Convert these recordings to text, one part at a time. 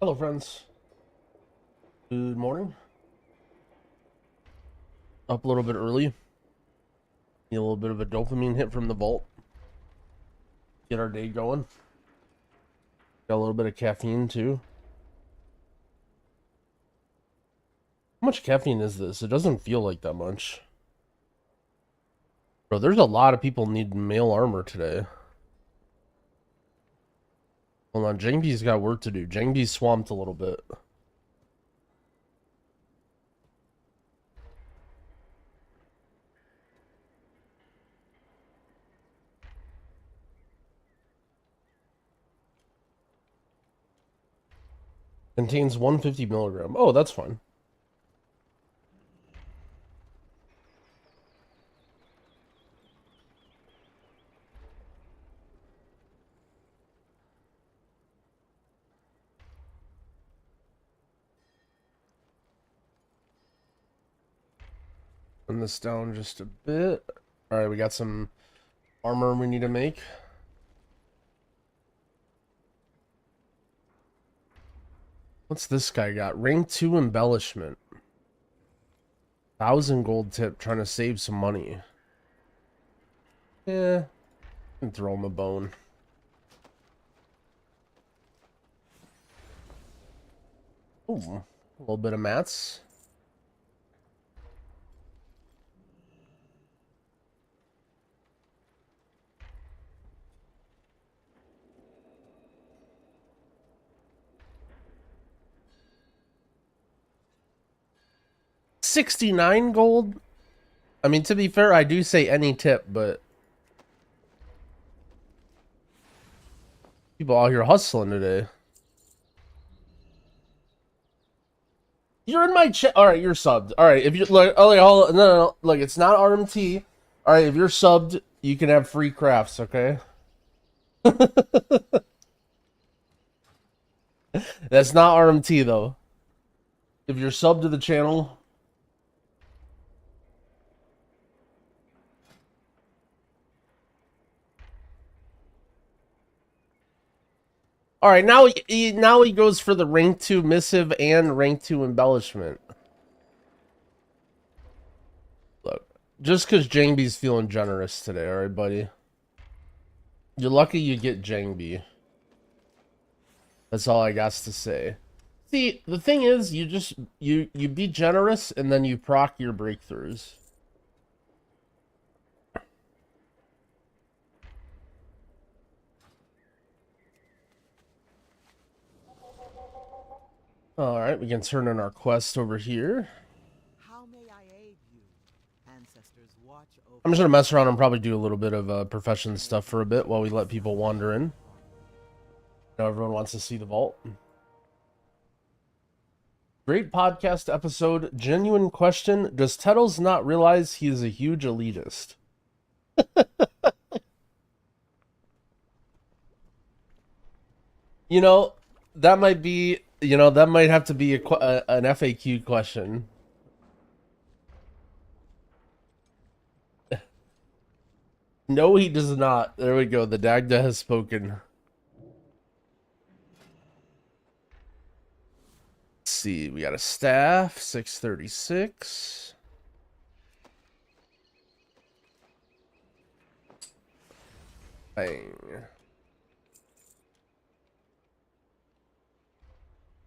Hello, friends. Good morning. Up a little bit early. Need a little bit of a dopamine hit from the vault. Get our day going. Got a little bit of caffeine, too. How much caffeine is this? It doesn't feel like that much. Bro, there's a lot of people needing mail armor today. Hold on, Jangby's got work to do. Jangby's swamped a little bit. Contains 150 milligram. Oh, that's fine. Turn this down just a bit. Alright, we got some armor we need to make. What's this guy got? Rank 2 embellishment. 1,000 gold tip, trying to save some money. Yeah, can throw him a bone. Ooh, a little bit of mats. $69 gold? I mean, to be fair, I do say any tip, but people out here hustling today. You're in my chat. All right, you're subbed. All right, if you look, oh, hold on. No, look, it's not RMT. All right, if you're subbed, you can have free crafts. Okay. That's not RMT though. If you're subbed to the channel. All right, now he goes for the rank 2 missive and rank 2 embellishment. Look, just because Jangby's feeling generous today, all right, buddy. You're lucky you get Jangby. That's all I got to say. See, the thing is, you be generous and then you proc your breakthroughs. All right, we can turn in our quest over here. How may I aid you? Ancestors watch over. I'm just gonna mess around and probably do a little bit of profession stuff for a bit while we let people wander in. Now everyone wants to see the vault. Great podcast episode. Genuine question. Does Tettles not realize he is a huge elitist? You know, that might be, that might have to be an FAQ question. No, he does not. There we go. The Dagda has spoken. Let's see. We got a staff, 636. Bang.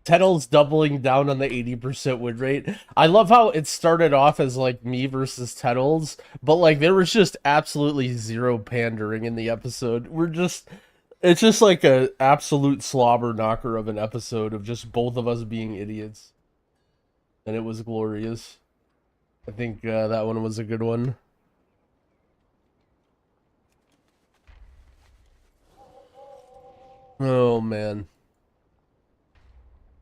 Tettle's doubling down on the 80% win rate. I love how it started off as like me versus Tettles, but like there was just absolutely zero pandering in the episode. It's just like a absolute slobber knocker of an episode of just both of us being idiots. And it was glorious. I think that one was a good one. Oh man.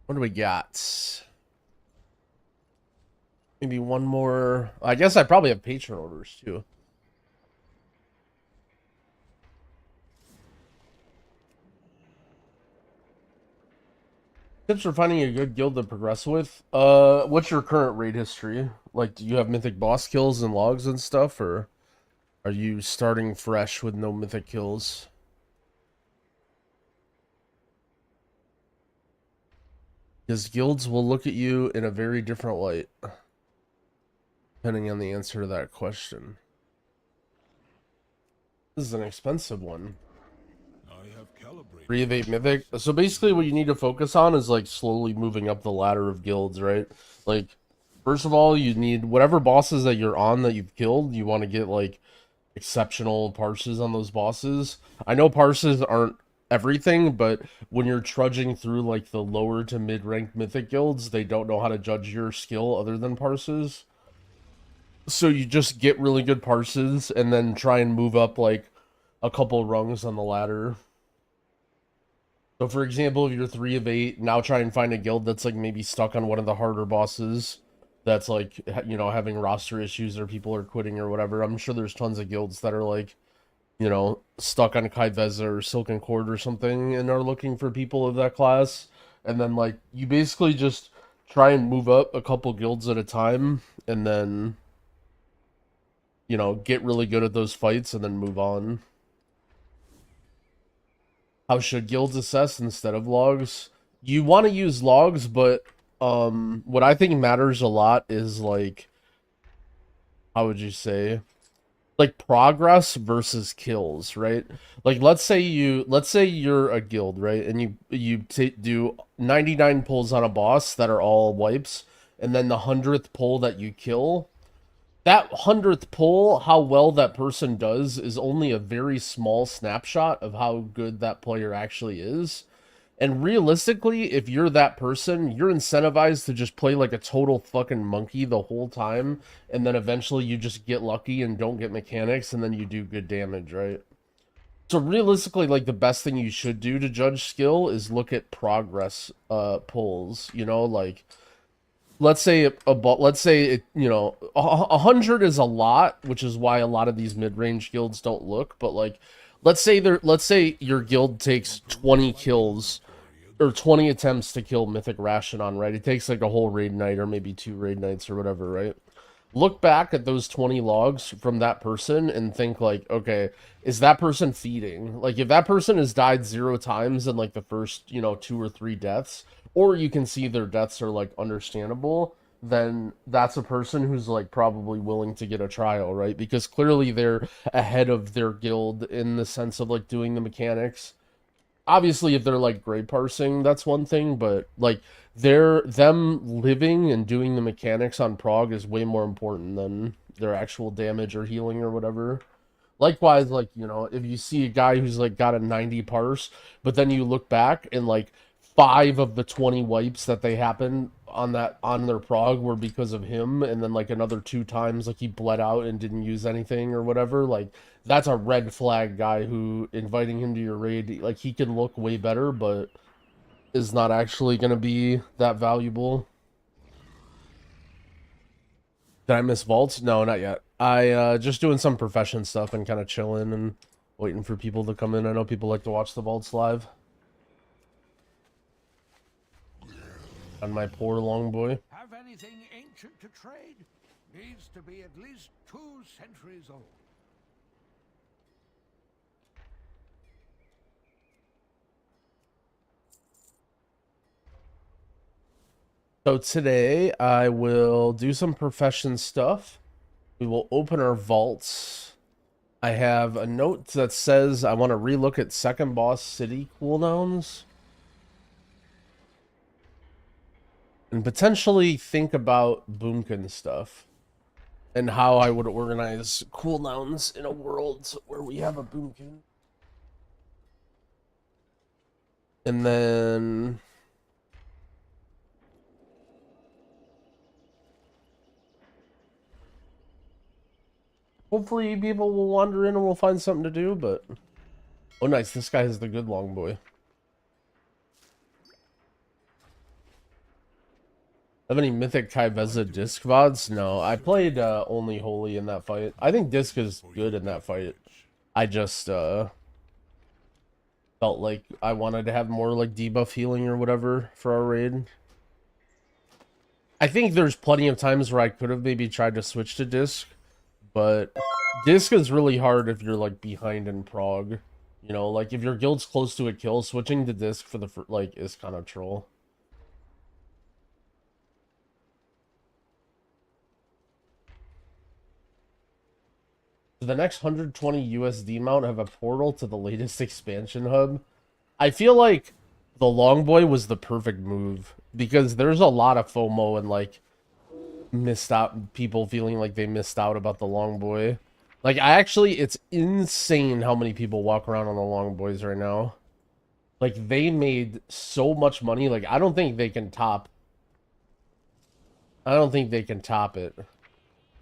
What do we got? Maybe one more. I guess I probably have patron orders too. Tips for finding a good guild to progress with. What's your current raid history? Like, do you have mythic boss kills and logs and stuff, or are you starting fresh with no mythic kills? Because guilds will look at you in a very different light, depending on the answer to that question. This is an expensive one. 3 of 8 mythic. So basically what you need to focus on is like slowly moving up the ladder of guilds, right? Like, first of all, you need whatever bosses that you're on that you've killed, you want to get like exceptional parses on those bosses. I know parses aren't everything, but when you're trudging through like the lower to mid-ranked mythic guilds, they don't know how to judge your skill other than parses. So you just get really good parses and then try and move up like a couple rungs on the ladder. So for example, if you're 3 of 8, now try and find a guild that's like maybe stuck on one of the harder bosses that's like, you know, having roster issues or people are quitting or whatever. I'm sure there's tons of guilds that are like, you know, stuck on Kaiveza or Silken Cord or something and are looking for people of that class. And then like you basically just try and move up a couple guilds at a time and then, you know, get really good at those fights and then move on. How should guilds assess instead of logs? You want to use logs, but what I think matters a lot is like, how would you say, like progress versus kills, right? Like let's say you're a guild, right? And you do 99 pulls on a boss that are all wipes, and then the 100th pull that you kill, that 100th pull, how well that person does is only a very small snapshot of how good that player actually is. And realistically, if you're that person, you're incentivized to just play like a total fucking monkey the whole time, and then eventually you just get lucky and don't get mechanics, and then you do good damage, right? So realistically, like the best thing you should do to judge skill is look at progress pulls, you know, like let's say you know, 100 is a lot, which is why a lot of these mid-range guilds don't look, but like let's say your guild takes 20 kills or 20 attempts to kill Mythic Rashinon, right? It takes like a whole raid night or maybe 2 raid nights or whatever, right? Look back at those 20 logs from that person and think like, okay, is that person feeding? Like if that person has died 0 times in like the first, you know, 2 or 3 deaths, or you can see their deaths are like understandable, then that's a person who's like probably willing to get a trial, right? Because clearly they're ahead of their guild in the sense of like doing the mechanics. Obviously if they're like grade parsing, that's one thing, but like them living and doing the mechanics on prog is way more important than their actual damage or healing or whatever. Likewise, like, you know, if you see a guy who's like got a 90 parse, but then you look back and like 5 of the 20 wipes that they happened on their prog were because of him, and then like another 2 times like he bled out and didn't use anything or whatever, like that's a red flag guy who inviting him to your raid, like he can look way better, but is not actually going to be that valuable. Did I miss vaults? No, not yet. I just doing some profession stuff and kind of chilling and waiting for people to come in. I know people like to watch the vaults live. On my poor long boy. Have anything ancient to trade? Needs to be at least 2 centuries old. So today I will do some profession stuff. We will open our vaults. I have a note that says I want to relook at second boss city cooldowns. And potentially think about Boomkin stuff. And how I would organize cooldowns in a world where we have a Boomkin. And then hopefully people will wander in and we'll find something to do, but oh nice, this guy is the good long boy. Have any Mythic Kaiveza disc VODs? No, I played only Holy in that fight. I think disc is good in that fight. I just felt like I wanted to have more like debuff healing or whatever for our raid. I think there's plenty of times where I could have maybe tried to switch to disc, but disc is really hard if you're like behind in prog. You know, like if your guild's close to a kill, switching to disc for the like is kind of troll. Does the next 120 USD mount have a portal to the latest expansion hub? I feel like the Longboy was the perfect move because there's a lot of FOMO and like missed out people feeling like they missed out about the Longboy. Like it's insane how many people walk around on the Longboys right now. Like they made so much money. Like I don't think they can top it.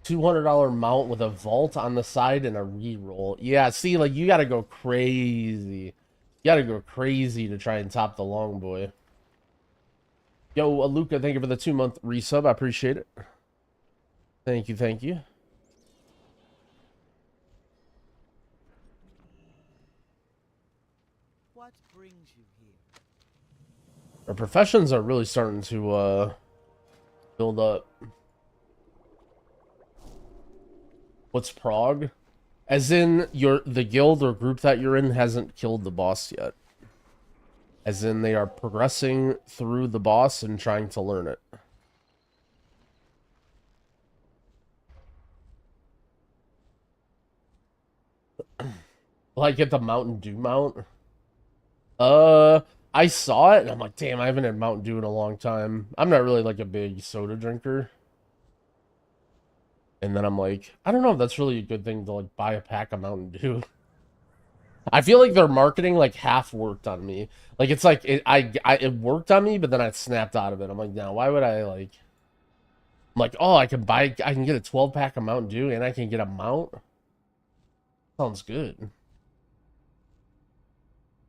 $200 mount with a vault on the side and a reroll. Yeah, see, like you gotta go crazy. You gotta go crazy to try and top the Longboy. Yo, Aluka, thank you for the 2-month resub. I appreciate it. Thank you, thank you. What brings you here? Our professions are really starting to build up. What's prog? As in the guild or group that you're in hasn't killed the boss yet. As in they are progressing through the boss and trying to learn it. Like at the Mountain Dew mount. I saw it and I'm like, damn, I haven't had Mountain Dew in a long time. I'm not really like a big soda drinker. And then I'm like, I don't know if that's really a good thing to like buy a pack of Mountain Dew. I feel like their marketing like half worked on me. Like it's like it worked on me, but then I snapped out of it. I'm like, now why would I like? I'm like, oh, I can get a 12-pack of Mountain Dew and I can get a mount. Sounds good. Am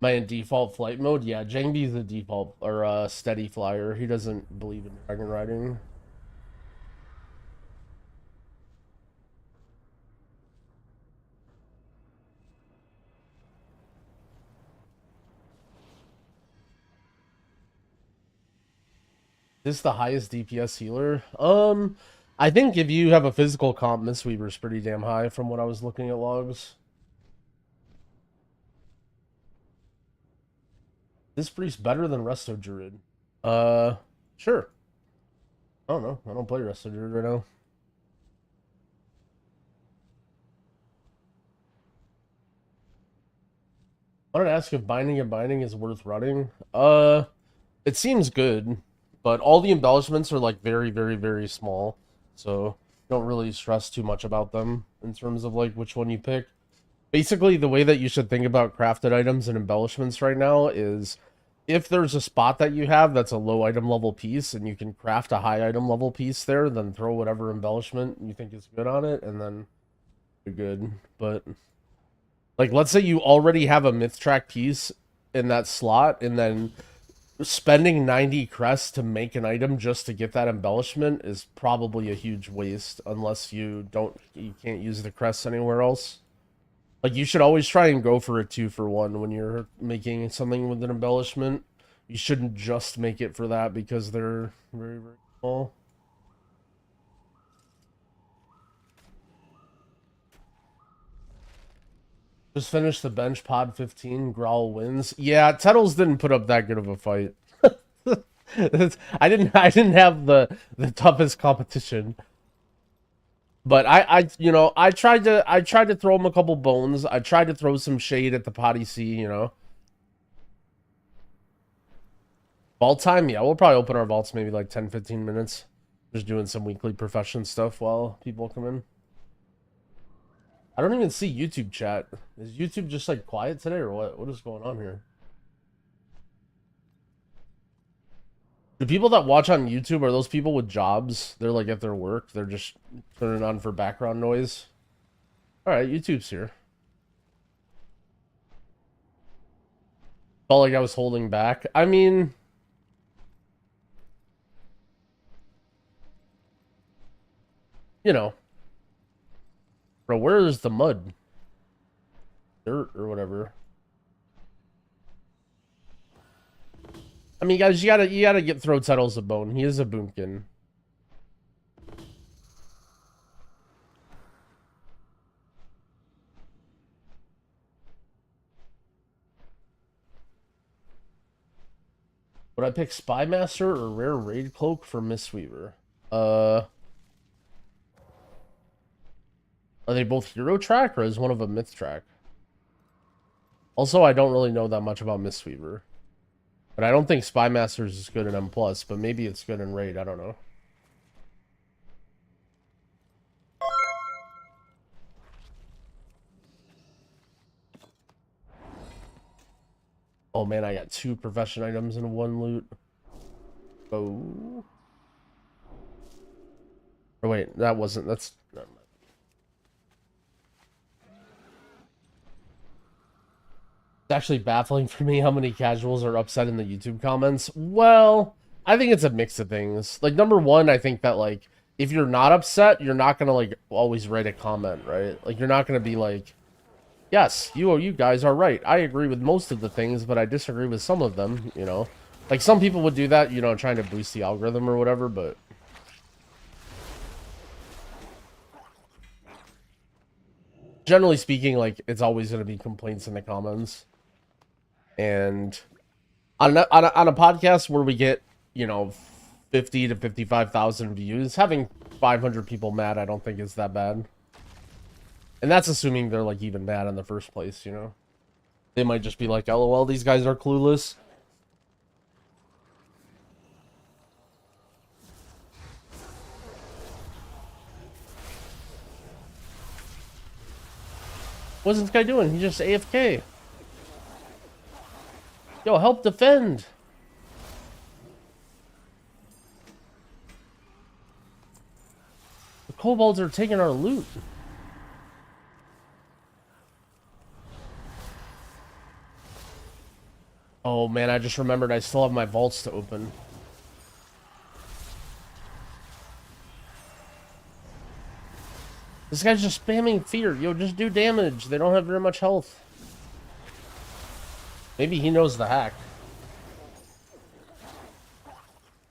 I in default flight mode? Yeah, Jangbi's the default or steady flyer. He doesn't believe in dragon riding. This is the highest DPS healer? I think if you have a physical comp, Mistweaver's pretty damn high from what I was looking at logs. This priest better than Resto Druid? Sure. I don't know. I don't play Resto Druid right now. I wanted to ask if binding and binding is worth running. It seems good, but all the embellishments are like very, very, very small. So don't really stress too much about them in terms of like which one you pick. Basically, the way that you should think about crafted items and embellishments right now is if there's a spot that you have that's a low item level piece and you can craft a high item level piece there, then throw whatever embellishment you think is good on it, and then you're good. But like, let's say you already have a myth track piece in that slot, and then spending 90 crests to make an item just to get that embellishment is probably a huge waste unless you can't use the crests anywhere else. Like, you should always try and go for a 2-for-1 when you're making something with an embellishment. You shouldn't just make it for that because they're very, very small. Just finished the bench pod 15. Growl wins. Yeah, Tettles didn't put up that good of a fight. I didn't have the toughest competition. But I tried to throw him a couple bones. I tried to throw some shade at the potty C, you know. Vault time? Yeah, we'll probably open our vaults maybe like 10-15 minutes. Just doing some weekly profession stuff while people come in. I don't even see YouTube chat. Is YouTube just like quiet today or what? What is going on here? The people that watch on YouTube, are those people with jobs? They're like at their work. They're just turning it on for background noise. All right, YouTube's here. Felt like I was holding back. I mean, you know. Bro, where is the mud? Dirt or whatever. I mean, guys, you gotta get throw Tettles a bone. He is a boomkin. Would I pick Spymaster or Rare Raid Cloak for Mistweaver? Are they both hero track, or is one of them myth track? Also, I don't really know that much about Mistweaver. But I don't think Spy Masters is good in M+, but maybe it's good in Raid, I don't know. Oh man, I got 2 profession items in 1 loot. Oh. Or wait, that wasn't, that's... Never mind. It's actually baffling for me how many casuals are upset in the YouTube comments. Well, I think it's a mix of things. Like, number one, I think that, like, if you're not upset, you're not gonna, like, always write a comment, right? Like, you're not gonna be like, yes, you guys are right. I agree with most of the things, but I disagree with some of them, you know? Like, some people would do that, you know, trying to boost the algorithm or whatever, but... generally speaking, like, it's always gonna be complaints in the comments. And on a podcast where we get, you know, 50 to 55,000 views, having 500 people mad, I don't think is that bad. And that's assuming they're, like, even mad in the first place, you know? They might just be like, LOL, these guys are clueless. What's this guy doing? He's just AFK. Yo, help defend. The kobolds are taking our loot. Oh man, I just remembered I still have my vaults to open. This guy's just spamming fear. Yo, just do damage. They don't have very much health. Maybe he knows the hack.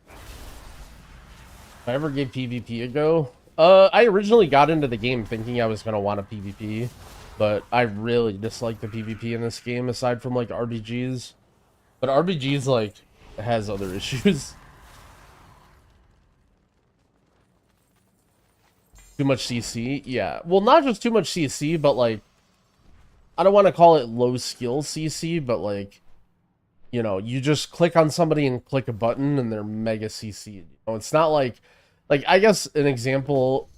If I ever gave PvP a go, I originally got into the game thinking I was gonna want a PvP, but I really dislike the PvP in this game aside from like RBGs. But RBGs like has other issues. Too much CC, yeah. Well, not just too much CC, but like I don't want to call it low skill CC, but like, you know, you just click on somebody and click a button and they're mega CC. You know, it's not like I guess an example,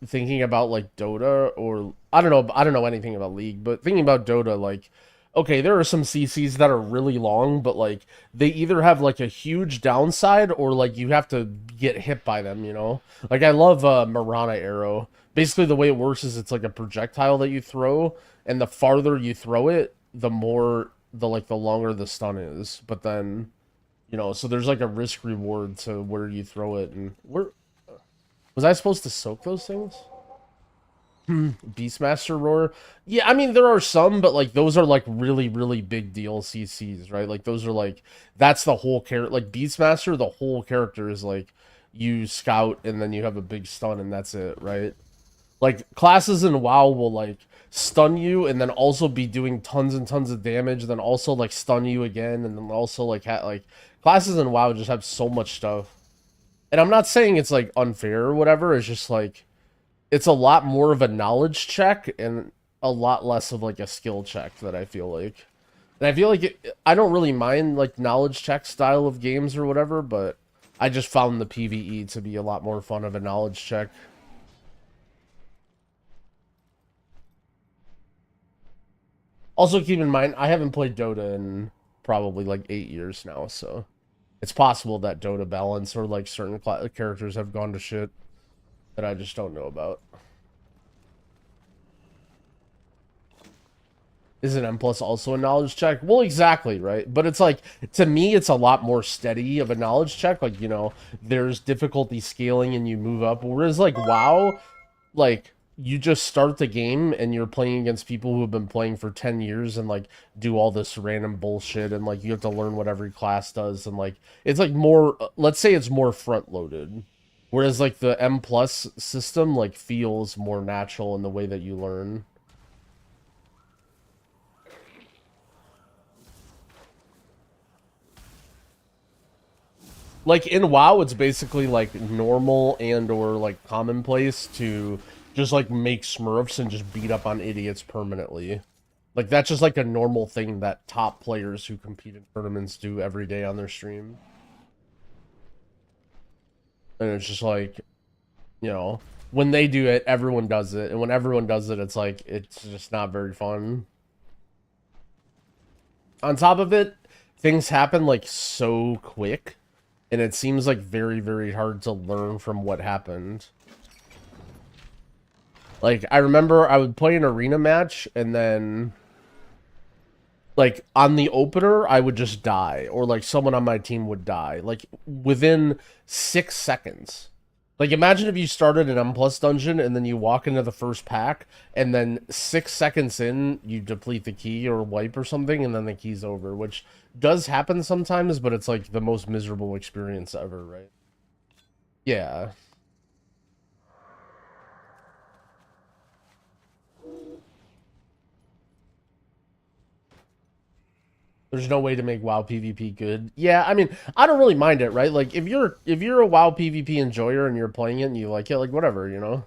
thinking about like Dota, or I don't know anything about League, but thinking about Dota, like, okay, there are some CCs that are really long, but like they either have like a huge downside or like you have to get hit by them, you know? Like I love Marana Arrow. Basically the way it works is it's like a projectile that you throw, and the farther you throw it, the more the longer the stun is. But then, you know, so there's like a risk reward to where you throw it. And where was I supposed to soak those things? Beastmaster Roar. Yeah, I mean there are some, but like those are like really, really big deal CCs, right? Like those are like, that's the whole character. Like Beastmaster, the whole character is like you scout and then you have a big stun and that's it, right? Like classes in WoW will like stun you and then also be doing tons and tons of damage, then also like stun you again, and then also like classes in WoW just have so much stuff. And I'm not saying it's like unfair or whatever, it's just like it's a lot more of a knowledge check and a lot less of like a skill check that I feel like. And I feel like I don't really mind like knowledge check style of games or whatever, but I just found the PvE to be a lot more fun of a knowledge check. Also, keep in mind, I haven't played Dota in probably like 8 years now, so it's possible that Dota balance or like certain characters have gone to shit that I just don't know about. Is an M+ also a knowledge check? Well, exactly, right? But it's like, to me, it's a lot more steady of a knowledge check. Like, you know, there's difficulty scaling and you move up. Whereas like WoW, like, you just start the game and you're playing against people who have been playing for 10 years and like do all this random bullshit, and like you have to learn what every class does, and like it's like more, let's say it's more front loaded, whereas like the M+ system like feels more natural in the way that you learn. Like in WoW, it's basically like normal and or like commonplace to just like make smurfs and just beat up on idiots permanently. Like that's just like a normal thing that top players who compete in tournaments do every day on their stream. And it's just like, you know, when they do it, everyone does it. And when everyone does it, it's like, it's just not very fun. On top of it, things happen like so quick. And it seems like very, very hard to learn from what happened. Like, I remember I would play an arena match and then, like, on the opener, I would just die. Or, like, someone on my team would die. Like, within 6 seconds. Like, imagine if you started an M+ dungeon and then you walk into the first pack and then 6 seconds in, you deplete the key or wipe or something and then the key's over. Which does happen sometimes, but it's, like, the most miserable experience ever, right? Yeah. There's no way to make WoW PvP good. Yeah, I mean, I don't really mind it, right? Like, if you're a WoW PvP enjoyer and you're playing it and you like it, like, whatever, you know?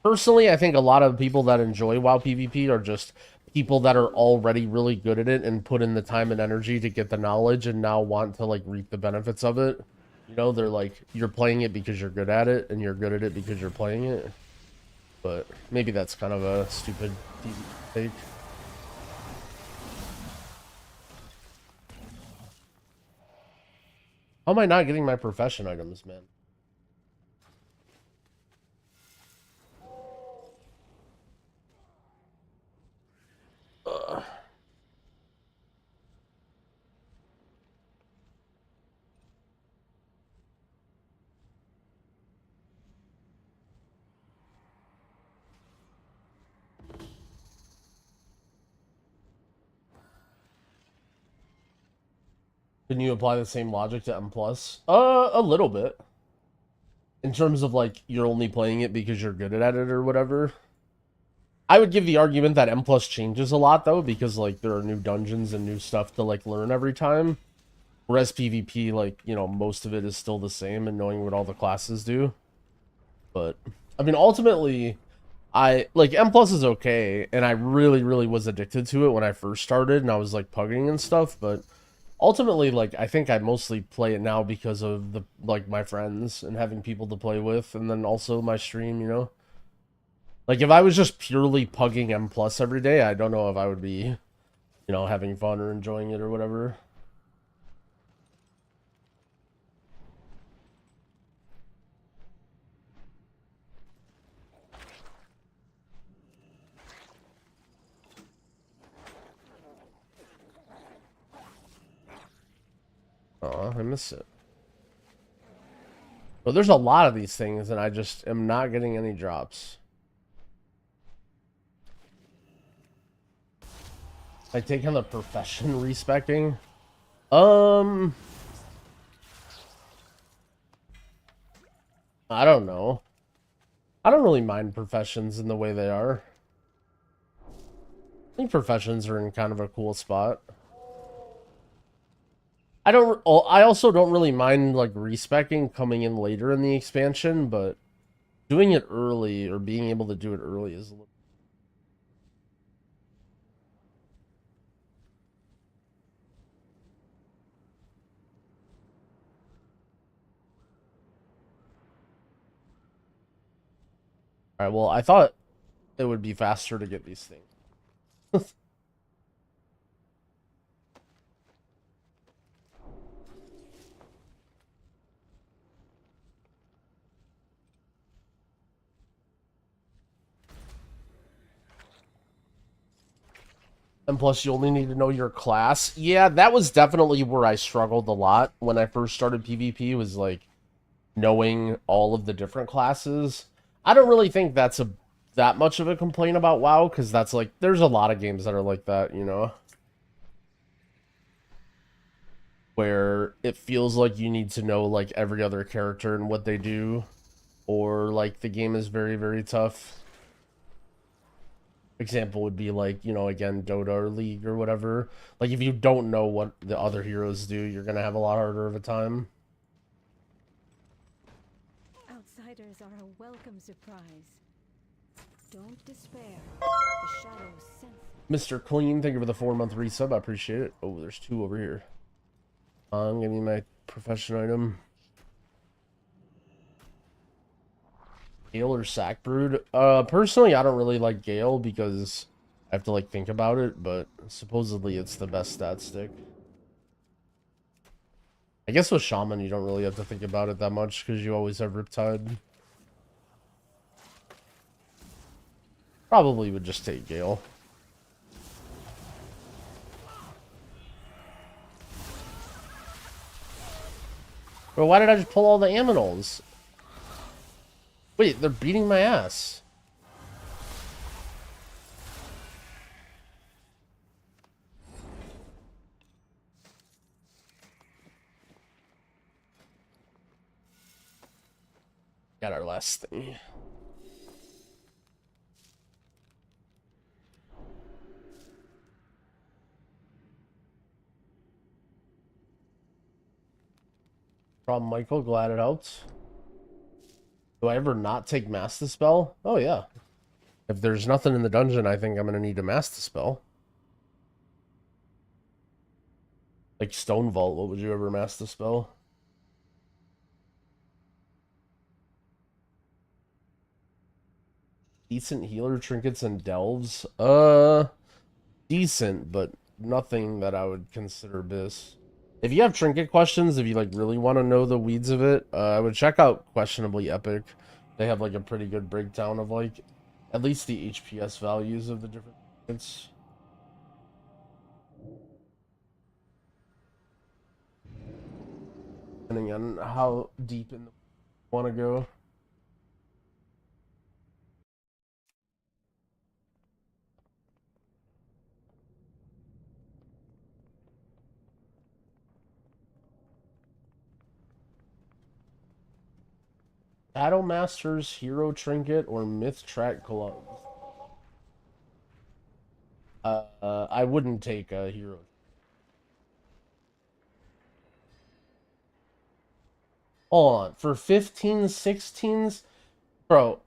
Personally, I think a lot of people that enjoy WoW PvP are just people that are already really good at it and put in the time and energy to get the knowledge and now want to, like, reap the benefits of it. You know, they're like, you're playing it because you're good at it, and you're good at it because you're playing it. But maybe that's kind of a stupid take. How am I not getting my profession items, man? Ugh. Can you apply the same logic to M+? A little bit. In terms of, like, you're only playing it because you're good at it or whatever. I would give the argument that M+ changes a lot, though, because, like, there are new dungeons and new stuff to, like, learn every time. Whereas PvP, like, you know, most of it is still the same and knowing what all the classes do. But, I mean, ultimately, like, M+ is okay, and I really, really was addicted to it when I first started, and I was, like, pugging and stuff, but ultimately, like, I think I mostly play it now because of the, like, my friends and having people to play with, and then also my stream, you know? Like, if I was just purely pugging M+ every day, I don't know if I would be, you know, having fun or enjoying it or whatever. Oh, I miss it. But there's a lot of these things, and I just am not getting any drops. I take on the profession respecting. I don't know. I don't really mind professions in the way they are. I think professions are in kind of a cool spot. I also don't really mind, like, respecing coming in later in the expansion, but doing it early or being able to do it early is a little... Alright, well, I thought it would be faster to get these things. And plus, you only need to know your class. Yeah, that was definitely where I struggled a lot when I first started PvP, was, like, knowing all of the different classes. I don't really think that's that much of a complaint about WoW, because that's, like, there's a lot of games that are like that, you know? Where it feels like you need to know, like, every other character and what they do, or, like, the game is very, very tough. Example would be, like, you know, again, Dota or League or whatever. Like, if you don't know what the other heroes do, you're gonna have a lot harder of a time. Outside outsiders are a welcome surprise. Don't despair. The shadows sense it. Mr. Clean, thank you for the 4-month resub. I appreciate it. Oh, there's 2 over here. I'm getting my profession item. Gale or Sack Brood? Personally, I don't really like Gale because I have to, like, think about it, but supposedly it's the best stat stick. I guess with Shaman, you don't really have to think about it that much because you always have Riptide. Probably would just take Gale. But why did I just pull all the Aminals? Wait, they're beating my ass. Got our last thing. Problem, Michael. Glad it helped. Do I ever not take Master Spell? Oh, yeah. If there's nothing in the dungeon, I think I'm going to need a Master Spell. Like Stone Vault, what would you ever Master Spell? Decent healer trinkets and delves? Decent, but nothing that I would consider bis. If you have trinket questions, if you like really want to know the weeds of it, I would check out Questionably Epic. They have like a pretty good breakdown of like at least the HPS values of the different trinkets. Depending on how deep in the want to go. Battle Masters, Hero Trinket, or Myth Track Gloves? I wouldn't take a Hero. Hold on. For 15s, 16s? Bro,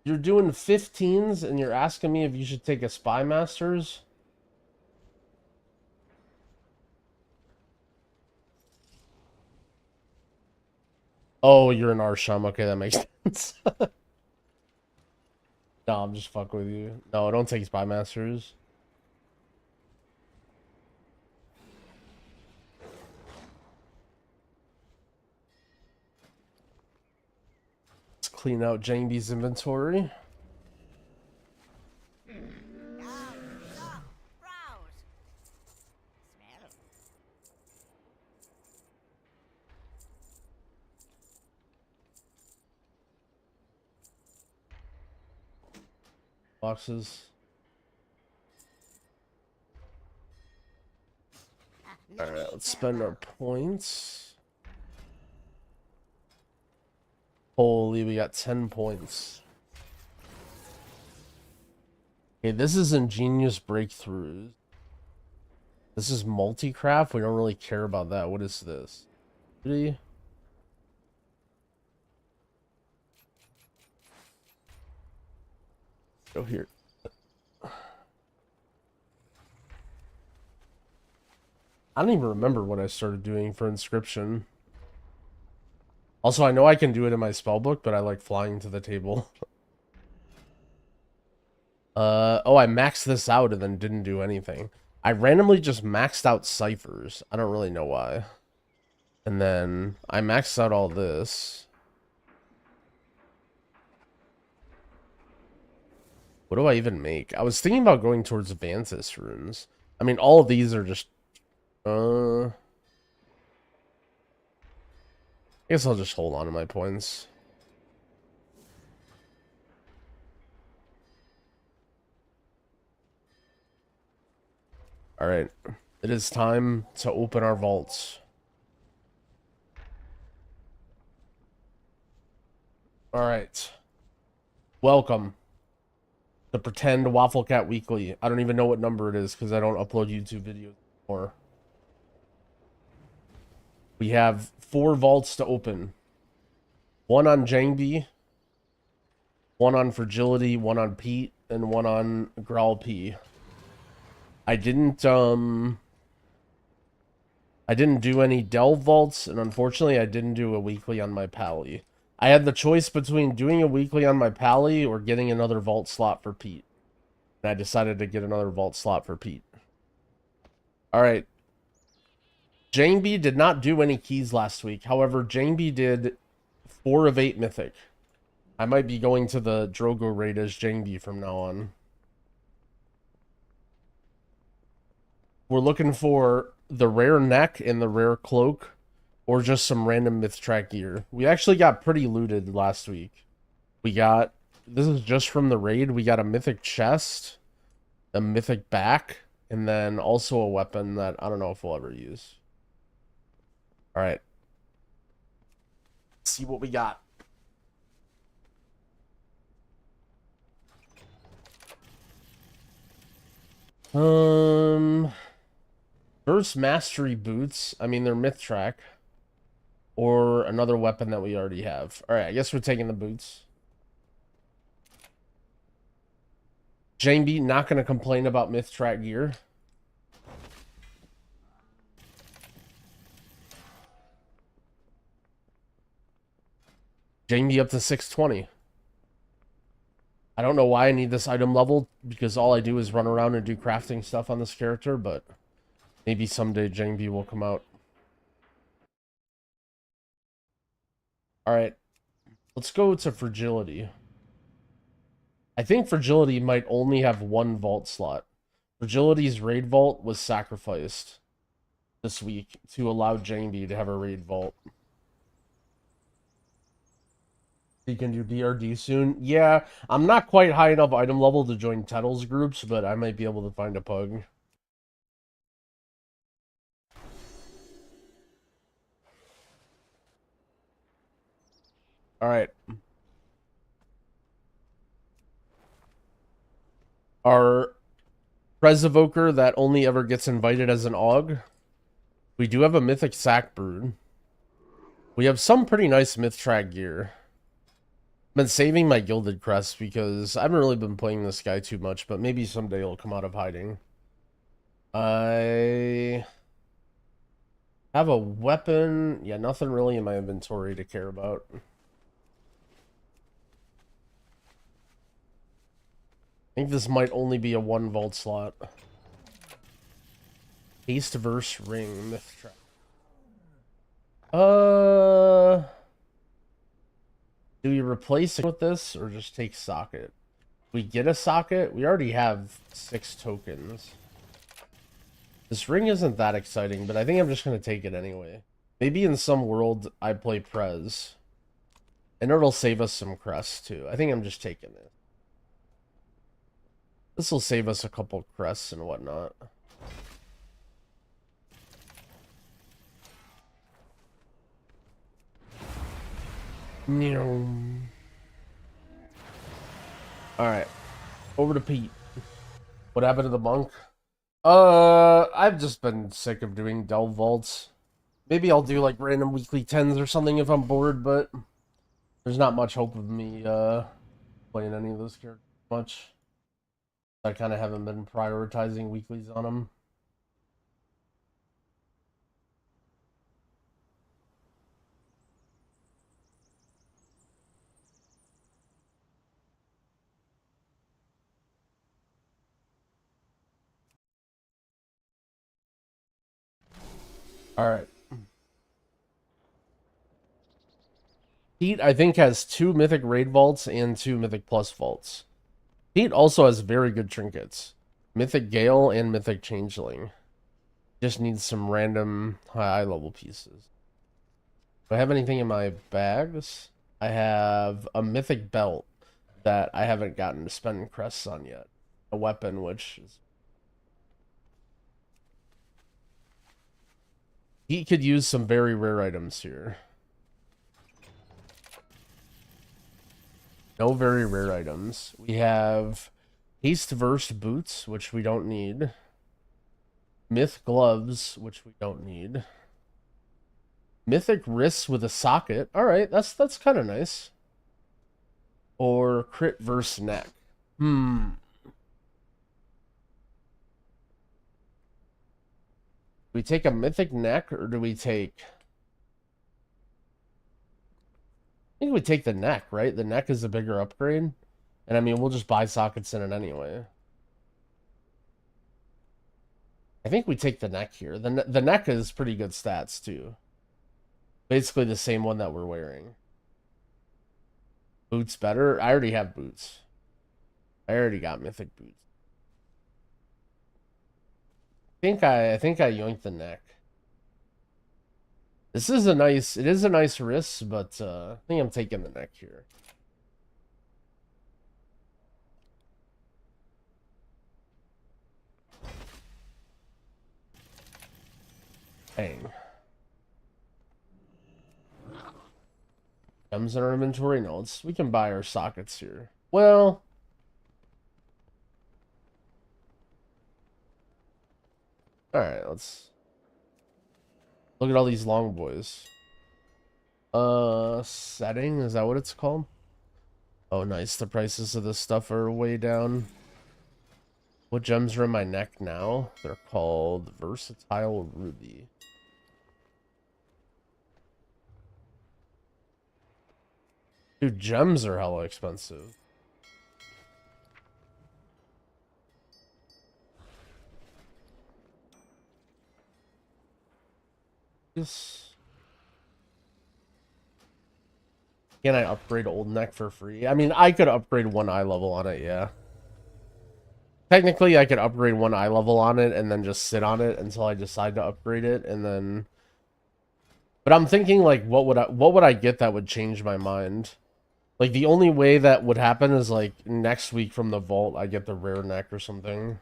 you're doing 15s and you're asking me if you should take a Spy Masters? Oh, you're an Arsham. Okay, that makes sense. No, I'm just fucking with you. No, don't take Spy Masters. Let's clean out Jamie's inventory. Boxes. Alright, let's spend our points. Holy, we got 10 points. Okay, this is Ingenious Breakthroughs. This is Multicraft. We don't really care about that. What is this? Really? Go here. I don't even remember what I started doing for inscription. Also, I know I can do it in my spellbook, but I like flying to the table. Oh, I maxed this out and then didn't do anything. I randomly just maxed out ciphers. I don't really know why. And then I maxed out all this. What do I even make? I was thinking about going towards Vansis runes. I mean, all of these are just... I guess I'll just hold on to my points. Alright. It is time to open our vaults. Alright. Welcome. The Pretend Waffle Cat Weekly. I don't even know what number it is because I don't upload YouTube videos anymore. We have 4 vaults to open. 1 on Jangbi, 1 on Fragility, 1 on Pete, and 1 on Growl P. I didn't do any Delve Vaults, and unfortunately I didn't do a weekly on my Pally. I had the choice between doing a weekly on my Pally or getting another vault slot for Pete. And I decided to get another vault slot for Pete. Alright. Jangbi did not do any keys last week. However, Jangbi did 4 of 8 Mythic. I might be going to the Drogo raid as Jangbi from now on. We're looking for the rare neck and the rare cloak, or just some random myth track gear. We actually got pretty looted last week. We got, this is just from the raid, we got a mythic chest, a mythic back, and then also a weapon that I don't know if we'll ever use. Alright. See what we got. First mastery boots. I mean, they're myth track. Or another weapon that we already have. Alright, I guess we're taking the boots. Jangbi not going to complain about myth track gear. Jangbi up to 620. I don't know why I need this item level, because all I do is run around and do crafting stuff on this character, but maybe someday Jangbi will come out. Alright, let's go to Fragility. I think Fragility might only have 1 vault slot. Fragility's raid vault was sacrificed this week to allow Jangbi to have a raid vault. You can do DRD soon. Yeah, I'm not quite high enough item level to join Tettle's groups, but I might be able to find a pug. Alright. Our Prez Evoker that only ever gets invited as an AUG. We do have a Mythic Sack Brood. We have some pretty nice myth track gear. I've been saving my Gilded Crest because I haven't really been playing this guy too much, but maybe someday he'll come out of hiding. I have a weapon. Yeah, nothing really in my inventory to care about. I think this might only be a 1 vault slot. Haste Verse Ring myth track. Do we replace it with this or just take socket? We get a socket. We already have 6 tokens. This ring isn't that exciting, but I think I'm just going to take it anyway. Maybe in some world I play Prez. And it'll save us some crests too. I think I'm just taking it. This will save us a couple crests and whatnot. Alright. Over to Pete. What happened to the monk? I've just been sick of doing Delve Vaults. Maybe I'll do like random weekly 10s or something if I'm bored, but there's not much hope of me playing any of those characters much. I kind of haven't been prioritizing weeklies on them. Alright. Pete, I think, has 2 Mythic Raid Vaults and 2 Mythic Plus Vaults. Pete also has very good trinkets. Mythic Gale and Mythic Changeling. Just needs some random high level pieces. Do I have anything in my bags? I have a Mythic Belt that I haven't gotten to spend crests on yet. A weapon, which is... He could use some very rare items here. No very rare items. We have Haste Verse Boots, which we don't need. Myth Gloves, which we don't need. Mythic wrists with a socket. All right, that's kind of nice. Or crit verse neck. Do we take a mythic neck or do we take... I think we take the neck, right? The neck is a bigger upgrade. And I mean, we'll just buy sockets in it anyway. I think we take the neck here. The neck is pretty good stats too. Basically the same one that we're wearing. Boots better? I already have boots. I already got mythic boots. I think I yoinked the neck. It is a nice wrist, but I think I'm taking the neck here. Dang. Gems in our inventory? No, we can buy our sockets here. Well, alright, let's look at all these long boys. Setting, is that what it's called? Oh, nice. The prices of this stuff are way down. What gems are in my neck now? They're called Versatile Ruby. Dude, gems are hella expensive. Yes. Can I upgrade old neck for free? I mean, I could upgrade one eye level on it, yeah. Technically, I could upgrade one eye level on it and then just sit on it until I decide to upgrade it, and then... But I'm thinking, like, what would I get that would change my mind? Like, the only way that would happen is, like, next week from the vault, I get the rare neck or something.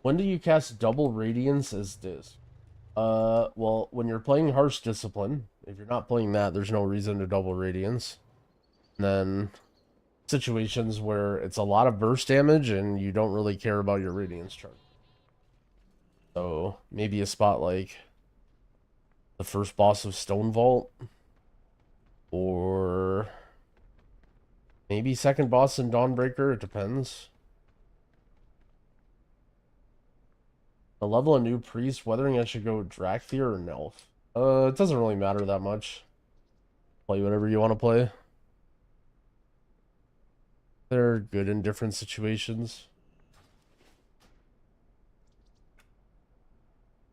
When do you cast double radiance as disc? Well, when you're playing Harsh Discipline, if you're not playing that, there's no reason to double radiance. And then situations where it's a lot of burst damage and you don't really care about your radiance chart. So maybe a spot like the first boss of Stone Vault, or maybe second boss in Dawnbreaker. It depends. A level a new priest, whether I should go Drakthir or Nelf. It doesn't really matter that much. Play whatever you want to play. They're good in different situations.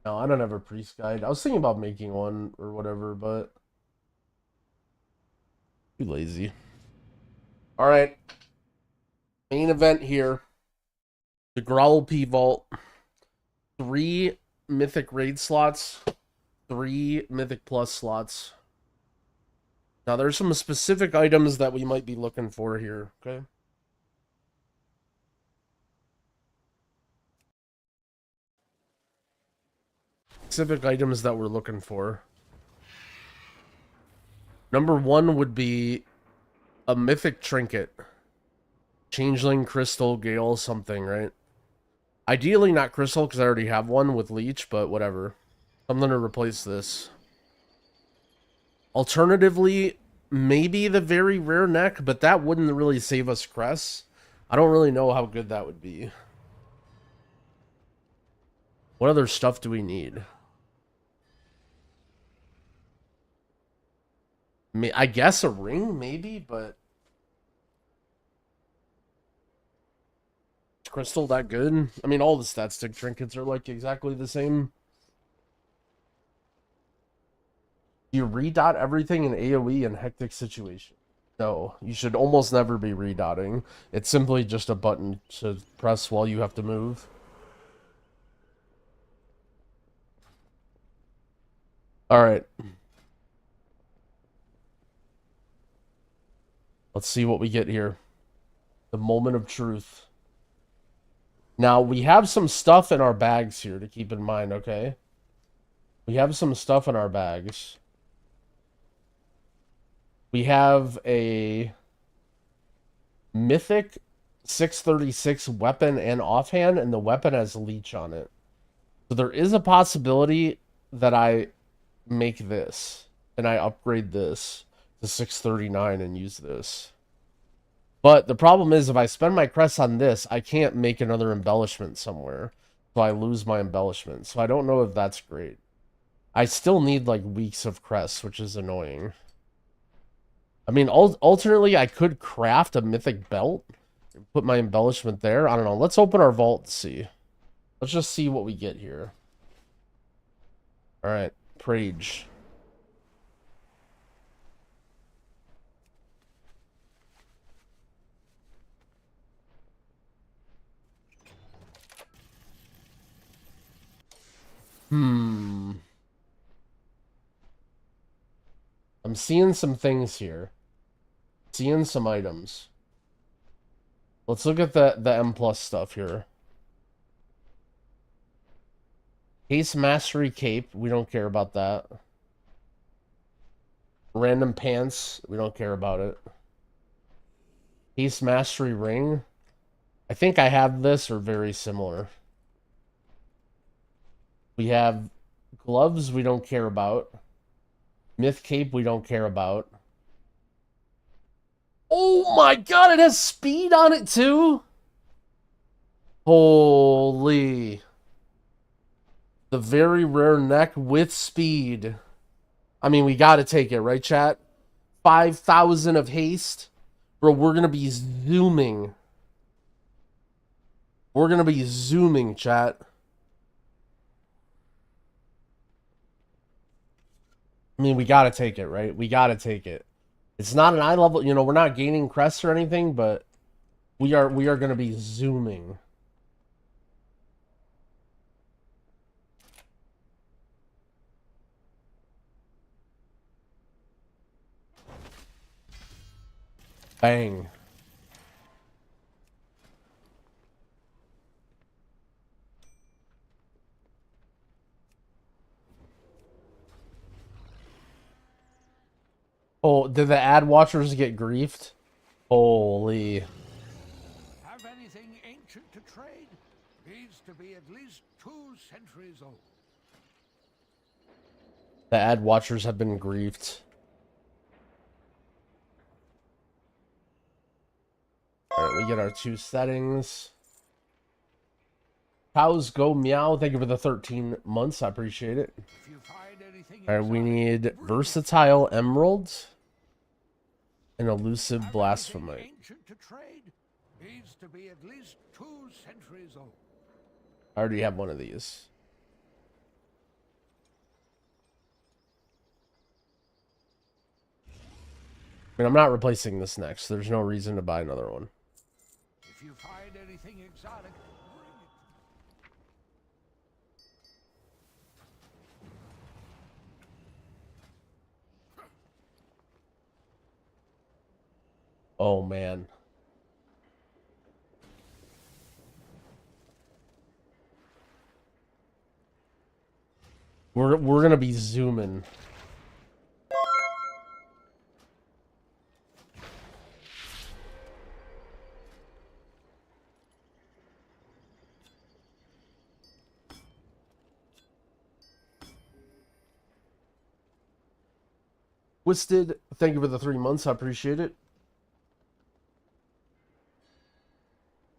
No, I don't have a priest guide. I was thinking about making one or whatever, but too lazy. All right. Main event here. The Growl P Vault. 3 Mythic Raid slots. 3 Mythic Plus slots. Now, there's some specific items that we might be looking for here, okay? Specific items that we're looking for. Number 1 would be a Mythic Trinket. Changeling, Crystal, Gale, something, right? Ideally not Crystal, because I already have one with Leech, but whatever. Something to replace this. Alternatively, maybe the very rare neck, but that wouldn't really save us Cress. I don't really know how good that would be. What other stuff do we need? I guess a ring, maybe, but... Is Crystal that good? I mean, all the stat stick trinkets are, like, exactly the same. You redot everything in AoE in hectic situation. No, you should almost never be redotting. It's simply just a button to press while you have to move. Alright. Let's see what we get here. The moment of truth. Now, we have some stuff in our bags here to keep in mind, okay? We have some stuff in our bags. We have a mythic 636 weapon and offhand, and the weapon has leech on it. So there is a possibility that I make this and I upgrade this to 639 and use this. But the problem is, if I spend my crest on this, I can't make another embellishment somewhere. So I lose my embellishment. So I don't know if that's great. I still need like weeks of crests, which is annoying. I mean, alternately, I could craft a mythic belt and put my embellishment there. I don't know. Let's open our vault and see. Let's just see what we get here. All right, Prage. I'm seeing some things here. Seeing some items. Let's look at the M plus stuff here. Haste Mastery Cape, we don't care about that. Random Pants, we don't care about it. Haste Mastery Ring. I think I have this or very similar. We have gloves we don't care about. Myth Cape we don't care about. Oh my god, it has speed on it too? Holy. The very rare neck with speed. I mean, we gotta take it, right, chat? 5,000 of haste. Bro, we're gonna be zooming. We're gonna be zooming, chat. I mean, we gotta take it, right? We gotta take it. It's not an eye level, you know, we're not gaining crests or anything, but we are gonna be zooming. Bang. Oh, did the ad watchers get griefed? Holy. Have anything ancient to trade? Needs to be at least 2 centuries old. The ad watchers have been griefed. Alright, we get our 2 settings. Cows go meow. Thank you for the 13 months. I appreciate it. If you find anything Alright, we exotic, need bring it. versatile emerald and elusive Have blasphemite. anything ancient to trade? Needs to be at least 2 centuries old. I already have one of these. I mean, I'm not replacing this next. There's no reason to buy another one. If you find anything exotic, bring it. Oh, man. We're gonna be zooming. Twisted, thank you for the 3 months. I appreciate it.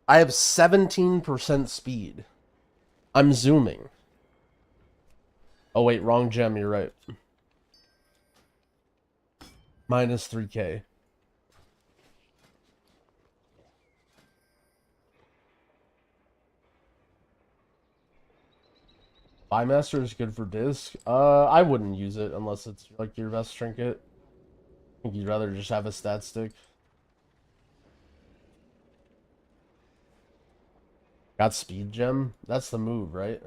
I have 17% speed. I'm zooming. Oh, wait, wrong gem. You're right. Minus 3K. Bymaster is good for disc. I wouldn't use it unless it's like your best trinket. I think you'd rather just have a stat stick. Got speed gem? That's the move, right?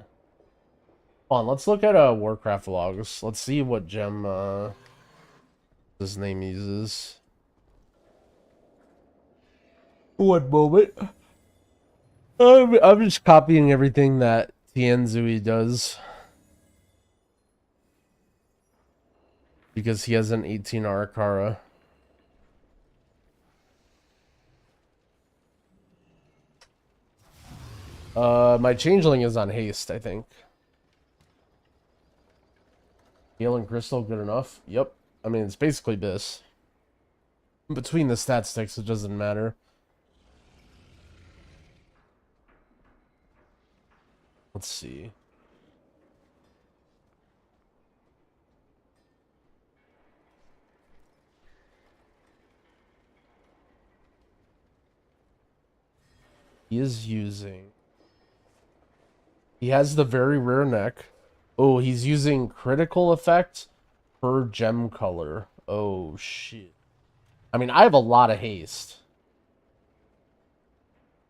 Hold on, let's look at Warcraft logs. Let's see what gem his name uses. One moment. I'm just copying everything that Tianzui does. Because he has an 18 Arakara. My changeling is on haste, I think. Healing crystal, good enough. Yep. I mean, it's basically this. Between the stat sticks, it doesn't matter. Let's see. He is using... He has the very rare neck. Oh, he's using critical effect per gem color. Oh, shit. I mean, I have a lot of haste.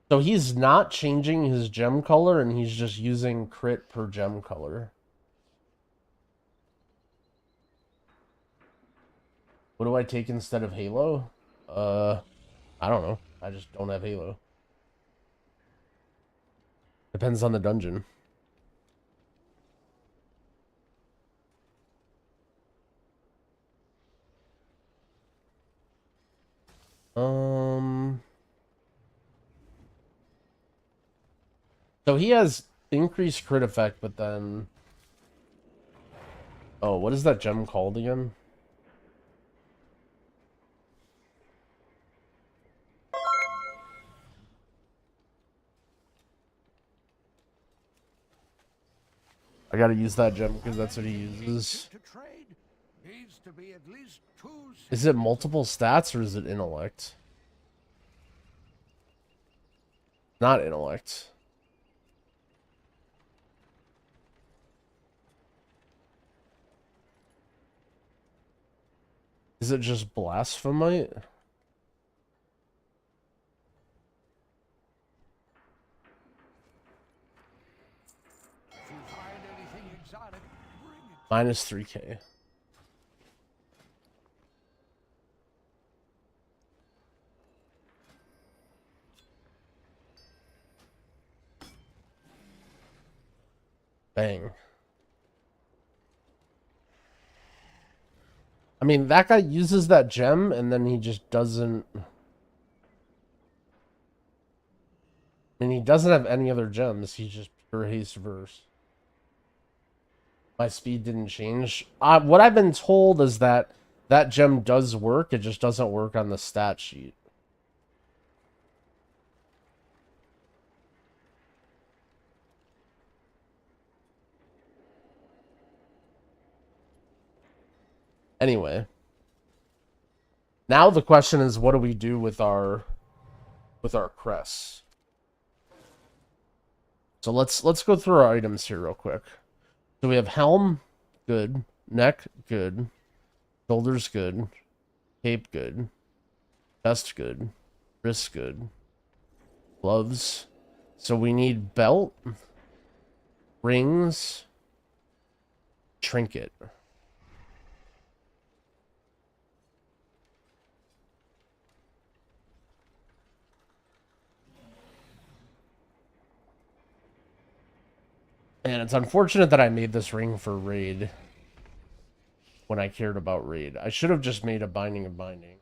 So he's not changing his gem color, and he's just using crit per gem color. What do I take instead of Halo? I don't know. I just don't have Halo. Depends on the dungeon. So he has increased crit effect, but then... Oh, what is that gem called again? I gotta use that gem because that's what he uses. Is it multiple stats or is it intellect? Not intellect. Is it just blasphemite? Minus 3k. Bang. I mean, that guy uses that gem and then he just doesn't... I mean, he doesn't have any other gems. He's just pure haste verse. My speed didn't change. What I've been told is that that gem does work. It just doesn't work on the stat sheet. Anyway. Now the question is, what do we do with our crests? So let's go through our items here real quick. So we have helm, good. Neck, good. Shoulders, good. Cape, good. Vest, good. Wrist, good. Gloves. So we need belt, rings, trinket. And it's unfortunate that I made this ring for raid when I cared about raid. I should have just made a binding of binding.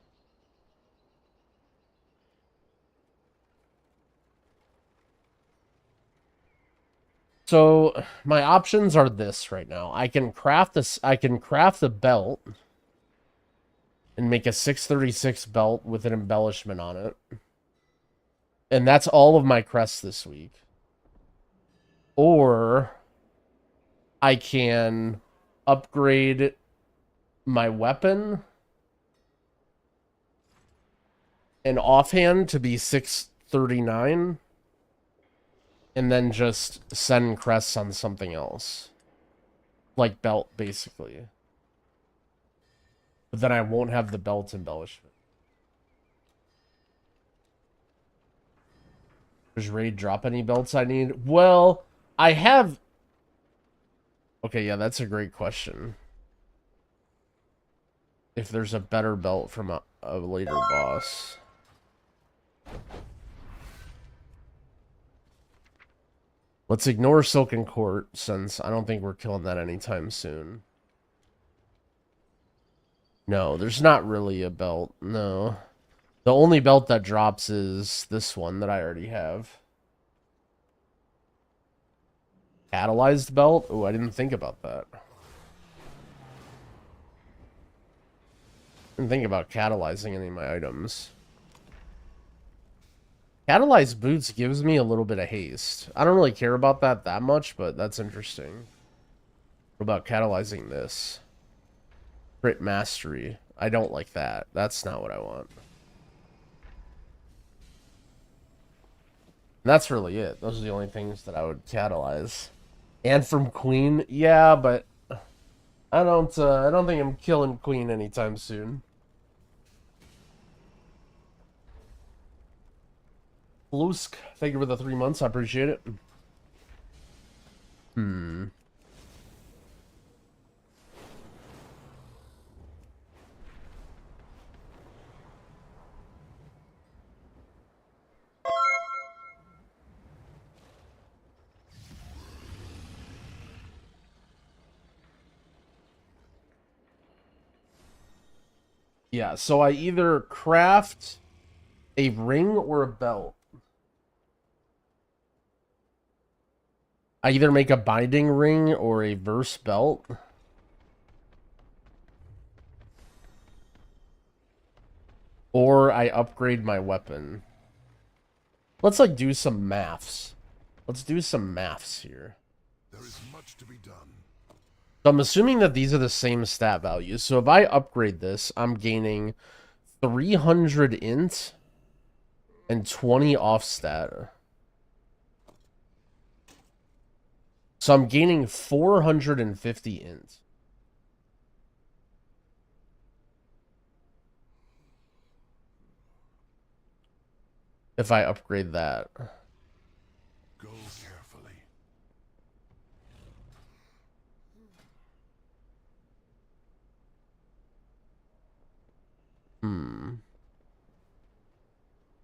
So my options are this right now. I can craft this. I can craft the belt and make a 636 belt with an embellishment on it. And that's all of my crests this week. Or I can upgrade my weapon and offhand to be 639 and then just send crests on something else. Like belt, basically. But then I won't have the belt embellishment. Does raid drop any belts I need? Well, I have... Okay, yeah, that's a great question. If there's a better belt from a later boss. Let's ignore Silken Court, since I don't think we're killing that anytime soon. No, there's not really a belt, no. The only belt that drops is this one that I already have. Catalyzed belt? Oh, I didn't think about that. Didn't think about catalyzing any of my items. Catalyzed boots gives me a little bit of haste. I don't really care about that much, but that's interesting. What about catalyzing this? Crit mastery. I don't like that. That's not what I want. And that's really it. Those are the only things that I would catalyze. And from Queen, yeah, but I don't think I'm killing Queen anytime soon. Lusk, thank you for the 3 months. I appreciate it. Yeah, so I either craft a ring or a belt. I either make a binding ring or a verse belt. Or I upgrade my weapon. Let's like do some maths. Let's do some maths here. There is much to be done. So I'm assuming that these are the same stat values. So if I upgrade this, I'm gaining 300 int and 20 off stat. So I'm gaining 450 int. If I upgrade that. Go carefully.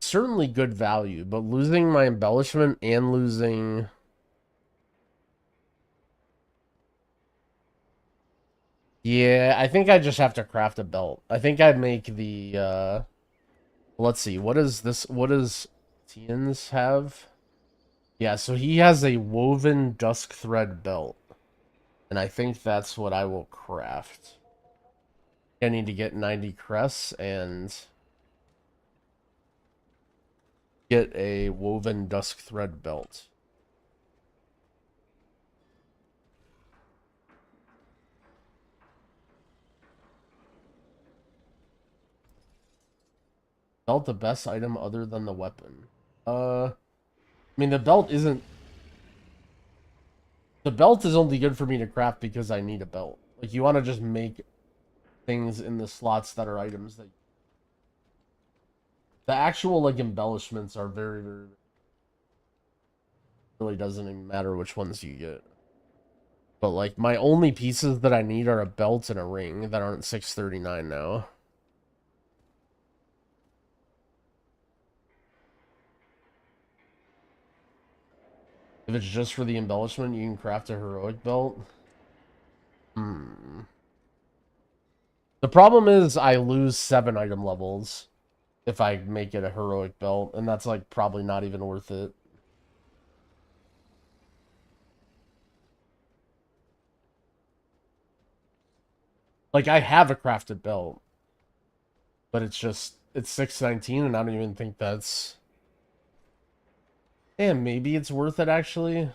Certainly good value, but losing my embellishment and losing... Yeah, I think I just have to craft a belt. I think I'd make the, let's see, what is this? What does Tian's have? Yeah, so he has a woven dusk thread belt. And I think that's what I will craft. I need to get 90 crests and get a woven dusk thread belt. Belt the best item other than the weapon. I mean, the belt isn't... The belt is only good for me to craft because I need a belt. Like, you want to just make things in the slots that are items that... The actual, like, embellishments are very, very... Really doesn't even matter which ones you get. But, like, my only pieces that I need are a belt and a ring that aren't 639 now. If it's just for the embellishment, you can craft a heroic belt. The problem is I lose 7 item levels if I make it a heroic belt, and that's like probably not even worth it. Like, I have a crafted belt, but it's 619, and I don't even think that's... Damn, maybe it's worth it, actually.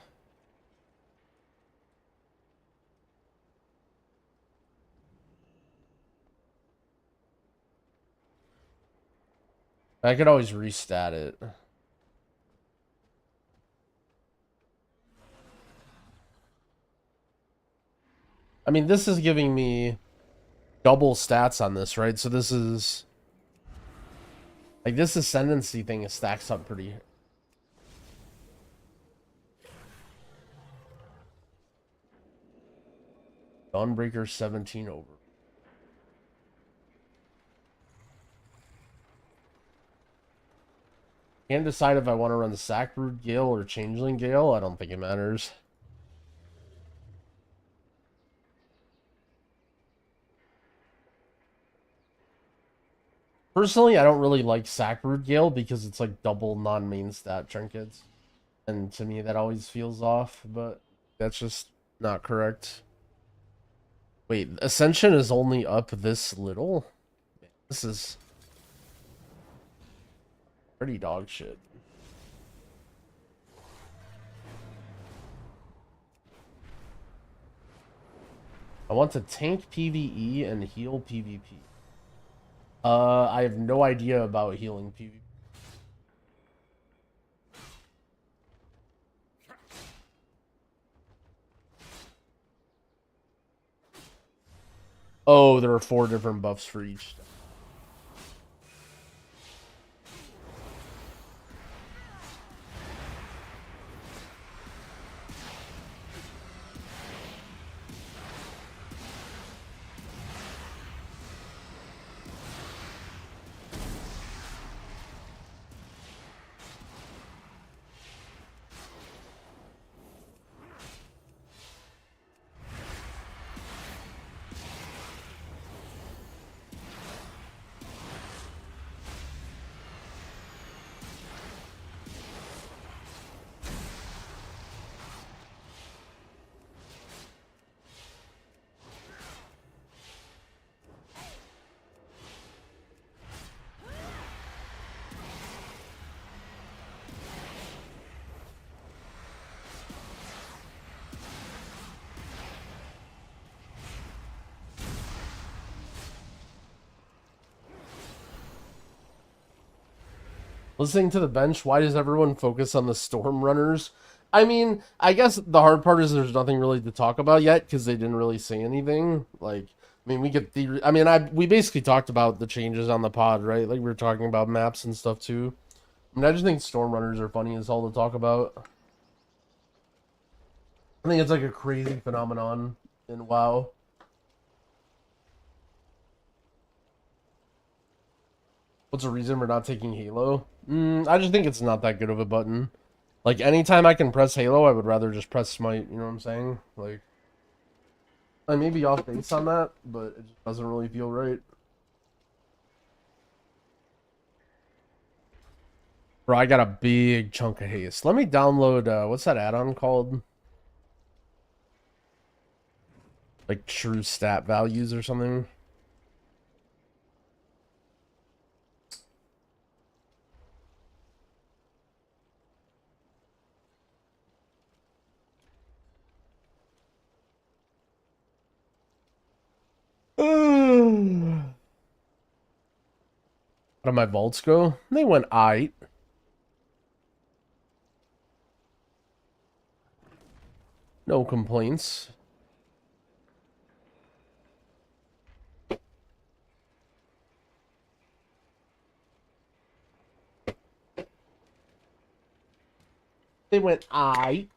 I could always restat it. I mean, this is giving me double stats on this, right? So this is... Like, this ascendancy thing stacks up pretty... Dawnbreaker 17 over. Can't decide if I want to run Sackroot Gale or Changeling Gale. I don't think it matters. Personally, I don't really like Sackroot Gale because it's like double non-main stat trinkets. And to me, that always feels off, but That's just not correct. Wait, Ascension is only up this little? This is pretty dog shit. I want to tank PvE and heal PvP. I have no idea about healing PvP. Oh, there are 4 different buffs for each. Listening to the bench, why does everyone focus on the storm runners? I mean, I guess the hard part is there's nothing really to talk about yet because they didn't really say anything. Like, I mean, we basically talked about the changes on the pod, right? Like we were talking about maps and stuff too. I mean, I just think storm runners are funny as hell to talk about. I think it's like a crazy phenomenon in WoW. What's the reason we're not taking Halo? I just think it's not that good of a button. Like, anytime I can press Halo, I would rather just press Smite, you know what I'm saying? Like, I may be off base on that, but it just doesn't really feel right. Bro, I got a big chunk of haste. Let me download, what's that add-on called? Like, true stat values or something? How did my vaults go? They went aight. No complaints. They went aight.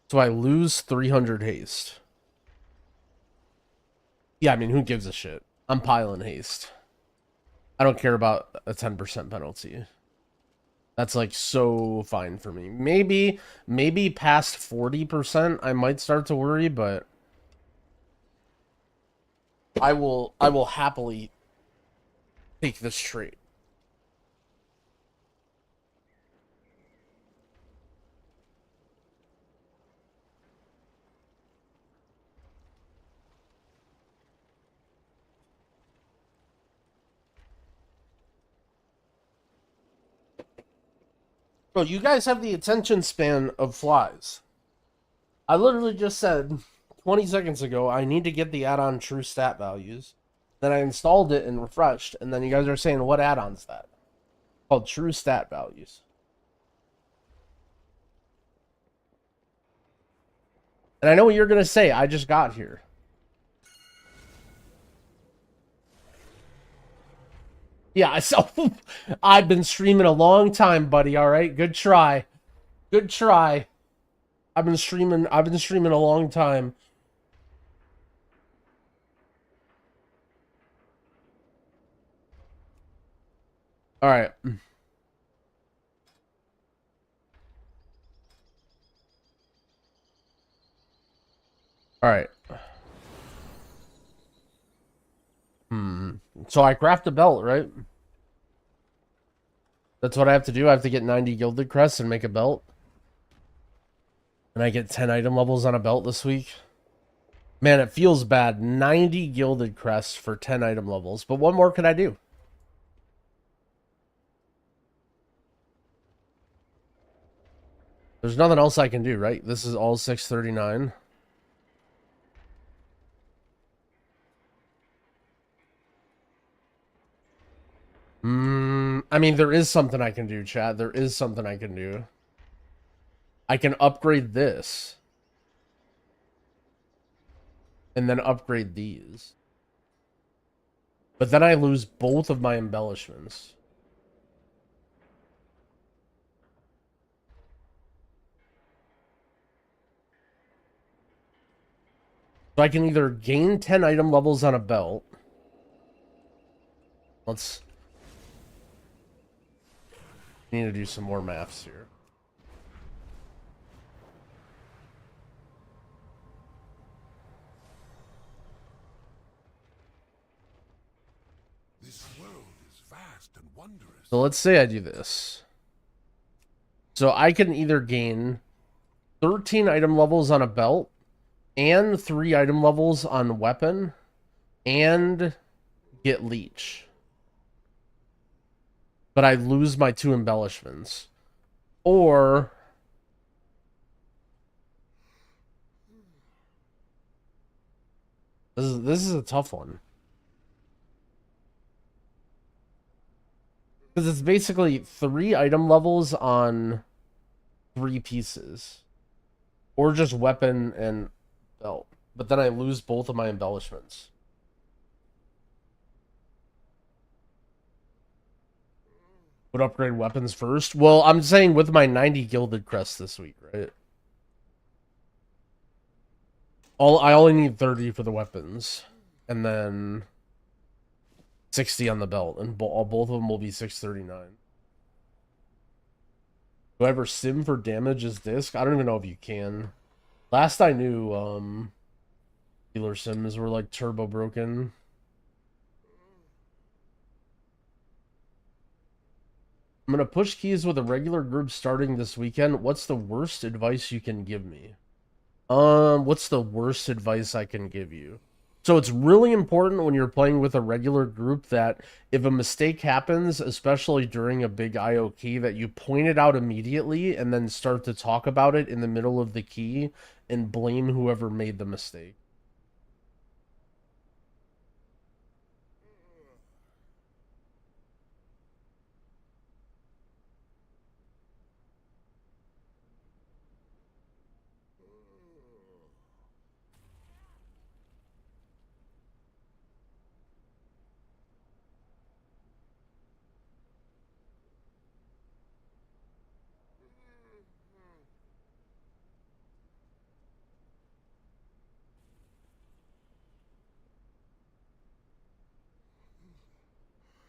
So I lose 300 haste. Yeah, I mean, who gives a shit? I'm piling haste. I don't care about a 10% penalty. That's like so fine for me. Maybe past 40% I might start to worry, but I will happily take this trade. Bro, you guys have the attention span of flies. I literally just said 20 seconds ago, I need to get the add-on true stat values. Then I installed it and refreshed, and then you guys are saying, what add-on's that? Called true stat values. And I know what you're going to say. I just got here. Yeah, so I've been streaming a long time, buddy. All right, good try. Good try. I've been streaming a long time. All right. All right. So I craft a belt, right? That's what I have to do. I have to get 90 gilded crests and make a belt. And I get 10 item levels on a belt this week. Man, it feels bad. 90 gilded crests for 10 item levels. But what more could I do? There's nothing else I can do, right? This is all 639. I mean, there is something I can do, chat. There is something I can do. I can upgrade this. And then upgrade these. But then I lose both of my embellishments. So I can either gain 10 item levels on a belt. Let's... need to do some more maths here. This world is vast and wondrous. So let's say I do this. So I can either gain 13 item levels on a belt and 3 item levels on weapon and get leech. But I lose my 2 embellishments. Or this is a tough one. Because it's basically 3 item levels on 3 pieces. Or just weapon and belt. But then I lose both of my embellishments. Would upgrade weapons first? Well, I'm saying with my 90 gilded crests this week, right? I only need 30 for the weapons. And then 60 on the belt. And both of them will be 639. Do I ever sim for damage as disc? I don't even know if you can. Last I knew, healer sims were like turbo broken. I'm gonna push keys with a regular group starting this weekend. What's the worst advice you can give me? What's the worst advice I can give you? So it's really important when you're playing with a regular group that if a mistake happens, especially during a big IO key, that you point it out immediately and then start to talk about it in the middle of the key and blame whoever made the mistake.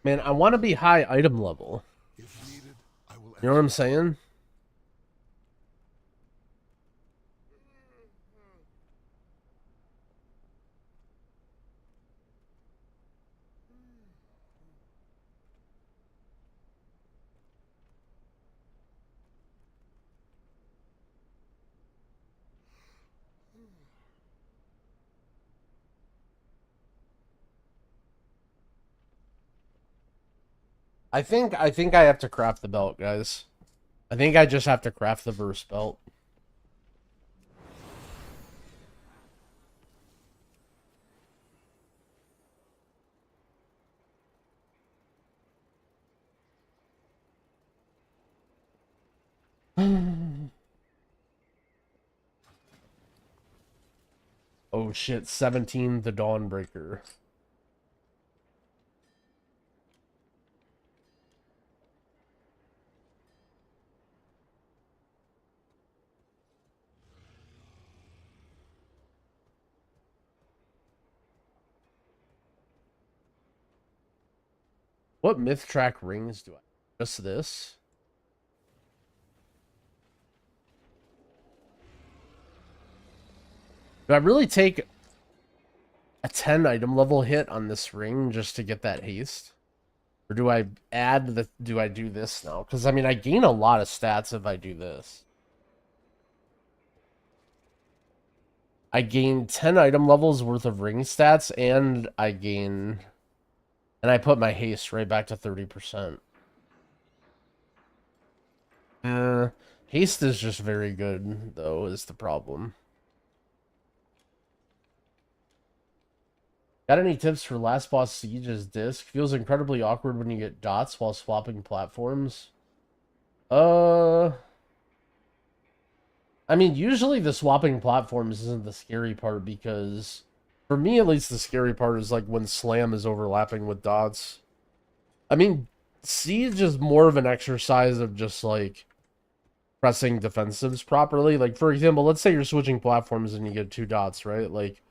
Man, I want to be high item level. If needed, I will. You know what I'm saying? I think I have to craft the belt, guys. I think I just have to craft the verse belt. Oh shit, 17 the Dawnbreaker. What myth track rings do I? Just this? Do I really take... a 10 item level hit on this ring just to get that haste? Or do I add the, do I do this now? Because, I mean, I gain a lot of stats if I do this. I gain 10 item levels worth of ring stats, and I gain... And I put my haste right back to 30%. Haste is just very good, though, is the problem. Got any tips for Last Boss Siege's disc? Feels incredibly awkward when you get dots while swapping platforms. I mean, usually the swapping platforms isn't the scary part, because for me at least the scary part is like when slam is overlapping with dots. I mean, Siege is more of an exercise of just like pressing defensives properly. Like, for example, let's say you're switching platforms and you get 2 dots, right? Like,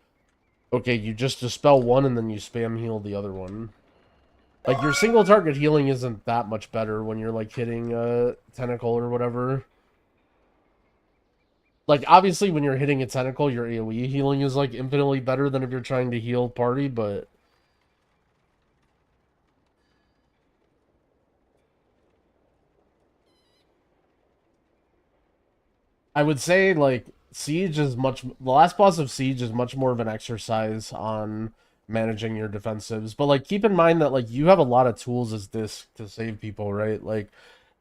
okay, you just dispel one and then you spam heal the other one. Like, your single target healing isn't that much better when you're, like, hitting a tentacle or whatever. Like, obviously, when you're hitting a tentacle, your AoE healing is, like, infinitely better than if you're trying to heal party, but... I would say, like, Siege is much... The last boss of Siege is much more of an exercise on managing your defensives. But, like, keep in mind that, like, you have a lot of tools as Disc to save people, right? Like,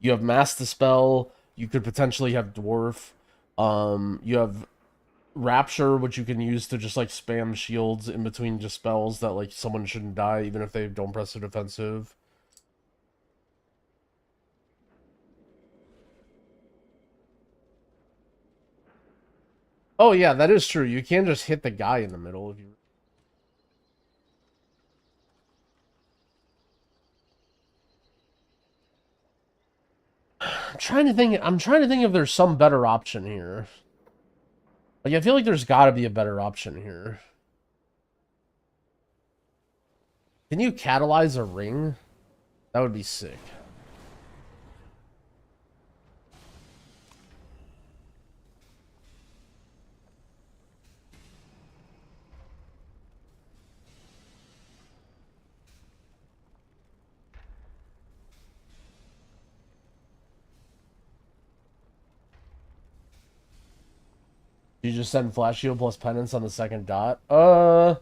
you have Mass Dispel, you could potentially have Dwarf, you have Rapture, which you can use to just, like, spam shields in between just spells that, like, someone shouldn't die, even if they don't press a defensive. Oh, yeah, that is true. You can't just hit the guy in the middle if you... I'm trying to think if there's some better option here. Like, I feel like there's got to be a better option here. Can you catalyze a ring? That would be sick. You just send Flash Shield plus Penance on the second dot? I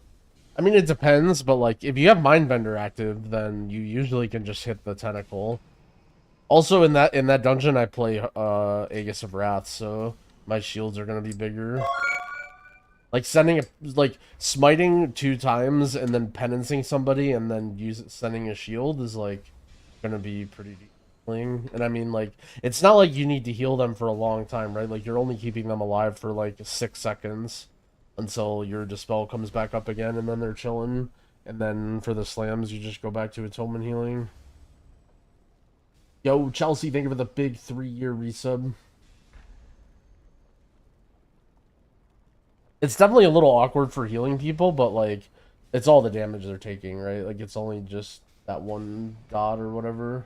mean, it depends, but, like, if you have Mindbender active, then you usually can just hit the tentacle. Also, in that dungeon, I play, Aegis of Wrath, so my shields are gonna be bigger. Like, smiting 2 times and then penancing somebody and then sending a shield is, like, gonna be pretty healing. And I mean, like, it's not like you need to heal them for a long time, right? Like, you're only keeping them alive for, like, 6 seconds until your Dispel comes back up again, and then they're chilling. And then for the slams, you just go back to atonement healing. Yo, Chelsea, thank you for the big 3-year resub. It's definitely a little awkward for healing people, but, like, it's all the damage they're taking, right? Like, it's only just that 1 dot or whatever.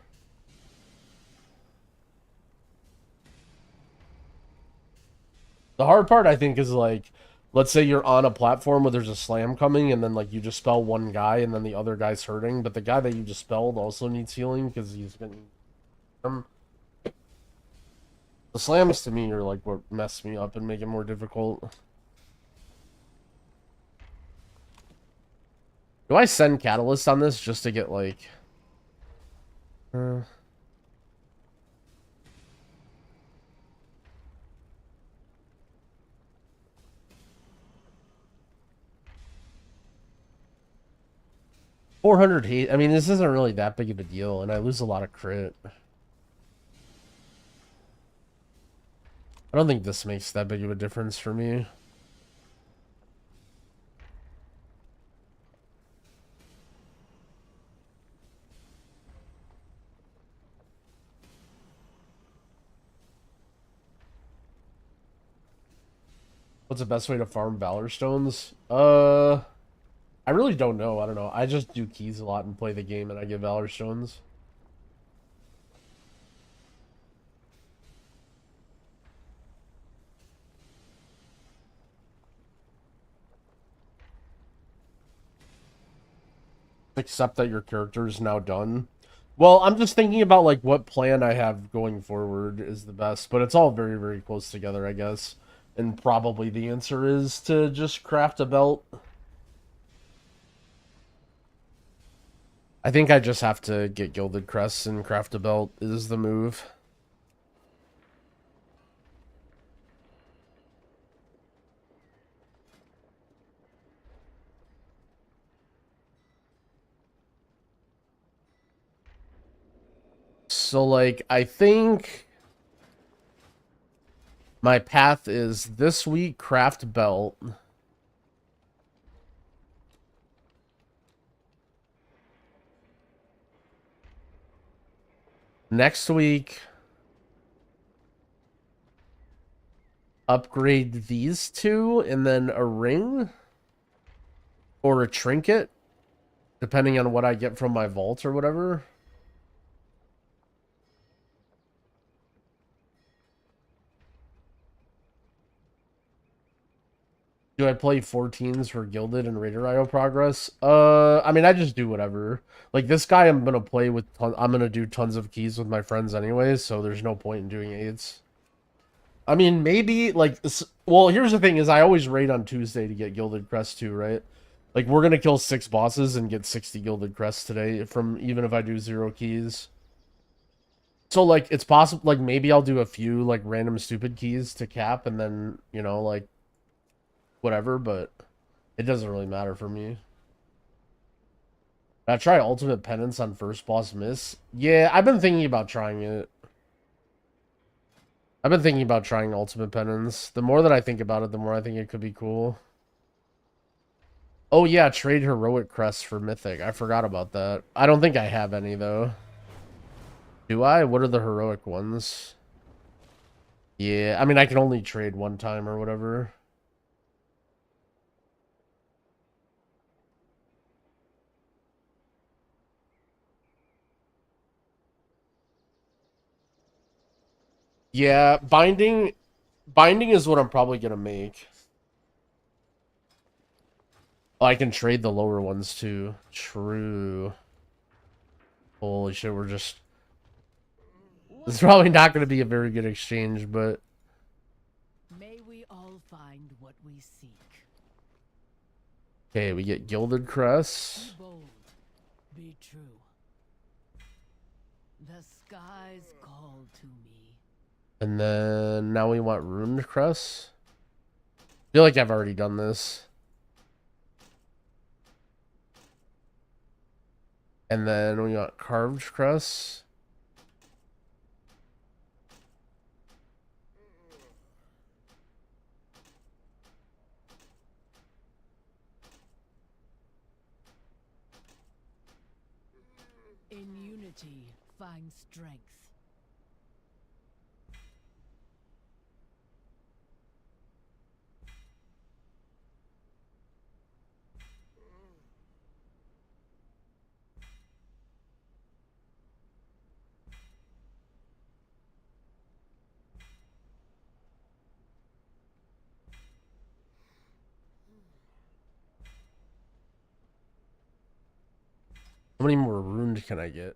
The hard part, I think, is, like, let's say you're on a platform where there's a slam coming, and then, like, you just spell one guy, and then the other guy's hurting, but the guy that you just spelled also needs healing, because he's been... The slams, to me, are, like, what mess me up and make it more difficult. Do I send Catalyst on this just to get, like... 400 hate. I mean, this isn't really that big of a deal, and I lose a lot of crit. I don't think this makes that big of a difference for me. What's the best way to farm Valor Stones? I really don't know. I don't know. I just do keys a lot and play the game, and I get Valor Stones. accept that your character is now done. Well, I'm just thinking about like what plan I have going forward is the best, but it's all very, very close together, I guess. And probably the answer is to just craft a belt. I think I just have to get Gilded Crests and craft a belt is the move. So, like, I think my path is this week, craft belt. Next week, upgrade these two, and then a ring or a trinket, depending on what I get from my vault or whatever. Do I play 14s for Gilded and Raider IO progress? I mean, I just do whatever. Like, this guy I'm gonna play with, I'm gonna do tons of keys with my friends anyways, so there's no point in doing 8s. I mean, maybe, like, well, here's the thing, is I always raid on Tuesday to get Gilded Crest too, right? Like, we're gonna kill 6 bosses and get 60 Gilded Crests today, from even if I do 0 keys. So, like, it's possible, like, maybe I'll do a few, like, random stupid keys to cap, and then, you know, like, whatever, but it doesn't really matter for me. Did I try Ultimate Penance on first boss miss? Yeah, I've been thinking about trying it. I've been thinking about trying Ultimate Penance. The more that I think about it, the more I think it could be cool. Oh yeah, trade Heroic Crests for Mythic. I forgot about that. I don't think I have any, though. Do I? What are the Heroic ones? Yeah, I mean, I can only trade one time or whatever. Yeah, binding is what I'm probably gonna make. Oh, I can trade the lower ones too. True. Holy shit, we're just... It's probably not gonna be a very good exchange, but... May we all find what we seek. Okay, we get Gilded Crests. Be bold. Be true. The skies call to me. And then now we want Ruined Crests. I feel like I've already done this. And then we got Carved Crests. In unity, find strength. How many more Ruined can I get?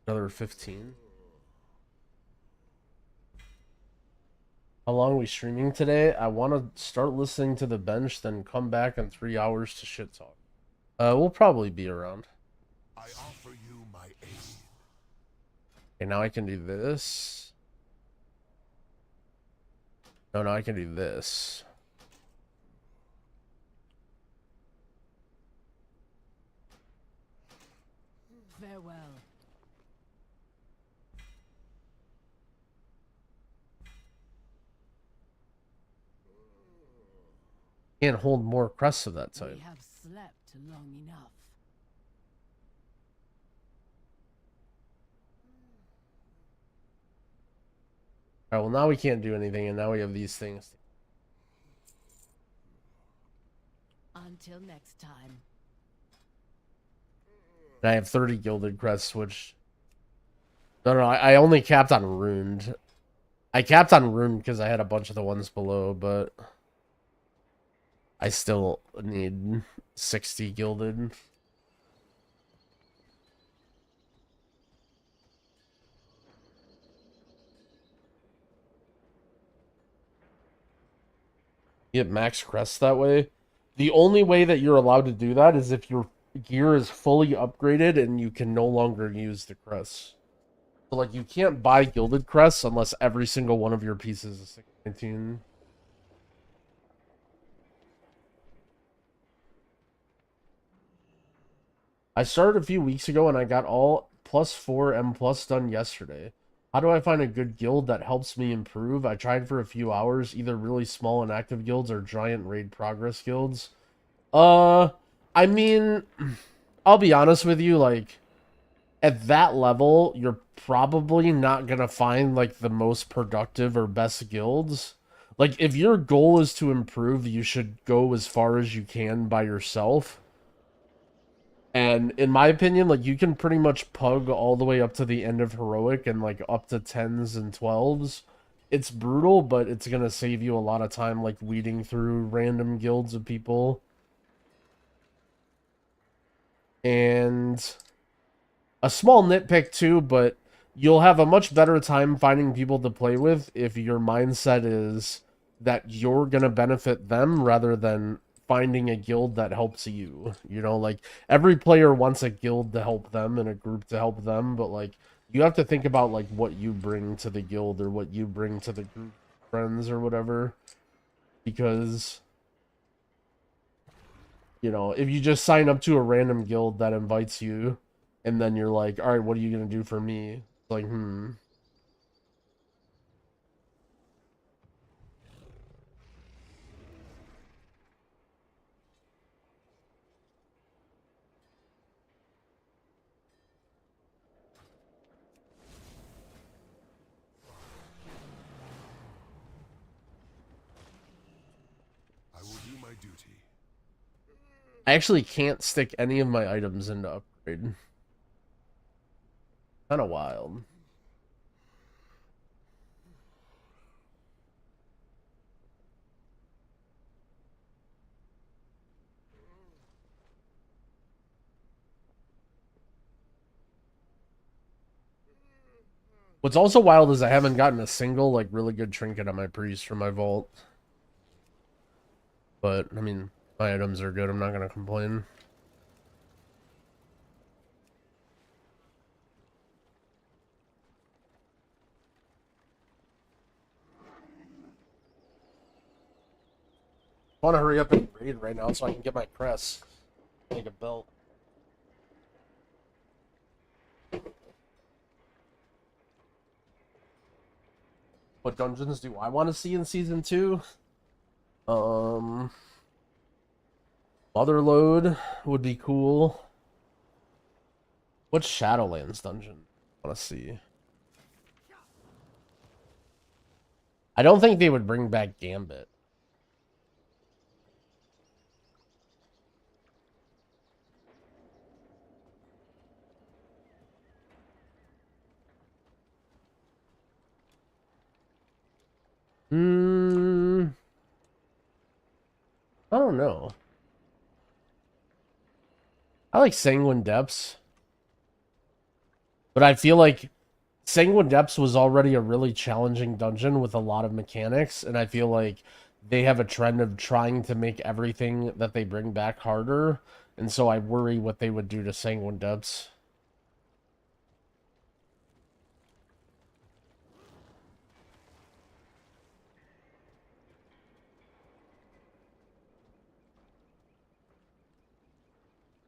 Another 15. How long are we streaming today? I want to start listening to the bench, then come back in 3 hours to shit talk. We'll probably be around. I offer you my aid. Okay, now I can do this. No, I can do this. Farewell. Can't hold more crests of that type. We have slept long enough. Alright, well now we can't do anything, and now we have these things. Until next time. And I have 30 Gilded Crests, which... No, I only capped on Ruined. I capped on Ruined because I had a bunch of the ones below, but... I still need 60 Gilded. get max crests that way. The only way that you're allowed to do that is if your gear is fully upgraded and you can no longer use the crests. So, like, you can't buy gilded crests unless every single one of your pieces is 619. I started a few weeks ago and I got all +4 M+ done yesterday. How do I find a good guild that helps me improve? I tried for a few hours, either really small and active guilds or giant raid progress guilds. I mean, I'll be honest with you, like, at that level, you're probably not gonna find, like, the most productive or best guilds. Like, if your goal is to improve, you should go as far as you can by yourself. And in my opinion, like, you can pretty much pug all the way up to the end of heroic and like up to 10s and 12s. It's brutal, but it's gonna save you a lot of time, like weeding through random guilds of people. And a small nitpick too, but you'll have a much better time finding people to play with if your mindset is that you're gonna benefit them rather than finding a guild that helps you. You know, like, every player wants a guild to help them and a group to help them, but like, you have to think about like what you bring to the guild or what you bring to the group, friends or whatever, because, you know, if you just sign up to a random guild that invites you and then you're like, all right, what are you gonna do for me? It's like, I will do my duty. I actually can't stick any of my items into upgrade. Kind of wild. What's also wild is I haven't gotten a single, like, really good trinket on my priest from my vault. But, I mean, my items are good. I'm not gonna complain. I want to hurry up and raid right now so I can get my crest. Make a belt. What dungeons do I want to see in Season 2? Motherlode would be cool. What Shadowlands dungeon I want to see? I don't think they would bring back Gambit. I don't know. I like Sanguine Depths. But I feel like Sanguine Depths was already a really challenging dungeon with a lot of mechanics, and I feel like they have a trend of trying to make everything that they bring back harder, and so I worry what they would do to Sanguine Depths.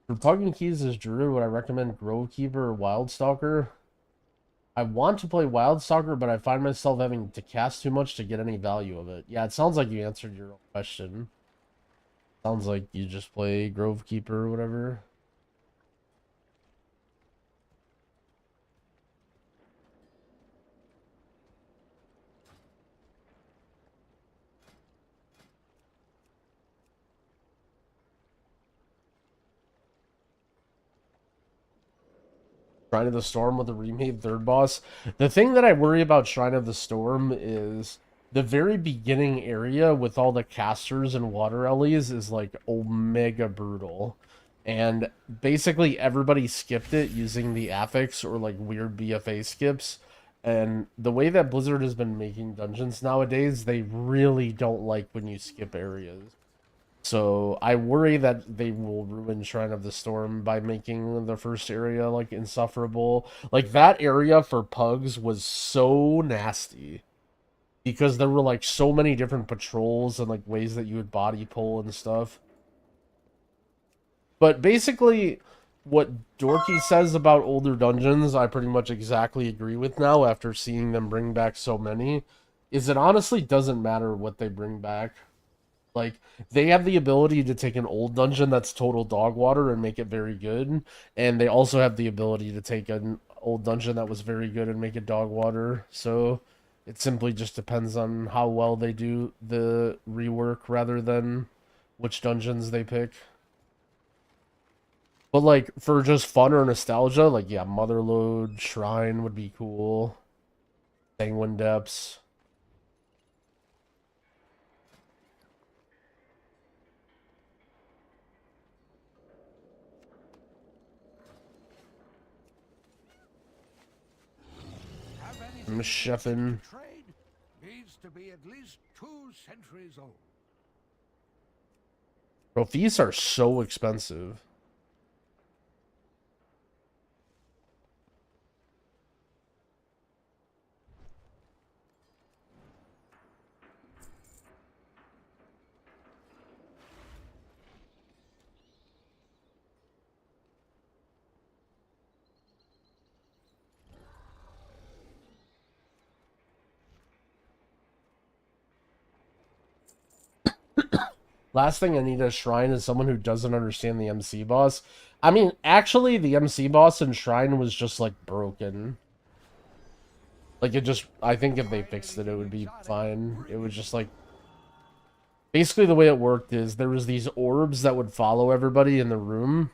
For Pugging Keys as Druid, would I recommend Grovekeeper or Wildstalker? I want to play Wildstalker, but I find myself having to cast too much to get any value of it. Yeah, it sounds like you answered your own question. Sounds like you just play Grovekeeper or whatever. Shrine of the Storm with the remade third boss. The thing that I worry about Shrine of the Storm is the very beginning area with all the casters and water ellies is like omega brutal. And basically everybody skipped it using the affix or like weird BFA skips. And the way that Blizzard has been making dungeons nowadays, they really don't like when you skip areas. So I worry that they will ruin Shrine of the Storm by making the first area like insufferable. Like that area for pugs was so nasty because there were like so many different patrols and like ways that you would body pull and stuff. But basically, what Dorky says about older dungeons, I pretty much exactly agree with now after seeing them bring back so many, is it honestly doesn't matter what they bring back. Like, they have the ability to take an old dungeon that's total dog water and make it very good, and they also have the ability to take an old dungeon that was very good and make it dog water, so it simply just depends on how well they do the rework rather than which dungeons they pick. But, like, for just fun or nostalgia, like, yeah, Motherlode, Shrine would be cool. Sanguine Depths. Have anything Chefin. to trade needs to be at least 2 centuries old. Trophies are so expensive. Last thing I need at Shrine is someone who doesn't understand the MC boss. I mean, actually, the MC boss in Shrine was just, like, broken. Like, it just... I think if they fixed it, it would be fine. It was just, like... Basically, the way it worked is there was these orbs that would follow everybody in the room.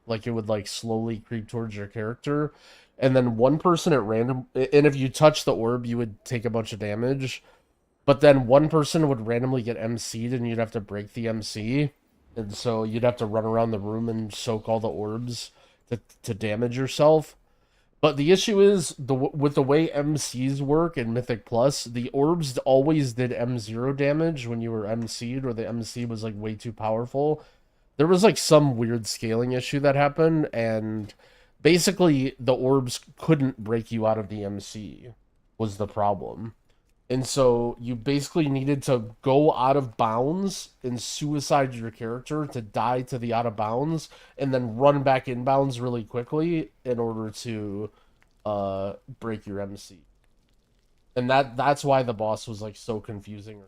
Like, it would, like, slowly creep towards your character. And then one person at random... And if you touch the orb, you would take a bunch of damage. But then one person would randomly get MC'd and you'd have to break the MC. And so you'd have to run around the room and soak all the orbs to damage yourself. But the issue is, with the way MCs work in Mythic Plus, the orbs always did M0 damage when you were MC'd, or the MC was like way too powerful. There was like some weird scaling issue that happened, and basically the orbs couldn't break you out of the MC, was the problem. And so you basically needed to go out of bounds and suicide your character to die to the out of bounds and then run back in bounds really quickly in order to break your MC. And that's why the boss was like so confusing.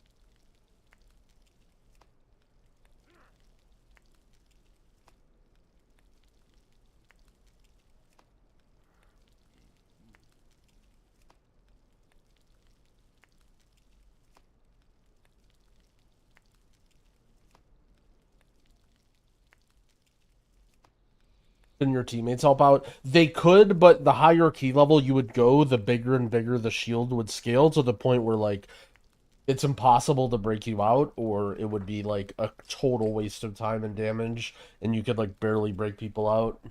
And your teammates help out. They could, but the higher key level you would go, the bigger and bigger the shield would scale to the point where, like, it's impossible to break you out, or it would be, like, a total waste of time and damage, and you could, like, barely break people out.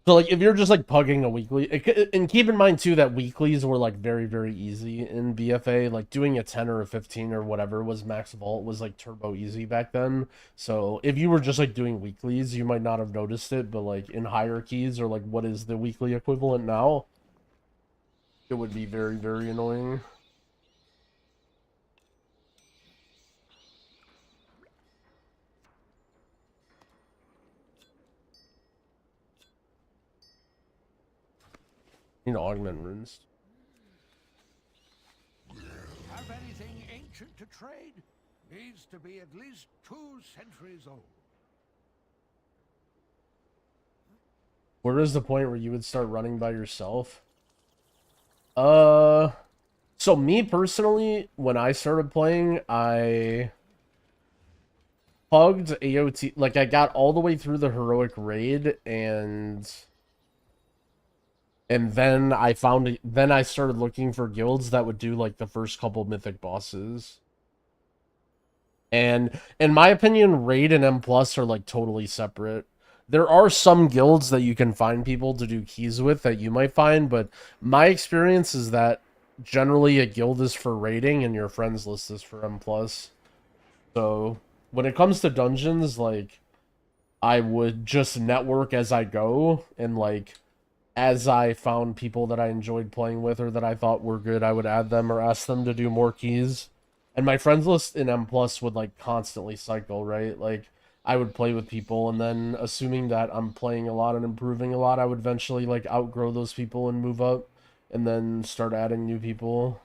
So, like, if you're just, like, pugging a weekly... And keep in mind, too, that weeklies were, like, very, very easy in BFA. Like, doing a 10 or a 15 or whatever was max vault was, like, turbo easy back then. So, if you were just, like, doing weeklies, you might not have noticed it. But, like, in hierarchies, or, like, what is the weekly equivalent now, it would be very, very annoying. You know, augment runes. Have anything ancient to trade needs to be at least 2 centuries old. Where is the point where you would start running by yourself? So me personally, when I started playing, I pugged AOT, like I got all the way through the heroic raid, and then I started looking for guilds that would do like the first couple mythic bosses. And in my opinion, Raid and M Plus are like totally separate. There are some guilds that you can find people to do keys with that you might find, but my experience is that generally a guild is for raiding and your friends list is for M Plus. So when it comes to dungeons, like I would just network as I go, and like as I found people that I enjoyed playing with or that I thought were good, I would add them or ask them to do more keys. And my friends list in M Plus would like constantly cycle, right? Like I would play with people, and then assuming that I'm playing a lot and improving a lot, I would eventually like outgrow those people and move up and then start adding new people.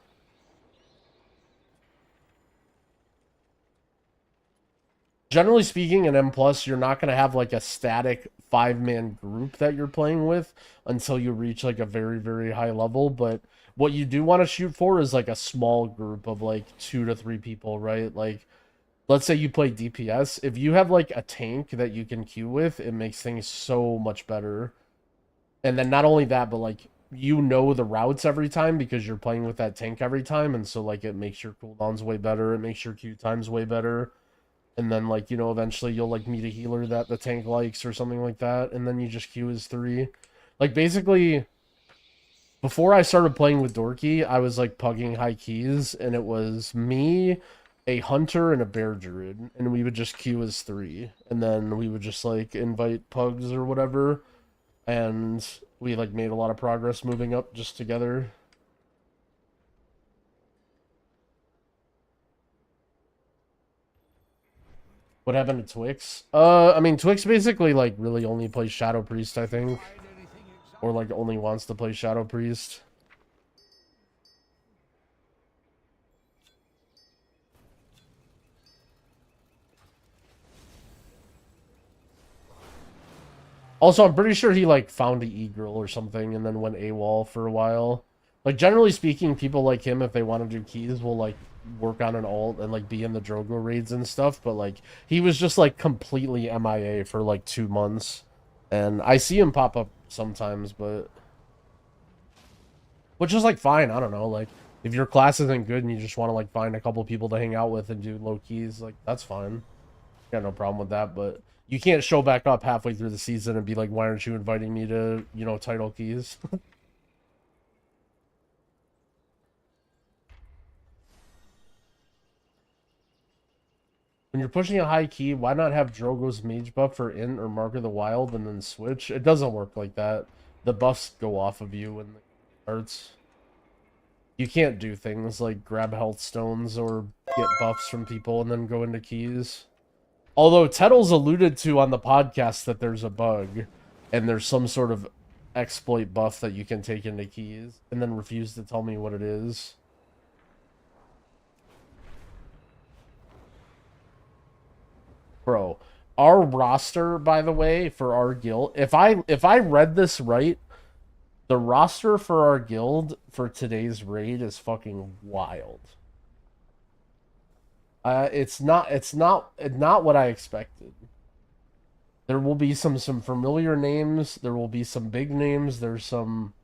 Generally speaking, in M Plus, you're not gonna have like a static 5-man group that you're playing with until you reach like a very, very high level. But what you do want to shoot for is like a small group of like 2 to 3 people, right? Like, let's say you play DPS. If you have like a tank that you can queue with, it makes things so much better. And then not only that, but like you know the routes every time because you're playing with that tank every time, and so like it makes your cooldowns way better, it makes your queue times way better. And then, like, you know, eventually you'll, like, meet a healer that the tank likes or something like that. And then you just queue as 3. Like, basically, before I started playing with Dorky, I was, like, pugging high keys. And it was me, a hunter, and a bear druid. And we would just queue as 3. And then we would just, like, invite pugs or whatever. And we, like, made a lot of progress moving up just together. What happened to Twix? I mean, Twix basically, like, really only plays Shadow Priest, I think. Or, like, only wants to play Shadow Priest. Also, I'm pretty sure he, like, found a e-girl or something and then went AWOL for a while. Like, generally speaking, people like him, if they want to do keys, will, like, work on an alt and, like, be in the Drogo raids and stuff. But, like, he was just, like, completely MIA for, like, 2 months. And I see him pop up sometimes, but... Which is, like, fine. I don't know. Like, if your class isn't good and you just want to, like, find a couple people to hang out with and do low keys, like, that's fine. Got no problem with that, but... You can't show back up halfway through the season and be like, why aren't you inviting me to, you know, title keys? When you're pushing a high key, why not have Drogo's mage buff for Int or Mark of the Wild and then switch? It doesn't work like that. The buffs go off of you when it starts. You can't do things like grab health stones or get buffs from people and then go into keys. Although Tettles alluded to on the podcast that there's a bug and there's some sort of exploit buff that you can take into keys, and then refused to tell me what it is. Bro, our roster, by the way, for our guild, if I read this right, the roster for our guild for today's raid is fucking wild. It's not what I expected. There will be some familiar names. There will be some big names. There's some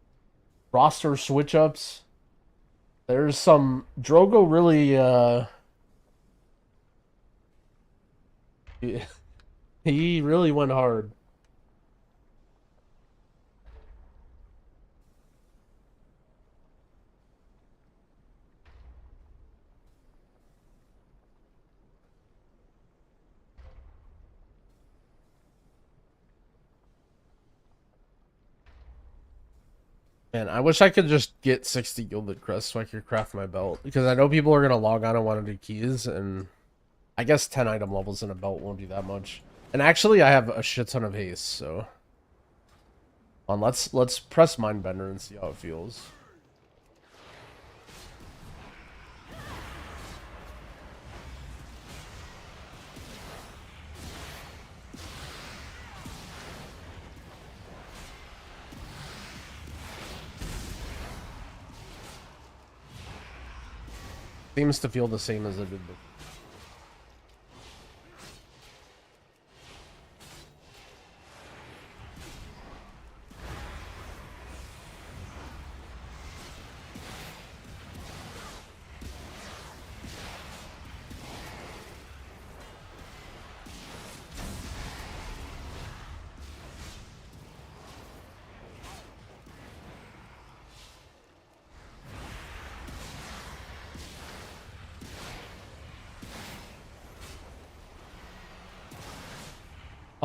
roster switch ups. There's some Drogo really. He really went hard. Man, I wish I could just get 60 Gilded Crest so I could craft my belt. Because I know people are going to log on and want to do keys, and I guess 10 item levels in a belt won't do that much. And actually, I have a shit ton of haste, so... Let's press Mindbender and see how it feels. Seems to feel the same as it did before.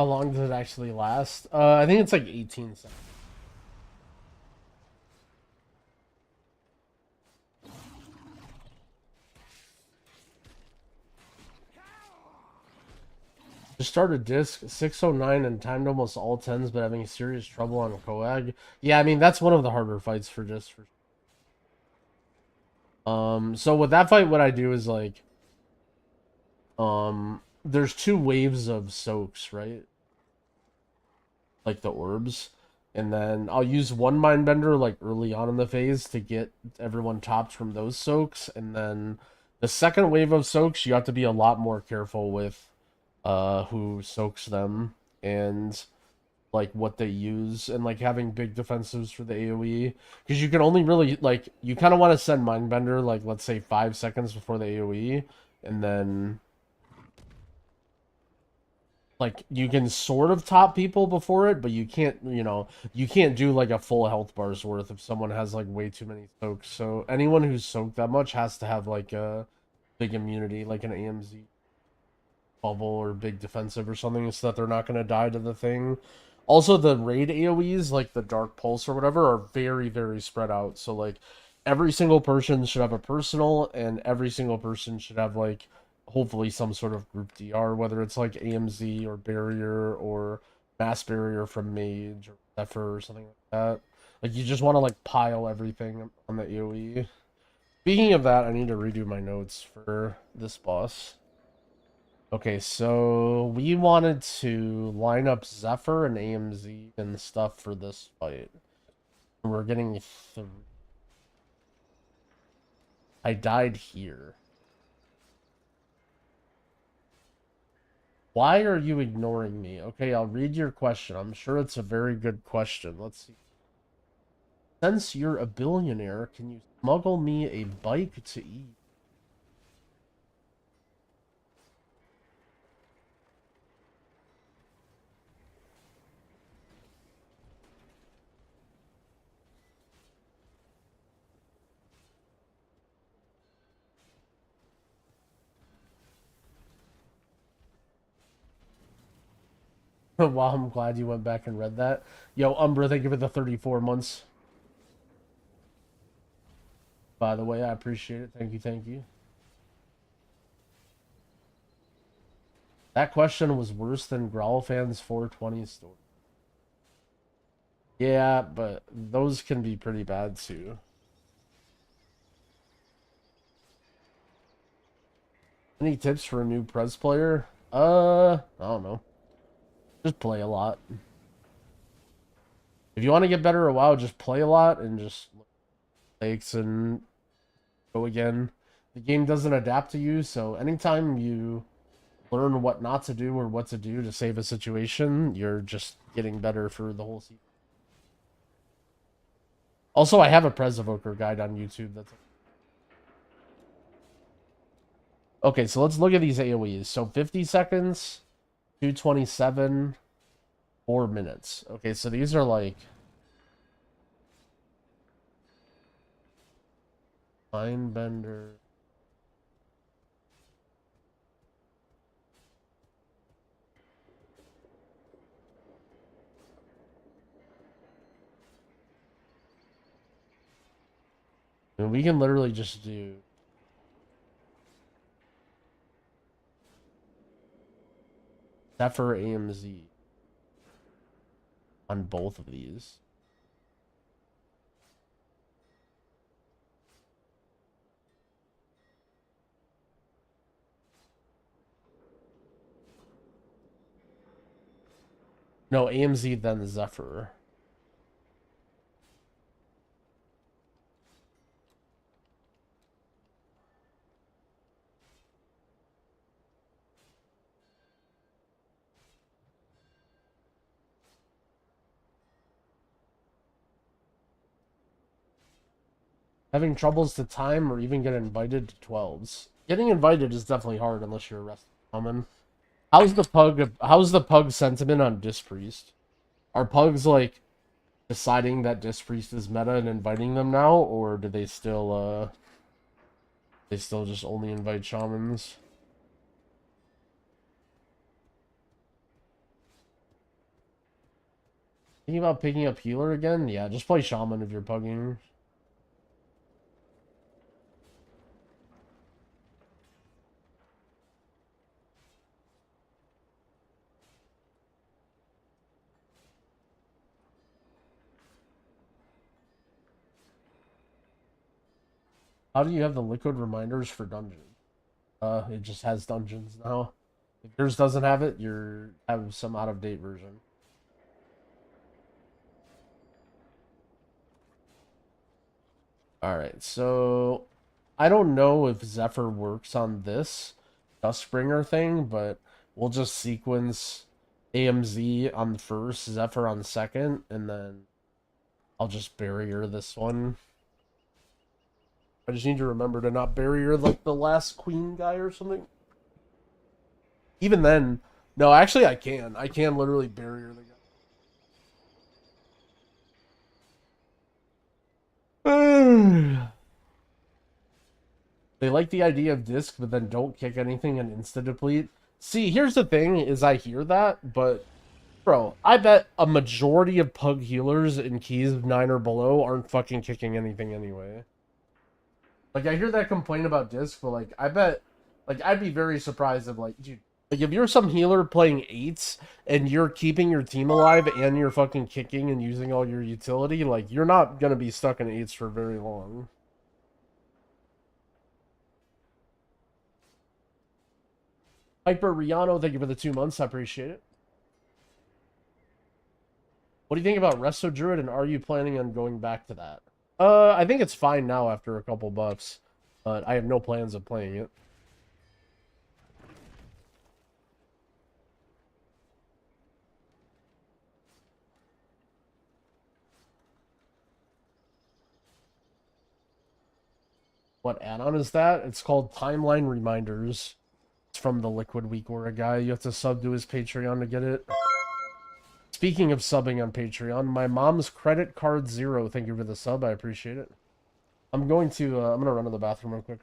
How long does it actually last? I think it's like 18 seconds. Just started disc 609 and timed almost all tens, but having serious trouble on coag. Yeah, I mean that's one of the harder fights for disc. So with that fight, what I do is like, there's 2 waves of soaks, right? Like the orbs, and then I'll use one mindbender like early on in the phase to get everyone topped from those soaks, and then the second wave of soaks you have to be a lot more careful with who soaks them and like what they use, and like having big defensives for the AoE, because you can only really like, you kind of want to send mindbender like, let's say 5 seconds before the AoE, and then like you can sort of top people before it, but you can't, you know, you can't do like a full health bar's worth if someone has like way too many soaks. So anyone who's soaked that much has to have like a big immunity, like an AMZ bubble or big defensive or something, so that they're not going to die to the thing. Also, the raid AoEs, like the Dark Pulse or whatever, are very, very spread out. So like every single person should have a personal, and every single person should have like hopefully some sort of group DR, whether it's like AMZ or barrier or mass barrier from mage or Zephyr or something like that. Like you just want to like pile everything on the AoE. Speaking of that, I need to redo my notes for this boss. Okay, so we wanted to line up Zephyr and AMZ and stuff for this fight. We're getting 3. I died here. Why are you ignoring me? Okay, I'll read your question. I'm sure it's a very good question. Let's see. Since you're a billionaire, can you smuggle me a bike to eat? Wow, I'm glad you went back and read that. Yo, Umbra, thank you for the 34 months. By the way, I appreciate it. Thank you, thank you. That question was worse than Growlfan's 420 story. Yeah, but those can be pretty bad too. Any tips for a new Prez player? I don't know. Just play a lot. If you want to get better at WoW, just play a lot and just mistakes and go again. The game doesn't adapt to you, so anytime you learn what not to do or what to do to save a situation, you're just getting better for the whole season. Also, I have a Prez Evoker guide on YouTube. That's okay. So let's look at these AoEs. So 50 seconds, 227, 4 minutes. Okay, so these are like Mindbender. And we can literally just do Zephyr AMZ on both of these. No, AMZ then Zephyr. Having troubles to time or even get invited to 12s. Getting invited is definitely hard unless you're a resting common. How's the pug sentiment on Dispriest? Are pugs like deciding that Dispriest is meta and inviting them now, or do they still just only invite shamans? Thinking about picking up healer again? Yeah, just play shaman if you're pugging. How do you have the liquid reminders for dungeons? It just has dungeons now. If yours doesn't have it, you have some out of date version. Alright, so I don't know if Zephyr works on this Dustbringer thing, but we'll just sequence AMZ on the first, Zephyr on second, and then I'll just barrier this one. I just need to remember to not barrier like the last queen guy or something. Even then, no, actually I can. I can literally barrier the guy. They like the idea of disc, but then don't kick anything and insta-deplete. See, here's the thing, is I hear that, but bro, I bet a majority of pug healers in keys 9 or below aren't fucking kicking anything anyway. Like, I hear that complaint about disc, but, like, I bet, like, I'd be very surprised if, like, dude, like, if you're some healer playing 8s, and you're keeping your team alive, and you're fucking kicking and using all your utility, like, you're not gonna be stuck in 8s for very long. Hyper Riano, thank you for the 2 months, I appreciate it. What do you think about Resto Druid, and are you planning on going back to that? I think it's fine now after a couple buffs, but I have no plans of playing it. What add-on is that? It's called Timeline Reminders. It's from the Liquid Week Aura guy. You have to sub to his Patreon to get it. Speaking of subbing on Patreon, my mom's credit card 0. Thank you for the sub. I appreciate it. I'm going to run to the bathroom real quick.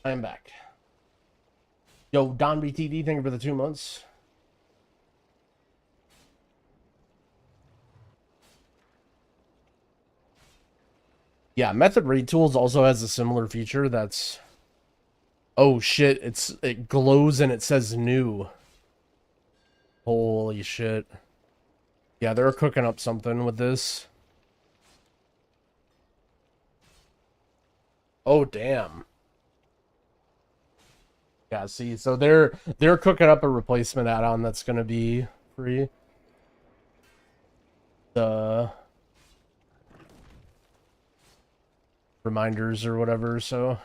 I am back. Yo, Dawnbreaker, thank you for the 2 months. Yeah, Method Raid Tools also has a similar feature that's... Oh shit, it glows and it says new. Holy shit. Yeah, they're cooking up something with this. Oh damn. Yeah, see, so they're cooking up a replacement add-on that's gonna be free. The reminders or whatever, so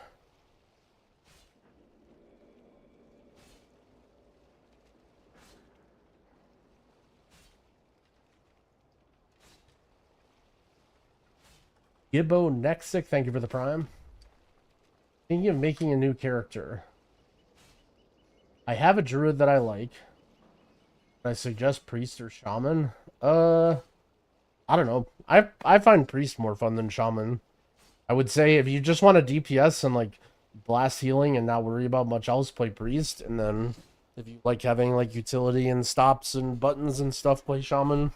Gibbo Nexic, thank you for the prime. Thinking of making a new character. I have a druid that I like. I suggest priest or shaman. I don't know. I find priest more fun than shaman. I would say if you just want a DPS and like blast healing and not worry about much else, play priest. And then if you like having like utility and stops and buttons and stuff, play shaman.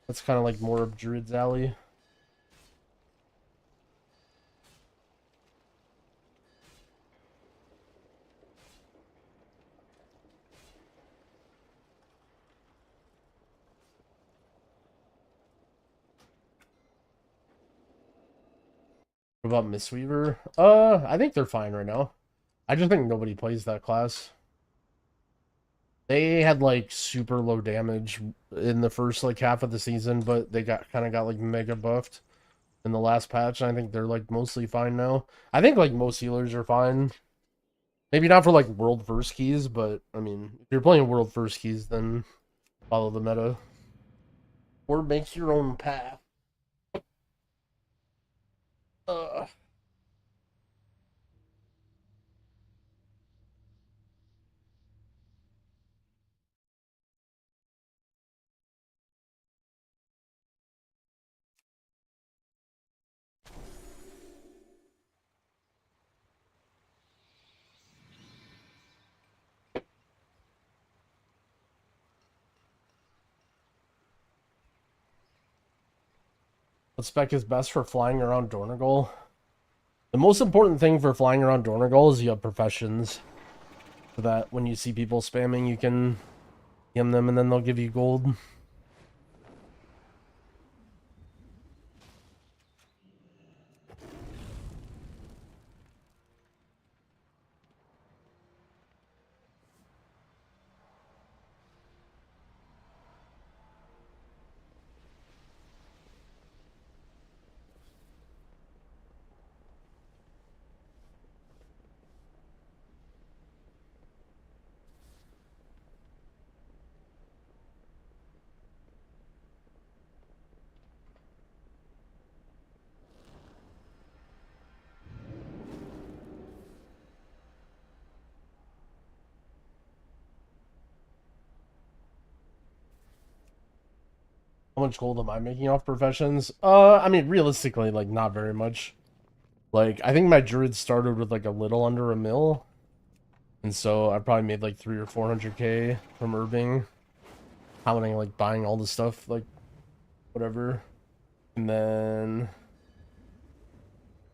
That's kind of like more of druid's alley. What about Mistweaver? I think they're fine right now. I just think nobody plays that class. They had like super low damage in the first like half of the season, but they got like mega buffed in the last patch. And I think they're like mostly fine now. I think like most healers are fine. Maybe not for like world first keys, but I mean, if you're playing world first keys, then follow the meta. Or make your own path. What spec is best for flying around Dornagol? The most important thing for flying around Dornagol is you have professions. So that when you see people spamming, you can yum them and then they'll give you gold. How much gold am I making off professions? I mean, realistically, like, not very much. Like, I think my druid started with, like, a little under a mil. And so I probably made, like, 300 or 400k from herbing. Counting, like, buying all the stuff, like, whatever. And then...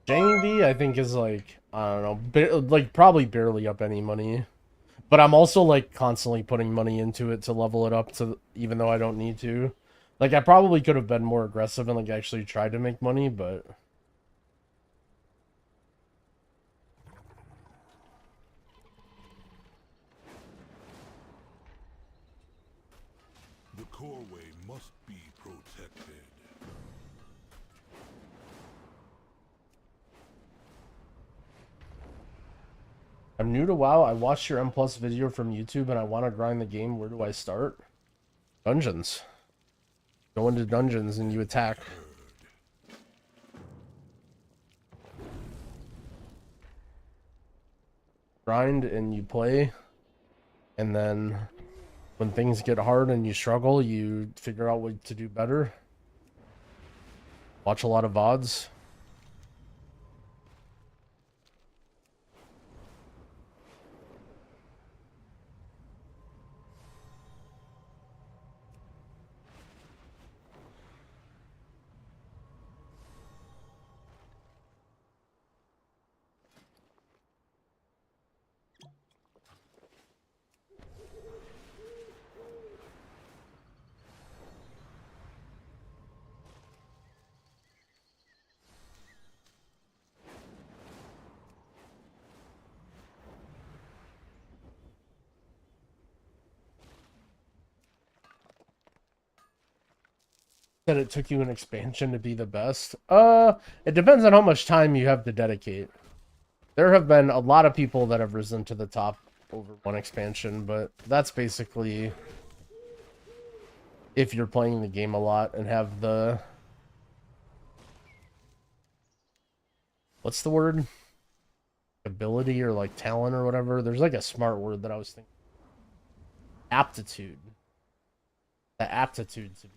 JD, I think, is, like, I don't know, like, probably barely up any money. But I'm also, like, constantly putting money into it to level it up, to even though I don't need to. Like, I probably could have been more aggressive and, like, actually tried to make money, but... The coreway must be protected. I'm new to WoW. I watched your M+ video from YouTube and I want to grind the game. Where do I start? Dungeons. Go into dungeons and you attack. Grind and you play. And then when things get hard and you struggle, you figure out what to do better. Watch a lot of VODs. That it took you an expansion to be the best? It depends on how much time you have to dedicate. There have been a lot of people that have risen to the top over one expansion, but that's basically if you're playing the game a lot and have the... What's the word? Ability or like talent or whatever. There's like a smart word that I was thinking. Aptitude. The aptitude to...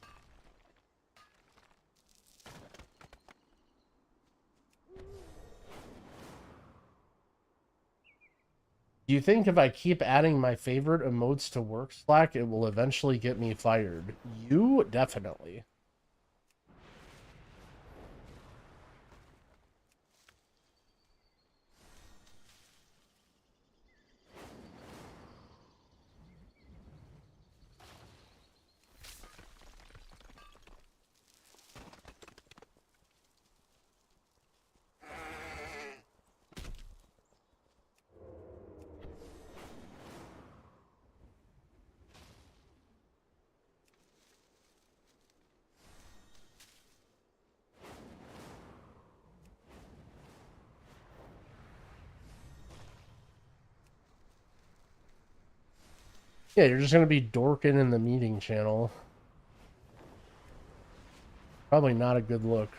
Do you think if I keep adding my favorite emotes to work Slack, it will eventually get me fired? You? Definitely. Yeah, you're just gonna be dorking in the meeting channel. Probably not a good look.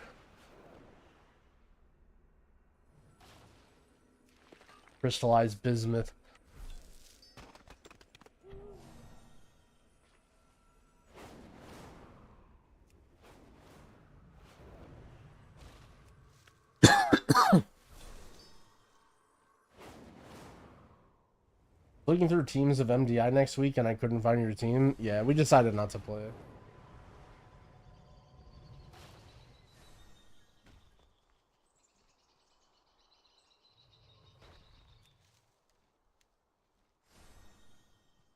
Crystallized bismuth. Looking through teams of MDI next week and I couldn't find your team. Yeah, we decided not to play it.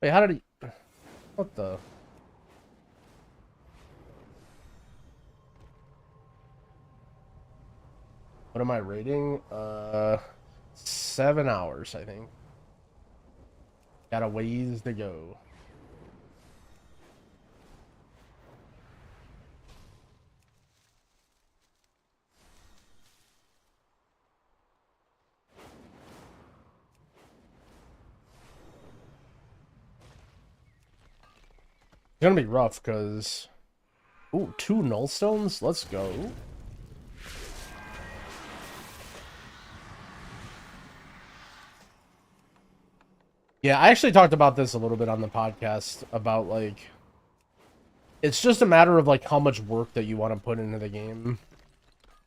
Wait, how did he... What the... What am I rating? 7 hours, I think. Got a ways to go. It's gonna be rough because... Ooh, 2 nullstones? Let's go. Yeah, I actually talked about this a little bit on the podcast about, like... It's just a matter of, like, how much work that you want to put into the game.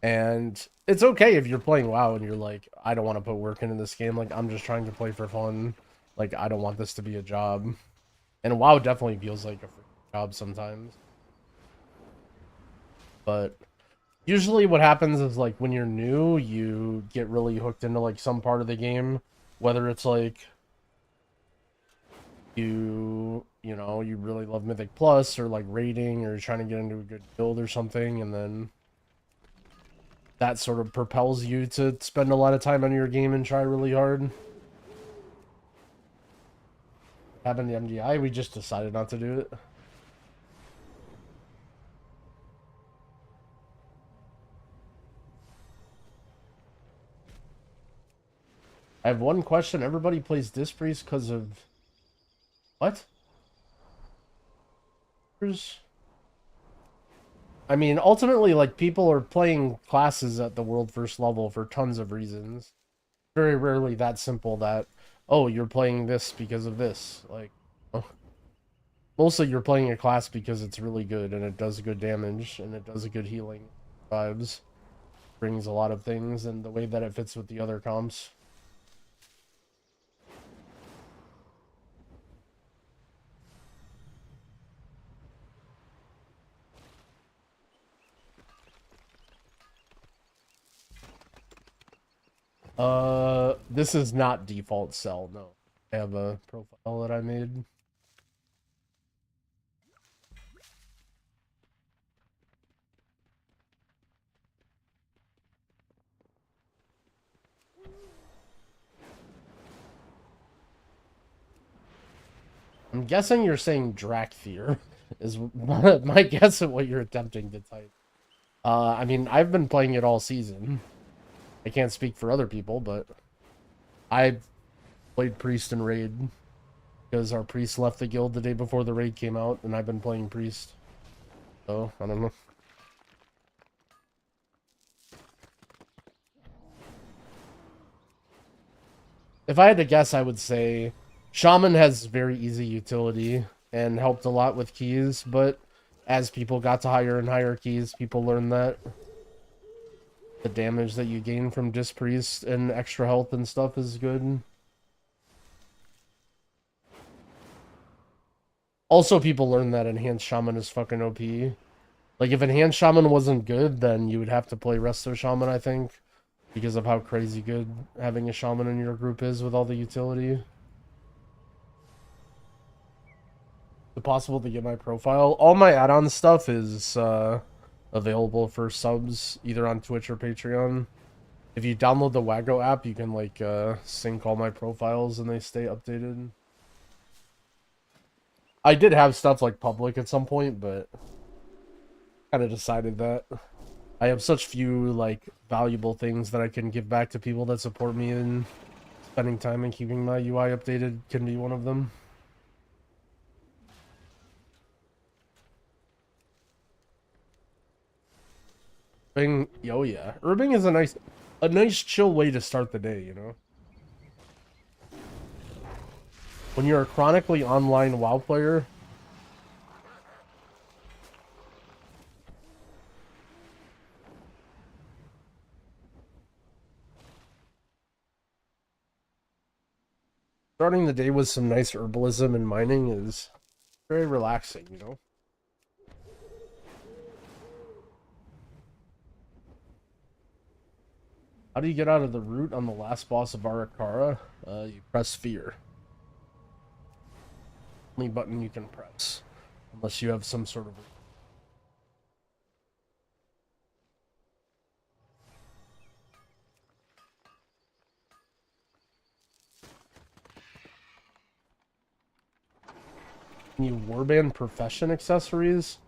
And it's okay if you're playing WoW and you're like, I don't want to put work into this game. Like, I'm just trying to play for fun. Like, I don't want this to be a job. And WoW definitely feels like a freaking job sometimes. But usually what happens is, like, when you're new, you get really hooked into, like, some part of the game. Whether it's, like... you know, you really love Mythic Plus, or like raiding, or trying to get into a good build or something, and then that sort of propels you to spend a lot of time on your game and try really hard. Happened to MDI, we just decided not to do it. I have one question. Everybody plays Disc Priest because of... What? I mean, ultimately, like, people are playing classes at the world first level for tons of reasons. Very rarely that simple that, oh, you're playing this because of this. Like, oh. Mostly you're playing a class because it's really good and it does good damage and it does a good healing vibes. Brings a lot of things, and the way that it fits with the other comps. This is not default cell, no. I have a profile that I made. I'm guessing you're saying Drakthir. is my guess at what you're attempting to type. I mean, I've been playing it all season. I can't speak for other people, but I played Priest and Raid because our Priest left the guild the day before the Raid came out, and I've been playing Priest. So, I don't know. If I had to guess, I would say Shaman has very easy utility and helped a lot with keys, but as people got to higher and higher keys, people learned that the damage that you gain from Disc Priest and extra health and stuff is good. Also, people learned that Enhanced Shaman is fucking OP. Like, if Enhanced Shaman wasn't good, then you would have to play Resto Shaman, I think. Because of how crazy good having a Shaman in your group is with all the utility. Is it possible to get my profile? All my add-on stuff is available for subs, either on Twitch or Patreon. If you download the Waggo app, you can, like, sync all my profiles and they stay updated. I did have stuff, like, public at some point, but kind of decided that I have such few, like, valuable things that I can give back to people that support me, and spending time and keeping my UI updated can be one of them. Urbing, oh yeah. Urbing is a nice chill way to start the day, you know? When you're a chronically online WoW player, starting the day with some nice herbalism and mining is very relaxing, you know? How do you get out of the root on the last boss of Arakara? You press Fear. Only button you can press. Unless you have some sort of... You warband profession accessories?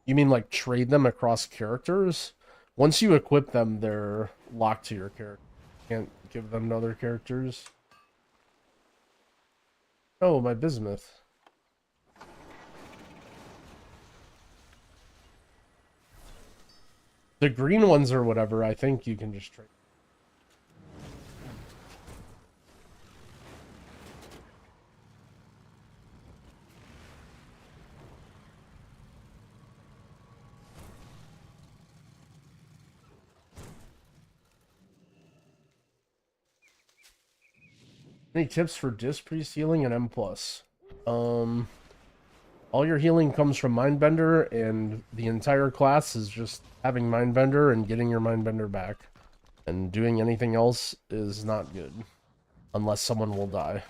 You mean like trade them across characters? Once you equip them, they're locked to your character. You can't give them to other characters. Oh, my bismuth. The green ones or whatever, I think you can just trade. Any tips for Disc Priest healing and M+? All your healing comes from Mindbender, and the entire class is just having Mindbender and getting your Mindbender back. And doing anything else is not good. Unless someone will die.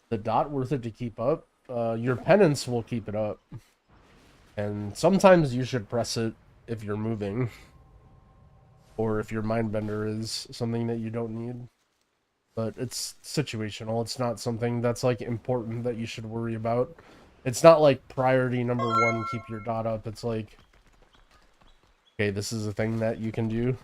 The dot worth it to keep up? Your penance will keep it up. And sometimes you should press it if you're moving. Or if your Mindbender is something that you don't need. But it's situational. It's not something that's, like, important that you should worry about. It's not like priority number 1, keep your dot up. It's like, okay, this is a thing that you can do.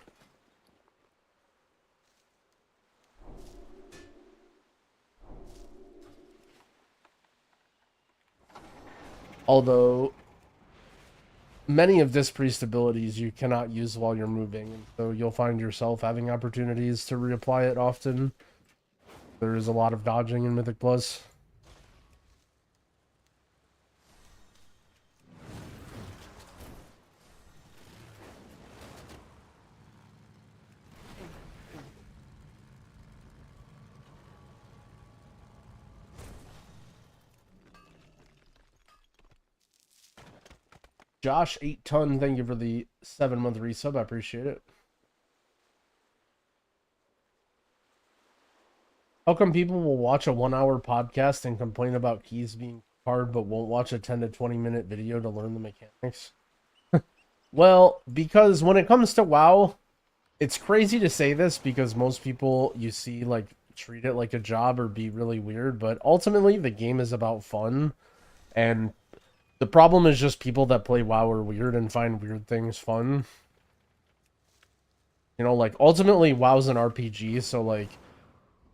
Although, many of Disc Priest abilities you cannot use while you're moving, so you'll find yourself having opportunities to reapply it often. There is a lot of dodging in Mythic Plus. Josh 8 ton, thank you for the 7-month resub. I appreciate it. How come people will watch a 1-hour podcast and complain about keys being hard, but won't watch a 10 to 20 minute video to learn the mechanics? Well, because when it comes to WoW, it's crazy to say this because most people you see like treat it like a job or be really weird, but ultimately the game is about fun, and the problem is just people that play WoW are weird and find weird things fun. You know, like ultimately WoW's an RPG, so like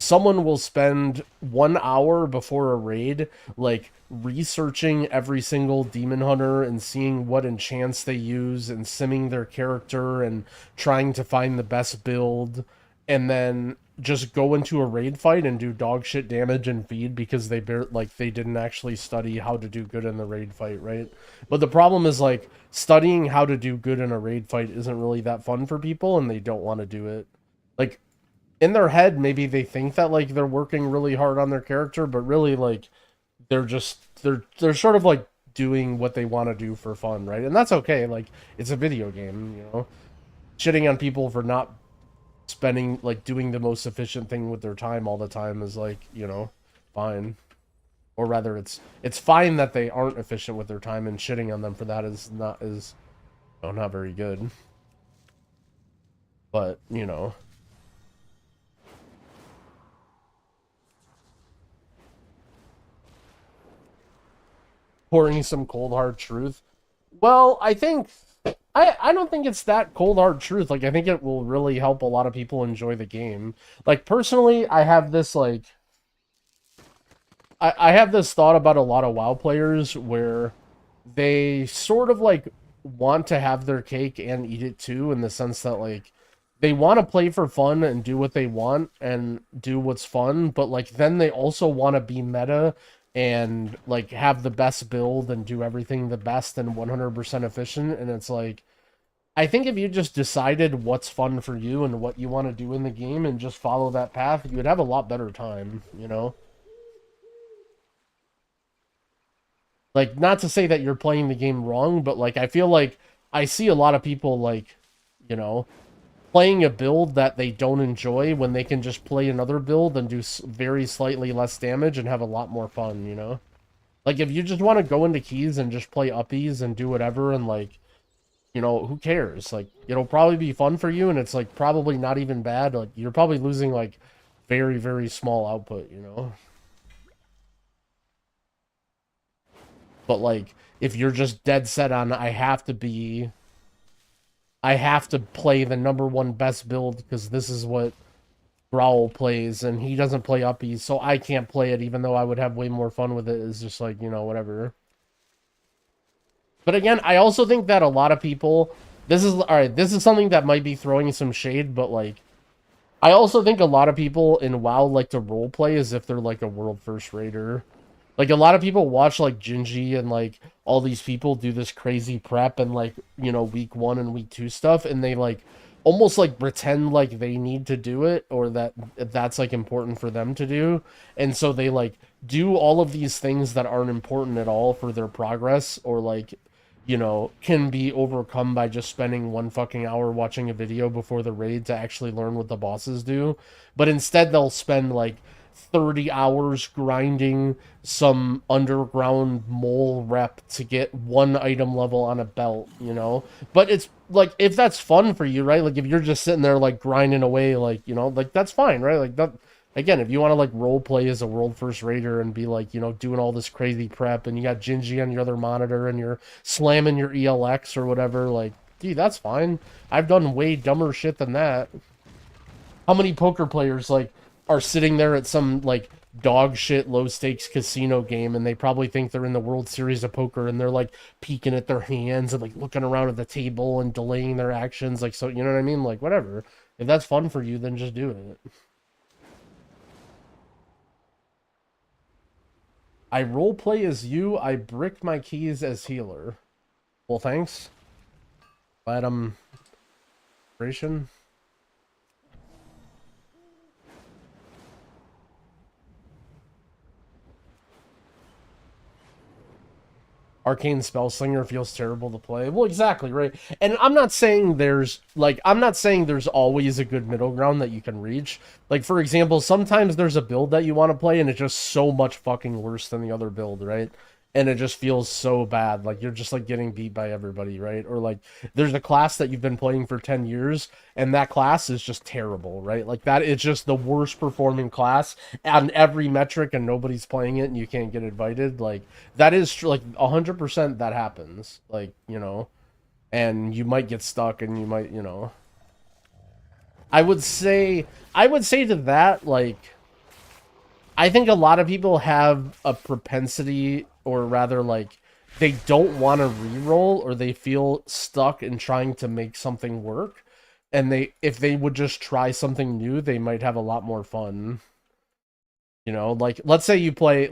someone will spend 1 hour before a raid, like, researching every single demon hunter and seeing what enchants they use and simming their character and trying to find the best build, and then just go into a raid fight and do dog shit damage and feed because they didn't actually study how to do good in the raid fight, right? But the problem is, like, studying how to do good in a raid fight isn't really that fun for people, and they don't want to do it. Like, in their head, maybe they think that, like, they're working really hard on their character, but really, like, they're sort of, like, doing what they want to do for fun, right? And that's okay. Like, it's a video game, you know? Shitting on people for not spending, like, doing the most efficient thing with their time all the time is, like, you know, fine. Or rather, it's fine that they aren't efficient with their time, and shitting on them for that is not very good. But, you know... pouring some cold hard truth. Well, I think I don't think it's that cold hard truth. Like, I think it will really help a lot of people enjoy the game. Like, personally, I have this like I have this thought about a lot of WoW players where they sort of like want to have their cake and eat it too, in the sense that like they want to play for fun and do what they want and do what's fun, but like then they also want to be meta and like have the best build and do everything the best and 100% efficient. And it's like, I think if you just decided what's fun for you and what you want to do in the game and just follow that path, you would have a lot better time, you know? Like, not to say that you're playing the game wrong, but like I feel like I see a lot of people, like, you know, playing a build that they don't enjoy when they can just play another build and do very slightly less damage and have a lot more fun, you know? Like, if you just want to go into keys and just play uppies and do whatever, and like, you know, who cares? Like, it'll probably be fun for you, and it's like probably not even bad. Like, you're probably losing like very, very small output, you know? But like, if you're just dead set on, I have to play the #1 best build because this is what Growl plays, and he doesn't play uppies, so I can't play it even though I would have way more fun with it. It's just like, you know, whatever. But again, I also think that a lot of people... this is something that might be throwing some shade, but like, I also think a lot of people in WoW like to roleplay as if they're like a world first raider. Like, a lot of people watch, like, Gingy and, like, all these people do this crazy prep and, like, you know, week 1 and week 2 stuff, and they, like, almost, like, pretend like they need to do it, or that that's, like, important for them to do. And so they, like, do all of these things that aren't important at all for their progress, or, like, you know, can be overcome by just spending 1 fucking hour watching a video before the raid to actually learn what the bosses do. But instead, they'll spend, like, 30 hours grinding some underground mole rep to get 1 item level on a belt, you know? But it's like, if that's fun for you, right? Like, if you're just sitting there like grinding away, like, you know, like, that's fine, right? Like, that, again, if you want to like role play as a world first raider and be like, you know, doing all this crazy prep, and you got Gingy on your other monitor and you're slamming your ELX or whatever, like, dude, that's fine. I've done way dumber shit than that. How many poker players like are sitting there at some like dog shit low stakes casino game, and they probably think they're in the World Series of Poker, and they're like peeking at their hands and like looking around at the table and delaying their actions, like, so, you know what I mean? Like, whatever. If that's fun for you, then just do it. I roleplay as you, I brick my keys as healer. Well, thanks. Glad I'm... Ration. Arcane Spellslinger feels terrible to play. Well, exactly, right? And I'm not saying there's always a good middle ground that you can reach. Like, for example, sometimes there's a build that you want to play and it's just so much fucking worse than the other build, right? and it just feels so bad. Like you're just like getting beat by everybody, right? Or like there's a class that you've been playing for 10 years and that class is just terrible, right? Like that is just the worst performing class on every metric and nobody's playing it and you can't get invited. Like that is like 100% that happens. Like, you know, and you might get stuck and you might, you know. I would say to that, like, I think a lot of people have a propensity, or rather, like, they don't want to re-roll, or they feel stuck in trying to make something work. And if they would just try something new, they might have a lot more fun. You know, like, let's say you play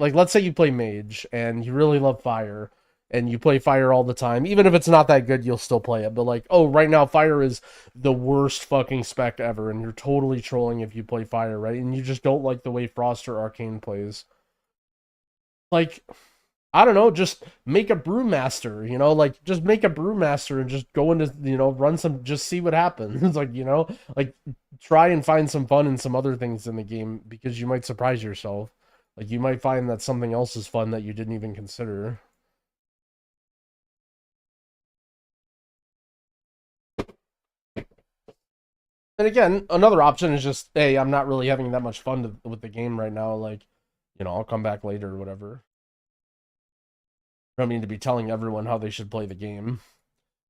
Mage, and you really love Fire, and you play Fire all the time. Even if it's not that good, you'll still play it. But, like, oh, right now, Fire is the worst fucking spec ever, and you're totally trolling if you play Fire, right? And you just don't like the way Frost or Arcane plays. Like, I don't know, just make a Brewmaster, you know? Like, just make a Brewmaster and just go into, you know, run some, just see what happens. It's like, you know? Like, try and find some fun in some other things in the game, because you might surprise yourself. Like, you might find that something else is fun that you didn't even consider. And again, another option is just, hey, I'm not really having that much fun with the game right now. Like, you know, I'll come back later or whatever. I don't mean to be telling everyone how they should play the game.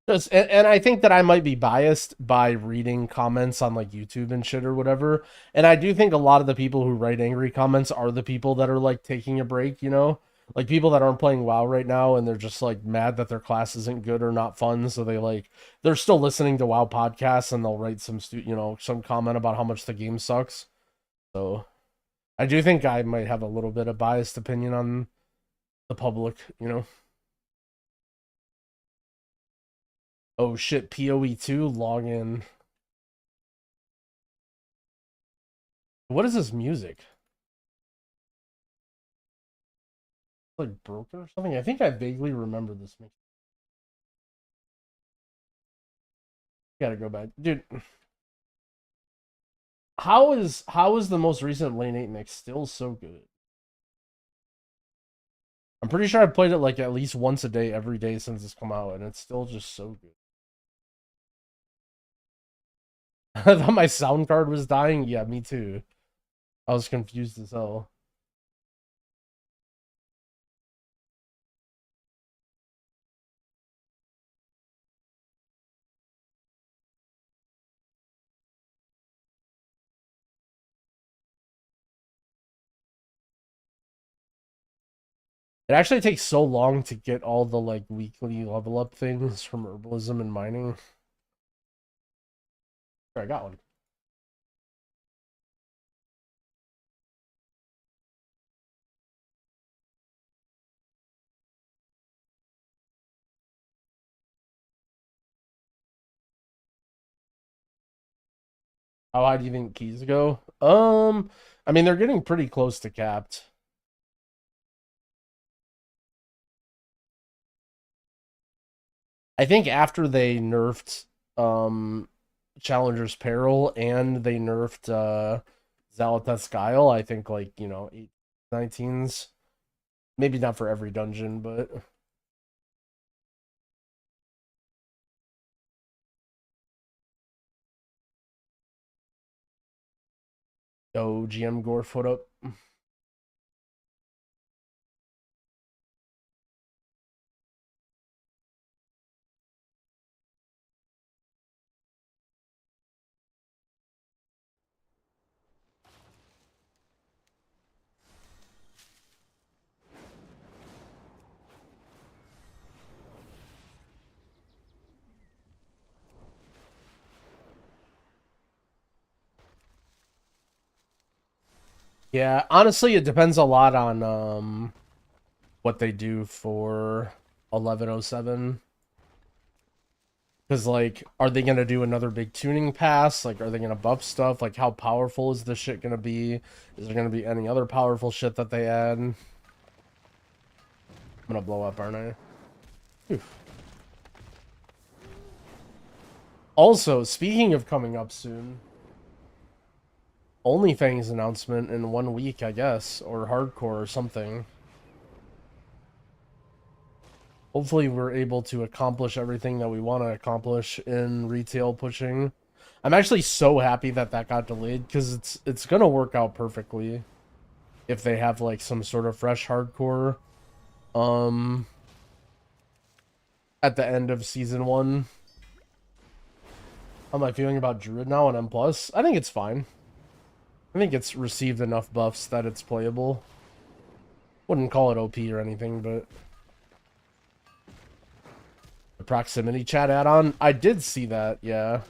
And I think that I might be biased by reading comments on like YouTube and shit or whatever. And I do think a lot of the people who write angry comments are the people that are like taking a break, you know? Like people that aren't playing WoW right now and they're just like mad that their class isn't good or not fun, so they're still listening to WoW podcasts and they'll write some some comment about how much the game sucks. So I do think I might have a little bit of biased opinion on the public, you know. Oh shit, PoE2 login. What is this music? Like broken or something? I think I vaguely remember this mix. Gotta go back. Dude. How is the most recent Lane 8 mix still so good? I'm pretty sure I've played it like at least once a day every day since it's come out, and it's still just so good. I thought my sound card was dying. Yeah, me too. I was confused as hell. It actually takes so long to get all the like weekly level up things from herbalism and mining. Sure, I got one. How high do you think keys go? I mean they're getting pretty close to capped. I think after they nerfed Challenger's Peril and they nerfed Zalatath's Guile, I think like, you know, 8-19s. Maybe not for every dungeon, but oh, GM Gore foot up. Yeah, honestly, it depends a lot on what they do for 1107. Because, like, are they going to do another big tuning pass? Like, are they going to buff stuff? Like, how powerful is this shit going to be? Is there going to be any other powerful shit that they add? I'm going to blow up, aren't I? Whew. Also, speaking of coming up soon, OnlyFans announcement in 1 week, I guess, or hardcore or something. Hopefully we're able to accomplish everything that we want to accomplish in retail pushing. I'm actually so happy that that got delayed because it's gonna work out perfectly if they have like some sort of fresh hardcore at the end of season 1. How am I feeling about Druid now on M+? I think it's fine. I think it's received enough buffs that it's playable. Wouldn't call it OP or anything, but... The proximity chat add-on? I did see that, yeah.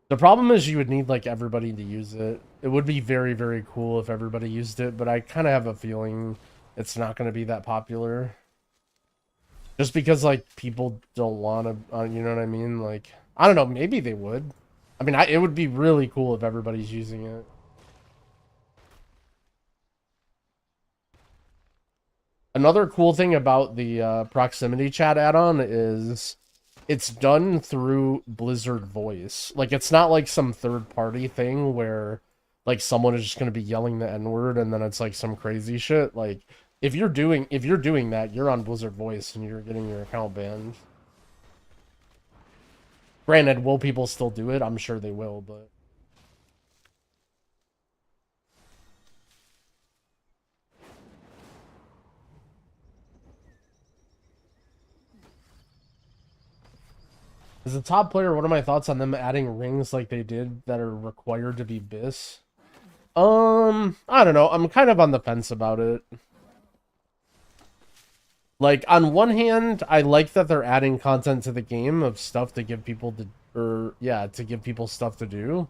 The problem is you would need, like, everybody to use it. It would be very, very cool if everybody used it, but I kind of have a feeling it's not going to be that popular. Just because, like, people don't want to, you know what I mean? Like, I don't know, maybe they would. I mean, it would be really cool if everybody's using it. Another cool thing about the proximity chat add-on is it's done through Blizzard Voice. Like, it's not like some third-party thing where, like, someone is just going to be yelling the N-word and then it's, like, some crazy shit. Like, if you're doing that, you're on Blizzard Voice and you're getting your account banned. Granted, will people still do it? I'm sure they will, but... As a top player, what are my thoughts on them adding rings like they did that are required to be BIS? I don't know. I'm kind of on the fence about it. Like, on one hand, I like that they're adding content to the game of stuff to give people to give people stuff to do.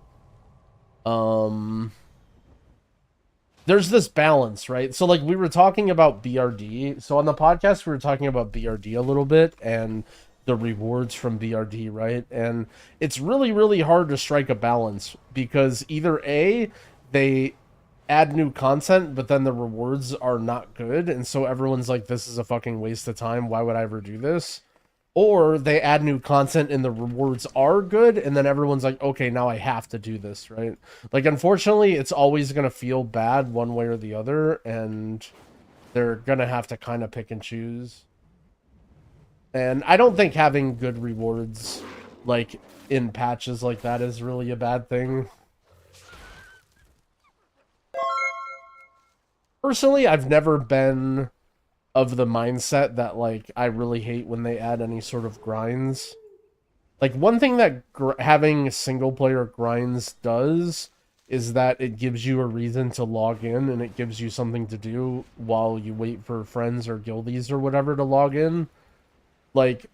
There's this balance, right? So, like, we were talking about BRD. So, on the podcast, we were talking about BRD a little bit and the rewards from BRD, right? And it's really, really hard to strike a balance because either A, they add new content, but then the rewards are not good, and so everyone's like, this is a fucking waste of time, why would I ever do this? Or they add new content and the rewards are good, and then everyone's like, okay, now I have to do this, right? Like, unfortunately, it's always going to feel bad one way or the other, and they're going to have to kind of pick and choose. And I don't think having good rewards, like, in patches like that is really a bad thing. Personally, I've never been of the mindset that, like, I really hate when they add any sort of grinds. Like, one thing that having single-player grinds does is that it gives you a reason to log in, and it gives you something to do while you wait for friends or guildies or whatever to log in. Like,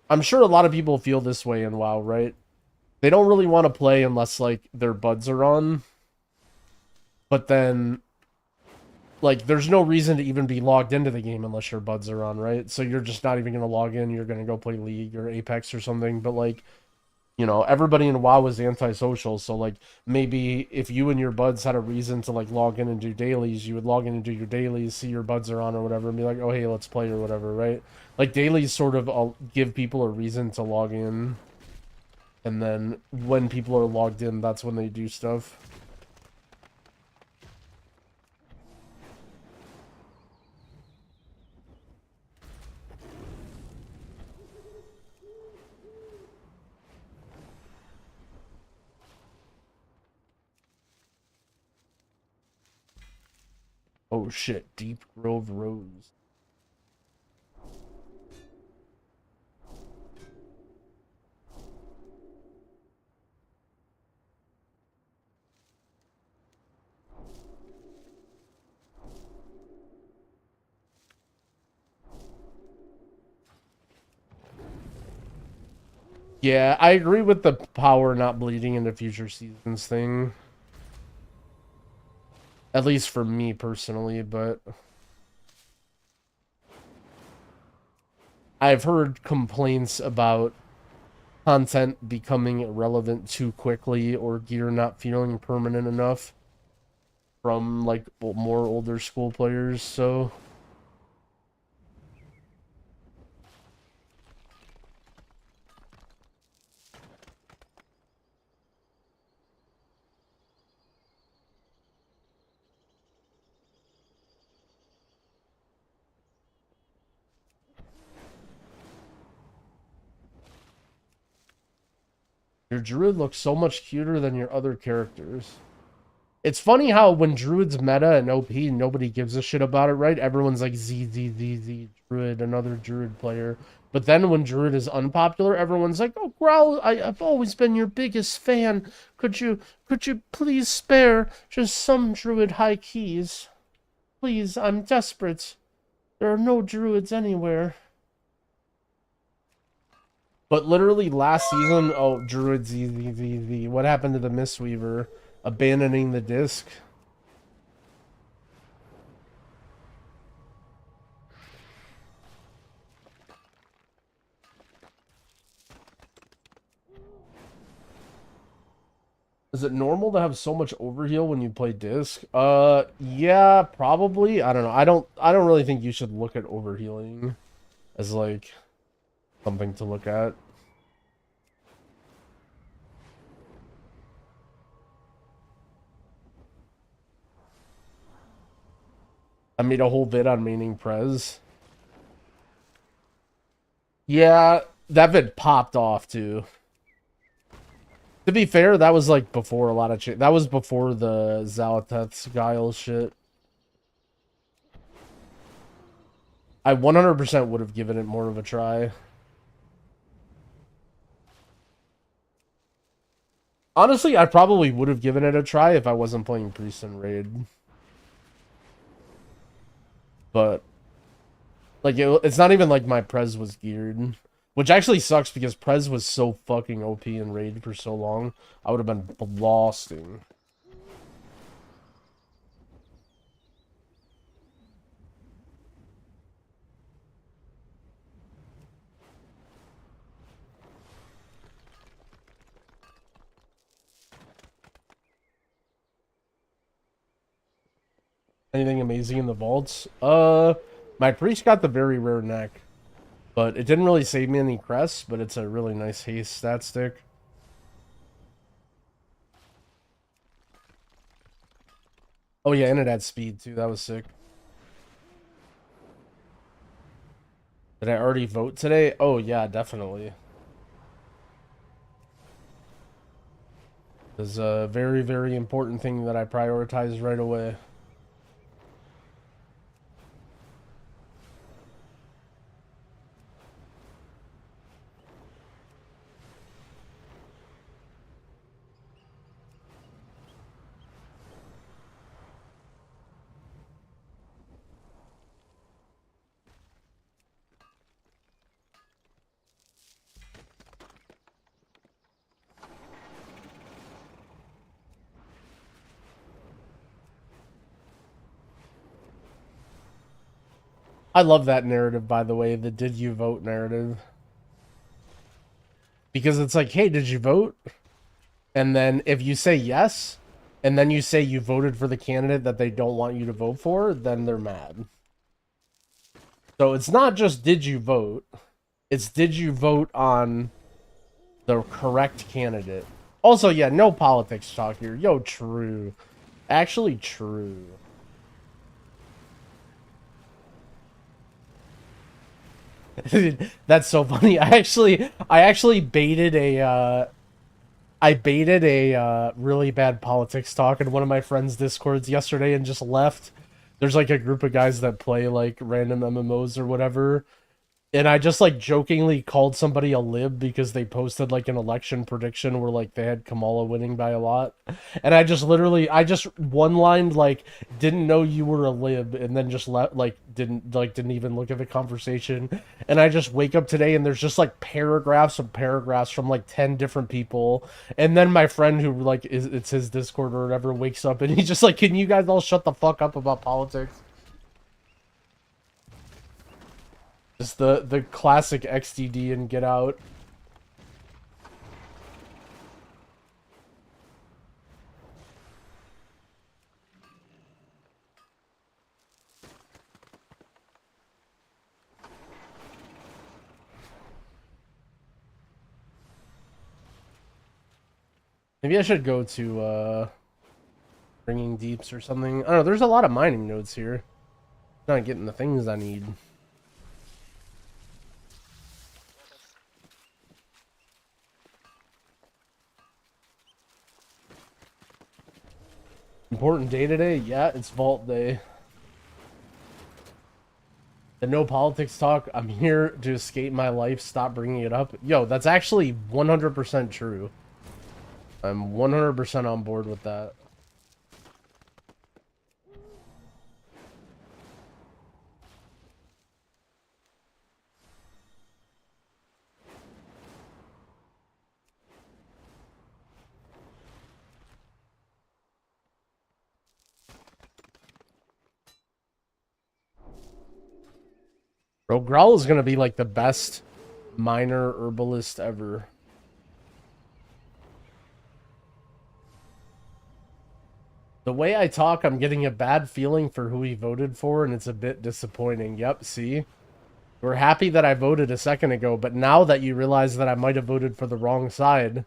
I'm sure a lot of people feel this way in WoW, right? They don't really want to play unless, like, their buds are on. But then... like, there's no reason to even be logged into the game unless your buds are on, right? So you're just not even going to log in. You're going to go play League or Apex or something. But, like, you know, everybody in WoW is antisocial. So, like, maybe if you and your buds had a reason to, like, log in and do dailies, you would log in and do your dailies, see your buds are on or whatever, and be like, oh, hey, let's play or whatever, right? Like, dailies sort of give people a reason to log in. And then when people are logged in, that's when they do stuff. Oh shit, Deep Grove Rose. Yeah, I agree with the power not bleeding into future seasons thing. At least for me personally, but... I've heard complaints about content becoming irrelevant too quickly or gear not feeling permanent enough from, like, more older school players, so... Your druid looks so much cuter than your other characters. It's funny how when druid's meta and OP, nobody gives a shit about it, right? Everyone's like Z, druid, another druid player. But then when druid is unpopular, everyone's like, oh, Growl, I've always been your biggest fan. Could you please spare just some druid high keys? Please, I'm desperate. There are no druids anywhere. But literally last season, oh, druid Z. What happened to the Mistweaver? Abandoning the disc? Is it normal to have so much overheal when you play disc? Yeah, probably. I don't know. I don't really think you should look at overhealing as like something to look at. I made a whole vid on maining Prez. Yeah, that vid popped off too. To be fair, that was like before a lot of shit. That was before the Zalateth's Guile shit. I 100% would have given it more of a try. Honestly, I probably would have given it a try if I wasn't playing Priest and Raid. But, like, it's not even like my Prez was geared. Which actually sucks because Prez was so fucking OP in Raid for so long. I would have been blasting. Anything amazing in the vaults? My priest got the very rare neck. But it didn't really save me any crests, but it's a really nice haste stat stick. Oh yeah, and it had speed too, that was sick. Did I already vote today? Oh yeah, definitely. It's a very, very important thing that I prioritize right away. I love that narrative, by the way, the did you vote narrative. Because it's like, hey, did you vote? And then if you say yes, and then you say you voted for the candidate that they don't want you to vote for, then they're mad. So it's not just did you vote, it's did you vote on the correct candidate. Also, yeah, no politics talk here. Yo, true. Actually, true. That's so funny. I actually baited a really bad politics talk in one of my friends' discords yesterday and just left. There's like a group of guys that play like random MMOs or whatever. And I just like jokingly called somebody a lib because they posted like an election prediction where like they had Kamala winning by a lot. And I just one-lined like didn't know you were a lib and then just didn't even look at the conversation. And I just wake up today and there's just like paragraphs from like 10 different people. And then my friend who like it's his Discord or whatever wakes up and he's just like, "Can you guys all shut the fuck up about politics?" Just the classic XDD and get out. Maybe I should go to Bringing Deeps or something. I don't know, there's a lot of mining nodes here. Not getting the things I need. important day today? Yeah, it's Vault Day. The no politics talk, I'm here to escape my life, stop bringing it up. Yo, that's actually 100% true. I'm 100% on board with that. Bro, Growl is gonna be like the best minor herbalist ever. The way I talk, I'm getting a bad feeling for who he voted for, and it's a bit disappointing. Yep, see? We're happy that I voted a second ago, but now that you realize that I might have voted for the wrong side,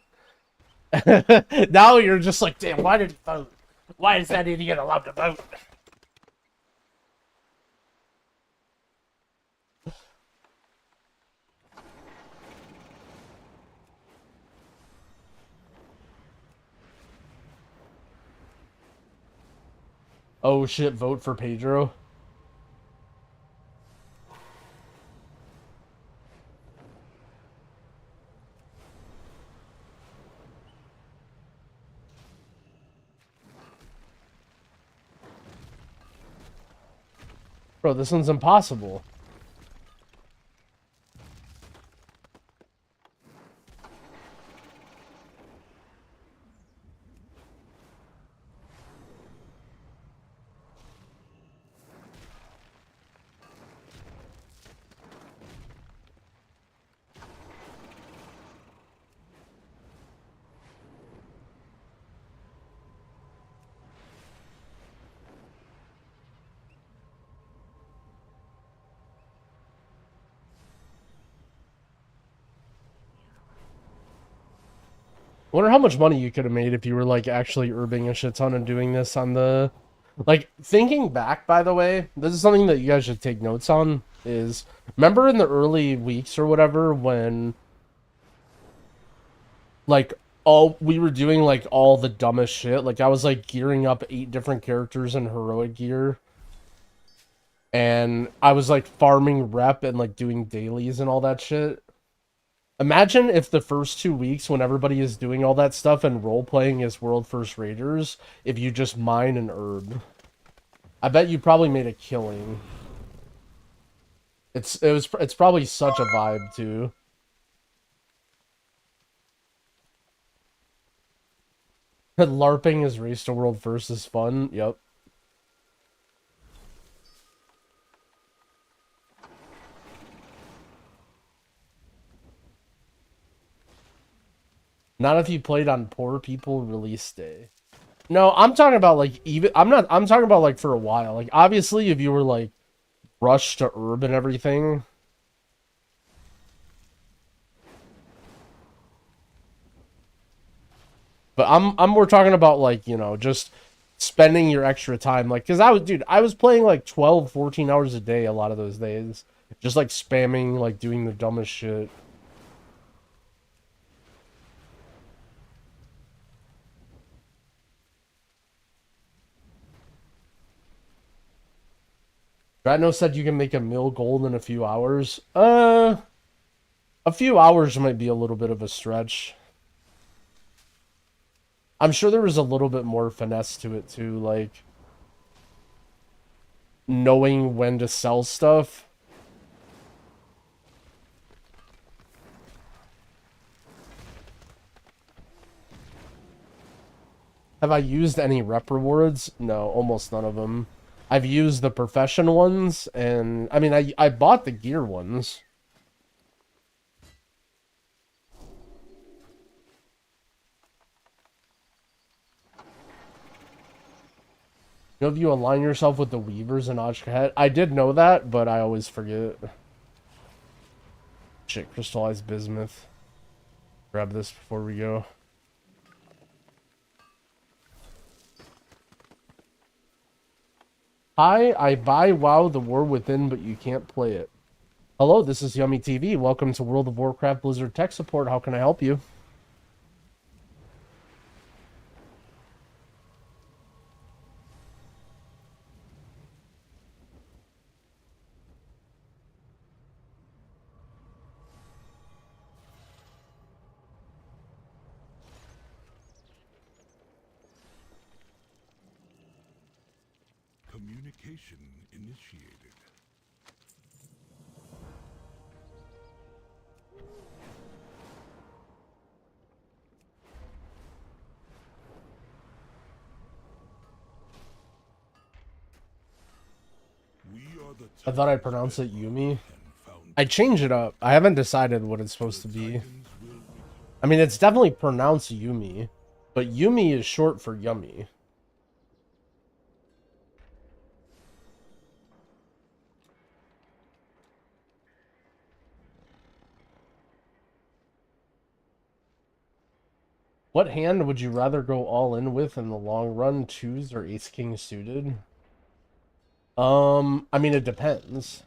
now you're just like, damn, why did he vote? Why is that idiot allowed to vote? Oh shit, vote for Pedro. Bro, this one's impossible. Wonder how much money you could have made if you were like actually herbing a shit ton and doing this on the, like, thinking back, by the way, this is something that you guys should take notes on, is remember in the early weeks or whatever when like all we were doing like all the dumbest shit, like I was like gearing up 8 different characters in heroic gear, and I was like farming rep and like doing dailies and all that shit. Imagine if the first 2 weeks when everybody is doing all that stuff and role-playing as World First Raiders, if you just mine and herb. I bet you probably made a killing. It's probably such a vibe, too. LARPing as Race to World First is fun, yep. Not if you played on Poor People release day. No, I'm talking about like I'm talking about like for a while. Like obviously if you were like rushed to herb and everything. But I'm more talking about like, you know, just spending your extra time, like, cuz I was playing like 12, 14 hours a day a lot of those days. Just like spamming, like doing the dumbest shit. Dratno said you can make a mil gold in a few hours. A few hours might be a little bit of a stretch. I'm sure there was a little bit more finesse to it too, like knowing when to sell stuff. Have I used any rep rewards? No, almost none of them. I've used the profession ones, and I mean, I bought the gear ones. You know, if you align yourself with the Weavers and Oshkahet, I did know that, but I always forget. Shit, crystallized bismuth. Grab this before we go. Hi, I buy WoW The War Within, but you can't play it. Hello, this is yumytv. Welcome to World of Warcraft Blizzard Tech Support. How can I help you? Communication initiated. We are the I thought I pronounced it Yumi. and found I changed it up. I haven't decided what it's supposed to be. Titans will return. I mean, it's definitely pronounced Yumi, but Yumi is short for yummy. What hand would you rather go all in with in the long run, twos or ace king suited? I mean, it depends.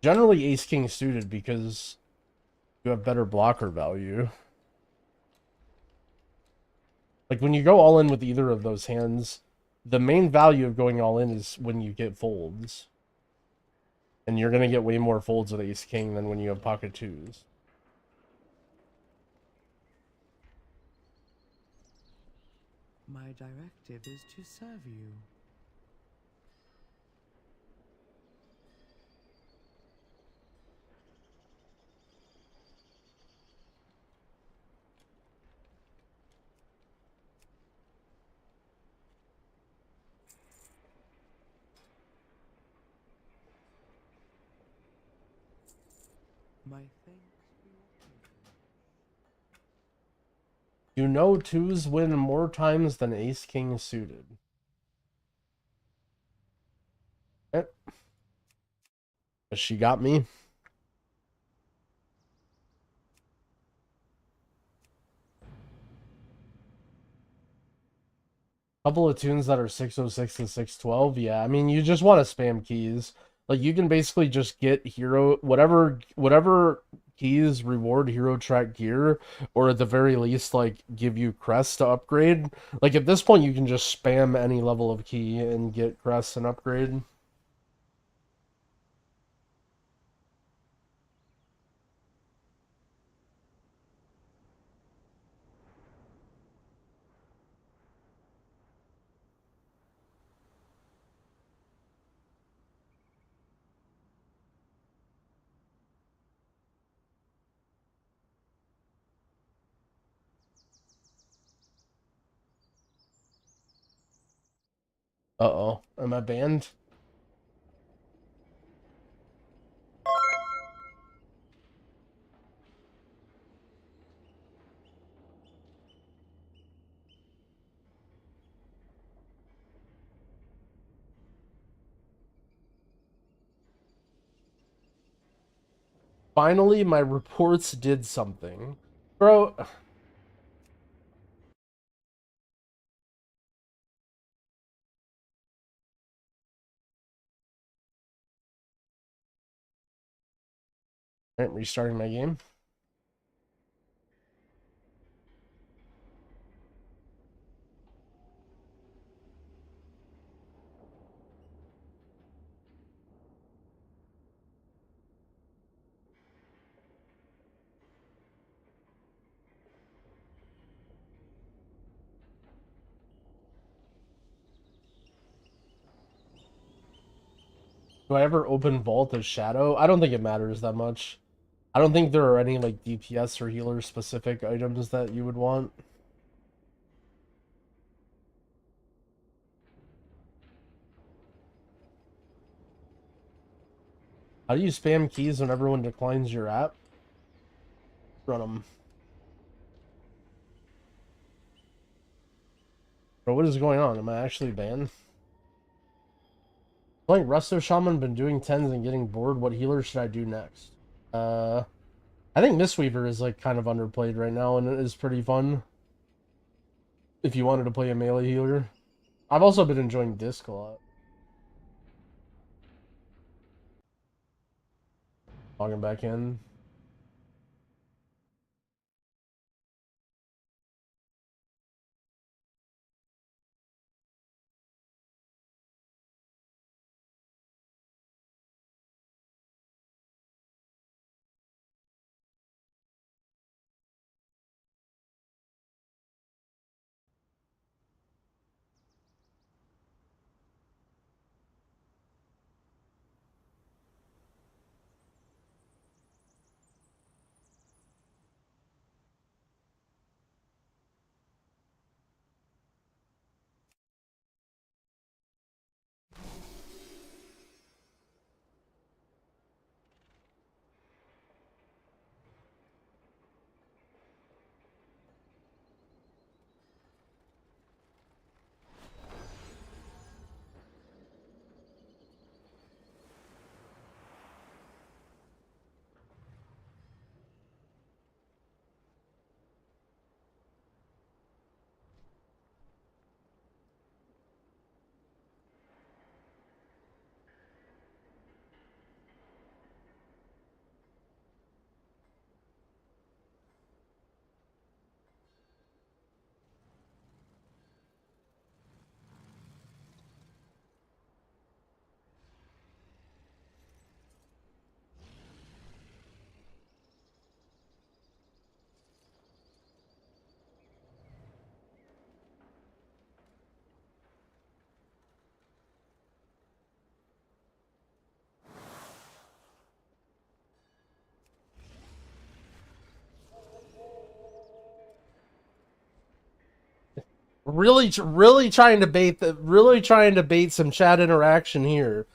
Generally ace king suited because you have better blocker value. Like when you go all in with either of those hands, the main value of going all in is when you get folds. And you're gonna get way more folds with ace king than when you have pocket twos. My directive is to serve you. My thanks for your patience. You know twos win more times than ace king suited. Eh. She got me. Couple of tunes that are 606 and 612. Yeah, I mean, you just want to spam keys. Like, you can basically just get hero, whatever keys reward hero track gear, or at the very least, like, give you crests to upgrade. Like, at this point, you can just spam any level of key and get crests and upgrade. Uh-oh. Am I banned? Finally, my reports did something. Bro... Alright, restarting my game. Do I ever open Vault as Shadow? I don't think it matters that much. I don't think there are any like DPS or healer specific items that you would want. How do you spam keys when everyone declines your app? Run them. Bro, what is going on? Am I actually banned? Playing Resto Shaman, been doing 10s and getting bored. What healer should I do next? I think Mistweaver is like kind of underplayed right now and it is pretty fun. If you wanted to play a melee healer. I've also been enjoying Disc a lot. Logging back in. Really trying to bait some chat interaction here.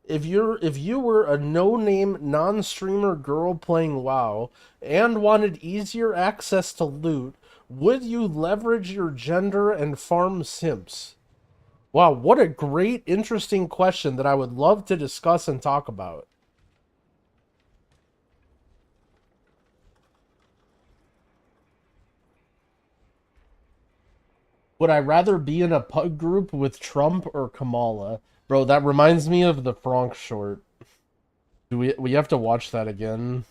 If you were a no-name non-streamer girl playing WoW and wanted easier access to loot, would you leverage your gender and farm simps? Wow, what a great, interesting question that I would love to discuss and talk about. Would I rather be in a pug group with Trump or Kamala? Bro, that reminds me of the Franck short. Do we have to watch that again?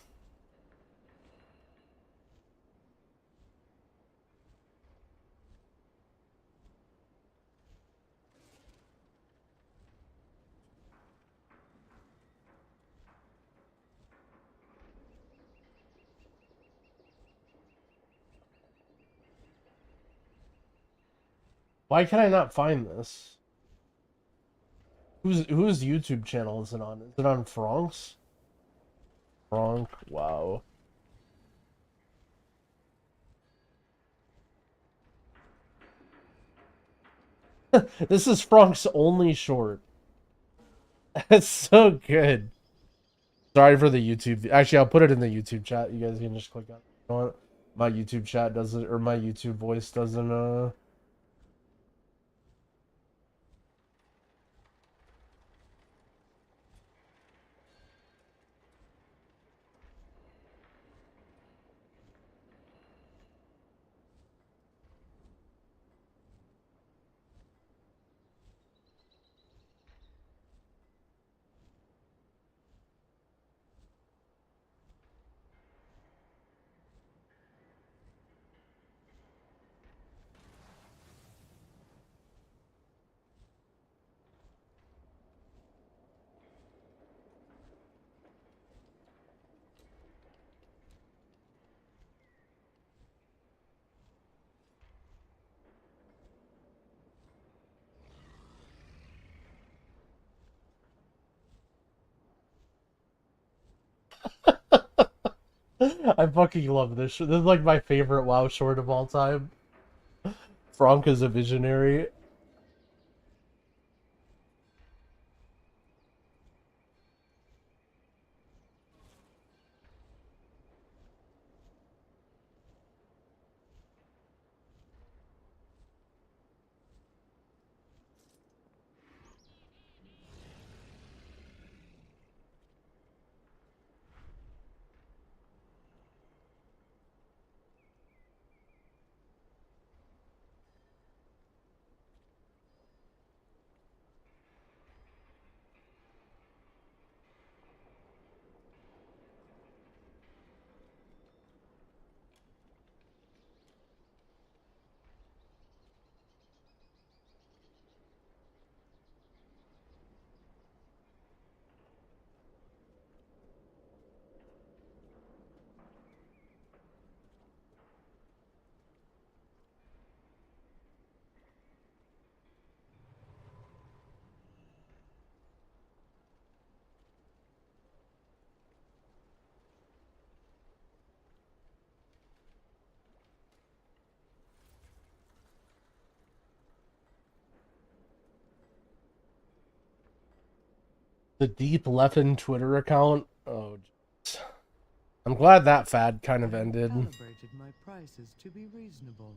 Why can I not find this? Whose YouTube channel is it on? Is it on Franck's? Franck, wow. This is Franck's only short. It's so good. Sorry for the YouTube. Actually, I'll put it in the YouTube chat. You guys can just click on it. You know what? My YouTube chat doesn't, or my YouTube voice doesn't, I fucking love this. This is like my favorite WoW short of all time. Franck is a visionary. The Deep Leffen Twitter account. Oh, jeez. I'm glad that fad kind of ended. Calibrated my prices to be reasonable.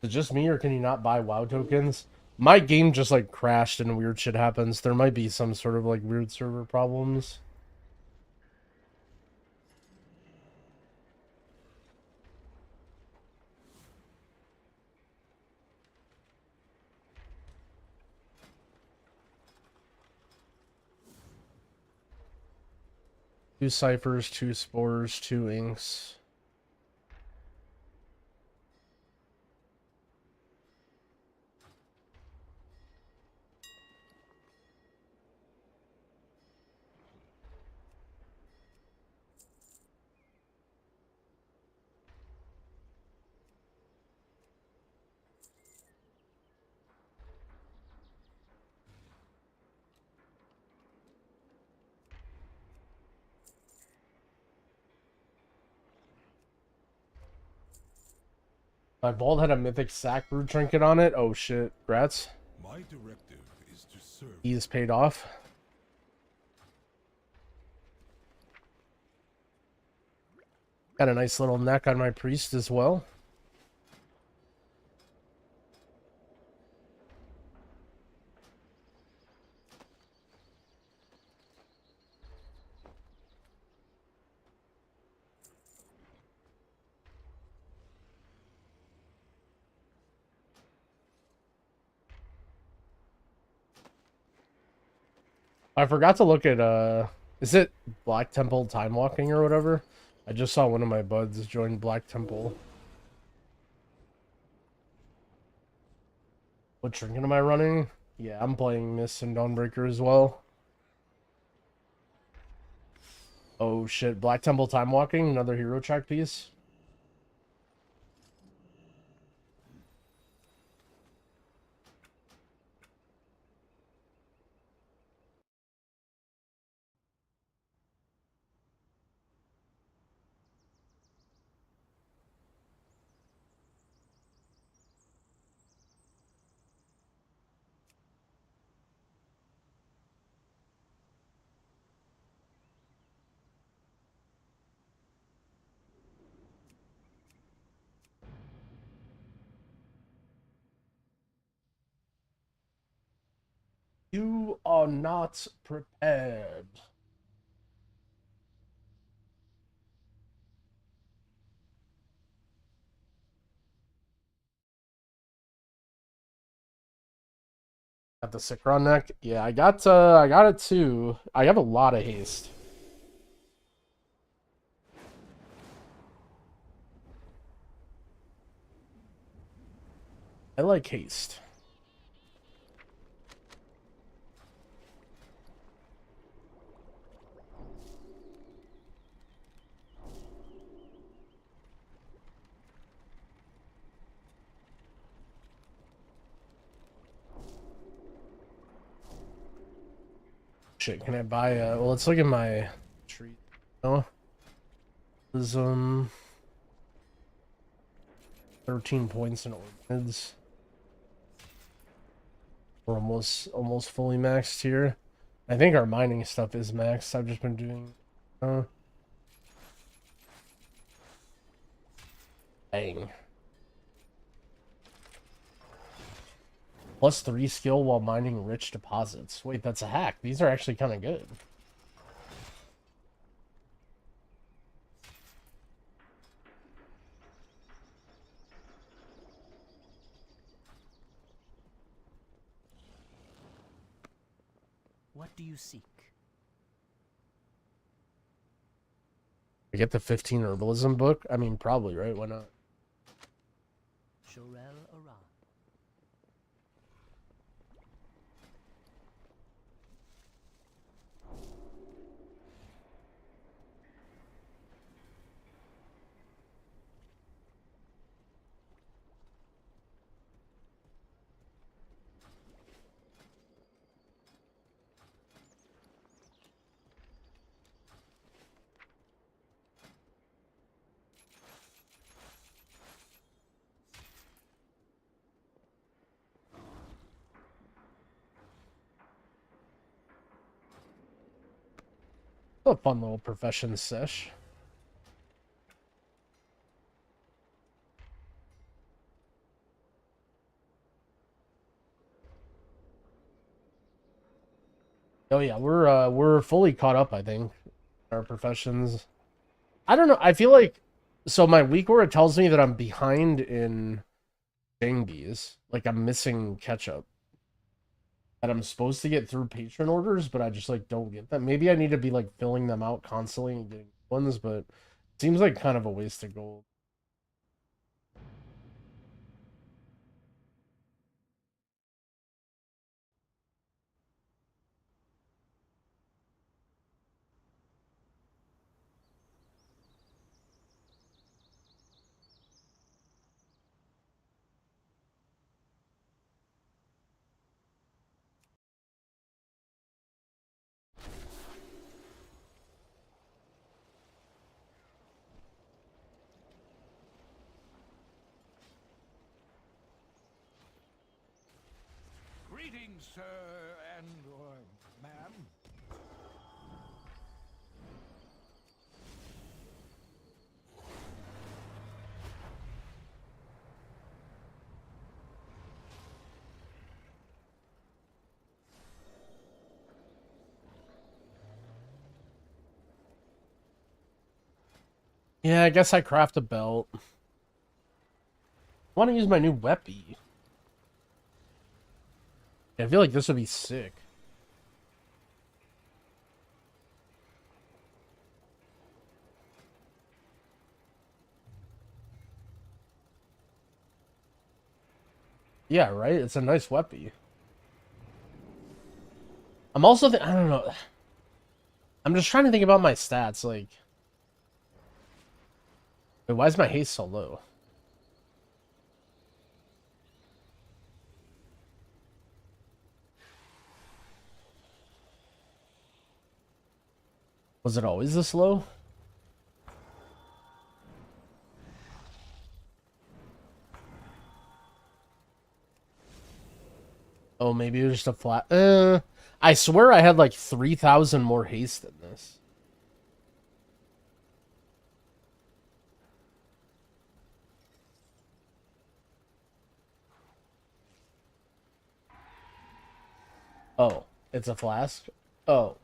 Is it just me, or can you not buy WoW tokens? My game just like crashed and weird shit happens. There might be some sort of like weird server problems. Two ciphers, two spores, two inks. My vault had a mythic sack brew trinket on it. Oh shit, rats. My directive is to serve. He's paid off. Got a nice little neck on my priest as well. I forgot to look at is it Black Temple time walking or whatever? I just saw one of my buds join Black Temple. What trinket am I running? Yeah, I'm playing Mist and Dawnbreaker as well. Oh shit, Black Temple time walking, another hero track piece. You are not prepared. Got the Sikron neck. Yeah, I got it too. I have a lot of haste. I like haste. Shit, can I buy well, let's look at my treat. Oh. There's 13 points in ordnance. We're almost fully maxed here. I think our mining stuff is maxed. I've just been doing dang. +3 skill while mining rich deposits. Wait, that's a hack. These are actually kind of good. What do you seek? I get the 15 herbalism book. I mean, probably, right? Why not? Shorel Aran. A fun little profession sesh. Oh yeah, we're fully caught up, I think. Our professions. I don't know. I feel like so my week where it tells me that I'm behind in Dengies, like I'm missing catch up. That I'm supposed to get through patron orders, but I just like don't get them. Maybe I need to be like filling them out constantly and getting ones, but it seems like kind of a waste of gold. Greetings, sir and or ma'am. Yeah, I guess I craft a belt. I want to use my new weapon. I feel like this would be sick. Yeah, right? It's a nice weapon. I'm also I don't know. I'm just trying to think about my stats, like... Wait, why is my haste so low? Was it always this low? Oh, maybe it was just a flat... I swear I had like 3,000 more haste than this. Oh, it's a flask? Oh.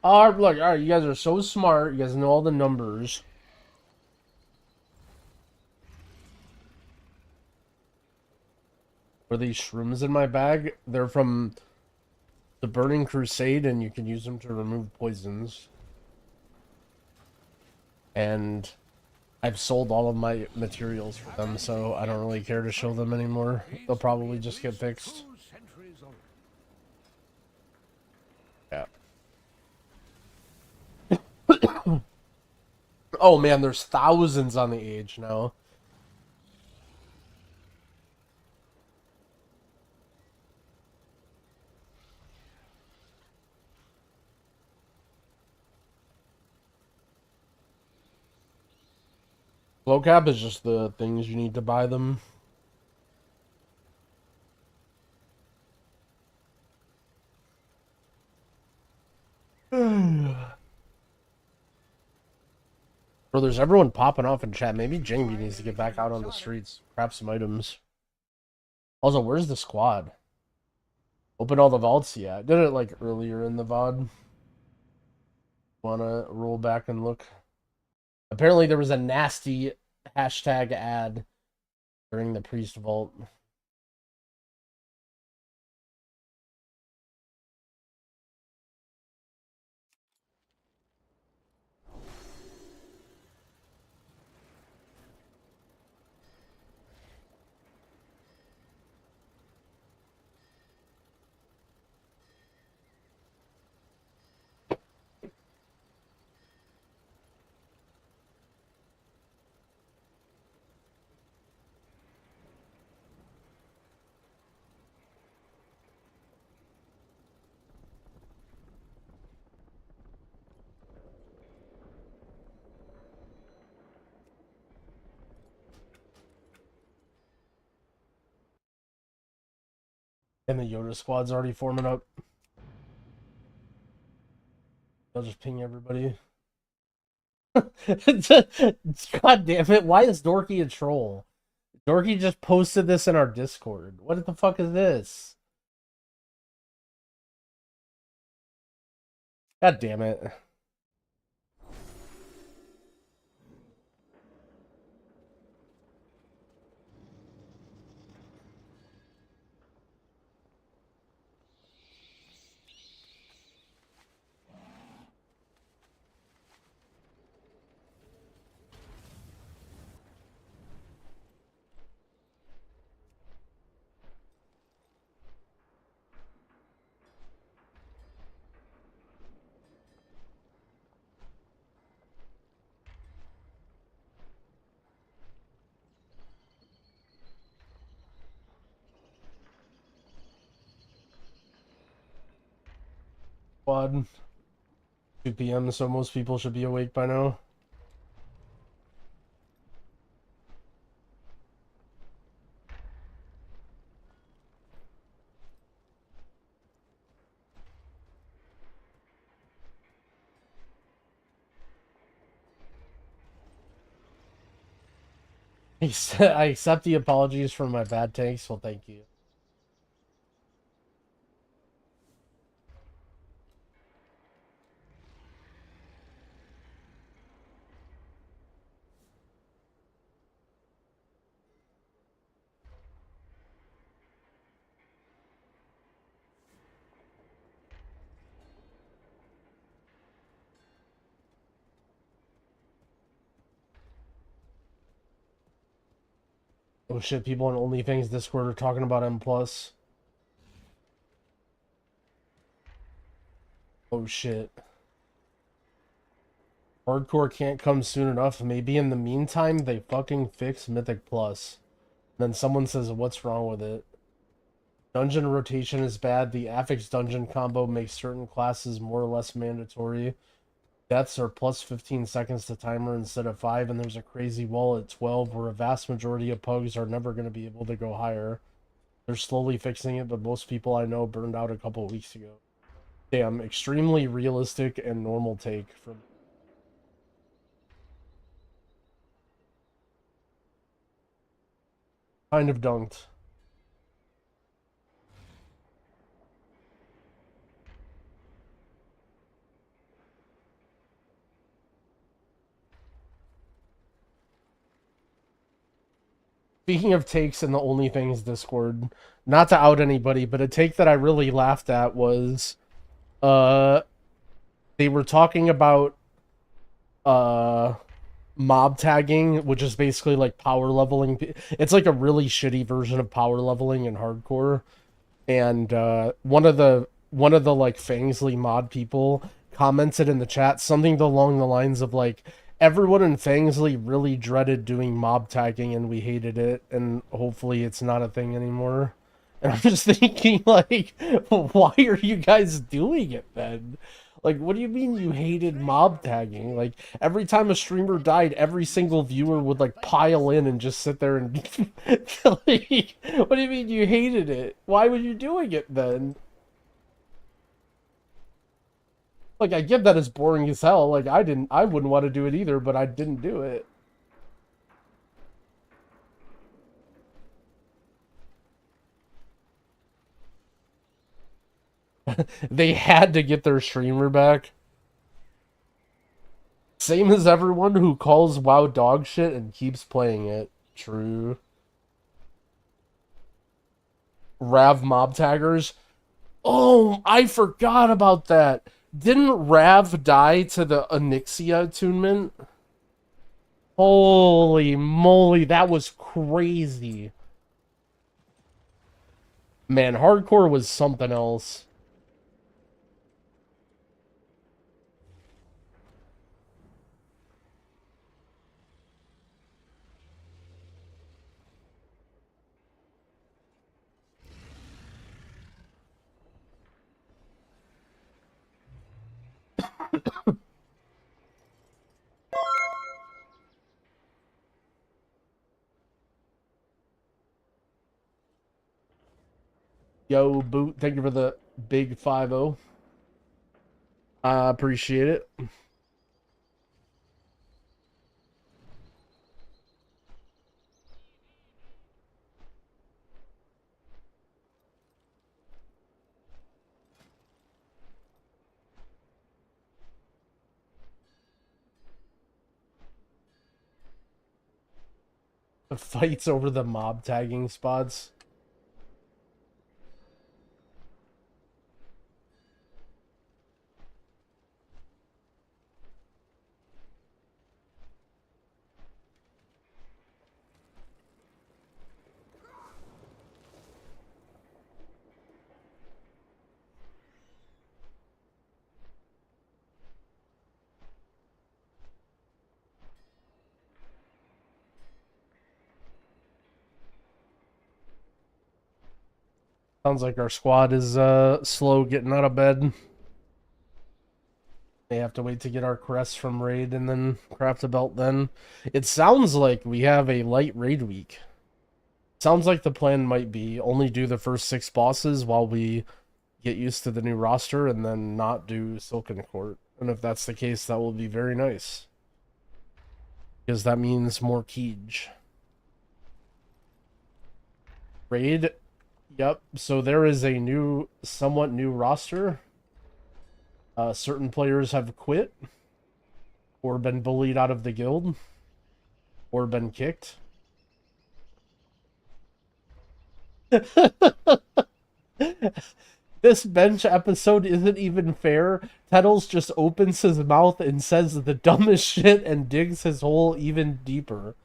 Look, alright, you guys are so smart. You guys know all the numbers. Were these shrooms in my bag? They're from the Burning Crusade, and you can use them to remove poisons. And I've sold all of my materials for them, so I don't really care to show them anymore. They'll probably just get fixed. Yeah. Oh man, there's thousands on the age now. Low cap is just the things you need to buy them. Bro, there's everyone popping off in chat. Maybe Jingby needs to get back out on the streets. Grab some items. Also, where's the squad? Open all the vaults? Yeah, I did it like earlier in the VOD. Wanna roll back and look? Apparently there was a nasty hashtag ad during the priest vault. And the Yoda squad's already forming up. I'll just ping everybody. God damn it, why is Dorky a troll? Dorky just posted this in our Discord. What the fuck is this? God damn it. Squad. 2 p.m., so most people should be awake by now. I accept the apologies for my bad takes. Well, thank you. Oh shit, people on OnlyFans Discord are talking about M+. Oh shit. Hardcore can't come soon enough. Maybe in the meantime, they fucking fix Mythic Plus. Then someone says, what's wrong with it? Dungeon rotation is bad. The affix dungeon combo makes certain classes more or less mandatory. Deaths are plus 15 seconds to timer instead of 5, and there's a crazy wall at 12 where a vast majority of pugs are never going to be able to go higher. They're slowly fixing it, but most people I know burned out a couple weeks ago. Damn, extremely realistic and normal take from... Kind of dunked. Speaking of takes in the OnlyFans Discord, not to out anybody, but a take that I really laughed at was, they were talking about, mob tagging, which is basically like power leveling. It's like a really shitty version of power leveling in hardcore. And, one of the like Fangsley mod people commented in the chat something along the lines of like, everyone in Fangsley really dreaded doing mob tagging and we hated it, and hopefully it's not a thing anymore. And I'm just thinking, like, why are you guys doing it then? Like, what do you mean you hated mob tagging? Like, every time a streamer died, every single viewer would, like, pile in and just sit there and... like, what do you mean you hated it? Why were you doing it then? Like, I get that it's boring as hell. Like, I wouldn't want to do it either, but I didn't do it. They had to get their streamer back. Same as everyone who calls WoW dog shit and keeps playing it. True. Rav mob taggers. Oh, I forgot about that. Didn't Rav die to the Onyxia attunement? Holy moly, that was crazy. Man, hardcore was something else. Yo, Boot, thank you for the big 5-0. I appreciate it. The fights over the mob tagging spots. Sounds like our squad is slow getting out of bed. They have to wait to get our crest from raid and then craft a belt then. It sounds like we have a light raid week. Sounds like the plan might be only do the first 6 bosses while we get used to the new roster and then not do Silken Court. And if that's the case, that will be very nice. Because that means more Keege. Raid. Yep. So there is a new, somewhat new roster. Certain players have quit, or been bullied out of the guild, or been kicked. This bench episode isn't even fair. Tettles just opens his mouth and says the dumbest shit and digs his hole even deeper.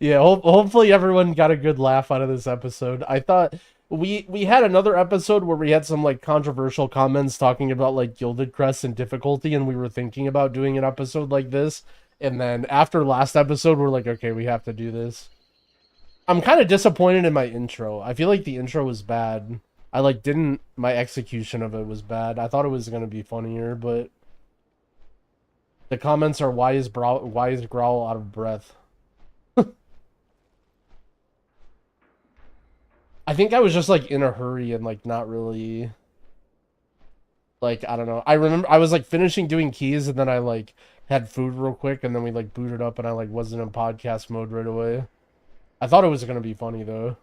Yeah, hopefully everyone got a good laugh out of this episode. I thought we had another episode where we had some like controversial comments talking about like Gilded Crest and difficulty, and we were thinking about doing an episode like this. And then after last episode, we're like, okay, we have to do this. I'm kind of disappointed in my intro. I feel like the intro was bad. I like didn't, my execution of it was bad. I thought it was gonna be funnier, but the comments are why is Growl out of breath? I think I was just like in a hurry and like not really, like, I don't know. I remember I was like finishing doing keys and then I like had food real quick and then we like booted up and I like wasn't in podcast mode right away. I thought it was gonna be funny though.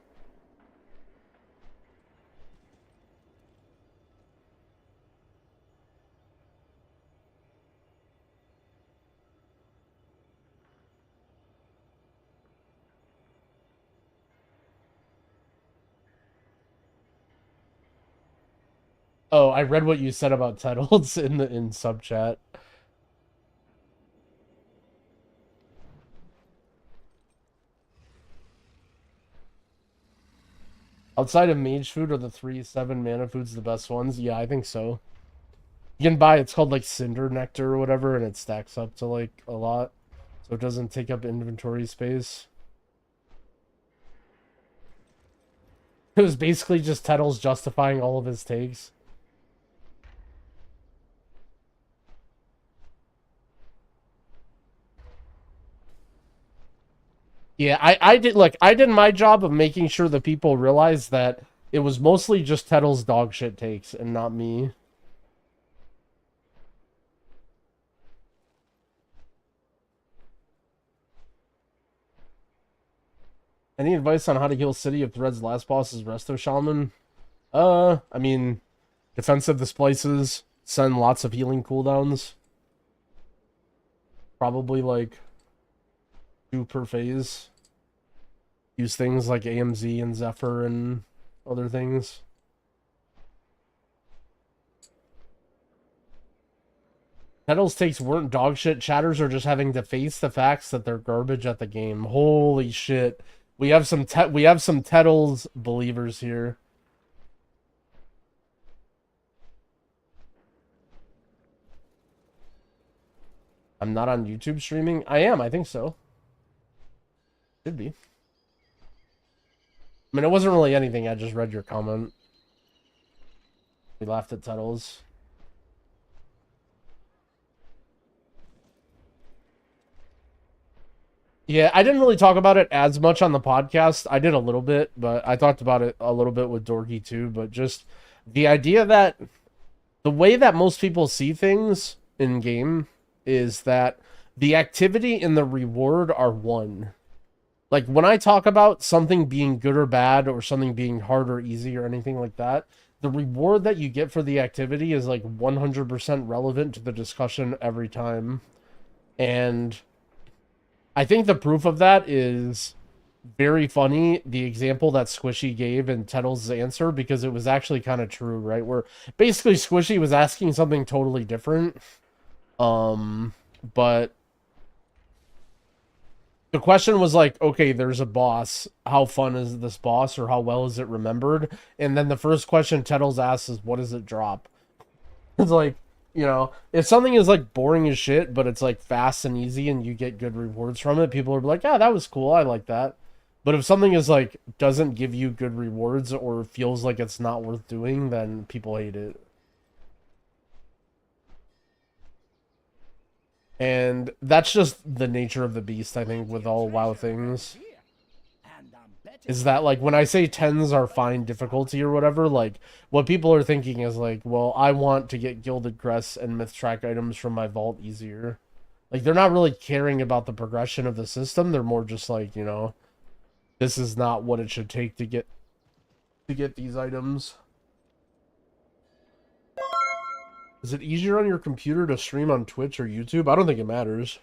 Oh, I read what you said about Tettles in sub chat. Outside of mage food, are the 3/7 mana foods the best ones? Yeah, I think so. You can buy, it's called like Cinder Nectar or whatever, and it stacks up to like a lot. So it doesn't take up inventory space. It was basically just Tettles justifying all of his takes. Yeah, I did, look, I did my job of making sure that people realized that it was mostly just Tettle's dog shit takes and not me. Any advice on how to heal City if Thread's last boss is Resto Shaman? I mean, defensive displaces, send lots of healing cooldowns. Probably like 2 per phase. Use things like AMZ and Zephyr and other things. Tettles takes weren't dog shit. Chatters are just having to face the facts that they're garbage at the game. Holy shit. We have some Tettles believers here. I'm not on YouTube streaming. I am, I think so. Should be. I mean, it wasn't really anything. I just read your comment. We laughed at Tettles. Yeah, I didn't really talk about it as much on the podcast. I did a little bit, but I talked about it a little bit with Dorky too. But just the idea that the way that most people see things in game is that the activity and the reward are one. Like when I talk about something being good or bad or something being hard or easy or anything like that, the reward that you get for the activity is like 100% relevant to the discussion every time. And I think the proof of that is very funny, the example that Squishy gave in Tettles' answer, because it was actually kind of true, right? Where basically Squishy was asking something totally different. But the question was like, okay, there's a boss. How fun is this boss, or how well is it remembered? And then the first question Tettles asks is, what does it drop? It's like, you know, if something is like boring as shit, but it's like fast and easy and you get good rewards from it, people are like, yeah, that was cool. I like that. But if something is like, doesn't give you good rewards or feels like it's not worth doing, then people hate it. And that's just the nature of the beast, I think, with all WoW things. And I'm betting is that, like, when I say 10s are fine difficulty or whatever, like, what people are thinking is, like, well, I want to get Gilded Crest and Myth Track items from my vault easier. Like, they're not really caring about the progression of the system. They're more just like, you know, this is not what it should take to get these items. Is it easier on your computer to stream on Twitch or YouTube? I don't think it matters.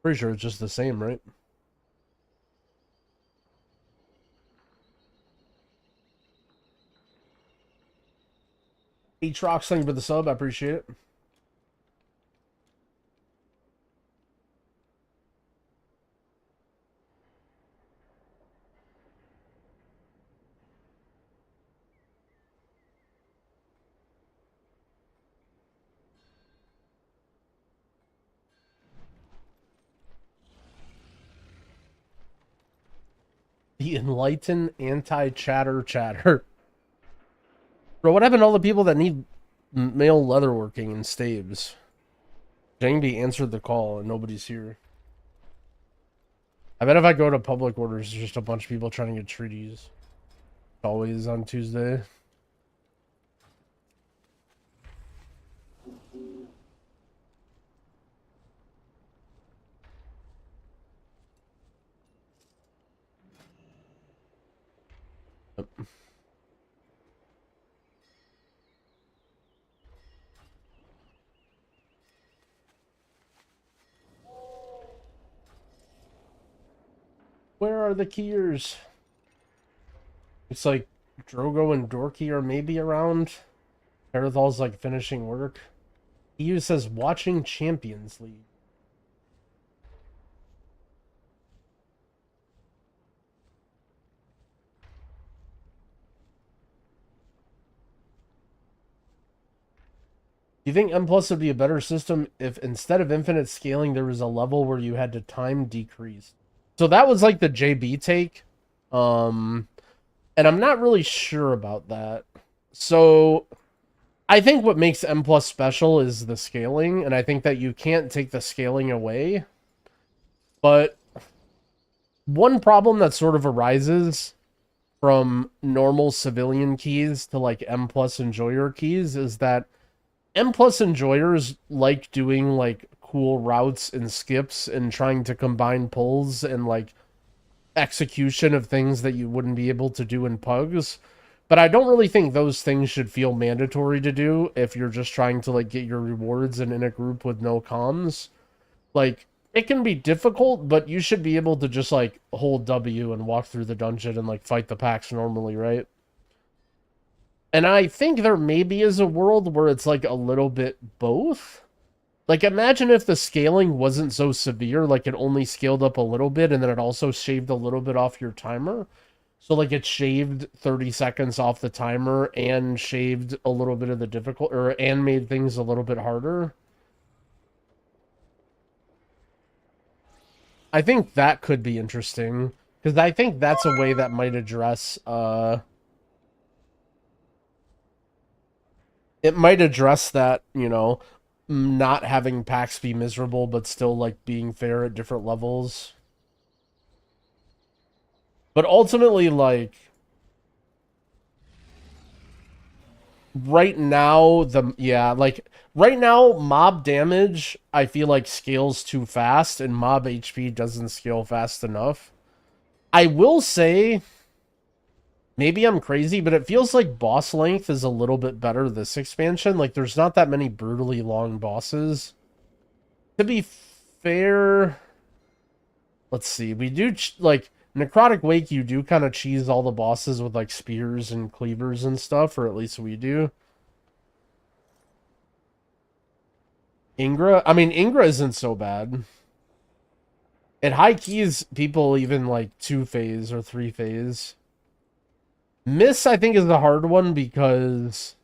Pretty sure it's just the same, right? H-Rocks, thank you for the sub. I appreciate it. The enlightened anti-chatter chatter. Bro, what happened to all the people that need male leatherworking and staves? Jangby answered the call and nobody's here. I bet if I go to public orders, there's just a bunch of people trying to get treaties. Always on Tuesday. Yep. Where are the keyers? It's like Drogo and Dorky are maybe around. Parathal's like finishing work. EU says watching Champions League. Do you think M Plus would be a better system if instead of infinite scaling there was a level where you had to time decrease? So that was like the JB take. And I'm not really sure about that. So I think what makes M Plus special is the scaling, and I think that you can't take the scaling away. But one problem that sort of arises from normal civilian keys to like M Plus enjoyer keys is that M Plus enjoyers like doing like cool routes and skips and trying to combine pulls and like execution of things that you wouldn't be able to do in pugs. But I don't really think those things should feel mandatory to do if you're just trying to like get your rewards and in a group with no comms. Like, it can be difficult, but you should be able to just like hold W and walk through the dungeon and like fight the packs normally, right? And I think there maybe is a world where it's like a little bit both. Like, imagine if the scaling wasn't so severe, like it only scaled up a little bit and then it also shaved a little bit off your timer. So like it shaved 30 seconds off the timer and shaved a little bit of the difficult, or and made things a little bit harder. I think that could be interesting, because I think that's a way that might address it might address that, you know, not having packs be miserable, but still, like, being fair at different levels. But ultimately, like, right now, right now, mob damage, I feel like scales too fast, and mob HP doesn't scale fast enough. I will say, maybe I'm crazy, but it feels like boss length is a little bit better this expansion. Like, there's not that many brutally long bosses. To be fair, let's see. We do, like, Necrotic Wake, you do kind of cheese all the bosses with, like, spears and cleavers and stuff, or at least we do. Ingra? I mean, Ingra isn't so bad. At high keys, people even, like, 2-phase or 3-phase. Miss, I think, is the hard one because...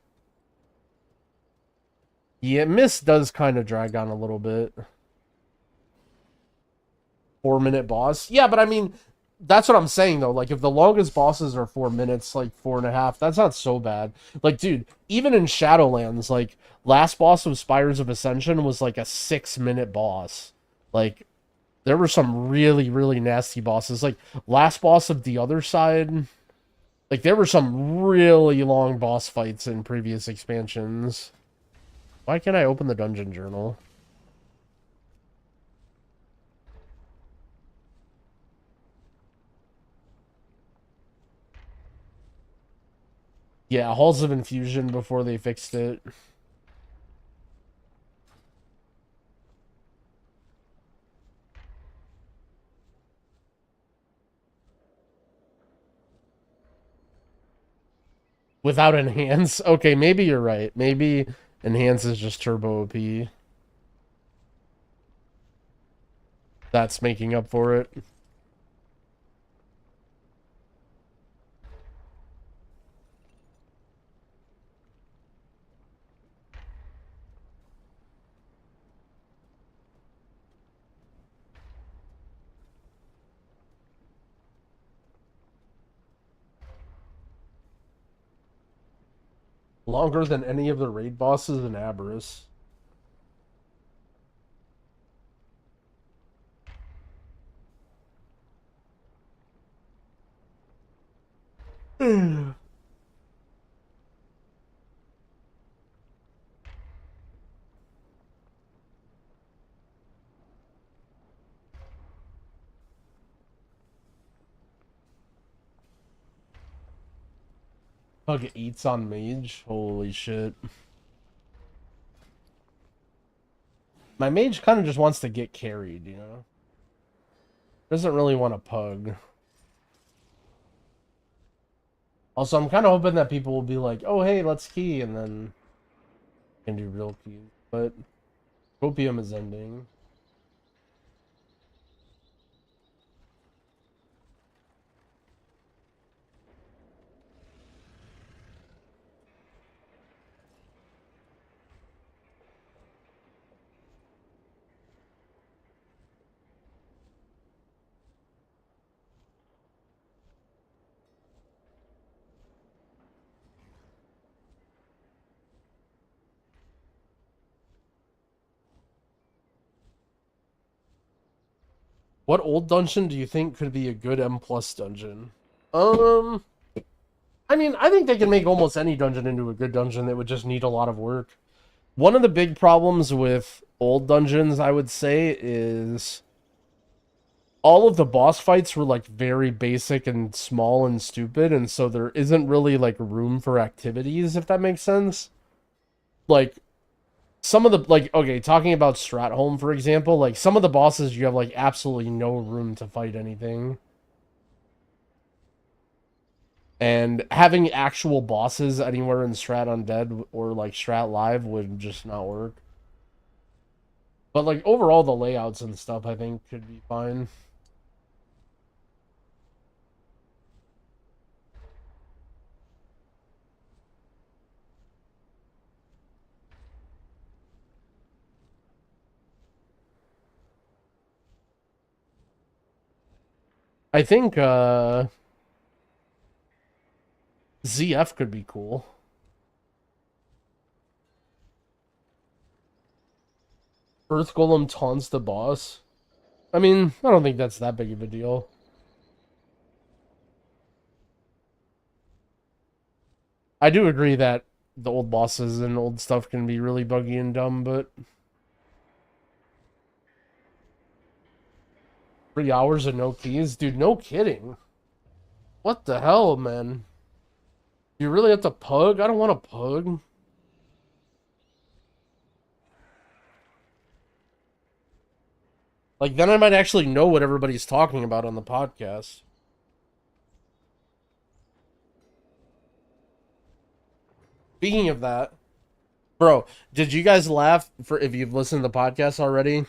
yeah, Miss does kind of drag on a little bit. 4-minute boss. Yeah, but I mean, that's what I'm saying, though. Like, if the longest bosses are 4 minutes, like 4.5, that's not so bad. Like, dude, even in Shadowlands, like, last boss of Spires of Ascension was like a 6-minute boss. Like, There were some really, really nasty bosses. Like, last boss of the other side. Like, there were some really long boss fights in previous expansions. Why can't I open the dungeon journal? Yeah, Halls of Infusion before they fixed it. Without Enhance? Okay, maybe you're right. Maybe Enhance is just Turbo OP. That's making up for it. Longer than any of the raid bosses in Aberrus. Hug 8s on Mage? Holy shit. My Mage kind of just wants to get carried, you know? Doesn't really want to pug. Also, I'm kind of hoping that people will be like, oh, hey, let's key, and then can do real keys. But Copium is ending. What old dungeon do you think could be a good M+ dungeon? I mean, I think they can make almost any dungeon into a good dungeon that would just need a lot of work. One of the big problems with old dungeons, I would say, is all of the boss fights were like very basic and small and stupid, and so there isn't really like room for activities, if that makes sense. Like, some of the, like, okay, talking about Stratholme, for example, like, some of the bosses you have, like, absolutely no room to fight anything. And having actual bosses anywhere in Strat Undead or, like, Strat Live would just not work. But, like, overall, the layouts and stuff, I think, could be fine. I think, ZF could be cool. Earth Golem taunts the boss. I mean, I don't think that's that big of a deal. I do agree that the old bosses and old stuff can be really buggy and dumb, but 3 hours and no keys? Dude, no kidding. What the hell, man? You really have to pug? I don't want to pug. Like, then I might actually know what everybody's talking about on the podcast. Speaking of that, bro, did you guys laugh for if you've listened to the podcast already?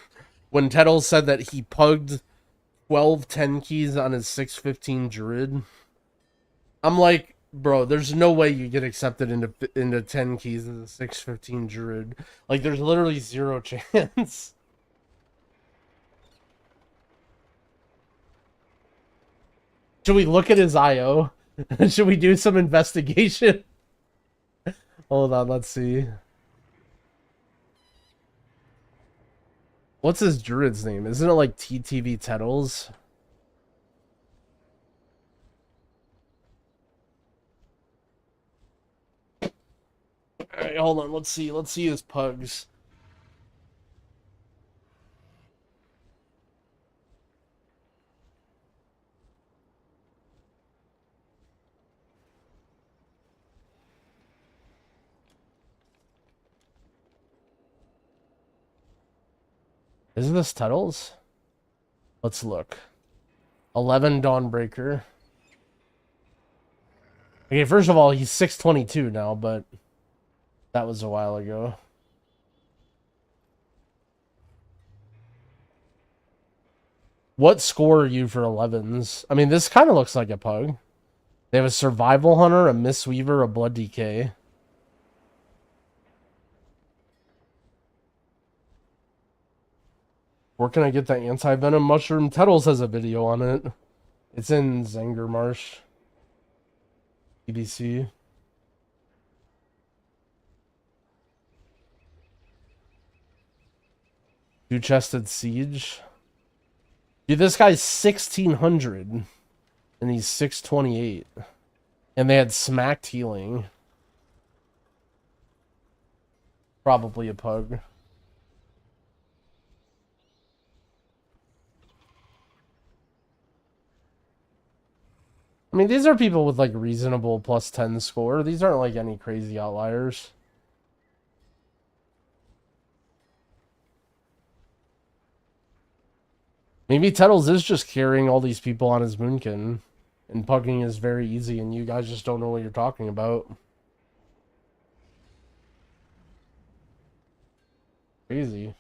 When Teddle said that he pugged 12 10 keys on his 615 Druid? I'm like, bro, there's no way you get accepted into 10 keys as a 615 Druid. Like, there's literally zero chance. Should we look at his IO? Should we do some investigation? Hold on, let's see. What's his druid's name? Isn't it like TTV Tettles? Alright, hold on. Let's see. Let's see his pugs. Is this Tettles? Let's look. 11 Dawnbreaker. Okay, first of all, he's 622 now, but that was a while ago. What score are you for 11s? I mean, this kind of looks like a pug. They have a Survival Hunter, a Mistweaver, a Blood Decay. Where can I get the anti-venom mushroom? Tettles has a video on it. It's in Zangermarsh. BBC. Two-chested siege. Dude, this guy's 1600 and he's 628. And they had smacked healing. Probably a pug. I mean, these are people with like reasonable plus 10 score. These aren't like any crazy outliers. Maybe Tettles is just carrying all these people on his Moonkin. And pugging is very easy and you guys just don't know what you're talking about. Crazy.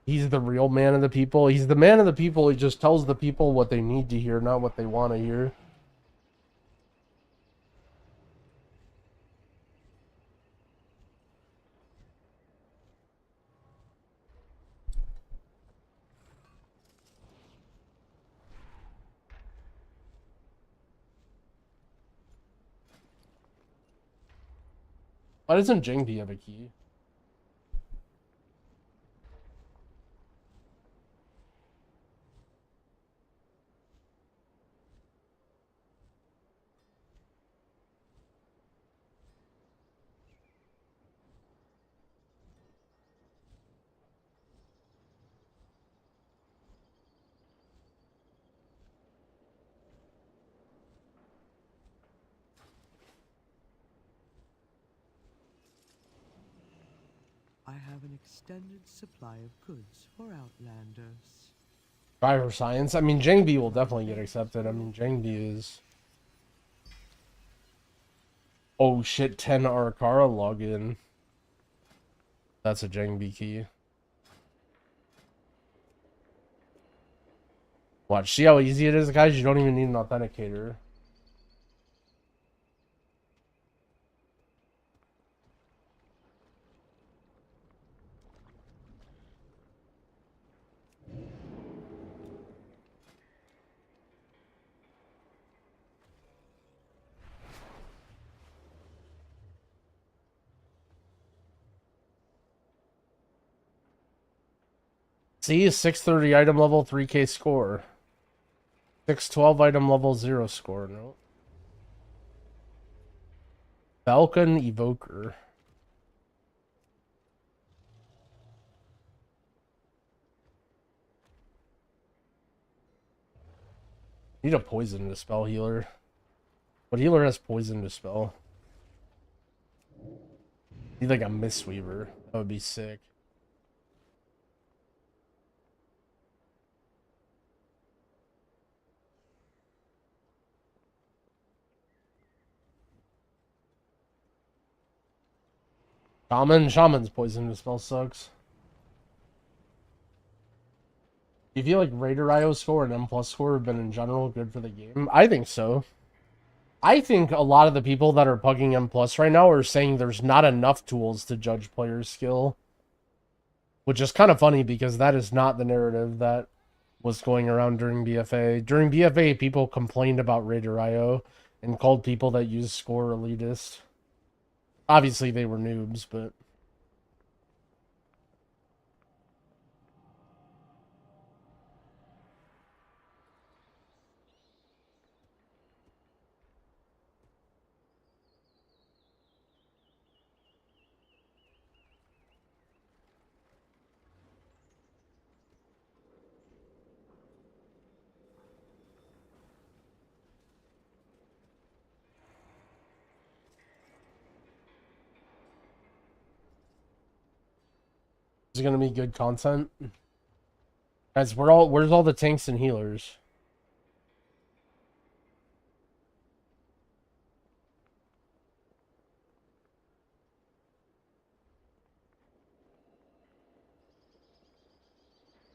He's the real man of the people. He's the man of the people. He just tells the people what they need to hear, not what they want to hear. Why doesn't Jingbi have a key? I have an extended supply of goods for Outlanders. Driver science. I mean, Jingbi will definitely get accepted. I mean, Jingbi is... Oh shit, 10 Arakara login. That's a Jingbi key. Watch, see how easy it is, guys? You don't even need an authenticator. See, 630 item level, 3k score. 612 item level, 0 score. No. Falcon Evoker. Need a poison dispel healer. What healer has poison dispel? Need like a Mistweaver. That would be sick. Shaman's poison dispel sucks. Do you feel like Raider IO score and M+ score have been in general good for the game? I think so. I think a lot of the people that are pugging M+ right now are saying there's not enough tools to judge players' skill. Which is kind of funny because that is not the narrative that was going around during BFA. During BFA, people complained about Raider IO and called people that use score elitist. Obviously, they were noobs, but... Is it gonna be good content? Guys, where's all the tanks and healers?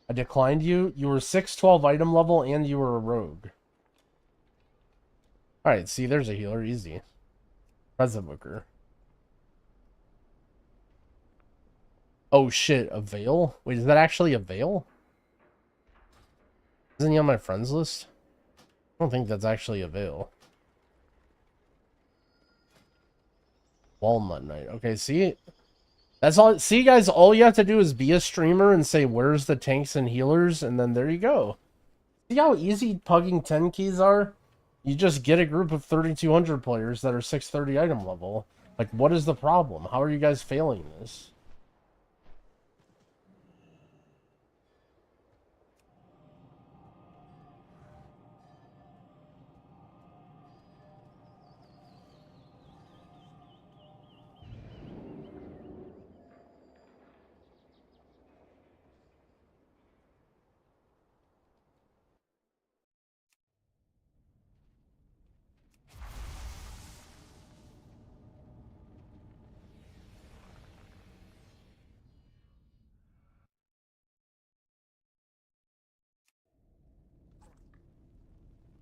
I declined you. You were 612 item level and you were a rogue. Alright, see, there's a healer. Easy. Present Booker. Oh shit, a veil? Wait, is that actually a veil? Isn't he on my friends list? I don't think that's actually a veil. Walnut Knight. Okay, see? That's all. See, guys, all you have to do is be a streamer and say, where's the tanks and healers? And then there you go. See how easy pugging 10 keys are? You just get a group of 3,200 players that are 630 item level. Like, what is the problem? How are you guys failing this?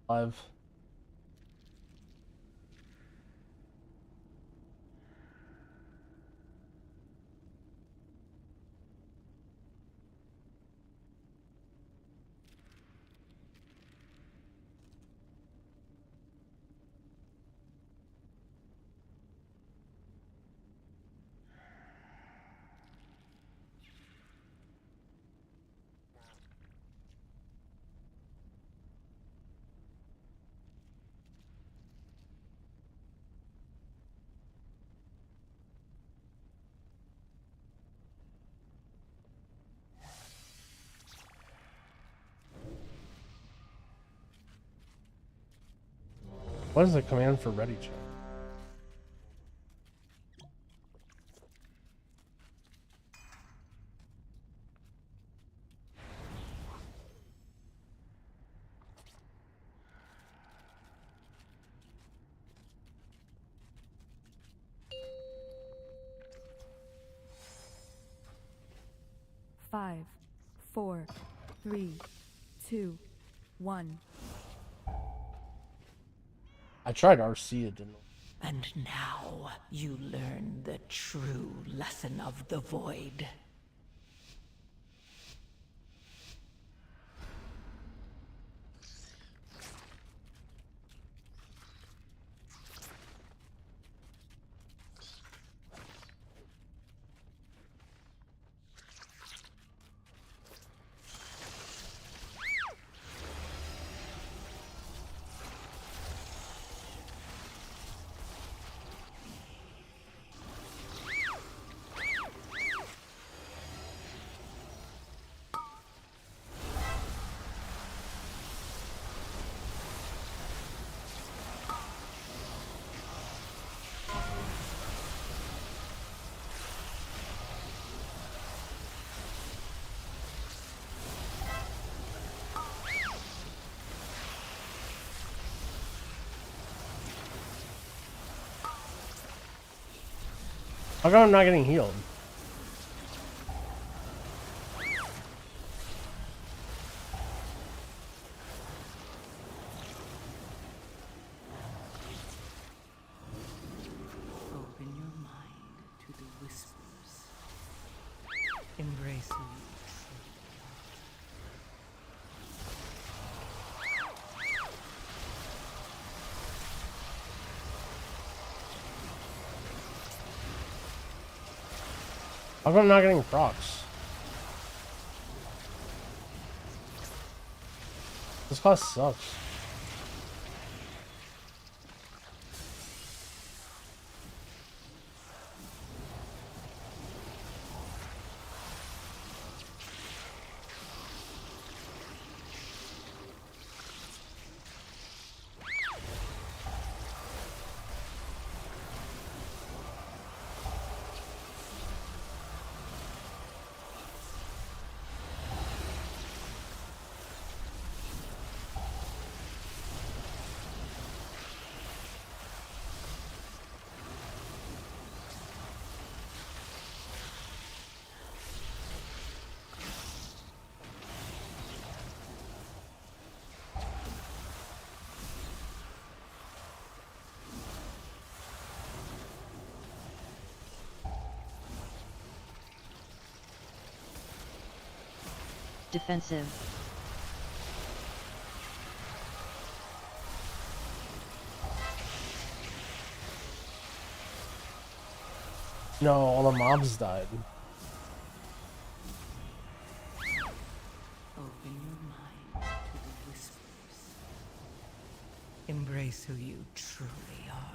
Live. What is the command for ready check? Five, 4, 3, 2, 1. I tried RC, it didn't. And now you learn the true lesson of the void. How come I'm not getting healed? Open your mind to the whispers. Embrace me. How come I'm not getting procs? This class sucks. Defensive. No, all the mobs died. Open your mind to the whispers. Embrace who you truly are.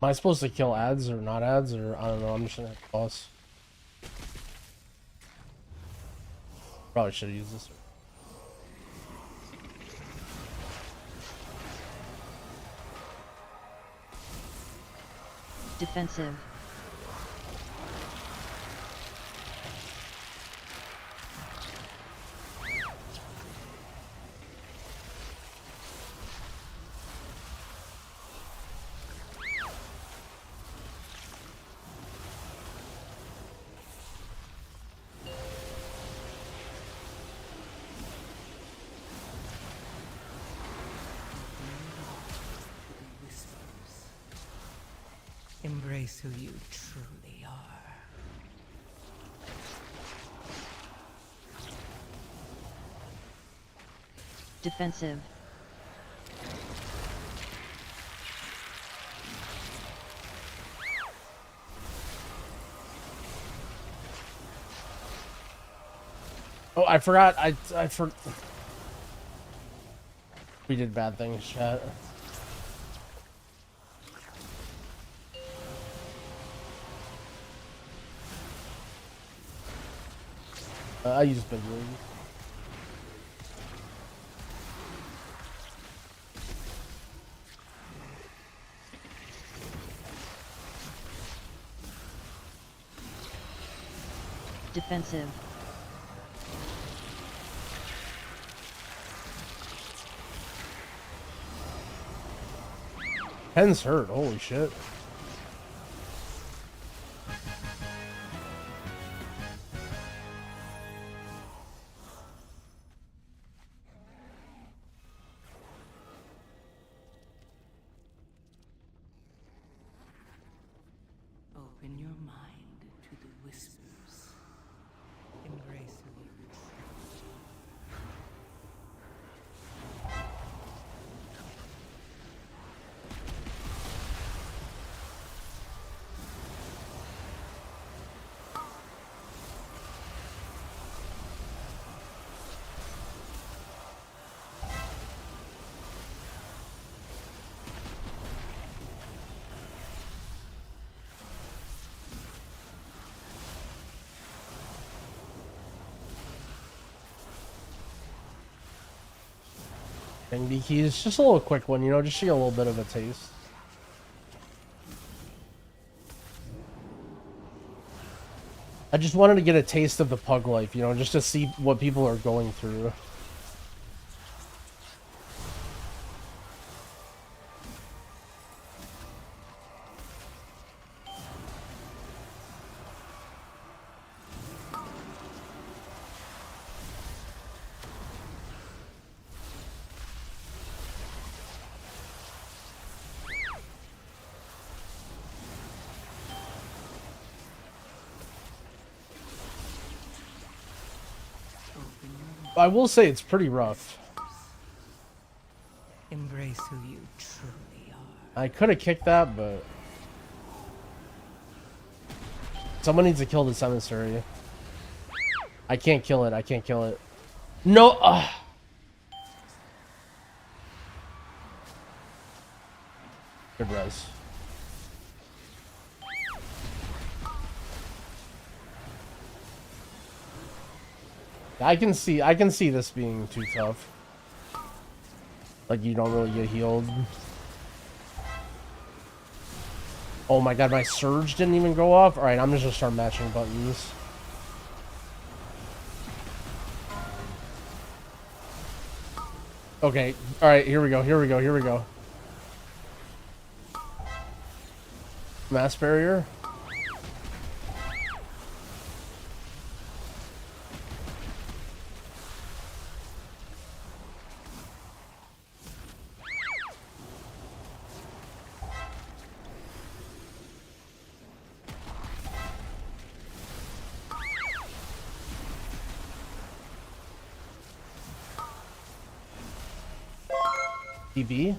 Am I supposed to kill ads or not ads, or I don't know, I'm just gonna boss. Probably should have used this. Defensive. Embrace who you truly are. Defensive. Oh, I forgot. We did bad things, chat. I used big league. Defensive. Pen's hurt. Holy shit. Open your mind to the whispers. Embrace who you truly Bangby keys, just a little quick one, you know, just to get a little bit of a taste. I just wanted to get a taste of the pug life, you know, just to see what people are going through. I will say it's pretty rough. Embrace who you truly are. I could have kicked that, but someone needs to kill this emissary. I can't kill it. I can't kill it. No. Good res. I can see this being too tough. Like, you don't really get healed. Oh my god, my surge didn't even go off? Alright, I'm just gonna start matching buttons. Okay, alright, here we go, here we go, here we go. Mass barrier. DB.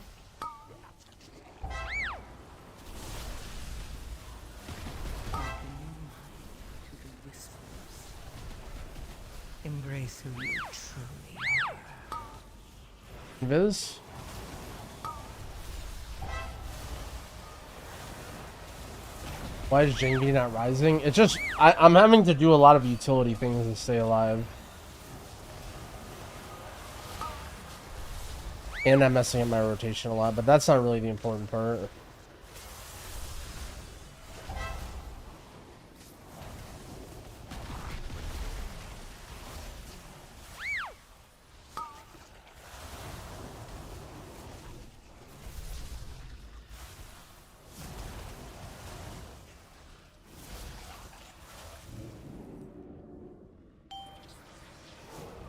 Embrace who you truly are. Invis. Why is Jingbi not rising? It's just I'm having to do a lot of utility things to stay alive. And I'm messing up my rotation a lot, but that's not really the important part.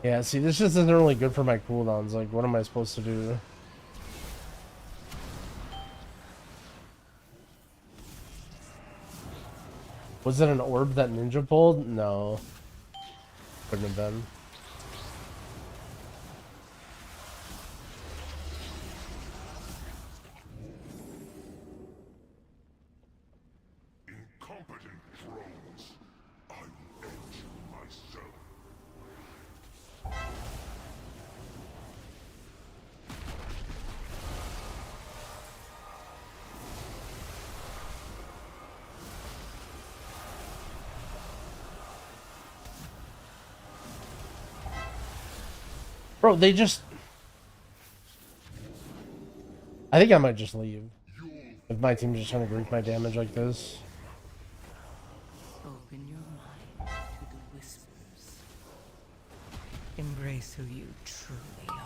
Yeah, see, this just isn't really good for my cooldowns. Like, what am I supposed to do? Was it an orb that Ninja pulled? No. Couldn't have been. Incompetent drones. I will end you myself. Bro, they just... I think I might just leave. If my team's just trying to grief my damage like this. Open your mind to the whispers. Embrace who you truly are.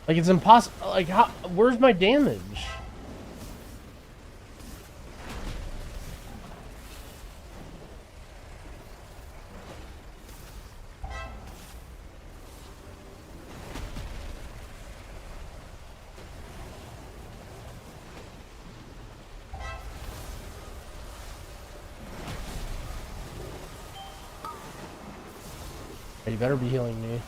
Like, it's impossible. Like, how? Where's my damage? You better be healing me.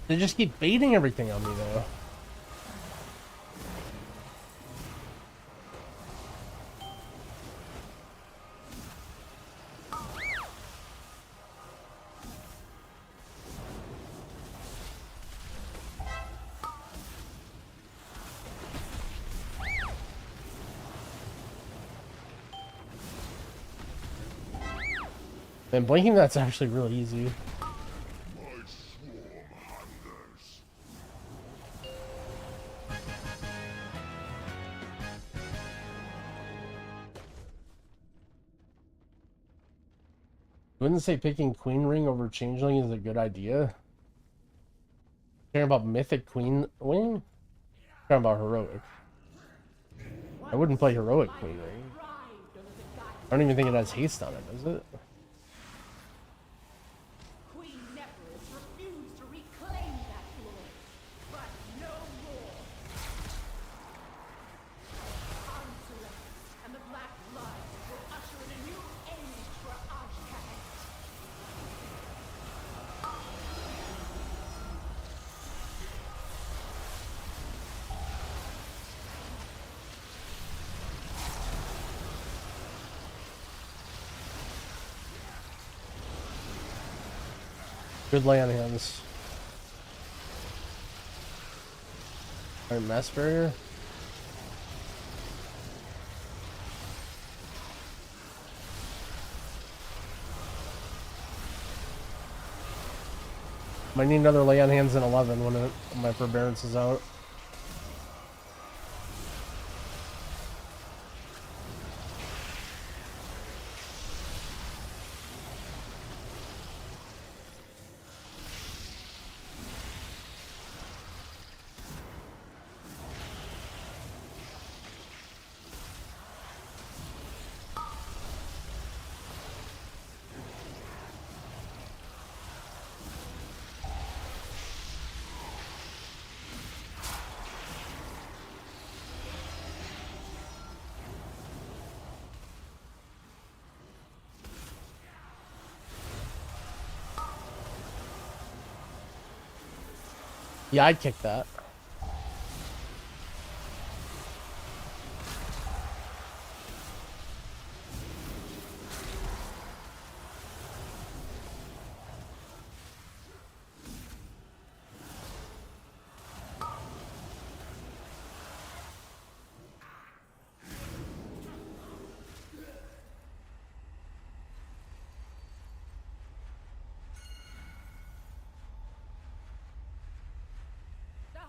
They just keep baiting everything on me though. And blinking that's actually really easy. My swarm hungers. Wouldn't say picking Queen Ring over Changeling is a good idea. Caring about Mythic Queen Wing? Caring about Heroic. I wouldn't play Heroic Queen Ring. I don't even think it has haste on it, does it? Queen Necrotic refused to reclaim that glory, but no more. Consulate and the Black Blood will usher in a new age for Ashkahet. Good lay on hands. Alright, Mass Barrier. Might need another lay on hands in 11 when my forbearance is out. Yeah, I'd kick that. The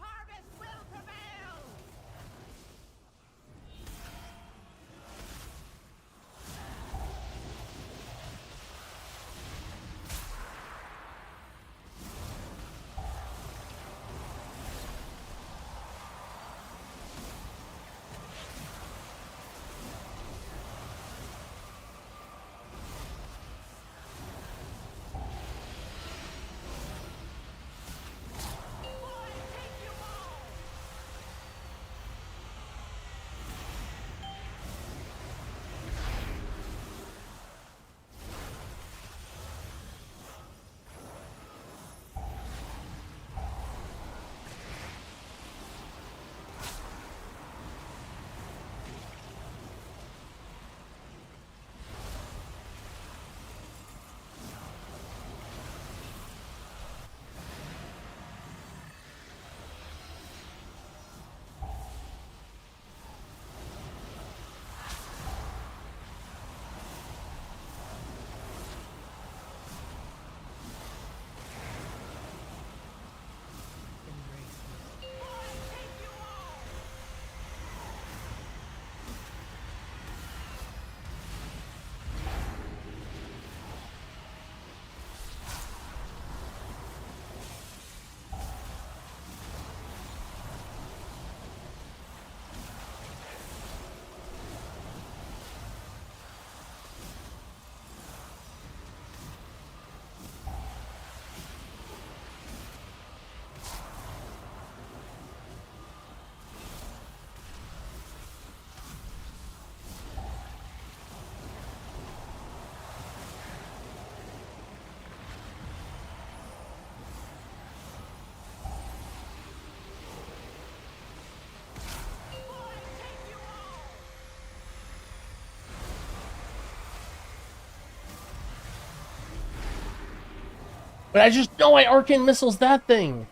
But I just know I arcane missiles that thing.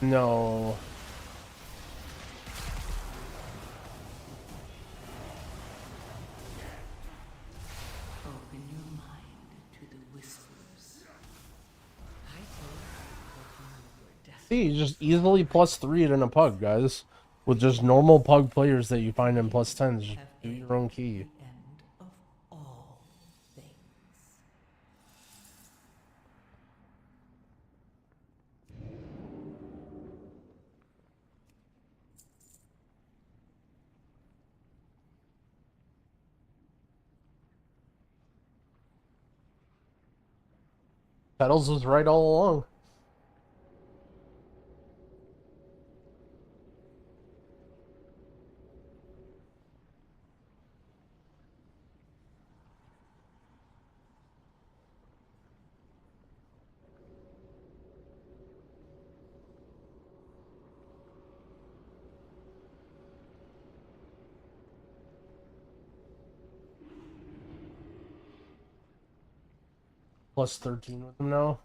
No. Open your mind to the whispers. I told you were destined. See, you just easily +3 it in a pug, guys. With just normal pug players that you find in +10s. Just do your own key. End of all things. Petals was right all along. +13 with them now.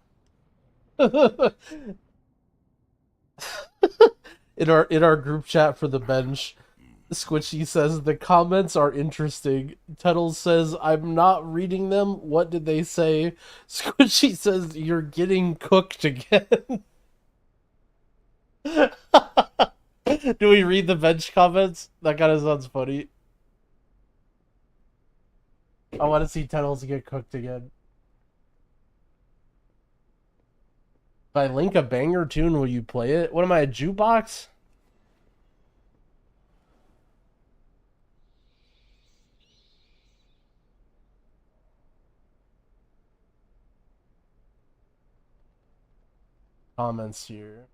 in our group chat for the bench, Squishy says the comments are interesting. Tuttles says I'm not reading them. What did they say? Squishy says you're getting cooked again. Do we read the bench comments? That kind of sounds funny. I want to see Tuttles get cooked again. If I link a banger tune, will you play it? What am I, a jukebox? Comments here.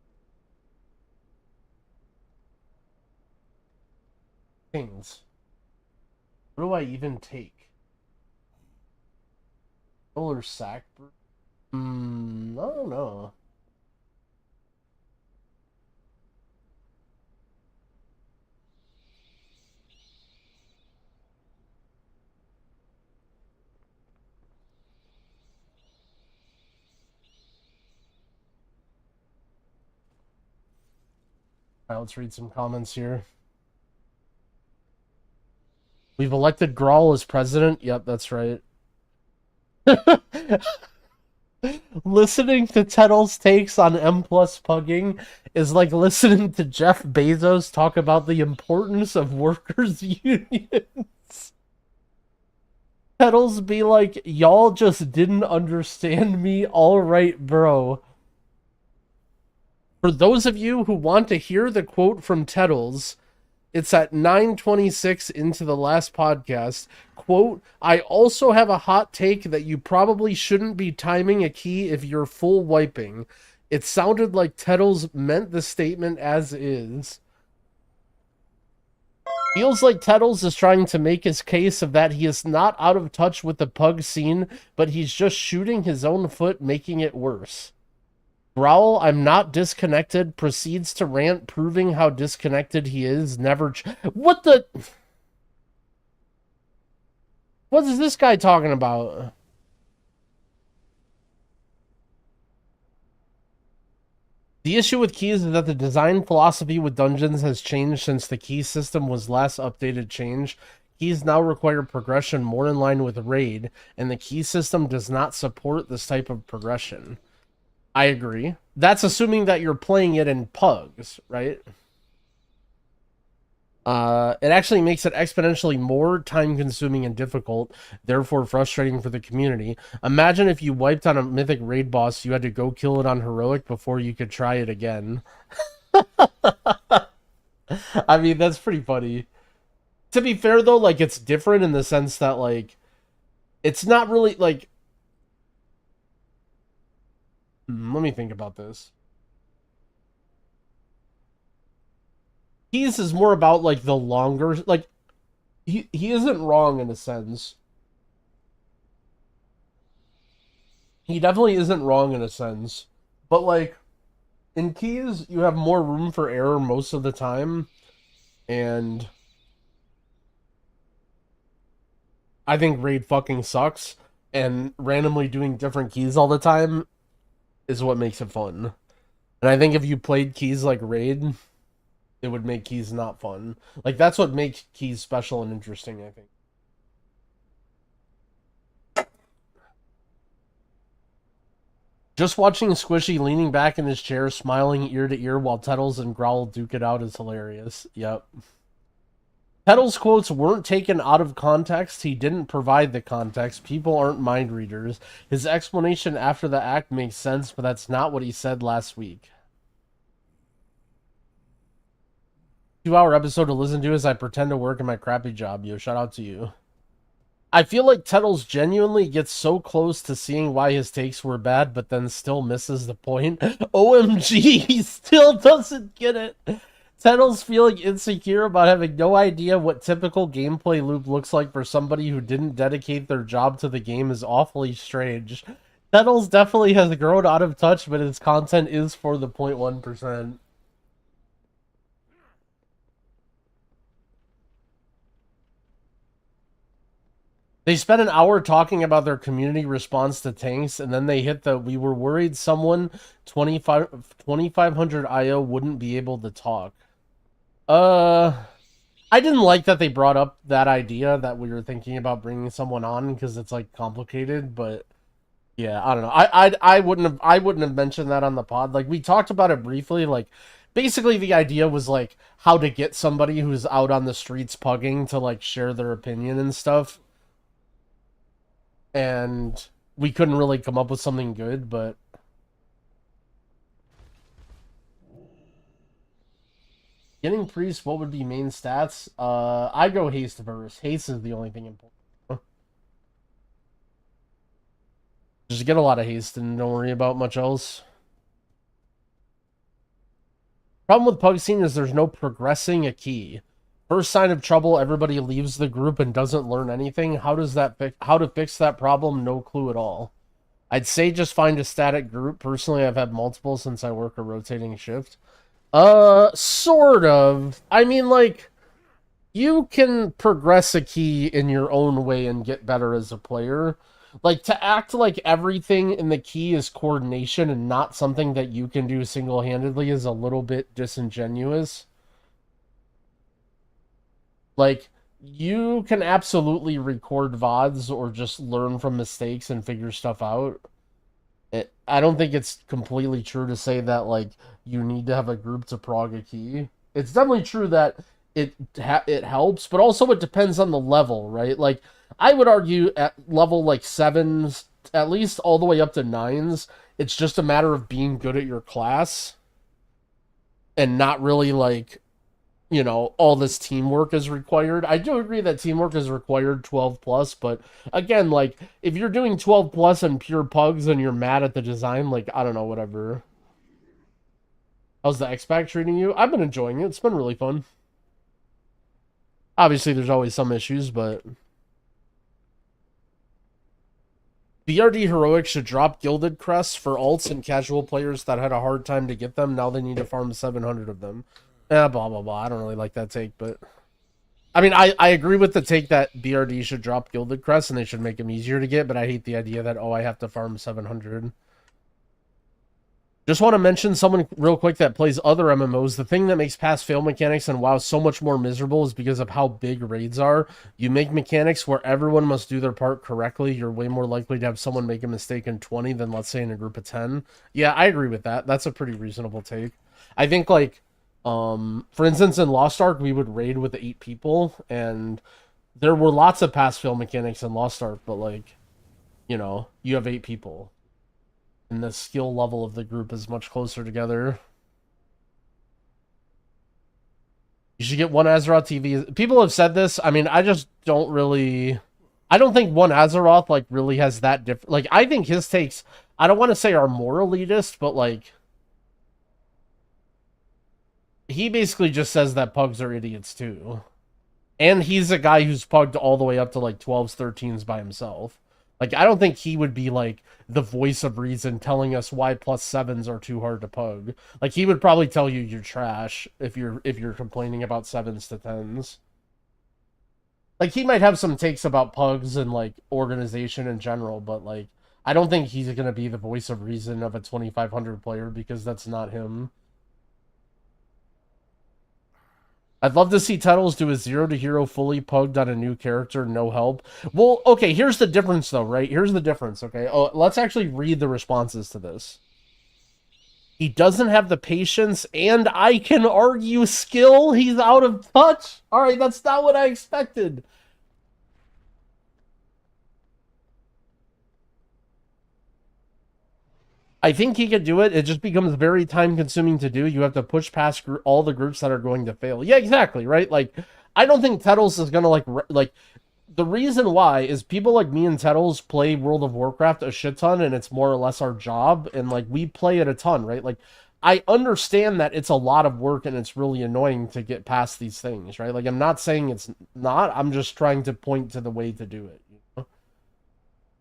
Things. What do I even take? Solar sack? I don't know. Alright, let's read some comments here. We've elected Grawl as president. Yep, that's right. Listening to Tettle's takes on M+ pugging is like listening to Jeff Bezos talk about the importance of workers' unions. Tettle's be like, y'all just didn't understand me. All right, bro. For those of you who want to hear the quote from Tettles, it's at 9:26 into the last podcast. Quote, I also have a hot take that you probably shouldn't be timing a key if you're full wiping. It sounded like Tettles meant the statement as is. Feels like Tettles is trying to make his case of that he is not out of touch with the pug scene, but he's just shooting his own foot, making it worse. Growl, I'm not disconnected, proceeds to rant, proving how disconnected he is. Never. What the? What is this guy talking about? The issue with keys is that the design philosophy with dungeons has changed since the key system was last updated change. Keys now require progression more in line with raid, and the key system does not support this type of progression. I agree. That's assuming that you're playing it in pugs, right? It actually makes it exponentially more time-consuming and difficult, therefore frustrating for the community. Imagine if you wiped on a mythic raid boss, you had to go kill it on heroic before you could try it again. I mean, that's pretty funny. To be fair, though, like, it's different in the sense that, like, it's not really, like... Let me think about this. Keys is more about like the longer, like he isn't wrong in a sense. He definitely isn't wrong in a sense, but like in Keys, you have more room for error most of the time, and I think Raid fucking sucks, and randomly doing different keys all the time is what makes it fun. And I think if you played keys like Raid, it would make keys not fun. Like, that's what makes keys special and interesting, I think. Just watching Squishy leaning back in his chair, smiling ear to ear while Tettles and Growl duke it out is hilarious. Yep. Tettles' quotes weren't taken out of context. He didn't provide the context. People aren't mind readers. His explanation after the act makes sense, but that's not what he said last week. 2-hour episode to listen to as I pretend to work in my crappy job. Yo, shout out to you. I feel like Tettles genuinely gets so close to seeing why his takes were bad, but then still misses the point. OMG, he still doesn't get it. Tettles feeling insecure about having no idea what typical gameplay loop looks like for somebody who didn't dedicate their job to the game is awfully strange. Tettles definitely has grown out of touch, but his content is for the 0.1%. They spent an hour talking about their community response to tanks, and then they hit the "we were worried someone 2500 IO wouldn't be able to talk." I didn't like that they brought up that idea that we were thinking about bringing someone on because it's like complicated, but yeah, I don't know. I wouldn't have mentioned that on the pod. Like, we talked about it briefly. Like, basically the idea was like how to get somebody who's out on the streets pugging to like share their opinion and stuff. And we couldn't really come up with something good, but getting priest, what would be main stats? I go haste verse. Haste is the only thing important. Just get a lot of haste and don't worry about much else. Problem with Pug Scene is there's no progressing a key. First sign of trouble, everybody leaves the group and doesn't learn anything. How to fix that problem? No clue at all. I'd say just find a static group. Personally, I've had multiple since I work a rotating shift. Sort of. I mean, like, you can progress a key in your own way and get better as a player. Like, to act like everything in the key is coordination and not something that you can do single-handedly is a little bit disingenuous. Like, you can absolutely record VODs or just learn from mistakes and figure stuff out. I don't think it's completely true to say that, like, you need to have a group to prog a key. It's definitely true that it helps, but also it depends on the level, right? Like, I would argue at level, like, 7s, at least all the way up to 9s, it's just a matter of being good at your class and not really, like, you know, all this teamwork is required. I do agree that teamwork is required 12 plus, but again, like, if you're doing 12 plus and pure pugs and you're mad at the design, like, I don't know, whatever. How's the X-Pack treating you? I've been enjoying it. It's been really fun. Obviously, there's always some issues, but BRD Heroic should drop Gilded Crests for alts and casual players that had a hard time to get them. Now they need to farm 700 of them. Blah, blah, blah. I don't really like that take, but I mean, I agree with the take that BRD should drop Gilded Crest and they should make them easier to get, but I hate the idea that, oh, I have to farm 700. Just want to mention someone real quick that plays other MMOs. The thing that makes pass-fail mechanics and WoW so much more miserable is because of how big raids are. You make mechanics where everyone must do their part correctly. You're way more likely to have someone make a mistake in 20 than, let's say, in a group of 10. Yeah, I agree with that. That's a pretty reasonable take. I think, like, for instance, in Lost Ark, we would raid with 8 people, and there were lots of pass-fail mechanics in Lost Ark, but, like, you know, you have 8 people. And the skill level of the group is much closer together. You should get one Azeroth TV. People have said this. I mean, I just don't really... I don't think one Azeroth, like, really has that different... Like, I think his takes, I don't want to say are more elitist, but, like... he basically just says that pugs are idiots too. And he's a guy who's pugged all the way up to like 12s, 13s by himself. Like, I don't think he would be like the voice of reason telling us why +7s are too hard to pug. Like, he would probably tell you you're trash if you're complaining about 7s to 10s. Like, he might have some takes about pugs and like organization in general, but like, I don't think he's gonna be the voice of reason of a 2500 player, because that's not him. I'd love to see Tuttles do a 0 to hero fully pugged on a new character, no help. Well, okay, here's the difference though, right? Here's the difference, okay? Oh, let's actually read the responses to this. He doesn't have the patience, and I can argue skill. He's out of touch. All right, that's not what I expected. I think he could do it. It just becomes very time consuming to do. You have to push past all the groups that are going to fail. Yeah, exactly, right? Like, I don't think Tettles is going to like the reason why is people like me and Tettles play World of Warcraft a shit ton, and it's more or less our job, and like we play it a ton, right? Like, I understand that it's a lot of work and it's really annoying to get past these things, right? Like, I'm not saying it's not. I'm just trying to point to the way to do it, you know?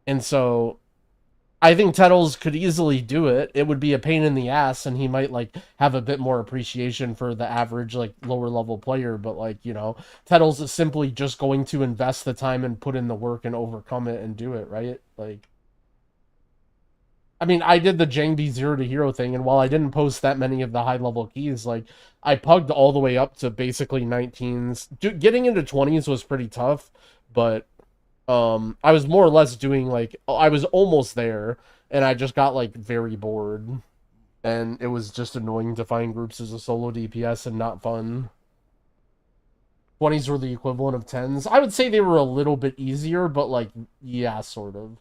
And so I think Tettles could easily do it. It would be a pain in the ass, and he might like have a bit more appreciation for the average like lower level player, but like, you know, Tettles is simply just going to invest the time and put in the work and overcome it and do it, right? Like, I mean, I did the Jangbi 0 to hero thing, and while I didn't post that many of the high level keys, like, I pugged all the way up to basically 19s. Getting into 20s was pretty tough, but I was more or less doing like, I was almost there, and I just got like very bored, and it was just annoying to find groups as a solo DPS and not fun. 20s were the equivalent of 10s. I would say they were a little bit easier, but like, yeah, sort of.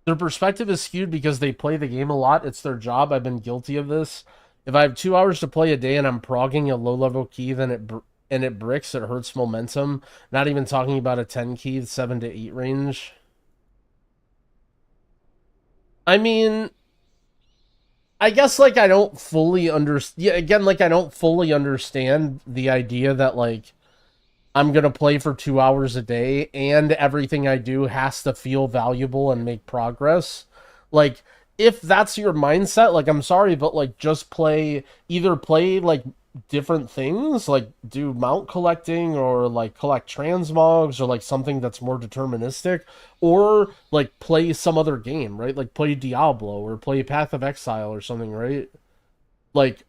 Their perspective is skewed because they play the game a lot. It's their job. I've been guilty of this. If I have 2 hours to play a day and I'm progging a low-level key, then it bricks, it hurts momentum. Not even talking about a 10 key, 7 to 8 range. I mean, I guess like I don't fully understand. Yeah, again, like I don't fully understand the idea that like I'm going to play for 2 hours a day and everything I do has to feel valuable and make progress. Like, if that's your mindset, like, I'm sorry, but like, just either play like different things, like do mount collecting or like collect transmogs or like something that's more deterministic, or like play some other game, right? Like play Diablo or play Path of Exile or something, right? Like,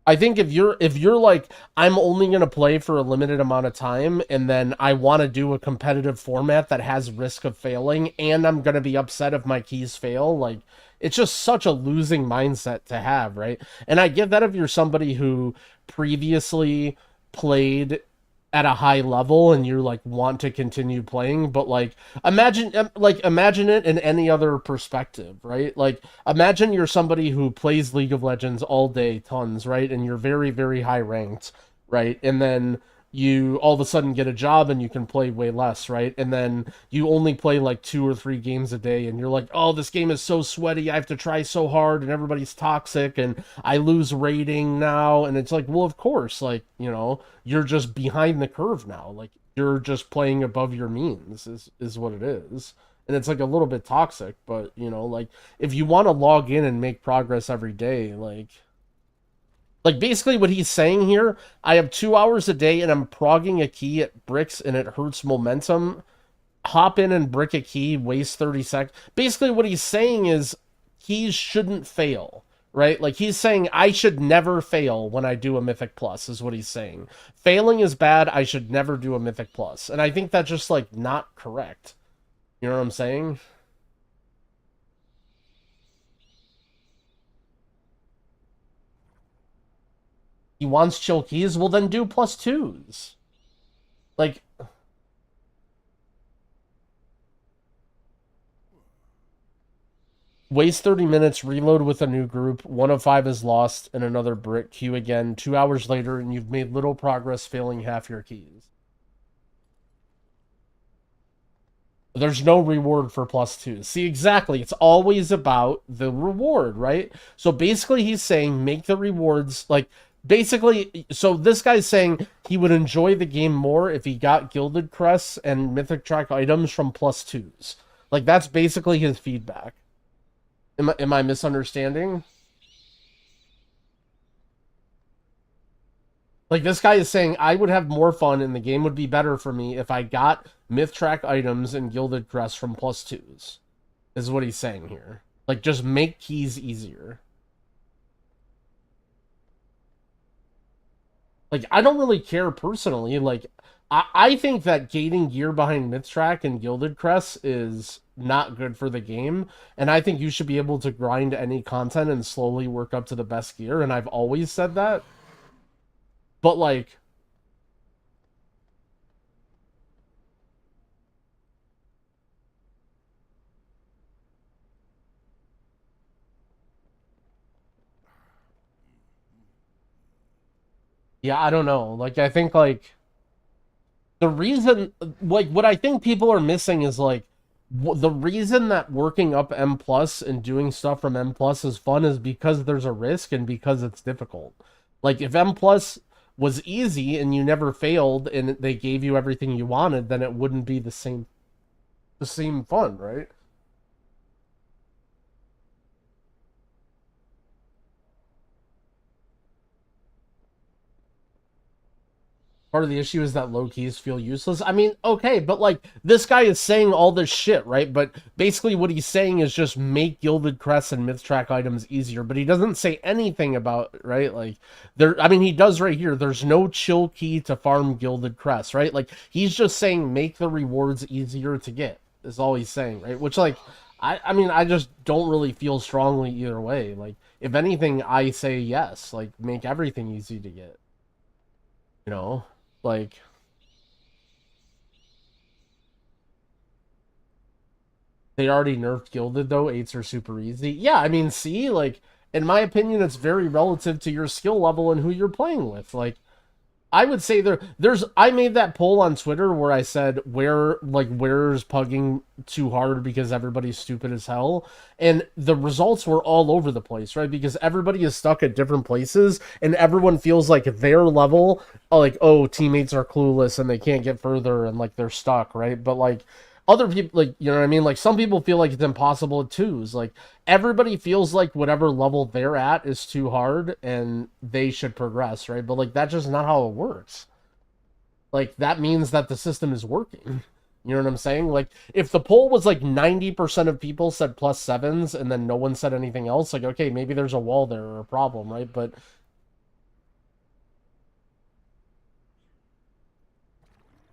I think if you're like, I'm only going to play for a limited amount of time, and then I want to do a competitive format that has risk of failing, and I'm going to be upset if my keys fail, like, it's just such a losing mindset to have, right? And I get that if you're somebody who previously played at a high level and you like want to continue playing, but like imagine it in any other perspective, right? Like, imagine you're somebody who plays League of Legends all day, tons, right? And you're very, very high ranked, right? And then you all of a sudden get a job and you can play way less, right? And then you only play like 2 or 3 games a day, and you're like, oh, this game is so sweaty, I have to try so hard, and everybody's toxic, and I lose rating now. And it's like, well, of course, like, you know, you're just behind the curve now. Like, you're just playing above your means is what it is. And it's like a little bit toxic, but, you know, like, if you want to log in and make progress every day, like, basically what he's saying here, I have 2 hours a day and I'm progging a key at bricks and it hurts momentum. Hop in and brick a key, waste 30 seconds. Basically what he's saying is keys shouldn't fail, right? Like, he's saying I should never fail when I do a Mythic Plus, is what he's saying. Failing is bad, I should never do a Mythic Plus. And I think that's just, like, not correct. You know what I'm saying? He wants chill keys? Well, then do +2s. Like, waste 30 minutes, reload with a new group, 1 of 5 is lost, and another brick, queue again, 2 hours later, and you've made little progress, failing half your keys. There's no reward for +2. See, exactly. It's always about the reward, right? So basically he's saying make the rewards, like, basically, so this guy's saying he would enjoy the game more if he got Gilded Crests and Mythic Track items from +2s. Like, that's basically his feedback. Am I misunderstanding? Like, this guy is saying, I would have more fun and the game would be better for me if I got Myth Track items and Gilded Crests from +2s. This is what he's saying here. Like, just make keys easier. Like, I don't really care personally. Like, I think that gating gear behind Myth Track and Gilded Crests is not good for the game. And I think you should be able to grind any content and slowly work up to the best gear. And I've always said that. But, like, yeah, I don't know. Like, I think, like, the reason, like, what I think people are missing is, like, the reason that working up M plus and doing stuff from M plus is fun is because there's a risk and because it's difficult. Like, if M plus was easy and you never failed and they gave you everything you wanted, then it wouldn't be the same fun, right? Part of the issue is that low keys feel useless. I mean, okay, but like this guy is saying all this shit, right? But basically what he's saying is just make Gilded Crests and Myth Track items easier, but he doesn't say anything about, right? Like there, I mean, he does right here. There's no chill key to farm Gilded Crests, right? Like he's just saying make the rewards easier to get is all he's saying, right? Which like, I mean, I just don't really feel strongly either way. Like if anything, I say yes, like make everything easy to get, you know? Like, they already nerfed Gilded, though. 8s are super easy. Yeah, I mean, see? Like, in my opinion, it's very relative to your skill level and who you're playing with. Like, I would say I made that poll on Twitter where I said, where's pugging too hard because everybody's stupid as hell? And the results were all over the place, right? Because everybody is stuck at different places and everyone feels like their level, like, oh, teammates are clueless and they can't get further and like they're stuck, right? But like, other people, like, you know what I mean? Like, some people feel like it's impossible at 2s. Like, everybody feels like whatever level they're at is too hard and they should progress, right? But, like, that's just not how it works. Like, that means that the system is working. You know what I'm saying? Like, if the poll was, like, 90% of people said +7s and then no one said anything else, like, okay, maybe there's a wall there or a problem, right? But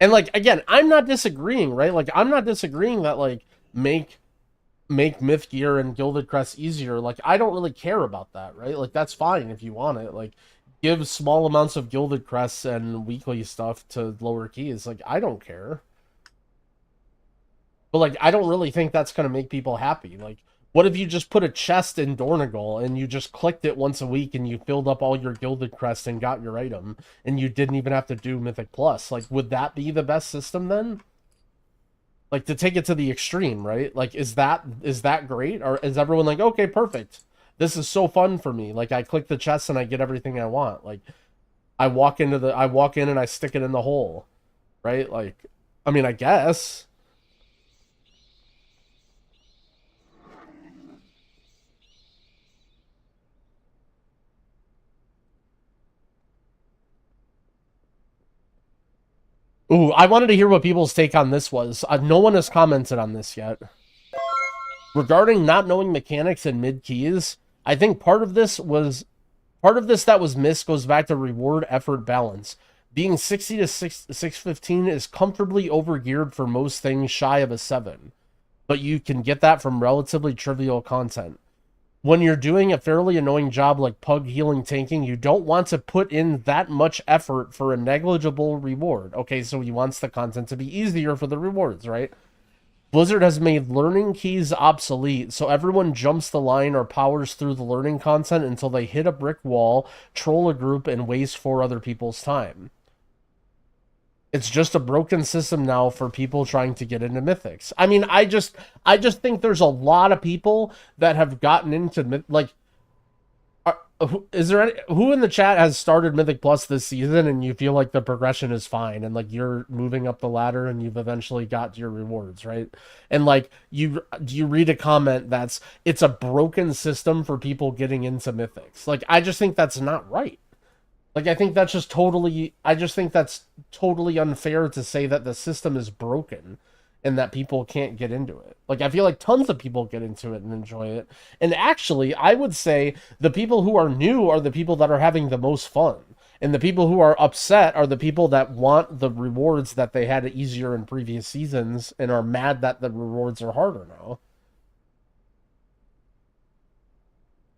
and, like, again, I'm not disagreeing, right? Like, I'm not disagreeing that, like, make Myth Gear and Gilded Crest easier. Like, I don't really care about that, right? Like, that's fine if you want it. Like, give small amounts of Gilded Crests and weekly stuff to lower keys. Like, I don't care. But, like, I don't really think that's going to make people happy. Like, what if you just put a chest in Dornagal and you just clicked it once a week and you filled up all your Gilded Crest and got your item and you didn't even have to do Mythic Plus? Like, would that be the best system then? Like, to take it to the extreme, right? Like, is that great? Or is everyone like, okay, perfect. This is so fun for me. Like, I click the chest and I get everything I want. Like, I walk in and I stick it in the hole, right? Like, I mean, I guess. Ooh, I wanted to hear what people's take on this was. No one has commented on this yet. Regarding not knowing mechanics in mid keys, I think part of this that was missed goes back to reward effort balance. Being 60 to 615 is comfortably overgeared for most things shy of a 7, but you can get that from relatively trivial content. When you're doing a fairly annoying job like pug healing tanking, you don't want to put in that much effort for a negligible reward. Okay, so he wants the content to be easier for the rewards, right? Blizzard has made learning keys obsolete, so everyone jumps the line or powers through the learning content until they hit a brick wall, troll a group, and waste 4 other people's time. It's just a broken system now for people trying to get into Mythics. I mean, I just think there's a lot of people that have gotten into like. Is there who in the chat has started Mythic Plus this season and you feel like the progression is fine and like you're moving up the ladder and you've eventually got your rewards, right? And like you read a comment that's it's a broken system for people getting into Mythics. Like I just think that's not right. Like I think that's just totally unfair to say that the system is broken and that people can't get into it. Like, I feel like tons of people get into it and enjoy it. And actually, I would say the people who are new are the people that are having the most fun. And the people who are upset are the people that want the rewards that they had easier in previous seasons and are mad that the rewards are harder now.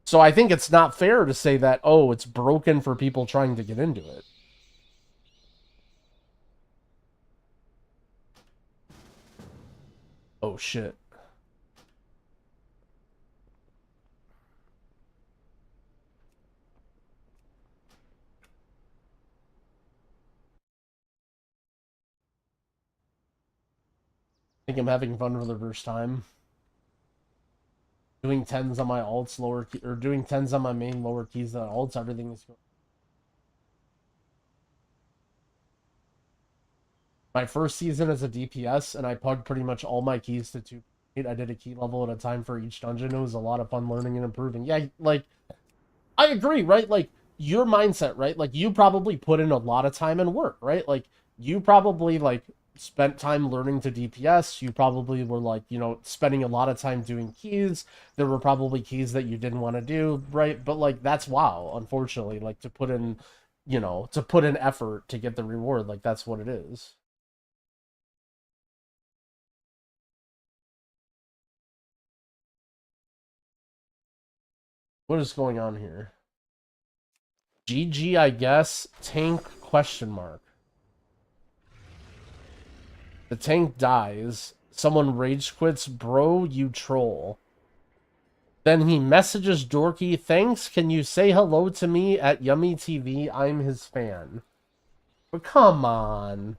So I think it's not fair to say that, oh, it's broken for people trying to get into it. Oh, shit. I think I'm having fun for the first time. Doing 10s on my alts lower key, or doing 10s on my main lower keys than alts, everything is good. My first season as a DPS, and I plugged pretty much all my keys to 2. I did a key level at a time for each dungeon. It was a lot of fun learning and improving. Yeah, like, I agree, right? Like, your mindset, right? Like, you probably put in a lot of time and work, right? Like, you probably, like, spent time learning to DPS. You probably were, like, you know, spending a lot of time doing keys. There were probably keys that you didn't want to do, right? But, like, that's WoW, unfortunately. Like, to put in, you know, to put in effort to get the reward. Like, that's what it is. What is going on here? GG, I guess. Tank question mark. The tank dies. Someone rage quits. Bro, you troll. Then he messages Dorky, thanks, can you say hello to me at yumytv? I'm his fan. But come on.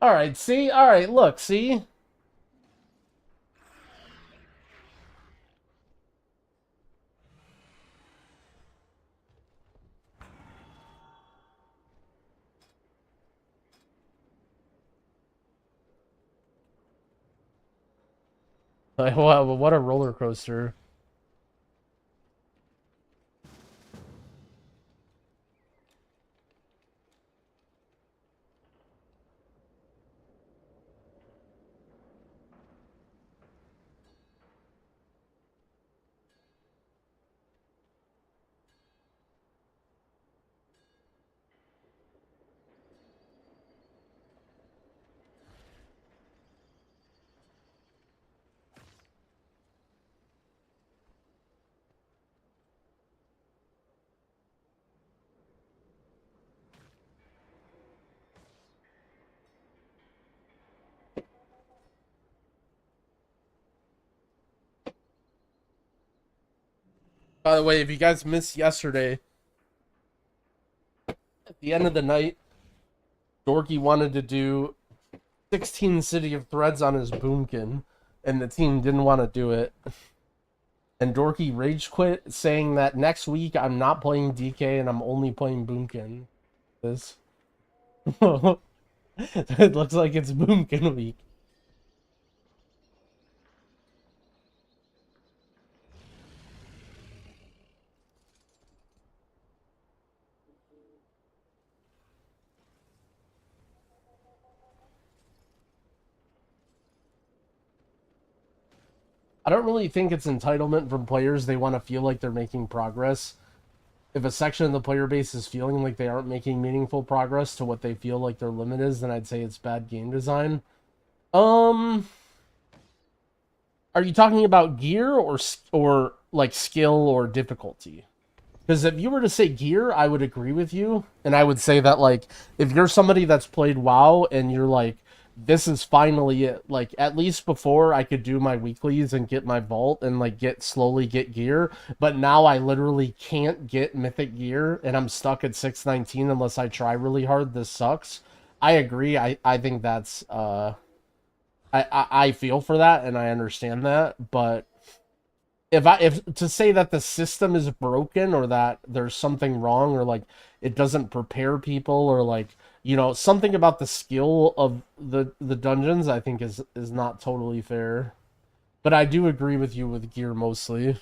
Alright, see? Alright, look, see? Like, wow, what a roller coaster. By the way, if you guys missed yesterday, at the end of the night, Dorky wanted to do 16 City of Threads on his Boomkin, and the team didn't want to do it. And Dorky rage quit, saying that next week I'm not playing DK and I'm only playing Boomkin. This. It looks like it's Boomkin week. I don't really think it's entitlement from players. They want to feel like they're making progress. If a section of the player base is feeling like they aren't making meaningful progress to what they feel like their limit is, then I'd say it's bad game design. Are you talking about gear or like skill or difficulty? Because if you were to say gear, I would agree with you. And I would say that, like, if you're somebody that's played WoW and you're, like, this is finally it. Like, at least before I could do my weeklies and get my vault and like slowly get gear, but now I literally can't get mythic gear and I'm stuck at 619 unless I try really hard. This sucks. I agree. I think that's I feel for that and I understand that, but if to say that the system is broken or that there's something wrong or like it doesn't prepare people or like, you know, something about the skill of the dungeons, I think is not totally fair. But I do agree with you with gear mostly.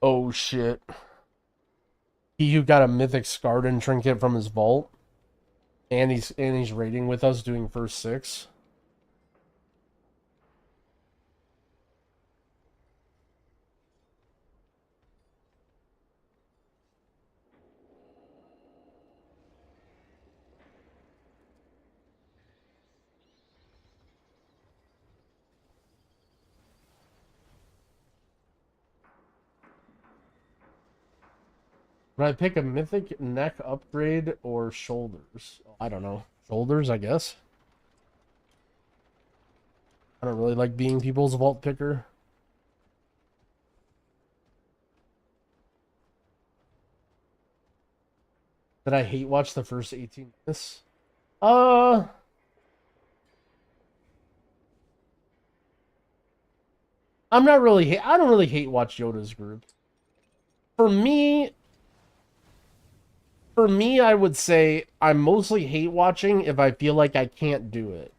Oh shit. He who got a mythic Scarden trinket from his vault. And he's raiding with us doing first 6. Would I pick a mythic neck upgrade or shoulders? I don't know. Shoulders, I guess. I don't really like being people's vault picker. Did I hate watch the first 18 minutes? I'm not really I don't really hate watch Yoda's group. For me, I would say I mostly hate watching if I feel like I can't do it.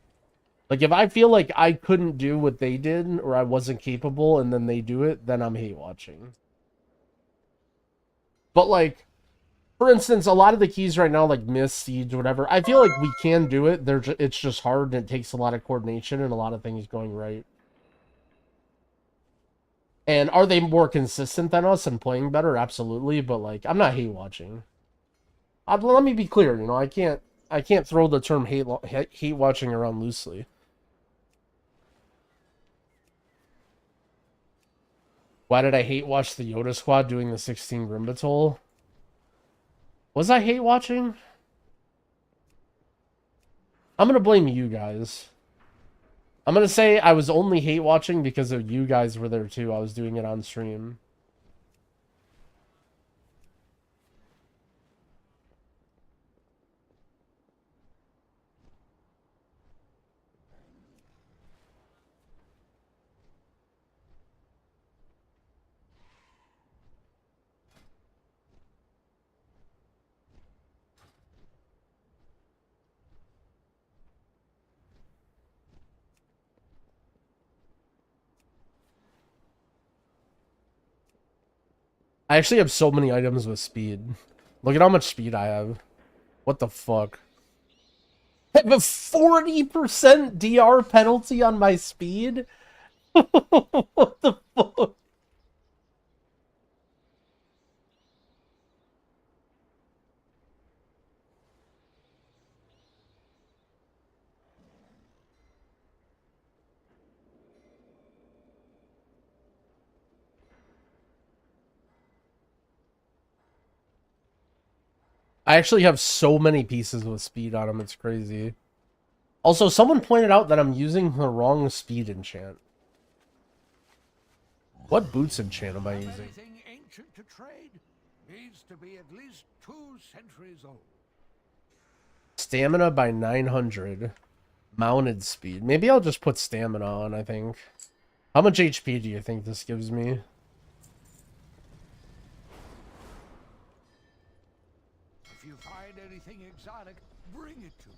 Like, if I feel like I couldn't do what they did, or I wasn't capable, and then they do it, then I'm hate watching. But, like, for instance, a lot of the keys right now, like Mist, Siege, whatever, I feel like we can do it. It's just hard, and it takes a lot of coordination and a lot of things going right. And are they more consistent than us and playing better? Absolutely, but, like, I'm not hate watching. Let me be clear, you know, I can't throw the term hate watching around loosely. Why did I hate watch the Yoda squad doing the 16 Grim Batol? Was I hate watching? I'm gonna blame you guys. I'm gonna say I was only hate watching because of you guys were there too. I was doing it on stream. I actually have so many items with speed. Look at how much speed I have. What the fuck? I have a 40% DR penalty on my speed? What the fuck? I actually have so many pieces with speed on them, it's crazy. Also, someone pointed out that I'm using the wrong speed enchant. What boots enchant am I using? Anything ancient to trade needs to be at least 2 centuries old. Stamina by 900. Mounted speed. Maybe I'll just put stamina on, I think. How much HP do you think this gives me? If you find anything exotic, bring it to me.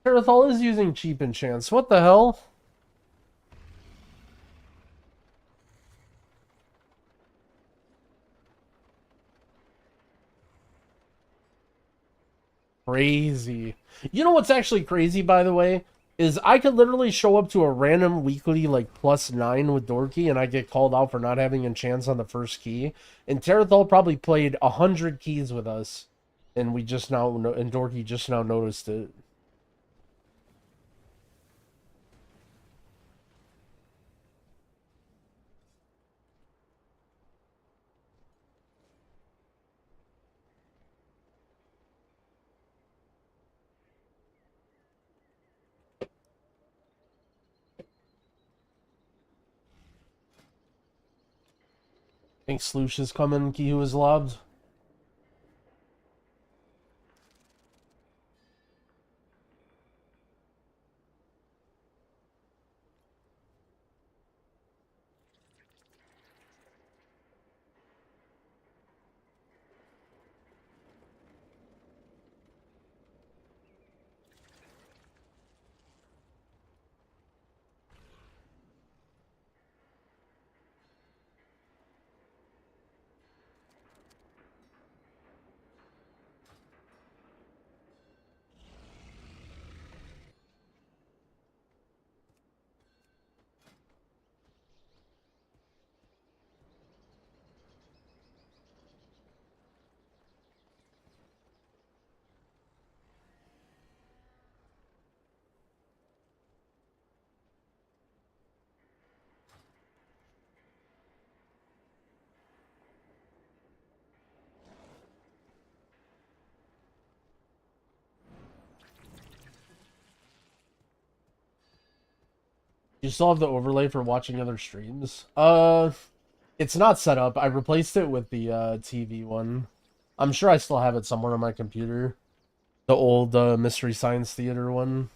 Terathal is using cheap enchants. What the hell? Crazy. You know what's actually crazy, by the way, is I could literally show up to a random weekly like +9 with Dorky, and I get called out for not having enchants on the first key. And Terathal probably played 100 keys with us, and we just now and Dorky just now noticed it. Think Sloosh is coming, Kihu is lobbed. You still have the overlay for watching other streams? It's not set up. I replaced it with the TV one. I'm sure I still have it somewhere on my computer. The old Mystery Science Theater one.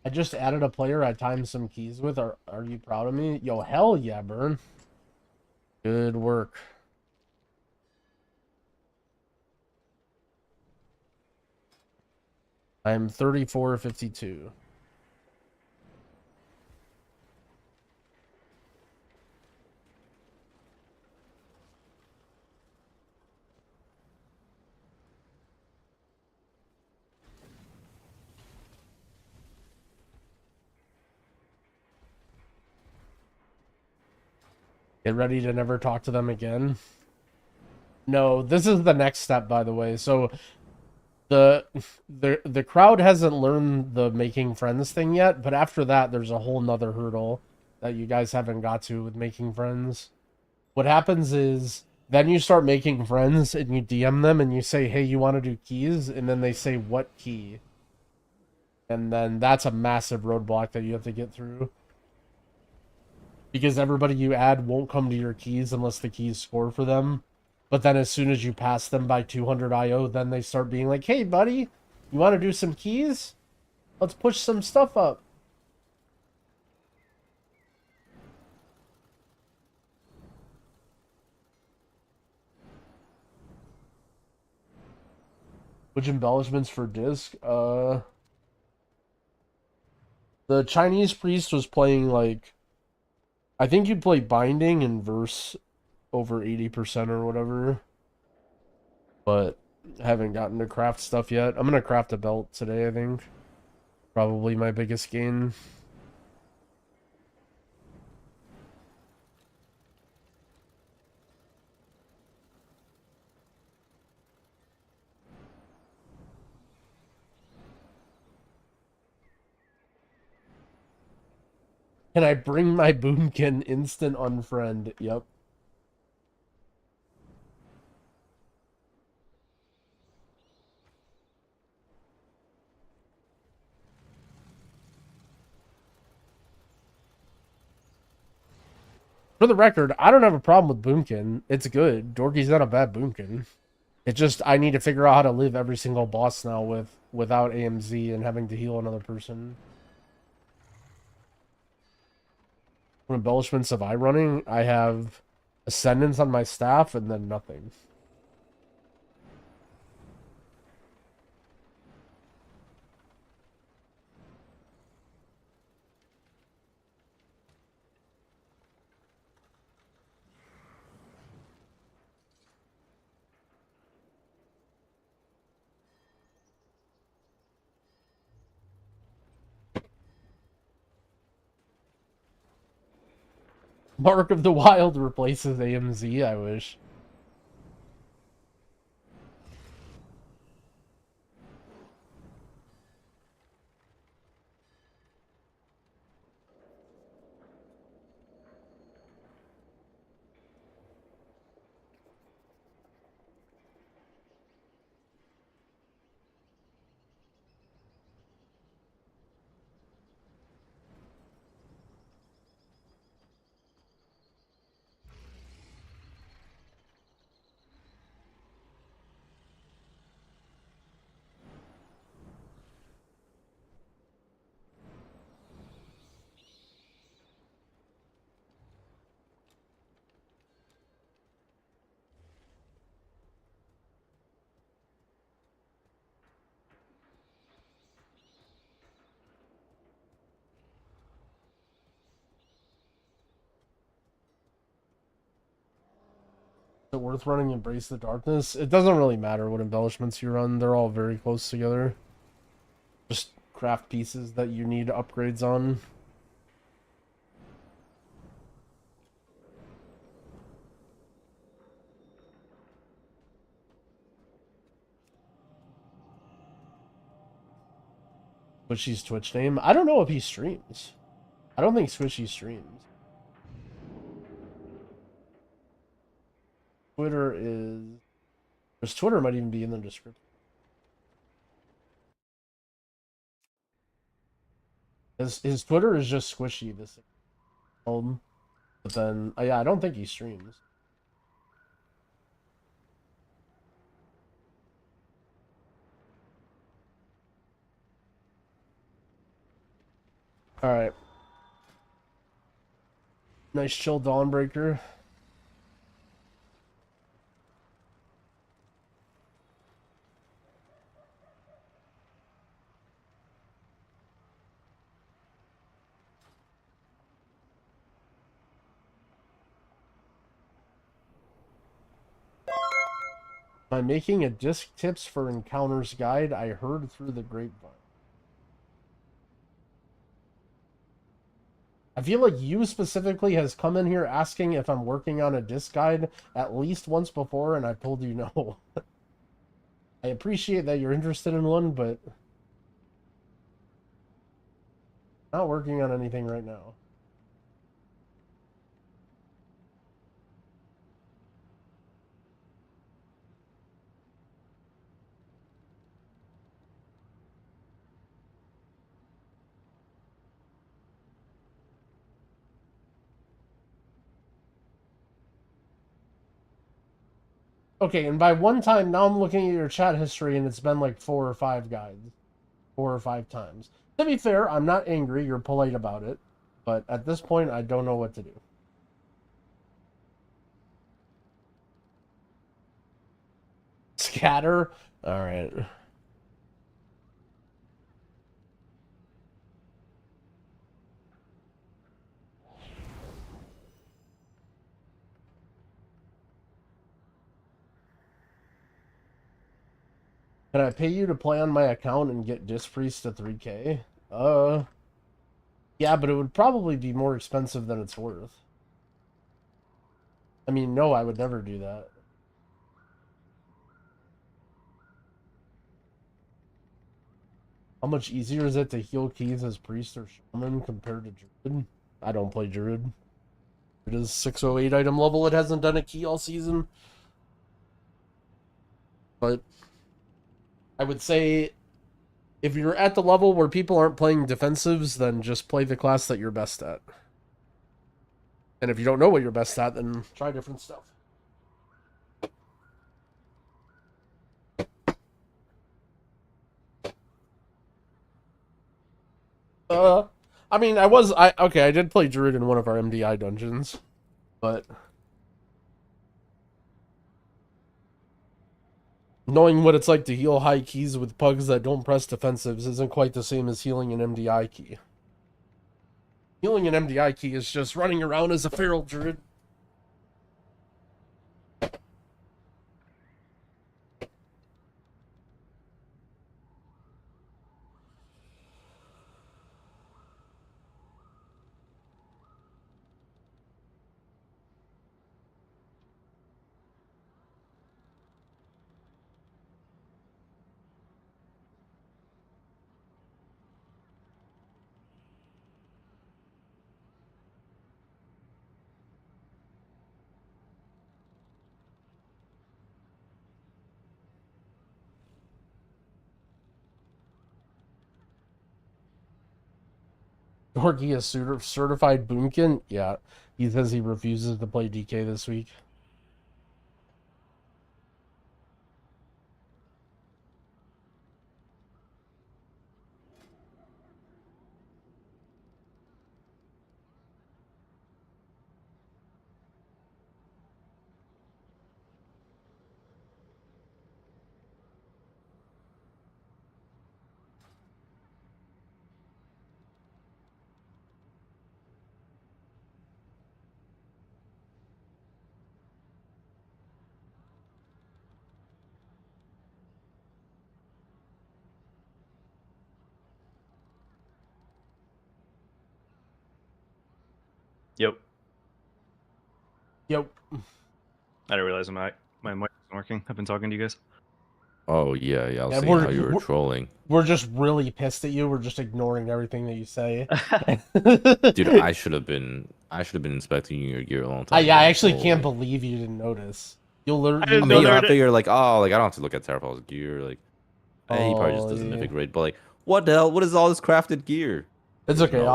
I just added a player I timed some keys with. Are you proud of me? Yo, hell yeah, Burn. Good work. I'm 34.52. Get ready to never talk to them again. No, this is the next step, by the way. So the crowd hasn't learned the making friends thing yet, but after that, there's a whole nother hurdle that you guys haven't got to with making friends. What happens is then you start making friends and you DM them and you say, hey, you want to do keys? And then they say, what key? And then that's a massive roadblock that you have to get through. Because everybody you add won't come to your keys unless the keys score for them. But then as soon as you pass them by 200 IO, then they start being like, hey, buddy, you want to do some keys? Let's push some stuff up. Which embellishments for disc? The Chinese priest was playing, like, I think you'd play binding and verse over 80% or whatever. But I haven't gotten to craft stuff yet. I'm gonna craft a belt today, I think. Probably my biggest gain. Can I bring my boomkin? Instant unfriend. Yep. For the record, I don't have a problem with boomkin. It's good. Dorky's not a bad boomkin. It just, I need to figure out how to live every single boss now without AMZ and having to heal another person. What embellishments have I running? I have Ascendance on my staff and then nothing. Mark of the Wild replaces AMZ, I wish. Is it worth running Embrace the Darkness? It doesn't really matter what embellishments you run. They're all very close together. Just craft pieces that you need upgrades on. Squishy's Twitch name? I don't know if he streams. I don't think Squishy streams. Twitter is... His Twitter might even be in the description. His Twitter is just Squishy, this thing. But then, yeah, I don't think he streams. Alright. Nice chill Dawnbreaker. Am I making a disc tips for encounters guide? I heard through the grapevine. I feel like you specifically has come in here asking if I'm working on a disc guide at least once before, and I told you no. I appreciate that you're interested in one, but not working on anything right now. Okay, and by one time, now I'm looking at your chat history, and it's been like 4 or 5 guides. 4 or 5 times. To be fair, I'm not angry, you're polite about it. But at this point, I don't know what to do. Scatter? Alright. Can I pay you to play on my account and get Disc Priest to 3K? Yeah, but it would probably be more expensive than it's worth. I mean, no, I would never do that. How much easier is it to heal keys as priest or shaman compared to druid? I don't play Druid. It is 608 item level. It hasn't done a key all season. But I would say if you're at the level where people aren't playing defensives, then just play the class that you're best at. And if you don't know what you're best at, then try different stuff. I mean, I did play Druid in one of our MDI dungeons, but knowing what it's like to heal high keys with pugs that don't press defensives isn't quite the same as healing an MDI key. Healing an MDI key is just running around as a feral Druid. Dorky is certified boomkin? Yeah. He says he refuses to play DK this week. Yep. Yep. I didn't realize my mic wasn't working. I've been talking to you guys. Oh yeah, I was Yeah, seeing how you were trolling. We're just really pissed at you. We're just ignoring everything that you say. Dude, I should have been inspecting your gear a long time ago. I actually can't believe you didn't notice. You'll learn. I mean, I figure like, oh, like I don't have to look at Terrafall's gear. Like, hey, he probably just does a mythic raid. But like, what the hell? What is all this crafted gear? It's okay. No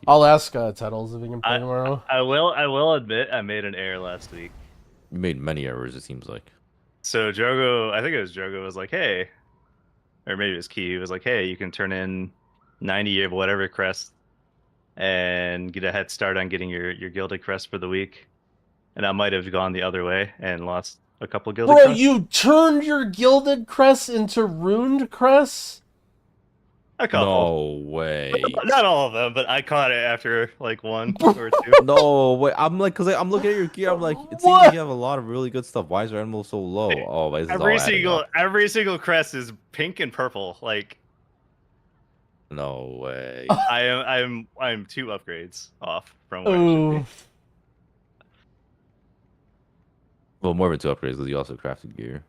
I'll ask Tettles if he can play tomorrow. I will admit I made an error last week. You made many errors, it seems like. So Drogo, I think it was Drogo, was like, hey, or maybe it was Key, was like, hey, you can turn in 90 of whatever crest and get a head start on getting your gilded crest for the week. And I might have gone the other way and lost a couple gilded crests. You turned your gilded crest into ruined crests? A couple. No way. Not all of them, but I caught it after like one or two. No way. I'm like, cause I'm looking at your gear. I'm like, it seems like you have a lot of really good stuff. Why is your animal so low? Oh, this is every single crest is pink and purple. Like, no way. I'm 2 upgrades off from where I should be. Well, more than 2 upgrades because you also crafted gear.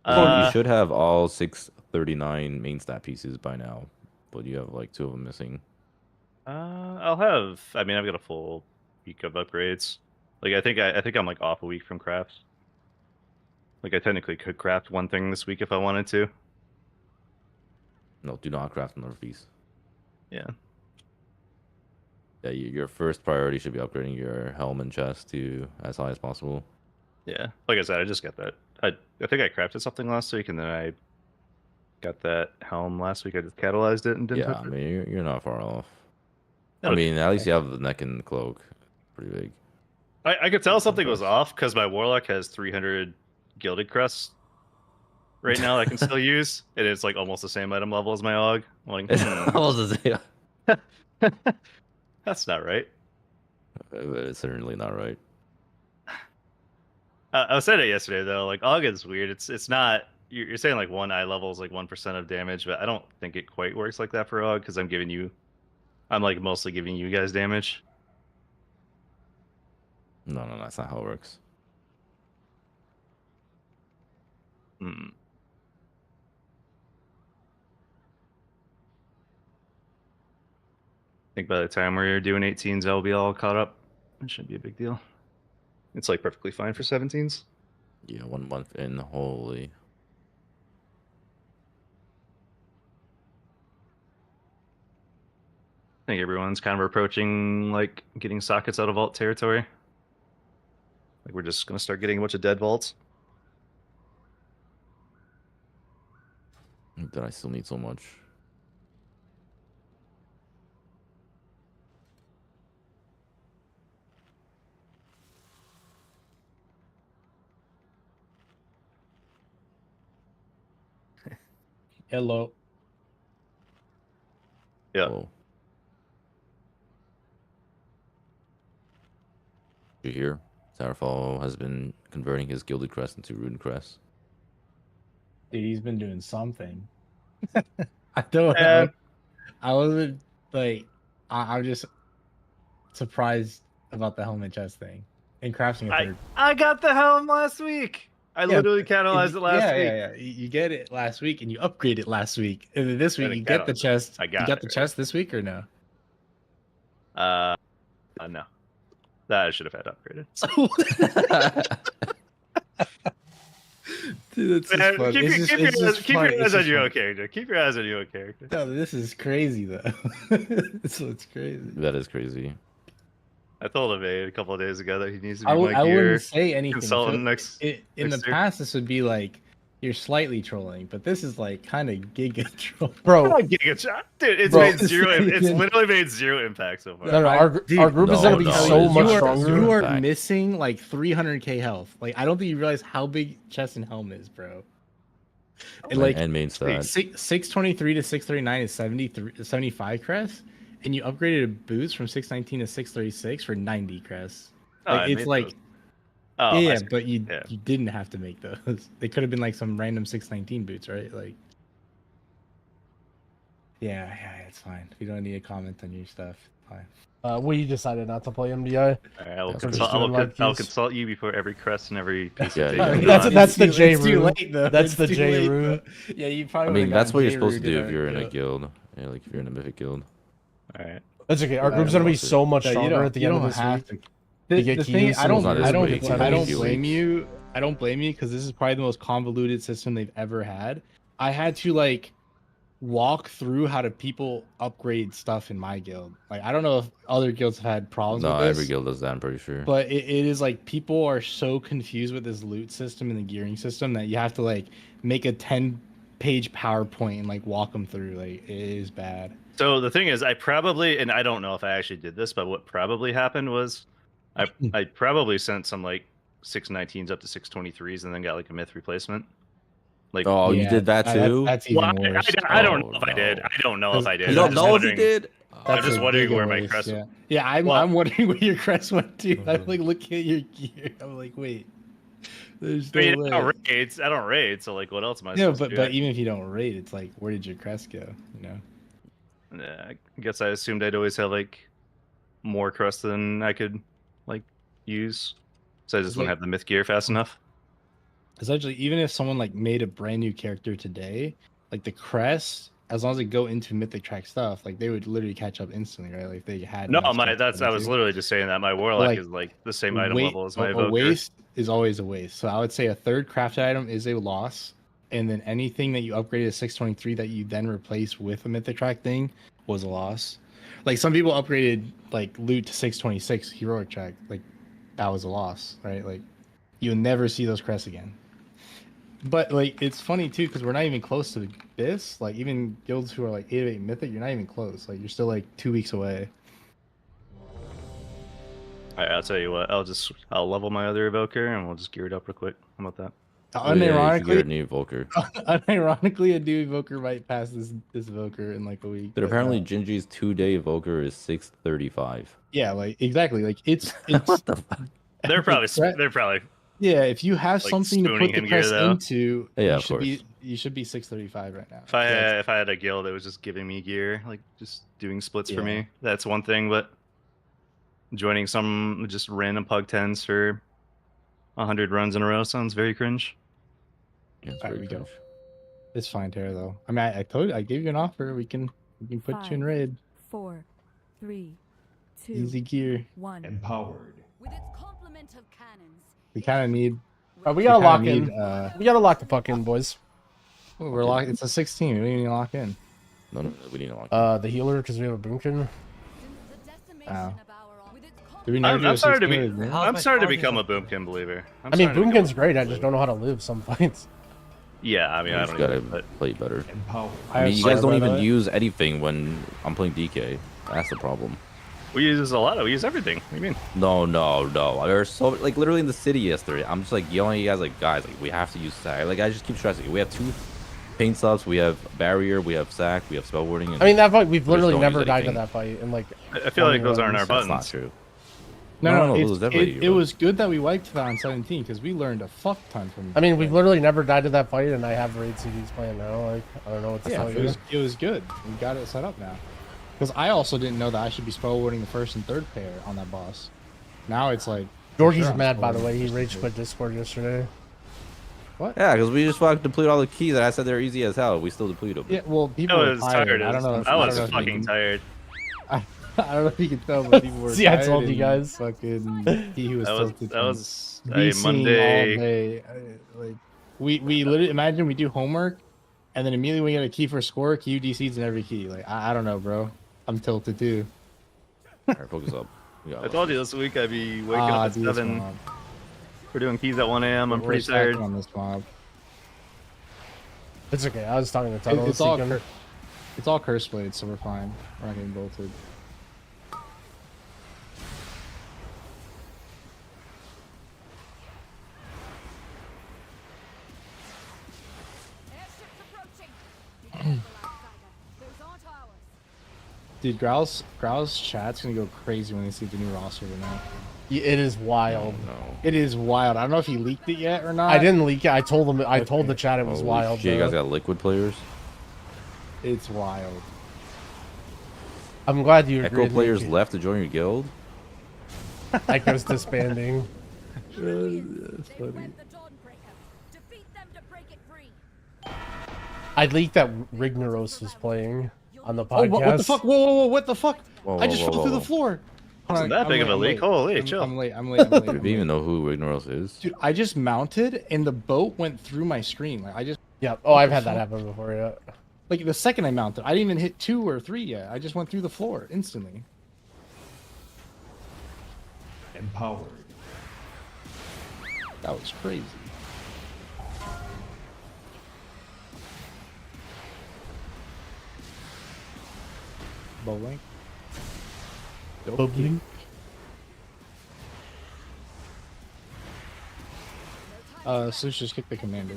You should have all 639 main stat pieces by now, but you have like 2 of them missing. I've got a full week of upgrades. Like I think I'm like off a week from crafts. Like I technically could craft one thing this week if I wanted to. No, do not craft another piece. Yeah. Yeah, your first priority should be upgrading your helm and chest to as high as possible. Yeah, like I said, I just got that. I think I crafted something last week, and then I got that helm last week. I just catalyzed it and didn't. Yeah, I mean you're not far off. I mean, at least you have the neck and the cloak, pretty big. I could tell something was off because my warlock has 300 gilded crests right now that I can still use, and it's like almost the same item level as my og. Like, almost the same. That's not right. It's certainly not right. I was saying it yesterday though. Like og is weird. It's not. You're saying like 1 eye level is like 1% of damage, but I don't think it quite works like that for og because I'm like mostly giving you guys damage. No, that's not how it works. I think by the time we're doing 18s, I'll be all caught up. It shouldn't be a big deal. It's like perfectly fine for 17s. Yeah, 1 month in. Holy. I think everyone's kind of approaching like getting sockets out of vault territory. Like we're just gonna start getting a bunch of dead vaults. That I still need so much. Hello. Yeah. Whoa. You hear? Starfall has been converting his gilded crest into rune crest. Dude, he's been doing something. I don't know. I wasn't like I'm just surprised about the helmet chest thing and crafting a third. I got the helm last week. I literally catalyzed it last week. Yeah. You get it last week and you upgrade it last week. And then this week you get the chest. I got you got it, the right? chest this week or no? No. That I should have had upgraded. Dude, that's just funny. Keep your eyes on your own character. Keep your eyes on your own character. No, this is crazy though. It's crazy. That is crazy. I told him a couple of days ago that he needs to be I my gear wouldn't say anything. consultant next. In the next year. past, this would be like you're slightly trolling, but this is like kind of giga troll, Bro. Dude, it's Bro. made zero. It's literally made zero impact so far. No, our group is gonna be so much stronger. You are missing like 300k health. Like I don't think you realize how big chest and helm is, bro. And like and main stat. 623 to 639 is 75 crest, and you upgraded a boost from 619 to 636 for 90 crest. Like, it's like those. Oh, yeah, but you didn't have to make those. They could have been like some random 619 boots, right? Like yeah, it's fine. We don't need to comment on your stuff. Fine. We decided not to play MDI. I'll consult you before every crest and every piece of Yeah, data. That's the J It's too rule. late, though. That's It's the too J late, rule. though. Yeah, you probably. I mean, would've that's gotten what you're J supposed to do rooted if you're in a out. guild. Yeah, like if you're in a mythic guild. All right. That's okay. Our group's gonna be so much Yeah, stronger at the end of this week. To get The thing, keys, I don't not as weak. blame you. I don't blame you because this is probably the most convoluted system they've ever had. I had to like walk through how to people upgrade stuff in my guild. Like I don't know if other guilds have had problems No, with this. every guild does that, I'm pretty sure. But it is like people are so confused with this loot system and the gearing system that you have to like make a 10-page PowerPoint and like walk them through. Like it is bad. So the thing is, I probably, and I don't know if I actually did this, but what probably happened was I probably sent some like 619s up to 623s and then got like a myth replacement. Like, oh, you did that too? That's even worse. I don't know if I did. I don't know if I did. You don't know if you did? I'm just wondering where my crest. Yeah, I'm wondering where your crest went to. I'm like looking at your gear. I'm like, wait. There's no way. I don't raid, so like, what else am I? No, supposed to but do? even if you don't raid, it's like, where did your crest go? You know. Yeah, I guess I assumed I'd always have like more crust than I could like use, so I just wouldn't have the myth gear fast enough. Essentially, even if someone like made a brand new character today, like the crest, as long as they go into mythic track stuff, like they would literally catch up instantly, right? Like if they had. No, I was literally just saying that my warlock is like the same item level as my evoker. A waste is always a waste. So I would say a third crafted item is a loss, and then anything that you upgraded to 623 that you then replace with a mythic track thing was a loss. Like some people upgraded like loot to 626 heroic track, like that was a loss, right? Like you'll never see those crests again. But like it's funny too because we're not even close to this. Like even guilds who are like 8 of 8 mythic, you're not even close. Like you're still like 2 weeks away. Alright, I'll tell you what. I'll level my other evoker and we'll just gear it up real quick. How about that? Unironically, a new evoker. Unironically, a new evoker might pass this evoker in like a week. But apparently, Gingy's 2-day evoker is 635. Yeah, like exactly. Like it's what the fuck? They're probably. Yeah, if you have like something to put the crest into, yeah, you should be 635 right now. If I had a guild that was just giving me gear, like just doing splits for me, that's one thing. But joining some just random pug 10s for 100 runs in a row sounds very cringe. Yeah, it's All right, very we go. cringe. It's fine, Tara. Though I mean, I told you, I gave you an offer. We can put you in raid. 4, 3, 2, Easy gear. 1. Empowered. With its complement of cannons. We kind of need. We gotta lock kinda in. need, We gotta lock the fuck in, boys. We're locked. It's a 16. We don't even lock in. No, we need to lock in. The healer, because we have a boomkin. Oh. Do we never do I'm a starting to 16 be. with I'm my starting to party become a looking? boomkin believer. I mean, boomkin's great. I just don't know how to live some fights. Yeah, I mean, I just don't gotta even. But play better. Empowered. I mean, you guys have don't Sora, by even the way. use anything when I'm playing DK. That's the problem. we use a lot. We use everything. What do you mean? No. There's so like literally in the city yesterday. I'm just like yelling at you guys like, guys, like we have to use sack. Like I just keep stressing. We have 2 paint subs. We have barrier. We have sack. We have spell warding. And I mean, that fight, we've just literally don't never use died to anything. that fight. And like, I feel like those aren't our That's not buttons. true. No, it was definitely it was good that we wiped that on 17 because we learned a fuck ton from. I mean, we've literally never died to that fight, and I have raid CDs playing now. Like, I don't know what to Yeah, tell it you. was good. We got it set up now. Because I also didn't know that I should be spell warding the first and third pair on that boss. Now it's like. Georgie's sure I'm mad, by the spell way. He warding the rage first quit Discord yesterday. What? Yeah, because we just fucking deplete all the keys, and I said they're easy as hell. We still deplete them. Yeah, well, people I were was tired. tired. I don't know. I was don't know if you fucking can- tired. I don't know if you can tell, but people were See, I tired told you and guys. Fucking, he was tilted. That was a VCing Monday. all day. Like we literally imagine we do homework, and then immediately we get a key for score. QDCs in every key. Like I don't know, bro. I'm tilted too. All right, focus up. We got I told you this week I'd be waking up at dude, this 7. mob. We're doing keys at 1 a.m. I'm We're pretty stacking tired. on this mob. It's okay. I was talking to Tunnel. It's all curse blades, so we're fine. We're not getting bolted. Dude, Growl's chat's gonna go crazy when they see the new roster tonight. It is wild. No. It is wild. I don't know if he leaked it yet or not. I didn't leak it. I told him. I told the chat it was Holy wild. shit, you guys bro. got liquid players? It's wild. I'm glad you Echo agreed. players left to join your guild? Echo's disbanding. That's funny. I leaked that Rignaros was playing on the Oh, podcast. what the fuck? Whoa, what the fuck? Whoa, I just whoa, fell through whoa. the floor. Wasn't that big of a leak? Holy, chill. I'm late. I'm late. Do you even know who Ignoros is? Dude, I just mounted and the boat went through my screen. Like I just Yeah. Oh, I've had that happen before. Yeah. like the second I mounted, I didn't even hit 2 or 3 yet. I just went through the floor instantly. Empowered. That was crazy. Bowling. Bubbling. Slush just kick the commander.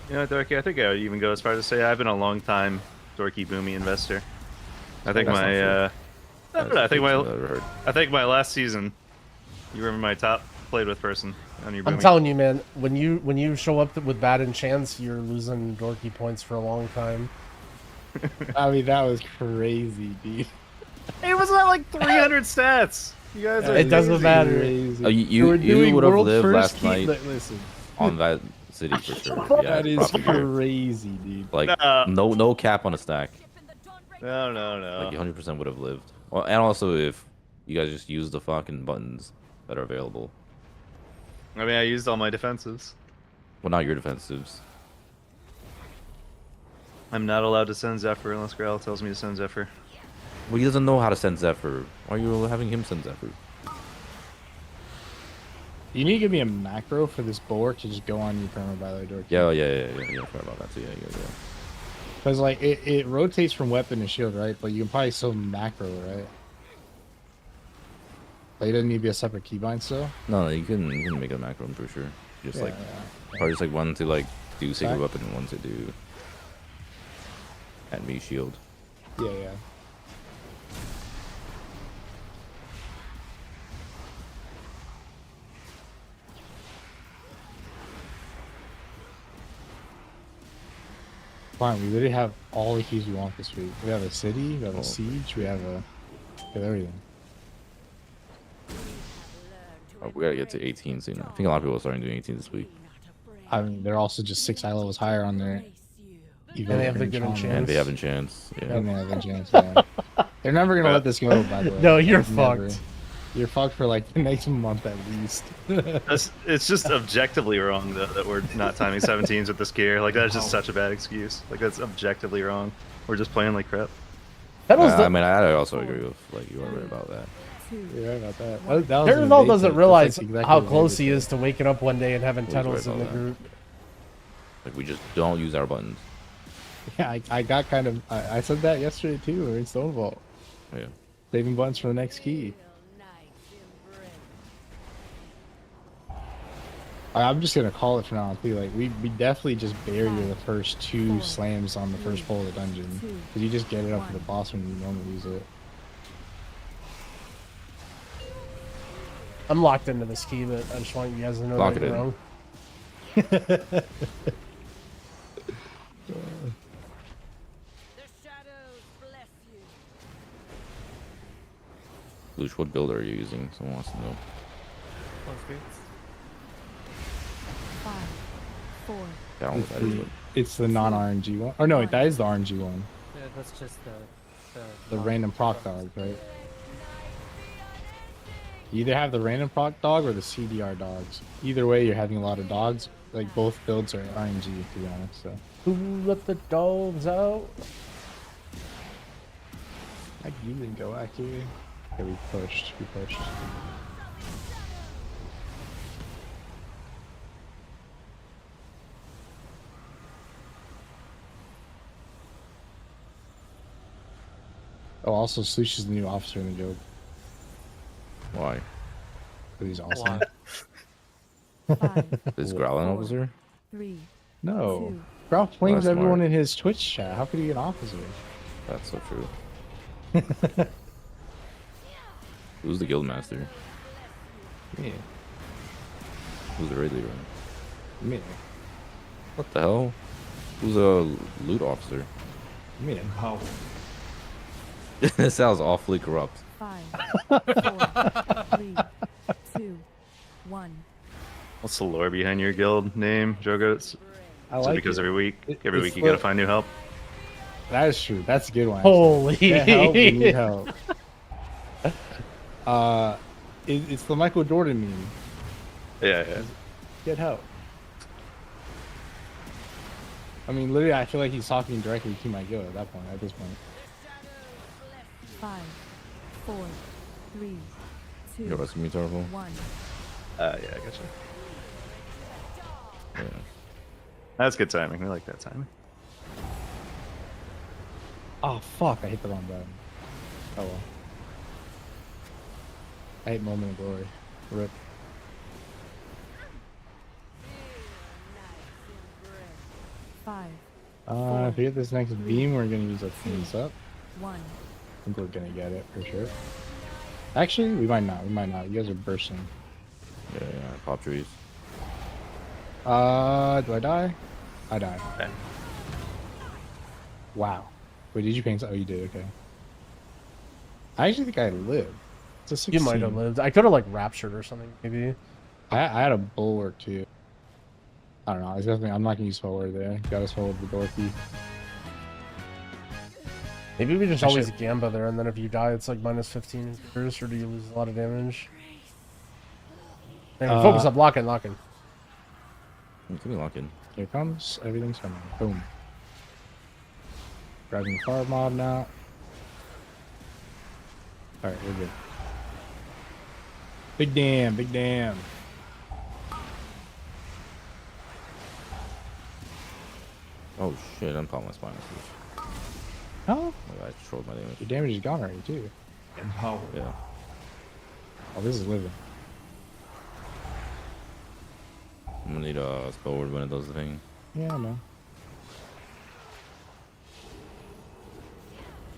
You know, Dorky, I think I would even go as far as to say I've been a long time Dorky Boomy investor. I think That's not my true. I don't know, I've I think my last season you were my top played with person on your Boomy. I'm telling you, man. When you show up with bad enchants, you're losing dorky points for a long time. I mean, that was crazy, dude. It was at like 300 stats. You guys are It doesn't crazy. matter. Crazy. You We're doing would have world lived first last key- night Listen, on that city for sure. Yeah, that is probably. crazy, dude. Like No. no cap on a stack. No. Like you 100% would have lived. Well, and also if you guys just use the fucking buttons that are available. I mean, I used all my defenses. Well, not your defensives. I'm not allowed to send Zephyr unless Growl tells me to send Zephyr. Well, he doesn't know how to send Zephyr. Why are you having him send Zephyr? You need to give me a macro for this bulwark to just go on you perma by the way, Dorky. Yeah. Sorry about that too. Yeah. Because like it rotates from weapon to shield, right? But you can probably still macro, right? Like it doesn't need to be a separate keybind still. No, you can make a macro for sure. Just Yeah, like yeah. probably just like one to like do sacred Stack? weapon and one to do enemy shield. Yeah. Fine, we literally have all the keys we want this week. We have a city, we have a siege, we have everything. Oh, we gotta get to 18 soon. I think a lot of people are starting doing 18 this week. I mean, they're also just 6 high levels higher on there. Even And they have the in good Trauma. enchant. And they have enchants. Yeah. And they have enchants. Yeah. They're never gonna let this go. By the way. No, you're Never. fucked. You're fucked for like the next month at least. It's just objectively wrong though that we're not timing 17s with this gear. Like that's just such a bad excuse. Like that's objectively wrong. We're just playing like crap. I mean, I also agree with like you were right about that. You're right about that. That was Paradol an amazing- doesn't that's realize exactly how what I close did he there. is to waking up one day and having Always right Tunnels in the about that. group. Like we just don't use our buttons. Yeah, I got kind of. I said that yesterday too. We're in Stonewall. Yeah. Saving buttons for the next key. I'm just gonna call it for now too. Like we definitely just barrier the first 2 slams on the first pole of the dungeon, because you just get it up to the boss when you normally use it. I'm locked into this key, but I just want you guys to know Lock that it you're in. wrong. Luch, what build are you using? Someone wants to know. Five, four. That one's that is what- It's the non-RNG one. Or no, wait, that is the RNG one. Yeah, that's just The random proc dog, right? You either have the random proc dog or the CDR dogs. Either way, you're having a lot of dogs. Like both builds are RNG, to be honest. So Who let the dogs out? like you didn't go actually. Okay, we pushed. We pushed. Oh, also, Slush is the new officer in the guild. Why? But he's awesome. Five, Is Growlin officer? 3, No. 2, Ralph blames That's everyone smart. in his Twitch chat. How could he get an officer? That's so true. Who's the guild master? Me. Who's the raid leader? Me. What the hell? Who's a loot officer? Me. Power. This sounds awfully corrupt. 5, 4, 3, 2, 1. What's the lore behind your guild name, Jogoats? I Is it like because it. every week It's you gotta the- find new help? That is true. That's a good one. Holy. Get help, we need help. It's the Michael Jordan meme. Yeah, yeah. Get help. I mean, literally, I feel like he's talking directly to my guild at that point. At this point. 5, 4, 3, 2, You're rescue me, Tarful? 1. Yeah, I gotcha. Yeah. That's good timing. We like that timing. Oh fuck! I hit the wrong button. Oh well. I hate Moment of Glory. Rip. 5, If we get this next beam, we're gonna use a things up. 1. I think we're gonna get it for sure. Actually, we might not. We might not. You guys are bursting. Yeah, pop trees. Do I die? I die. Okay. Wow. Wait, did you paint? Oh, you did. Okay. I actually think I lived. It's a 16. You might have lived. I could have like raptured or something, maybe. I had a bulwark too. I don't know. It's definitely. I'm not gonna use forward there. Got us forward the door key. Maybe we just I always should- gamba there, and then if you die, it's like minus 15 first, or do you lose a lot of damage? Anyway, focus up, locking. Give me lock in. Here it comes. Everything's coming. Boom. Grabbing the fire mob now. Alright, we're good. Big damn, big damn. Oh shit, I'm calling my spine. Oh, I trolled my damage. your damage is gone already too. Empower. Yeah. Oh, this is living. I'm gonna need a spell word when it does the thing. Yeah, I know.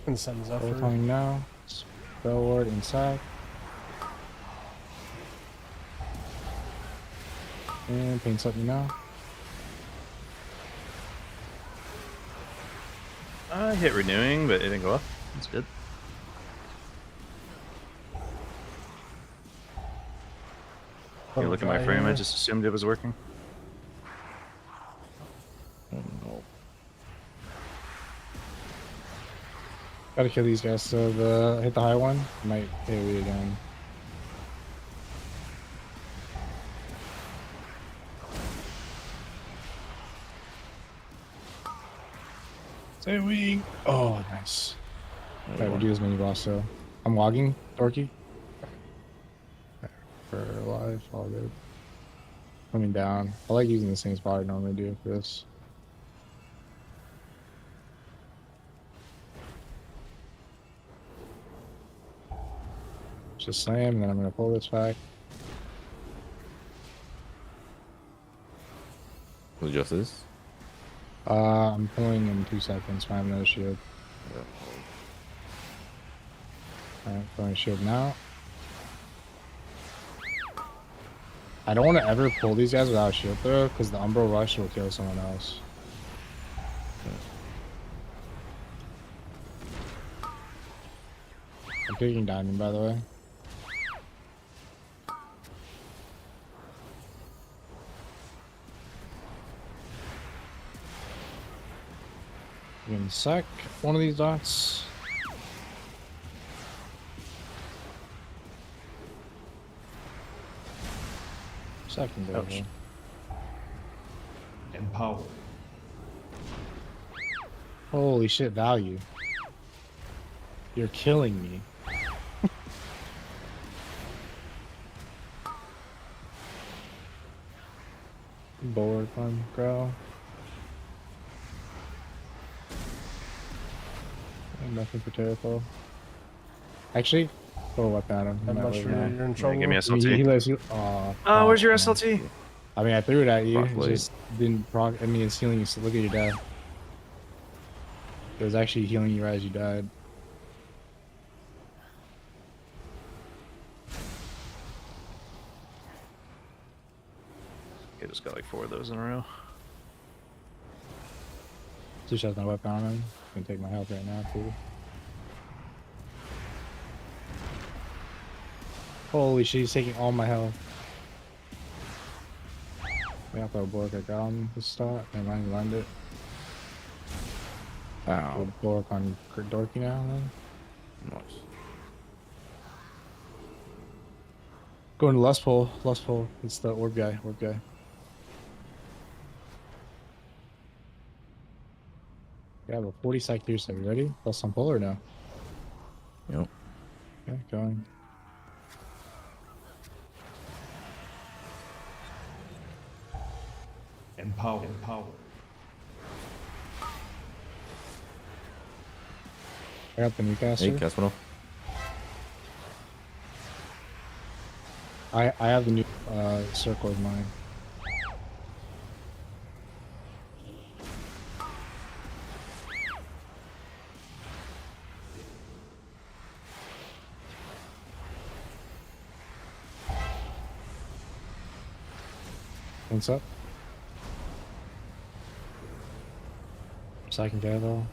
And sends up Full for tongue now. Spell ward inside. And paint something now. I hit renewing, but it didn't go up. That's good. You look at my frame, I just assumed it was working. Oh no. Gotta kill these guys. So hit the high one. Might hit me again. Stay weak. Oh, nice. Alright, we'll do as many boss so. I'm logging, Dorky. For alive, all good. Coming down. I like using the same spot I normally do for this. Just slam, and then I'm gonna pull this back. Who just this? I'm pulling in 2 seconds. I have another shield. Alright, throwing shield now. I don't want to ever pull these guys without a shield throw, because the Umbral Rush will kill someone else. I'm taking diamond, by the way. Give me a sec. One of these dots. Second level. Empower. Holy shit, value. You're killing me. Board one, grow. Nothing for Terrafall. Actually, throw a weapon at him. I'm not sure you're in trouble. Give me SLT. He lets you. Oh, where's your SLT? I mean, I threw it at you. It Roughly. just didn't proc. I mean, it's healing you. So look at your death. It was actually healing you right as you died. I just got like 4 of those in a row. Just has my weapon on him. I can take my health right now too. Holy shit, he's taking all my health. We have to block I got on the start. Never mind, land it. Ow. We'll block on Dorky now then. Nice. Going to Lustful. Lustful. It's the orb guy. Orb guy. We have a 40 sec here, so you ready? Plus some pull or no? Yep. Okay, going. Empower. Empower. I got the new caster. Hey, cast one off. I have the new circle of mine. What's up? Second guy though.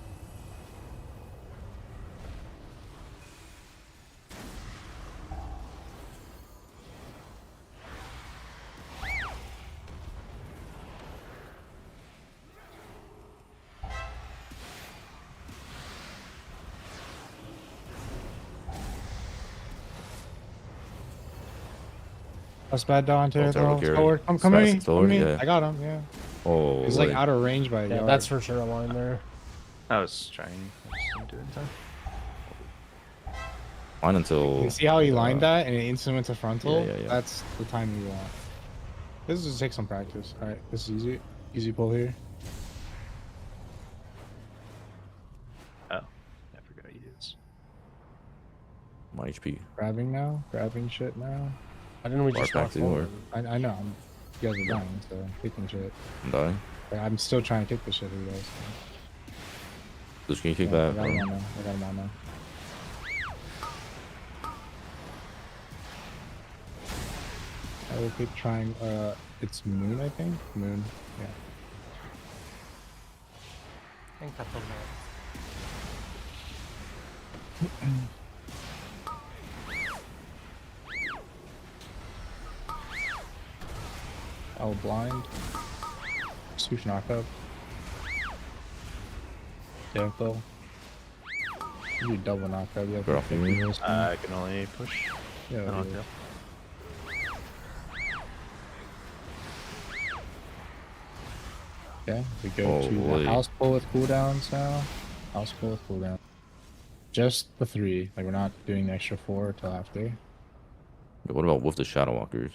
That's bad, Don. terrible carry. Forward. Come at me. Fast Come forward, at me. yeah. I got him. Yeah. Oh, He's like wait. out of range by a Yeah, yard. that's for sure a line there. I was trying. I just didn't do it in time. Mine until. You see how he lined that and it instantly went to frontal? Yeah, yeah, yeah. That's the time we want. This just takes some practice. Alright, this is easy. Easy pull here. Oh, I forgot you did this. My HP. Grabbing now. Grabbing shit now. Why didn't we Bar just pack walk too, forward? or I know. You guys are dying, so I'm kicking shit. I'm dying. Like, I'm still trying to kick the shit for you guys. Just can you kick Yeah, that? I got him bro? on now. I got him on now. I will keep trying. It's Moon, I think. Moon. Yeah. I think that's a Oh, blind. Swoosh knockup. Careful. You double knockout. You have Girl, to pick these. I can only push. Yeah, I don't yeah. know. Okay, we go to Holy. the house pull with cooldowns now. House pull with cooldown. Just the 3. Like, we're not doing the extra 4 till after. What about with the Shadow Walkers?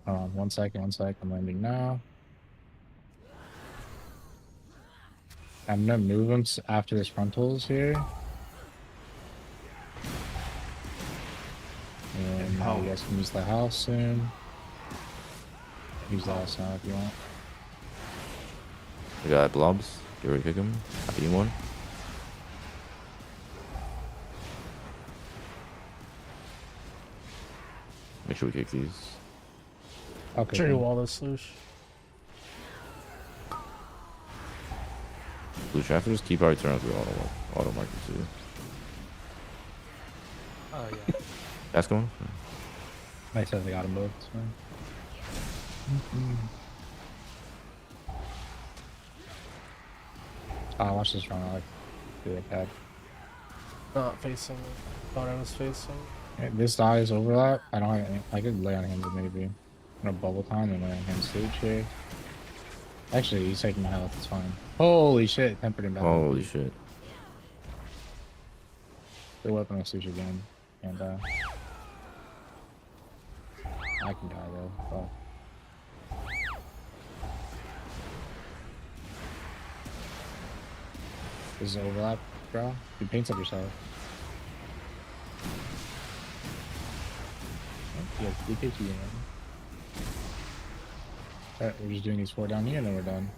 1 second, 1 sec. I'm landing now. I'm gonna move them after this frontals here. And now you guys can use the house soon. Use the house now if you want. We got blobs. Get ready to kick him. I need one. Make sure we kick these. Okay. Sure, you then. wall this, Lush. Blue Shafters keep our turn through auto marker too. Oh yeah. Ask him. I said they got them both. So. Watch this run. I like do like that. Not facing. Thought I was facing. Okay, this dies overlap. I don't have any. I could lay on hands maybe. I'm gonna bubble time and lay on hands stage here. Actually, he's taking my health. It's fine. Holy shit! Tempered him back. Holy shit. The weapon will switch again. And I can die though. Fuck. This is overlap, bro. You paint up yourself. Oh, yeah, DKT in Alright, we're just doing these 4 down here and then we're done.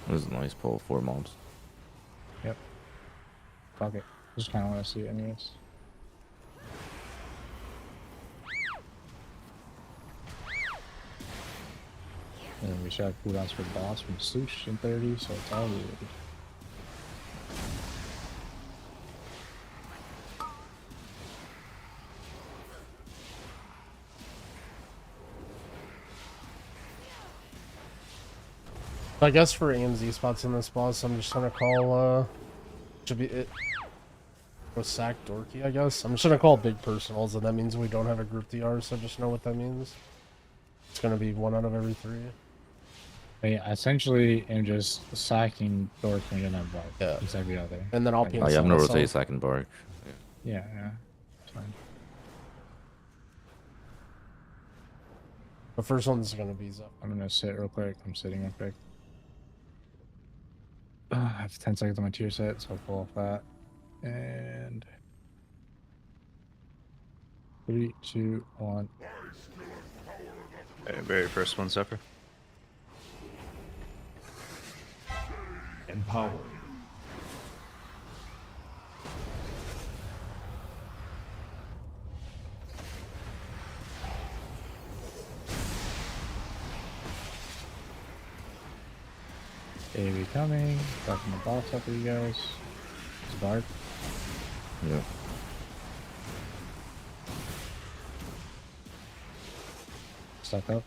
This is a nice pull. 4 mobs. Yep. Fuck it. Just kinda wanna see it anyways. And then we should have cooldowns for the boss from Swoosh in 30, so it's all good. I guess for AMZ spots in this boss, I'm just gonna call, should be it. Go sack Dorky, I guess. I'm just gonna call big personals, and that means we don't have a group DR, so just know what that means. It's gonna be 1 out of every 3. I essentially am just sacking Dork and gonna have Bark. Yeah. It's every other. And then I'll Like, paint Oh yeah, I'm gonna myself. rotate second bark. Yeah, yeah. It's fine. The first one's gonna be Zep. I'm gonna sit real quick. I'm sitting real quick. I have 10 seconds on my tier set, so I'll pull off that. And 3, 2, 1. Okay, very first one, Zephyr. Empower. AV coming. Fucking the boss up for you guys. It's Bark. Yeah. Stuck up.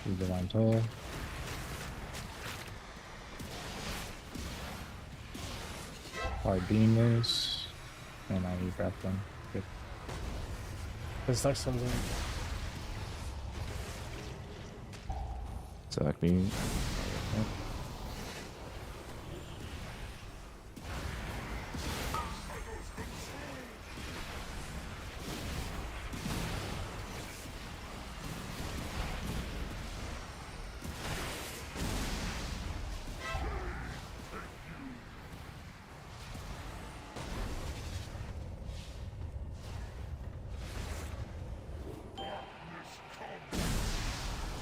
Do Divine Toll. Probably beam loose. And I need breath them. Good. This next one's in. Attack me.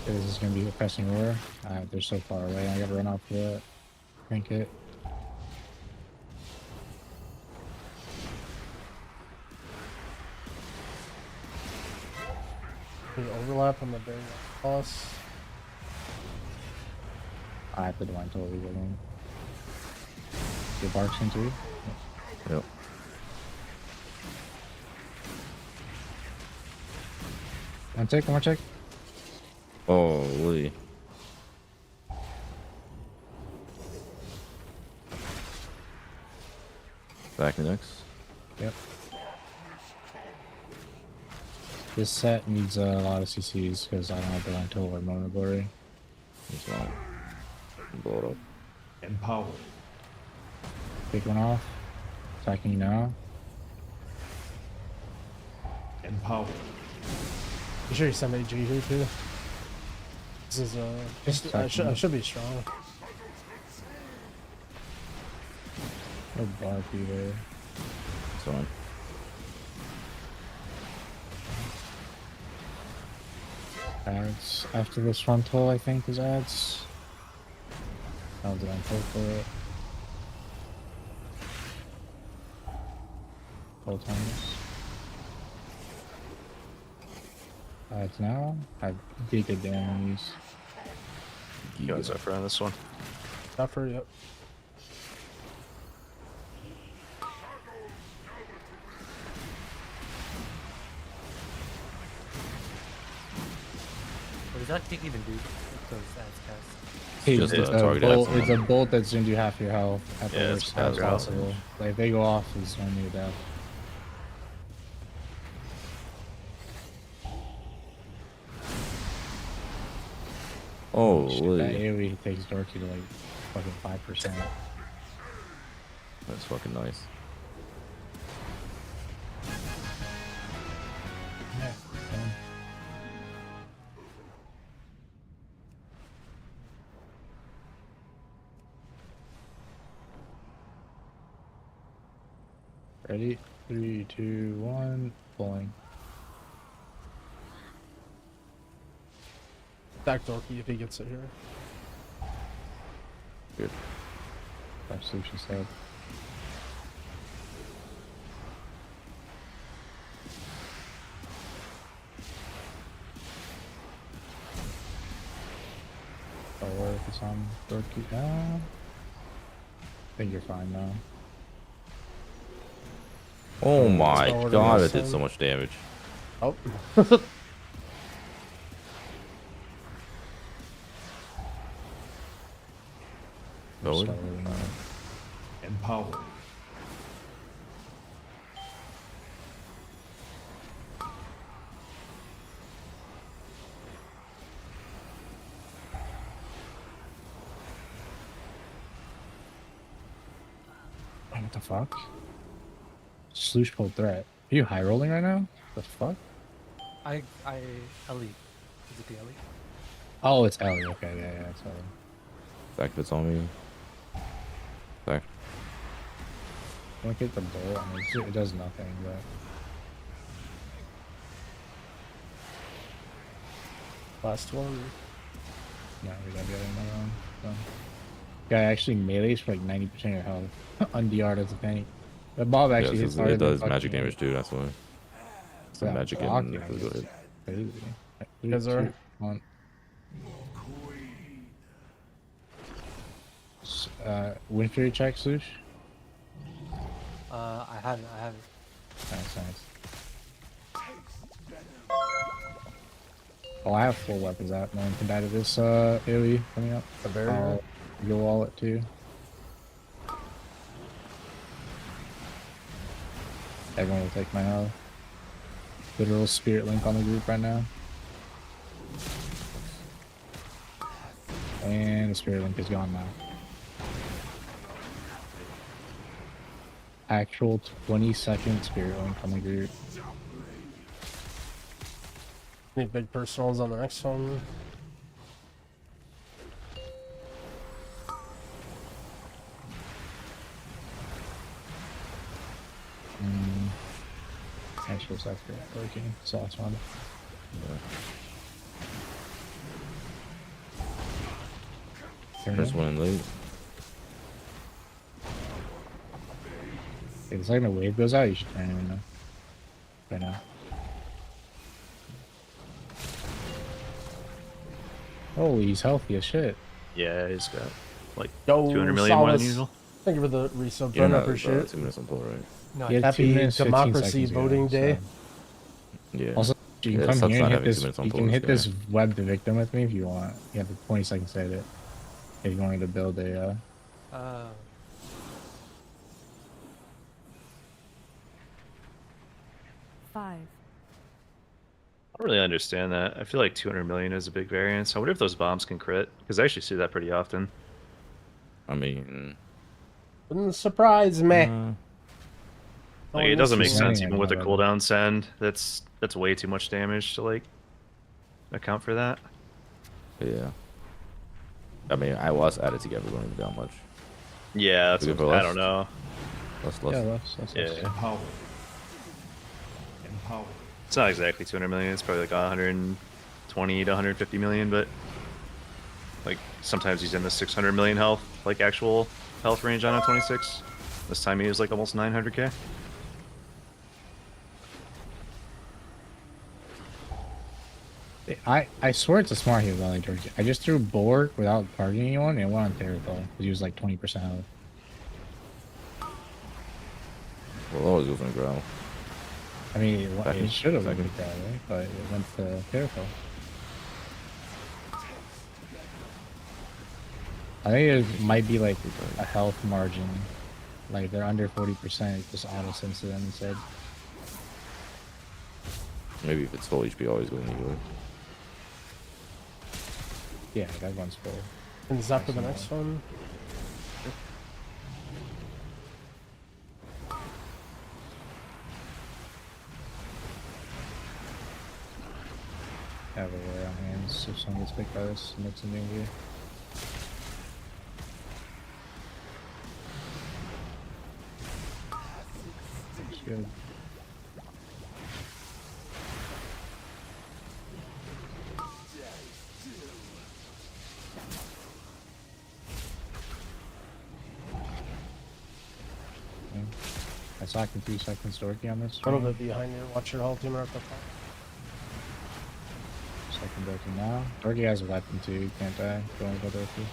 This is gonna be a pressing roar. They're so far away. I gotta run off the trinket. The overlap on the big boss. I have to divine totally get in. Get Barks in too. Yep. One check. Holy. Back next. Yep. This set needs a lot of CCs because I don't have the Lentil or Mona Glory. It's not. Blow it up. Empowered. Take one off. Attacking you now. Empowered. You sure you sent AG here too? This is Just I should be strong. No block either. It's fine. Ads after this frontal, I think, is ads. I'll do Lentil for it. Full times. Ads now. I did good damage on these. You guys are for on this one. Tougher, yep. What does that kick even do? Those ads cast. Hey, just it's, a a target bolt, action. it's a bolt that's gonna do half your health at the Yeah, worst it's time power out. possible. Like if they go off, it's gonna be a death. Oh, Shit, that really? AoE takes Dorky to like fucking 5%. That's fucking nice. Yeah. Ready? 3, 2, 1, pulling. Back Dorky if he gets it here. Good. That's solution said. Or if it's on Dorky. I think you're fine now. Oh my forward on god, this that did so side. much damage. Oh. Forward? Starting now. Empowered. What the fuck? Sloosh pulled threat. Are you high rolling right now? The fuck? I Ellie. Is it the Ellie? Oh, it's Ellie. Okay, yeah, it's Ellie. Back if it's on me. Back. Don't get the bolt. I mean, it does nothing, but. Last one. No, we gotta get another one. Done. Yeah, actually melee's for like 90% of your health. On DR does a penny. The Bob actually Yeah, hits so harder it than does fucking- magic damage too, that's why. Some Yeah, magic blocking and is physical hit. Crazy. You guys are- 3, 2, 1. Wind Fury check, Sloosh? I haven't. Nice, nice. Oh, I have full weapons out. No one can die to this AoE coming up. The barrier. You'll wall it too. Everyone will take my health. Literal spirit link on the group right now. And the spirit link is gone now. Actual 20-second spirit link on the group. Need big personals on the next one. Actual sector working. Sauce one. First one in late. If the second the wave goes out, you should turn it in now. Right now. Holy, he's healthy as shit. Yeah, he's got like Yo, 200 million more than Solace. usual. Thank you for the resub, Yeah, John. I no, appreciate it. 2 minutes on pull, right? No, He had Happy 2 minutes, 15 Democracy seconds ago, Voting Day. Yeah. Also, you Yeah, can it come sucks here not and hit having 2 this. minutes on You pull can this hit guy. this web to victim with me if you want. You have 20 seconds to hit it. If you want me to build a. 5. I don't really understand that. I feel like 200 million is a big variance. I wonder if those bombs can crit, because I actually see that pretty often. I mean, Wouldn't surprise me. Like, it doesn't make sense even with a Already. cooldown send. That's way too much damage to like account for that. yeah. I mean, I was added together, we don't even that much. Yeah, that's We what, good for I less? don't know. Less. Yeah. Empower. Empower. It's not exactly 200 million. It's probably like 120 to 150 million, but like sometimes he's in the 600 million health, like actual health range on a 26. This time he was like almost 900k. I swear it's a smart hero, like George. I just threw Borg without targeting anyone, and it went on Terrafall because he was like 20% health. Well, always goes on ground. I mean, Second. it should have went Second. that way, but it went to Terrafall. I think it might be like a health margin. Like if they're under 40%, it just auto sends to them instead. Maybe if it's full HP, always going anyway. Yeah, that one's full. And zap for the next one. Have a war on hands if someone gets picked by this. Makes some danger. That's good. Okay. I saw in 2 seconds Dorky on this. A little bit behind you. Watch your whole team at the top. Second Dorky now. Dorky has a weapon too. You can't die. Don't go Dorky.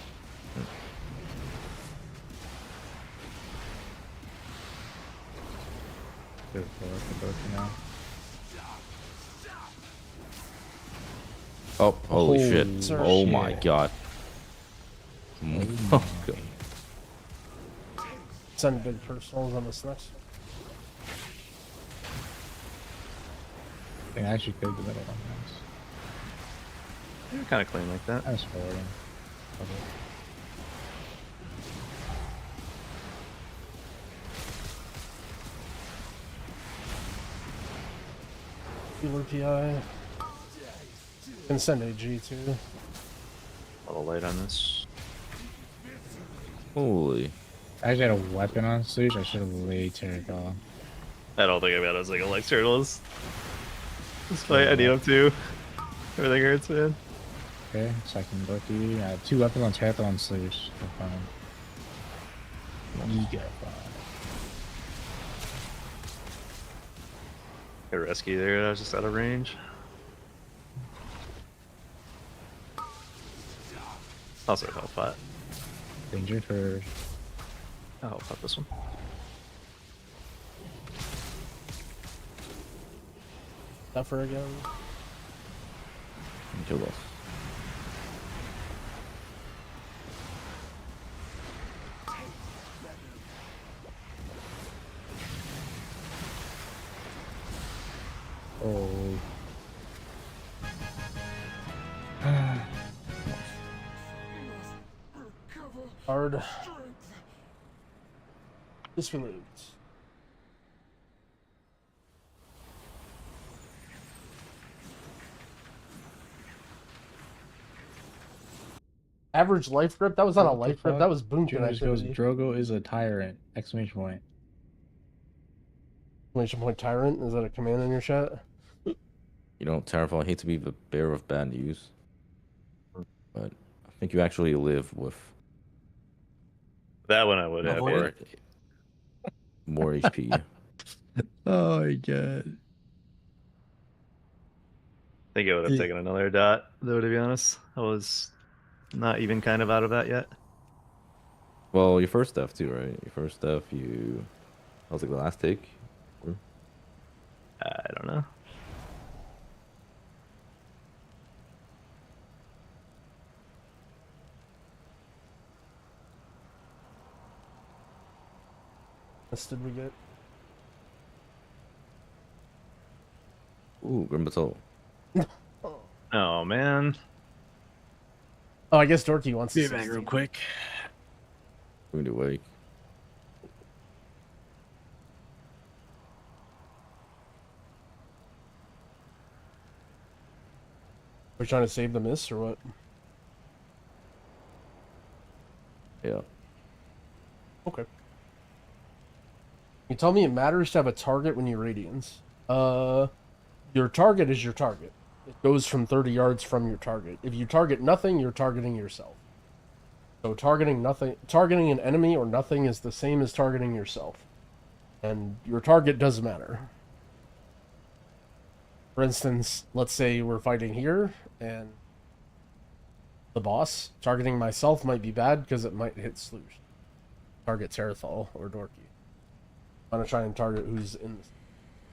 Good for Dorky now. Oh, holy Oh, shit. sir. Oh my Shit. god. Oh, god. Send big personals on this next one. I think I actually cleared the middle one. Nice. You're kind of clean like that. I was forwarding. Healer PI. Can send AG too. A little light on this. Holy. I actually had a weapon on stage. I should have laid Terracall. I don't think I've got as like elect turtles. This fight, I need them too. Everything hurts, man. Okay, second Dorky. I have 2 weapons on Terracall on stage. Fine. You get fine. Good rescue there. I was just out of range. Also a health pot. Danger for I'll help pot this one. Suffer again. Kill us. oh. Hard. Disreload. Average life grip? That was not a What the life grip. fuck? That was boom Junior just goes, activity. Drogo is a tyrant! Exclamation point. Exclamation point tyrant. Is that a command in your chat? You know, Terrafall, I hate to be the bearer of bad news, but I think you actually live with That one I would have. more, more HP. Oh my god. I think I would have taken another dot, though, to be honest. I was not even kind of out of that yet. Well, your first stuff too, right? Your first stuff, you... That was like the last take? I don't know. What did we get? Ooh, Grim Batol. Oh man. Oh, I guess Dorky wants to Be back real quick. Going to wake. We're trying to save the miss or what? Yeah. Okay. You tell me it matters to have a target when you radiance. Your target is your target. It goes from 30 yards from your target. If you target nothing, you're targeting yourself. So targeting nothing, targeting an enemy or nothing is the same as targeting yourself. And your target does matter. For instance, let's say we're fighting here and the boss, targeting myself might be bad because it might hit Sloosh. Target Terrathal or Dorky. I'm gonna try and target who's in this.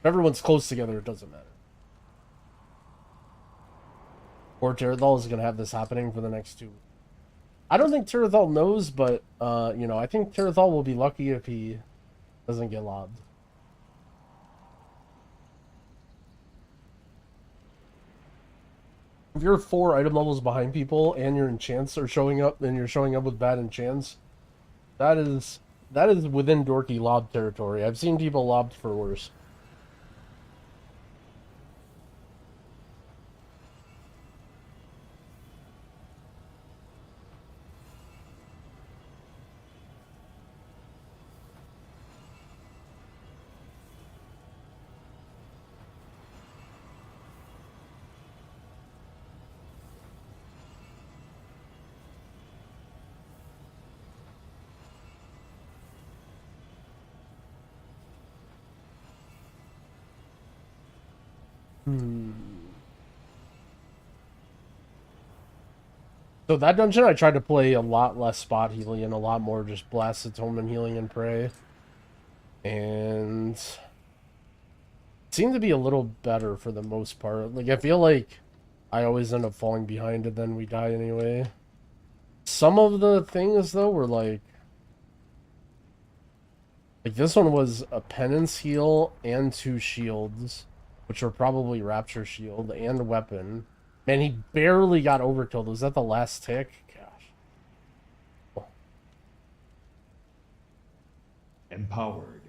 If everyone's close together, it doesn't matter. Or Terrathal is gonna have this happening for the next 2 weeks. I don't think Terrathal knows, but you know, I think Terrathal will be lucky if he doesn't get lobbed. If you're 4 item levels behind people and your enchants are showing up and you're showing up with bad enchants, that is within Dorky lob territory. I've seen people lobbed for worse. So that dungeon I tried to play a lot less spot healing and a lot more just Blast Atonement healing and pray. And it seemed to be a little better for the most part. Like I feel like I always end up falling behind and then we die anyway. Some of the things though were like this one was a penance heal and 2 shields, which were probably Rapture Shield and weapon. Man, he barely got overkilled. Was that the last tick? Gosh. Empowered.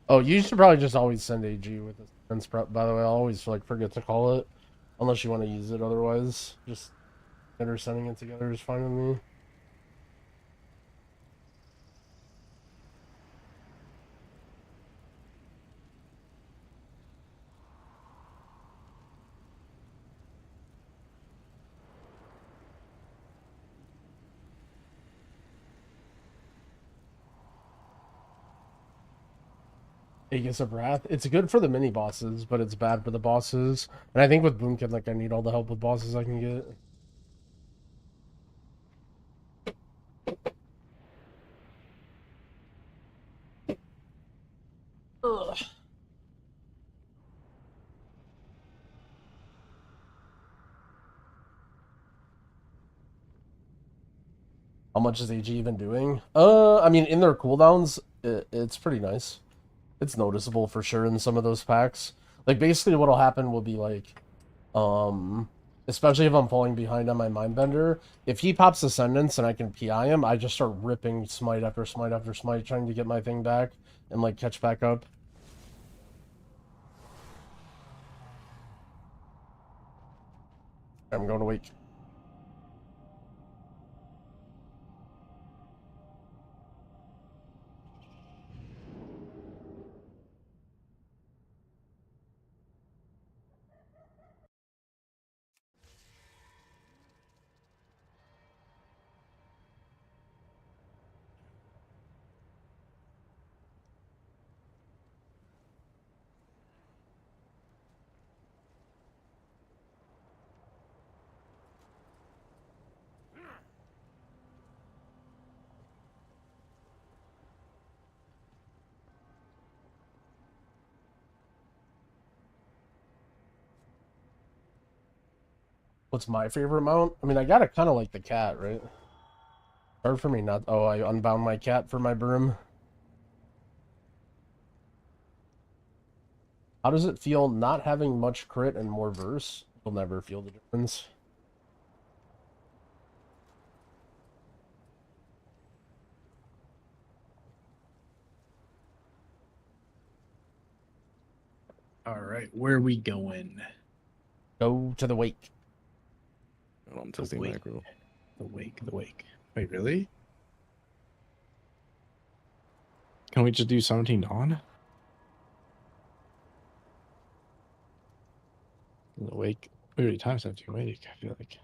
Oh, you should probably just always send AG with this defense prep. By the way, I'll always like forget to call it, unless you want to use it. Otherwise, just better sending it together is fine with me. Aegis of Wrath. It's good for the mini bosses, but it's bad for the bosses. And I think with Boomkin, like I need all the help with bosses I can get. Ugh. How much is AG even doing? I mean, in their cooldowns, it's pretty nice. It's noticeable for sure in some of those packs. Like, basically what'll happen will be like, especially if I'm falling behind on my Mindbender, if he pops Ascendance and I can PI him, I just start ripping smite after smite after smite, trying to get my thing back and, like, catch back up. I'm going to wake. What's my favorite mount? I mean, I gotta kind of like the cat, right? Hard for me not. Oh, I unbound my cat for my broom. How does it feel not having much crit and more verse? You'll never feel the difference. All right, where are we going? Go to the wake. Oh, I'm testing wake. macro. The wake. Wait, really? Can we just do 17 Dawn? The wake. We already timed 17 Wake, I feel like.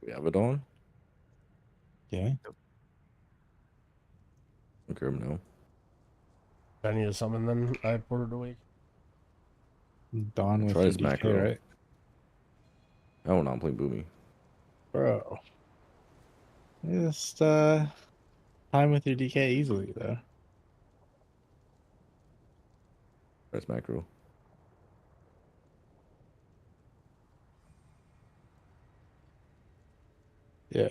We have it on? Yeah. Okay, no. I need to summon then. I ported awake. Dawn with Try your this DK, macro. right? Oh, no, I'm playing Boomy. Bro. Just time with your DK easily though. Press macro. Yeah.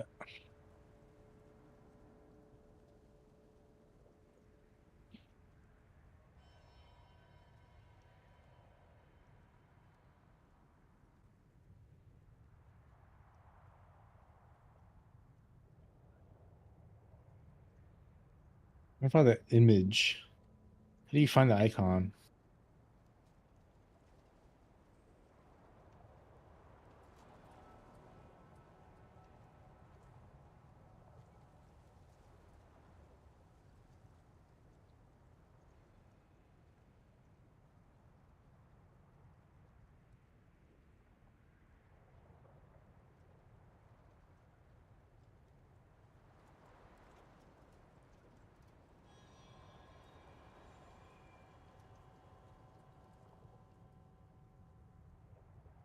I found that image. How do you find the icon?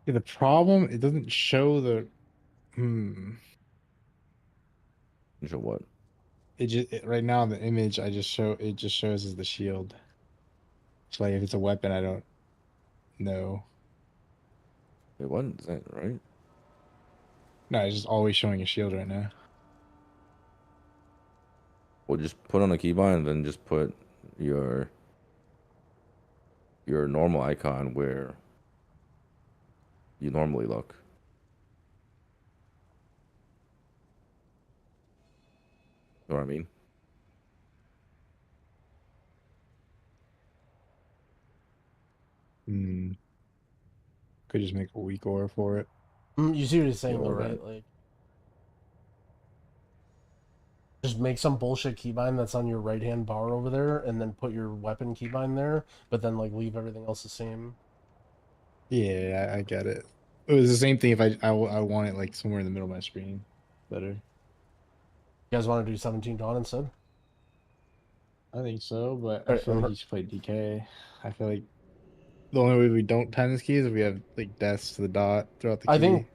Yeah, the problem, it doesn't show the You show what? right now the image it just shows as the shield. So like if it's a weapon, I don't know. Wait, what? Is that right? No, it's just always showing a shield right now. Well, just put on a keybind and then just put your normal icon where you normally look. You know what I mean? Could just make a weak aura for it. You see what he's saying Yeah, though, or right? that. Like, just make some bullshit keybind that's on your right hand bar over there, and then put your weapon keybind there, but then like leave everything else the same. Yeah, I get it. It was the same thing if I want it like somewhere in the middle of my screen. Better. You guys want to do 17 Dawn instead? I think so, but I Alright, feel like you should play DK. I feel like the only way we don't time this key is if we have like deaths to the dot throughout the key. I think.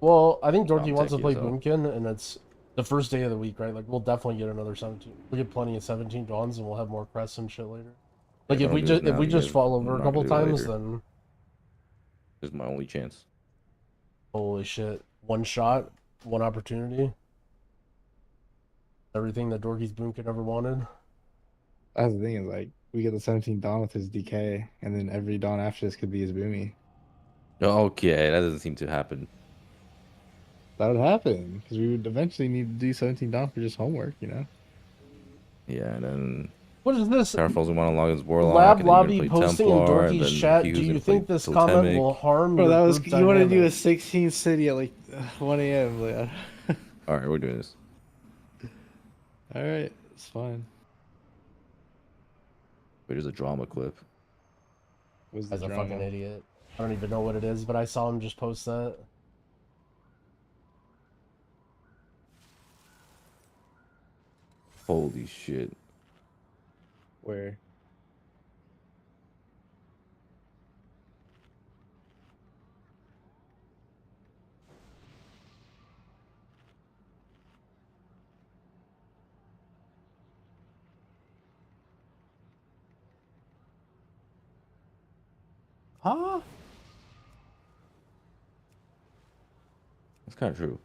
Well, I think Dorky I'm wants to taking play this out. Boomkin, and it's the first day of the week, right? Like, we'll definitely get another 17. We'll get plenty of 17 Dawns, and we'll have more crests and shit later. Like, If I if don't we do this just if now, we you just guys fall are over a not couple gonna do it times, later. then This is my only chance. holy shit, one shot, one opportunity, everything that Dorky's Boomkin ever wanted. That's the thing is like we get the 17 Dawn with his DK, and then every Dawn after this could be his Boomy. Okay, that doesn't seem to happen. That would happen because we would eventually need to do 17 Dawn for just homework, you know. Yeah, and then What is this? Powerful's gonna want to log his Warlock, Lab and then you're lobby gonna play posting in Templar, and Dorky's then chat. Hugh's Do you gonna play think this comment Totemic. will harm Bro, your that was group you want to do a dynamic? 16 city at like 1 a.m. Like, All right, we're doing this. all right, it's fine. Wait, there's a drama clip. What's the As a drama? fucking idiot. I don't even know what it is, but I saw him just post that. Holy shit. Where? Huh? That's kind of true.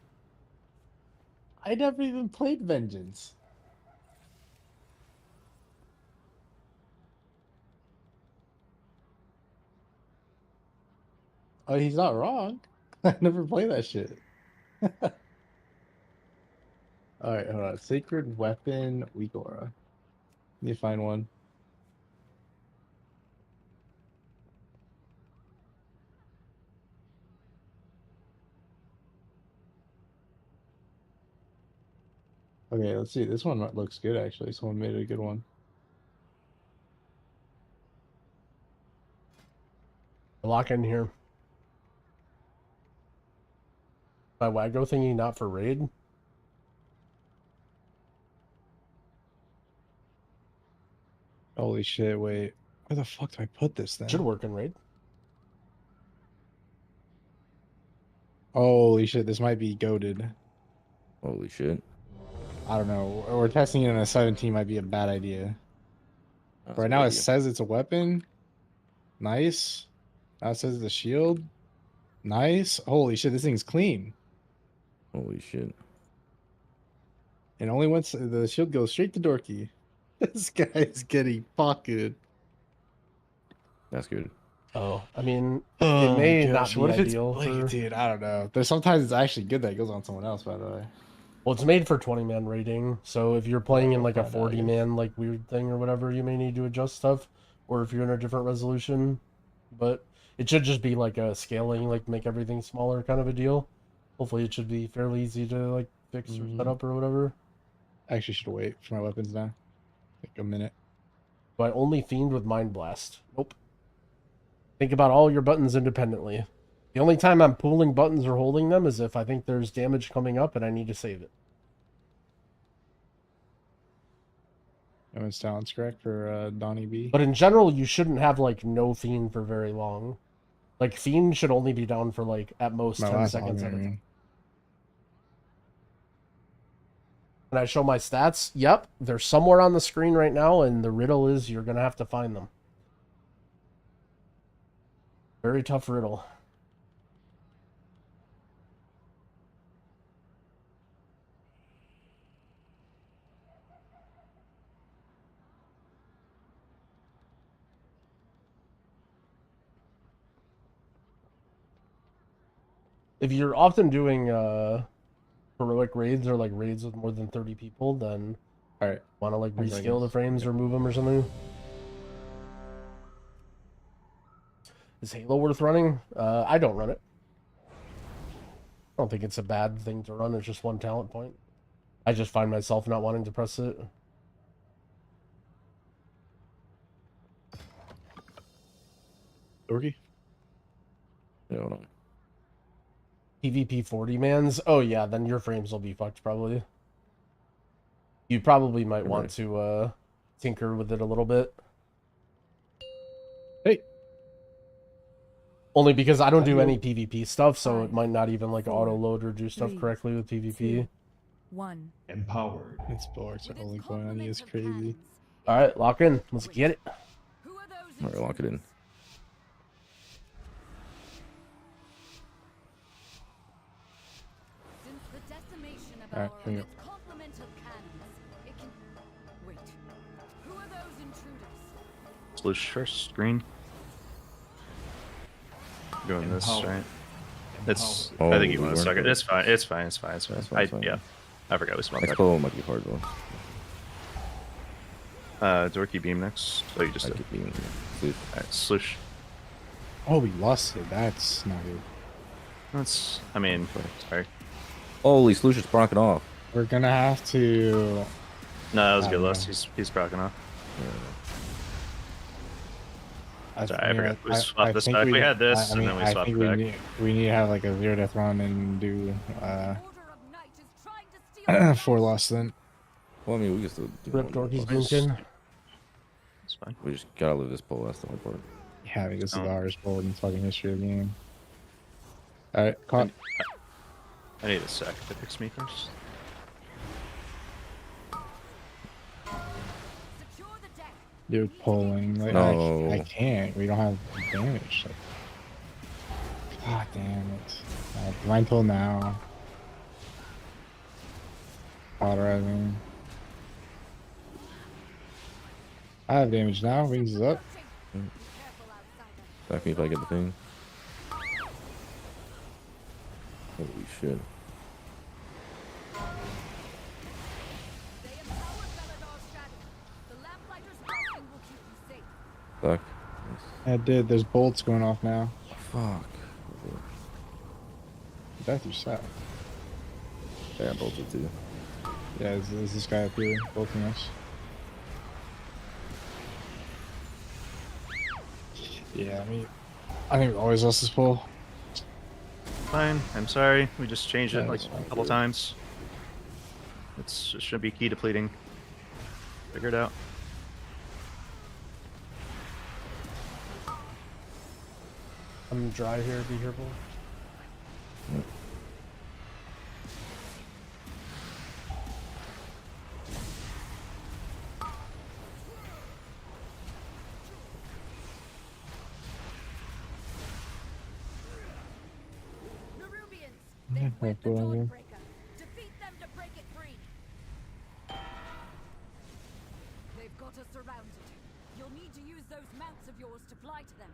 I never even played Vengeance. Oh, he's not wrong. I never played that shit. All right, hold on. Sacred Weapon, Weak Aura. Let me find one. Okay, let's see. This one looks good, actually. Someone made a good one. Lock in here. My Waggo thingy not for raid? Holy shit, wait. Where the fuck do I put this then? Should work in raid. Holy shit, this might be goated. Holy shit. I don't know. We're testing it on a 17 might be a bad idea. That's Right a now good it idea. says it's a weapon. Nice. Now it says it's a shield. Nice. Holy shit, this thing's clean. Holy shit. And only once the shield goes straight to Dorky. This guy's getting pocketed. That's good. Oh, I mean, Oh it may my not gosh, be what if it's ideal like, for... dude, I don't know. There's sometimes it's actually good that it goes on someone else, by the way. Well, it's made for 20-man raiding, so if you're playing in like a find out, yeah. 40-man like weird thing or whatever, you may need to adjust stuff, or if you're in a different resolution. But it should just be like a scaling, like make everything smaller kind of a deal. Hopefully, it should be fairly easy to like fix or set up or whatever. I actually should wait for my weapons now. Like a minute. Do I only fiend with Mind Blast? Nope. Think about all your buttons independently. The only time I'm pulling buttons or holding them is if I think there's damage coming up and I need to save it. That sounds correct for Donnie B. But in general, you shouldn't have like no fiend for very long. Like fiend should only be down for like at most My 10 last seconds at a augment, time. When I show my stats, yep, they're somewhere on the screen right now, and the riddle is you're gonna have to find them. Very tough riddle. If you're often doing heroic raids or like raids with more than 30 people, then all right, want to like 10 rescale seconds. the frames or move them or something. Is Halo worth running? I don't run it. I don't think it's a bad thing to run. It's just one talent point. I just find myself not wanting to press it. Dorky? Yeah, hold on. PvP 40 mans? Oh yeah, then your frames will be fucked probably. You probably might want to tinker with it a little bit. Hey. Only because I don't do Hello. any PvP stuff, so it 5, might not even like 4, auto load or do stuff 3, correctly with PvP. 1. Empowered. Its bullets are only going on. It's crazy. Alright, lock in. Let's get it. Who are those Alright, lock it in. Since the decimation of Alright, our here we go. its complement of cannons, it can... Wait. Who are those intruders? Sluice first, screen. Doing this, Empowered. right? It's. Oh, I think you we want to weren't suck it. good. It's fine. It's fine. It's fine. It's fine. It's fine, it's fine. Yeah. I forgot we smelled that. Expo might be hard though. Dorky beam next. Oh, you just I did. keep being sleep. Alright, sluice. Oh, we lost it. That's not good. That's. I mean, sorry. Holy Sluice is brocking off. We're gonna have to. No, that was a I good don't list. know. He's brocking off. Sorry, I mean, forgot. We swapped this think back. We had this, I and mean, then we I swapped think it back. we need to have like a zero death run and do Order of Night is trying to steal 4 loss then. Well, I mean, we can still do Rip one Dorky's more. Boomkin. It's fine. We just gotta live this poll. That's the whole part. Yeah, I think this is Oh. the hardest bowl in fucking history of the game. Alright, caught. I need a sec to fix me first. secure the deck. You're pulling. Like, No. I can't. We don't have damage. Like, God damn it. Divine Toll now. cauterizing. I have damage now. Wings is up. Back me if I get the thing. Holy shit. Fuck. I did. There's bolts going off now. Fuck. That's your set. Yeah, I bolted too. Yeah, there's this guy up here bolting us. Yeah, I think we always lost this pull. Fine. I'm sorry. We just changed it Yeah, like that's fine, a couple dude. times. It should be key depleting. Figure it out. I'm dry here. Be careful. Yeah, With the cool, yeah. Dawnbreaker. Defeat them to break it free. They've got us surrounded. You'll need to use those mounts of yours to fly to them.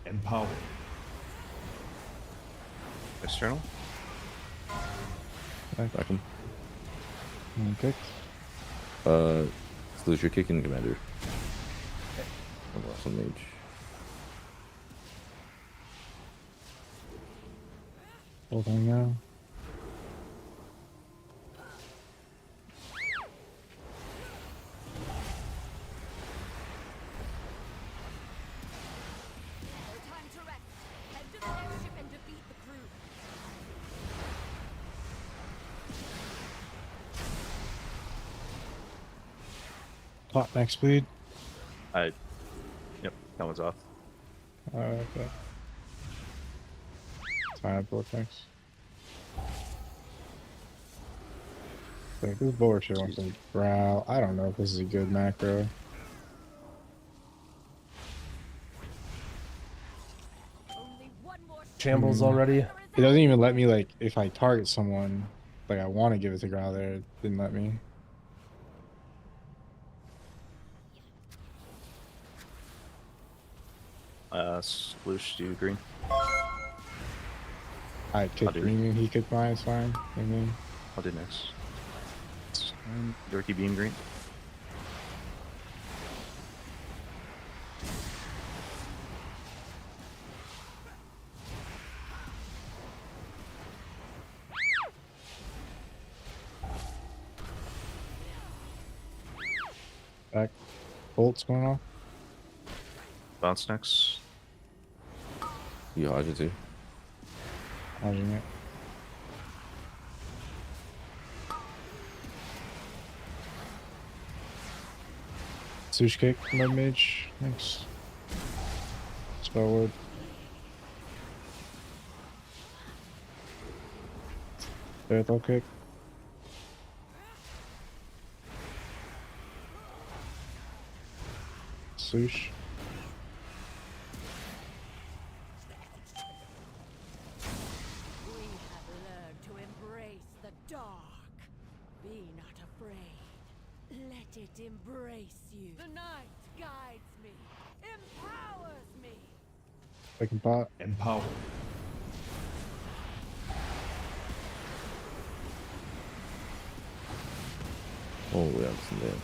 Empower. External. Back him. Okay. Lose your kicking commander. I lost some mage. Bolting now. No time to rest. Head to the airship and defeat the crew. Plot next bleed. Yep, that one's off. Okay. Fine, vortex. Like this bullshit wants to growl. I don't know if this is a good macro. Only one more Shambles already. It doesn't even let me, like, if I target someone, like I want to give it to growl there, it didn't let me. Sploosh do green. I kick do. green and he kicked mine, it's fine. I mean, I'll do next. Dorky beam green. back. Bolts going off. Bounce next. You dodge it too. Dodging it. Sush kick, mud mage. Thanks. Spell word. Batol kick. Sush. We have learned to embrace the dark. Be not afraid. Let it embrace you. The night guides me, empowers me. Second pot. Empower. Oh, yeah, some damn.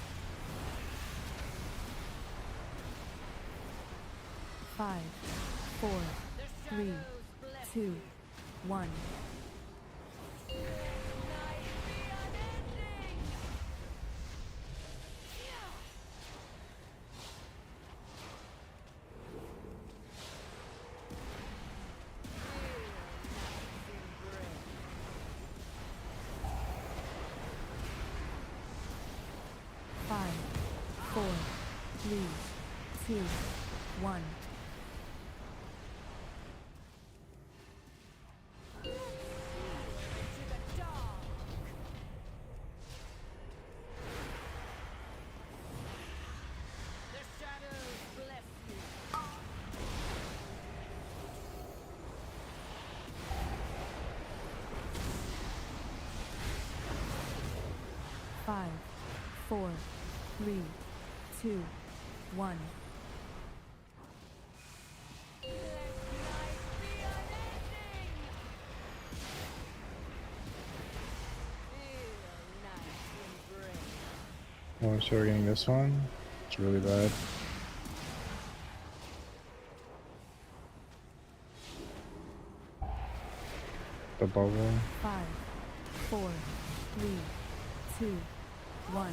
5, 4, 3, 2, 1. Five, 4, 3, 2, 1. 4, 3, 2, 1. Oh, so we're getting this one. It's really bad. The bubble. 5, 4, 3, 2, 1.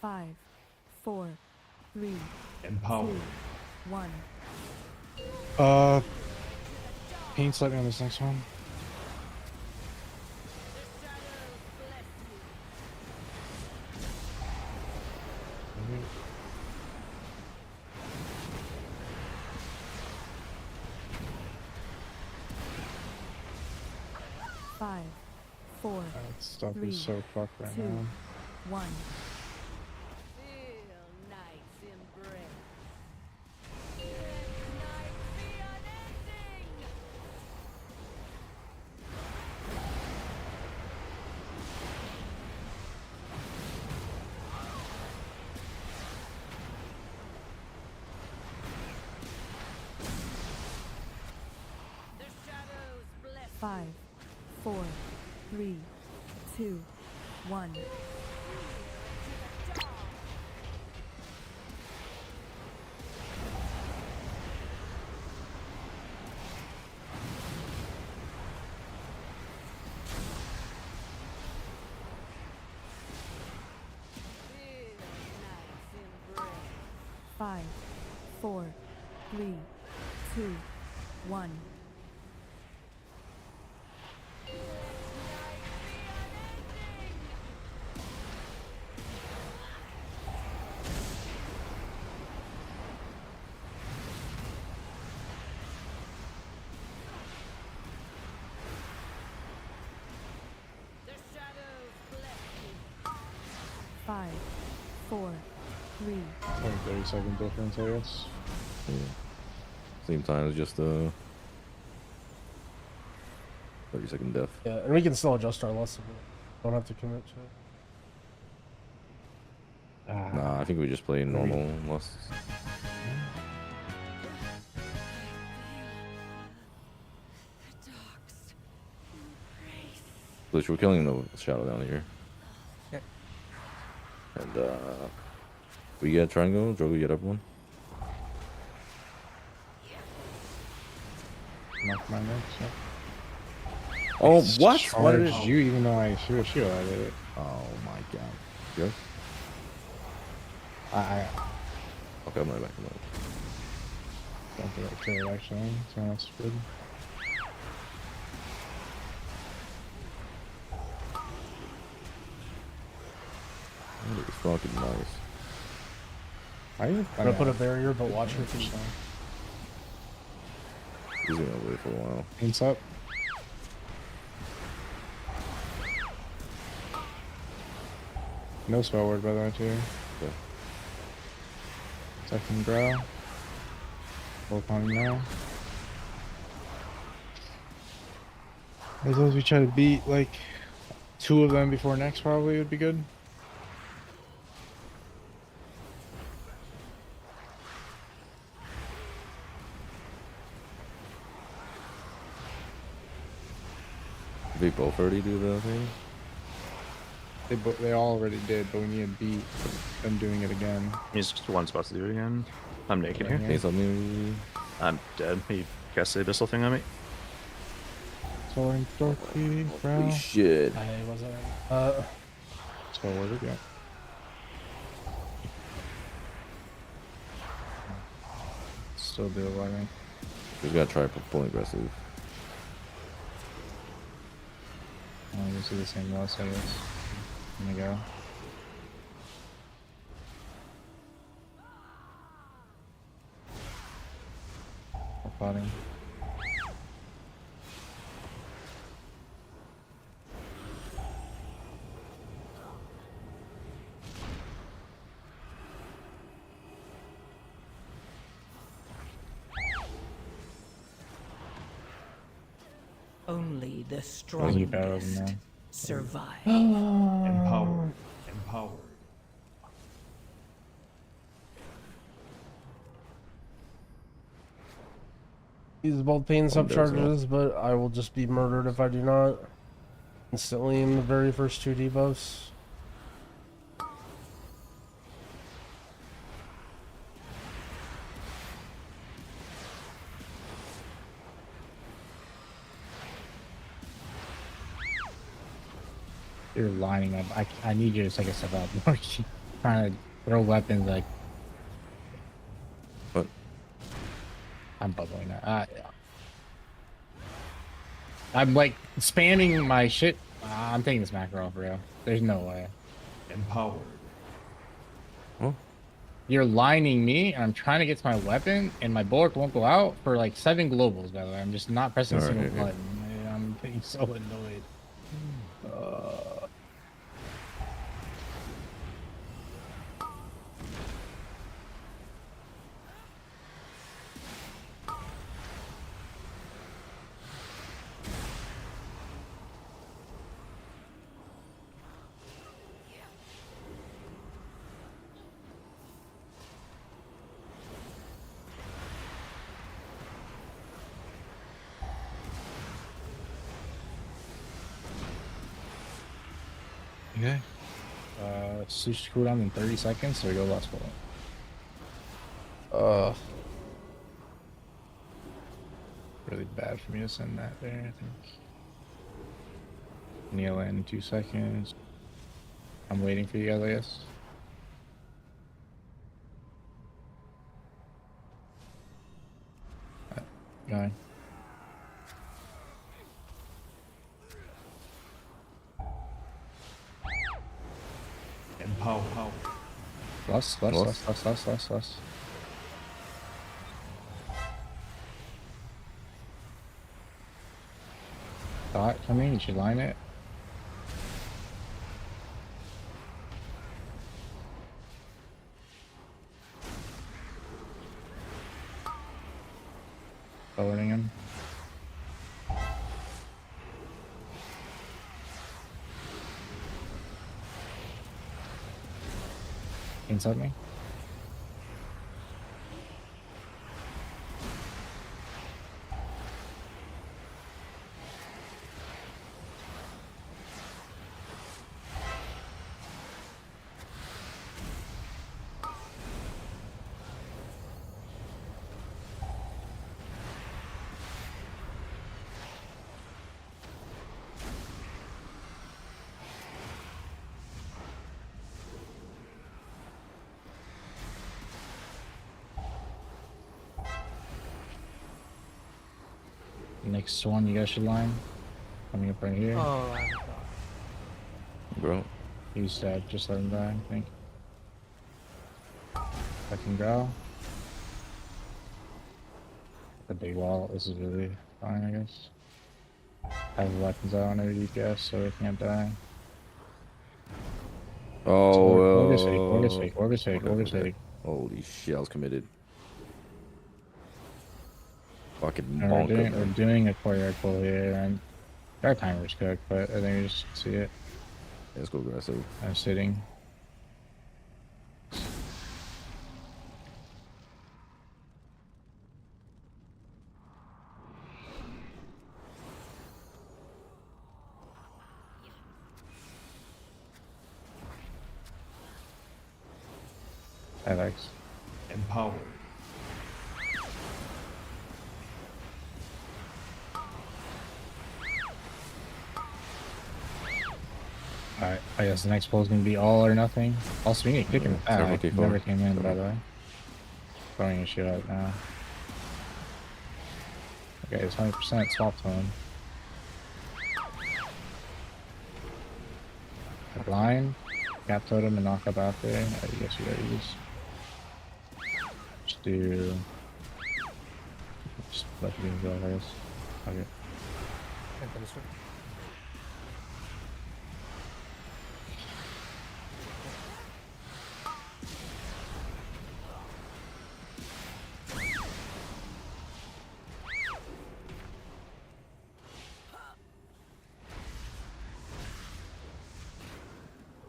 5, 4, 3, Empower. 2, 1. Paint slide me on this next one. Five, 4, That stuff 3, is so fucked right 2, now. 1. Five, 4, 3, 2, 1. Five, 4, 3, 2, 1. Five, 4, 3. Like 30-second difference, I guess. Yeah. Same time as just 30-second death. Yeah, and we can still adjust our lusts. Don't have to commit to it. Nah, I think we just play normal lusts. Which we're killing the shadow down here. Yeah. And we get triangle, Drogo get up one. Knock my next up. Oh, I what? charged you even though I threw a shield at it. Oh my god. Good? I Okay, I'm right back. don't think I killed it actually. Someone else did. That is fucking nice. I'm gonna put a barrier, but watch her feet. He's gonna wait for a while. Paints up. No spell word by the way too. Okay. Second growl. Both on him now. As long as we try to beat like 2 of them before next probably would be good. They both already do the thing? They all already did, but we need to beat them doing it again. He's just one supposed to do it again. I'm naked here. Hey, something. I'm dead. He cast the abyssal thing on me. Soaring Dorky, Holy shit. I wasn't. So what did we get? Still do it, I think. Just gotta try pulling aggressive. Oh, you see the same loss, I guess. There we go. Plotting. Only the Wasn't bad, wasn't strongest it? survive. Empowered. Empowered. These both pain subcharges, but I will just be murdered if I do not. Instantly in the very first 2 debuffs. You're lining up. I need you to take a step up. You're trying to throw weapons like. What? I'm bubbling now. I'm like spamming my shit. I'm taking this macro off, real. There's no way. Empowered. Huh? You're lining me, and I'm trying to get to my weapon, and my bulwark won't go out for like 7 globals, by the way. I'm just not pressing a single button. I'm getting so annoyed. Okay. Switch cooldown in 30 seconds, so we go last bullet. Really bad for me to send that there, I think. Kneel in 2 seconds. I'm waiting for you guys, I guess. Going. Empowered. Less. Thought coming, you should line it. Forwarding him. Inside me. Next one, you guys should line. Coming up right here. Oh, I Bro. He's dead. Just let him die, I think. I can go. The big wall. This is really fine, I guess. I have weapons out on every DPS, so they can't die. Oh, Orgus fake. Holy shit, I was committed. Fucking And bonker. we're doing a courtyard pull here, and our timer's cooked, but I think we just see it. Yeah, let's go aggressive. I'm sitting. Alex. Empowered. Alright, I guess the next pull is going to be all or nothing. Also, we need to kick him back. Never came in, by the way. Throwing his shit out now. Okay, it's 100% swap to him. Blind, cap totem, and knock up out there. I guess you gotta use. Just do. Just let you go, I guess. Okay.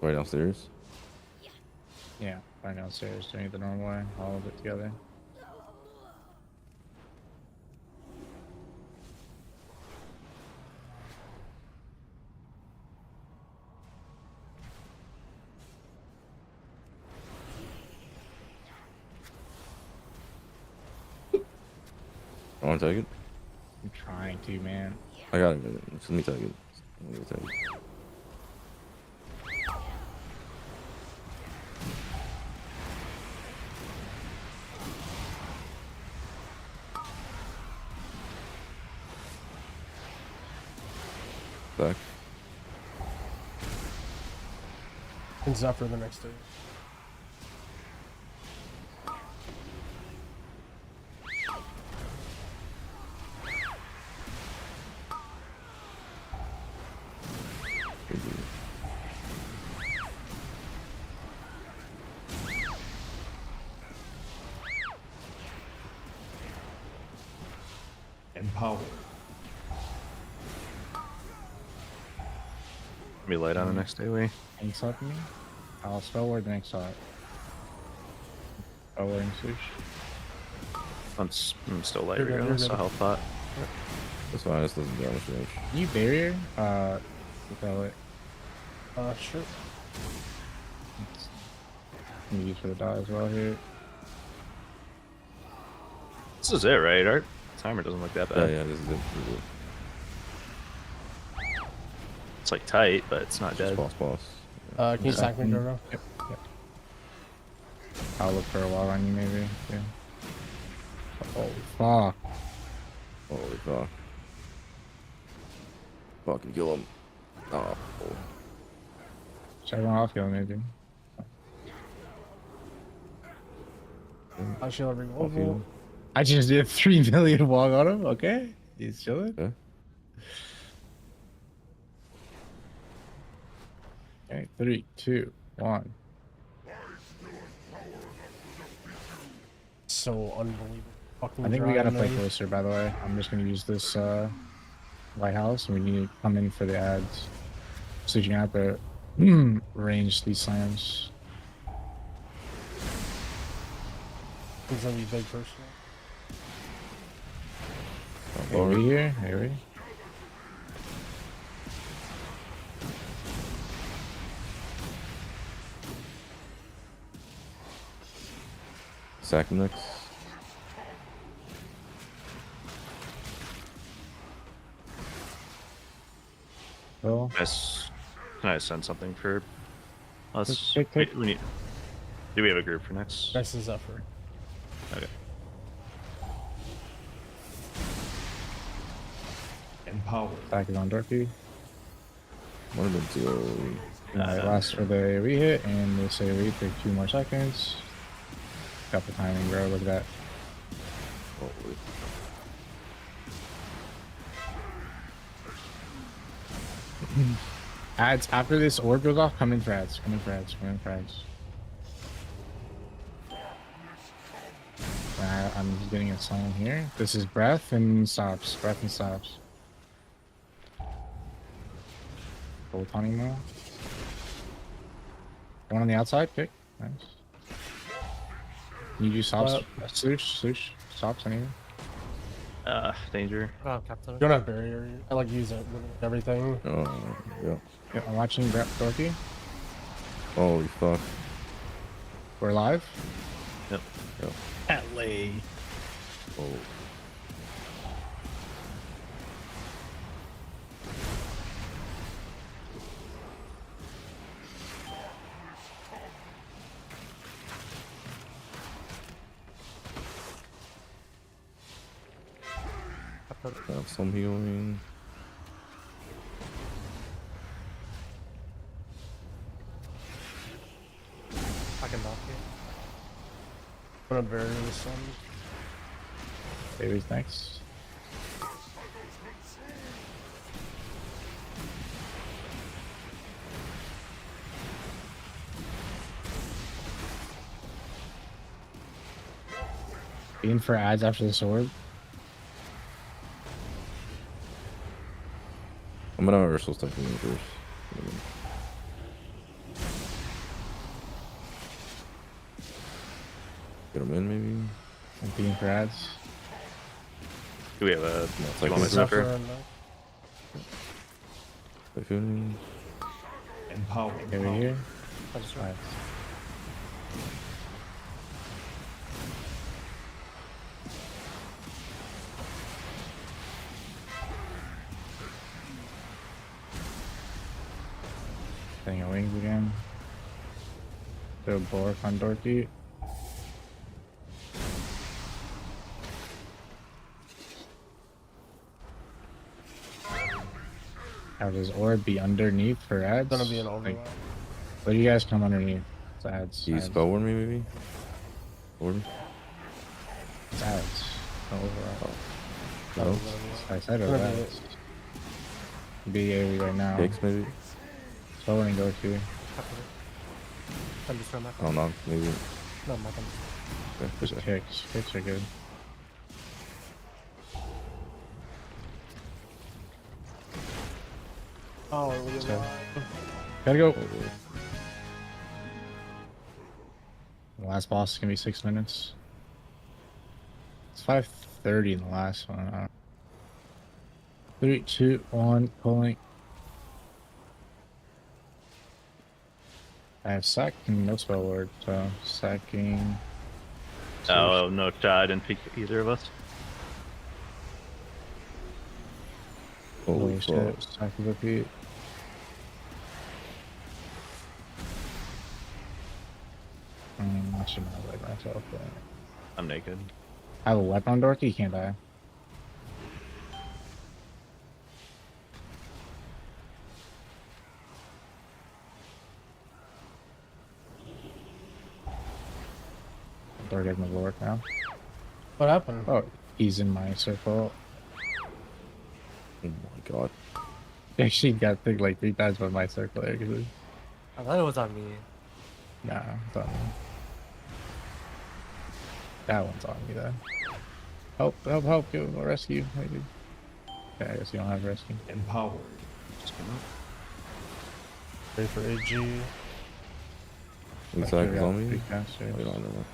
Right downstairs. Yeah, right downstairs, doing it the normal way, all of it together. I want to take it. I'm trying to, man. I got it. Just let me take it. Let me take it. Back. And Zephyr the next day. Empower. Be light on the next daily. Any slot for me? I'll spell word the next slot. Spell word and swoosh. I'm still light You're good, regardless, you're so good. health pot. That's fine. This doesn't damage range. You barrier? Spell it. Sure. Can you use for the dot as well here? This is it, right? Our timer doesn't look that Yeah, bad. yeah. This is it. This is it. It's like tight, but it's not dead. Boss, boss. Can you sack me, Jojo? Yep. I'll look for a wall on you, maybe. Yeah. Oh, fuck. Holy fuck. Fucking kill him. Oh. Should I run off you, maybe? I shall every Off you. I just did 3 million walk on him. Okay. He's chilling. Yeah. Okay, 3, 2, 1. So unbelievable. Fucking I think we gotta dry, play man. closer, by the way. I'm just gonna use this lighthouse, and we need to come in for the ads. So you can have to range these slams. It's gonna be big first. Are we here? Are we? Sack him next. Well, Can I send something for us? Quick. Wait, we need. Do we have a group for next? Next is Zephyr. Okay. Empower. back is on Dorky. One of them too. Alright, last for the re-hit, and they say re for 2 more seconds. Got the timing, bro. Look at that. Holy. Ads, after this orb goes off, come in for ads. Come in for ads. Come in for ads. I'm just getting a song here. This is breath and stops. Breath and stops. Full timing now. One on the outside, pick. Nice. Can you do stops? Swoosh. Stops, anything? Danger. Oh, Captain. You don't have barrier. I like to use it with everything. Oh, yeah. Yeah, I'm watching Dorky. Holy fuck. We're live. Yep. LA. Oh. Have some healing. I can knock you. Put a barrier in the sun. Baby's next. Being for ads after the sword. I'm gonna Ursul stuff in first. Get him in, maybe. I'm being for ads. Do we have a No, it's like moment this. surfer? Typhoon. Empower. Over here. I just Alright. Getting a wings again. Throw Bork on Dorky. Have his orb be underneath for ads? It's gonna be an overlap. Where do you guys come underneath? It's ads. Can you ads. spell word me, maybe? Word? It's ads. No overall. No? I said it was ads. Be AoE right now. Kicks, maybe? Spellwording Dorky. I'm just throwing my Oh, no, maybe. No, my gun. Okay, Just okay. kicks. Kicks are good. Oh, we So, gotta go. The last boss is gonna be 6 minutes. It's 5:30 in the last one. 3, 2, 1, pulling. I have sack and no spell word, so sacking. Oh, no, I didn't pick either of us. Holy fuck. shit! Sack of repeat. I should not like myself. But I'm naked. I have a weapon on Dorky. You can't die. Dorky has my work now. What happened? Oh, he's in my circle. Oh my god. He actually got picked like 3 times by my circle there. Cause I thought it was on me. nah, it's on me. That one's on me then. Help, help, help, give him a rescue. Maybe. Okay, I guess you don't have rescue. Empowered. Just come up. Pray for AG. Looks like it's on me. Three casters. Wait, I don't know.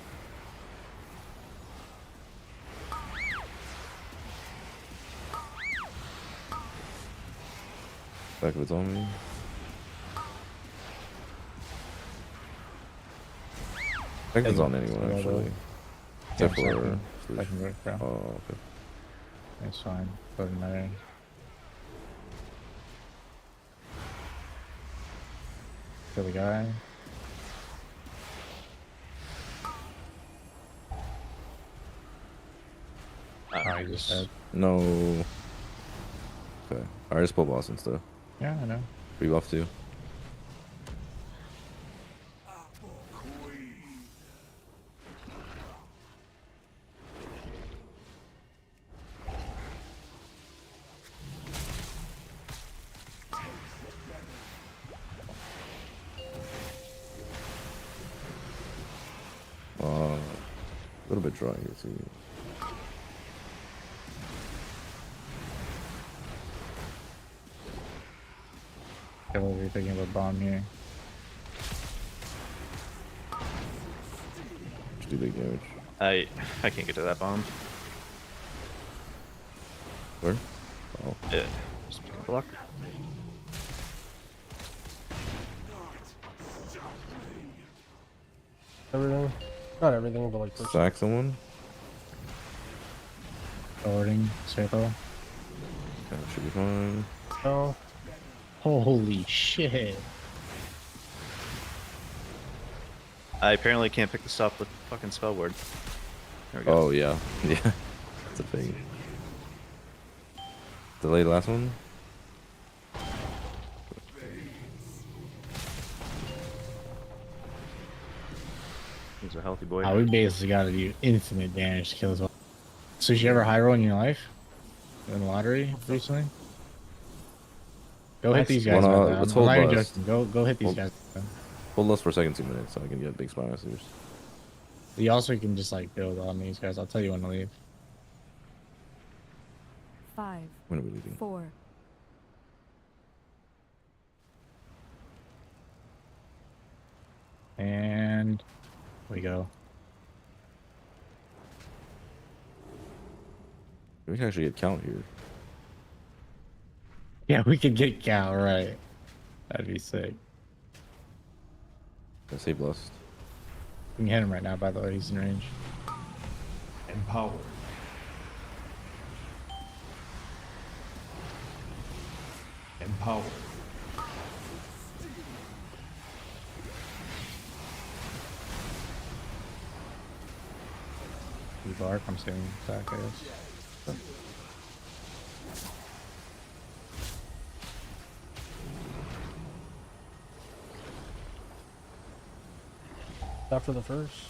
Back of it's on me. Back of it's on anyone, actually. Except for... I can work down. Oh, okay. It's fine. Doesn't matter. Kill the guy. Oh, he just said. No. Okay. Alright, just pull boss and stuff. Yeah, I know. Rebuff too. A little bit dry here too. Okay, what were you thinking of a bomb here? Just do big damage. I can't get to that bomb. Where? Oh. Yeah. Just block. Everything? Not everything, but like... Sack someone? Forwarding, circle. That should be fine. No. Holy shit. I apparently can't pick this up with fucking spell word. There we go. Oh, yeah. Yeah. That's a thing. Delay the last one? He's a healthy boy. Oh, we basically gotta do infinite damage to kill this one. So did you ever high roll in your life? In the lottery recently? Go hit these guys. Well, man. let's I'm hold not even bus. joking. Go hit these guys. man. Hold us for a second, 2 minutes, so I can get big spy messengers. You also can just like build on these guys. I'll tell you when to leave. 5, When are we leaving? 4, And we go. We can actually get count here. Yeah, we could get Cal, right. That'd be sick. I say blessed. We can hit him right now, by the way. He's in range. Empowered. Empowered. You bark, I'm saving attack, I guess. After the first.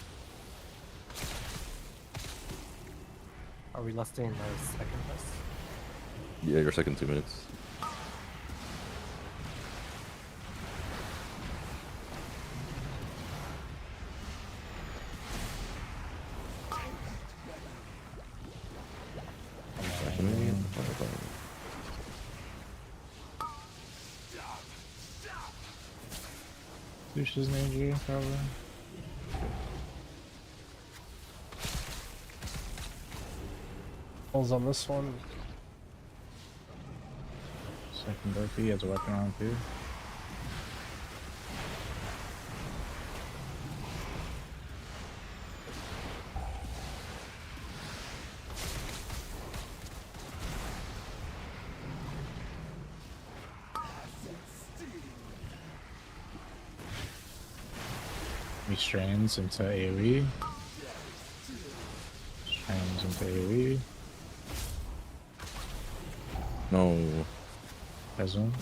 Are we lusting in the second list? Yeah, your second 2 minutes. Lucia's name, G, probably. Pulls on this one. Second Dorothy has a weapon on too. He strands into AoE. Strands into AoE. No. Has one.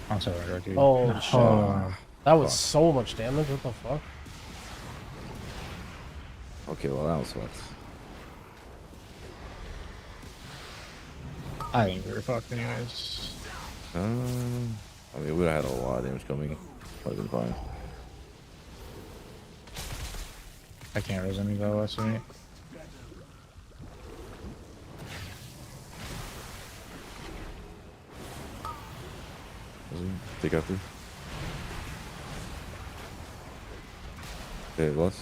I'm sorry, Rocky. Oh, shit. Oh, That was so much damage. What the fuck? Okay, well that was fucked. I think we were fucked anyways. I mean, we would have had a lot of damage coming. Would have been fine. I can't res any though, less than me. Take out through. Okay, blessed.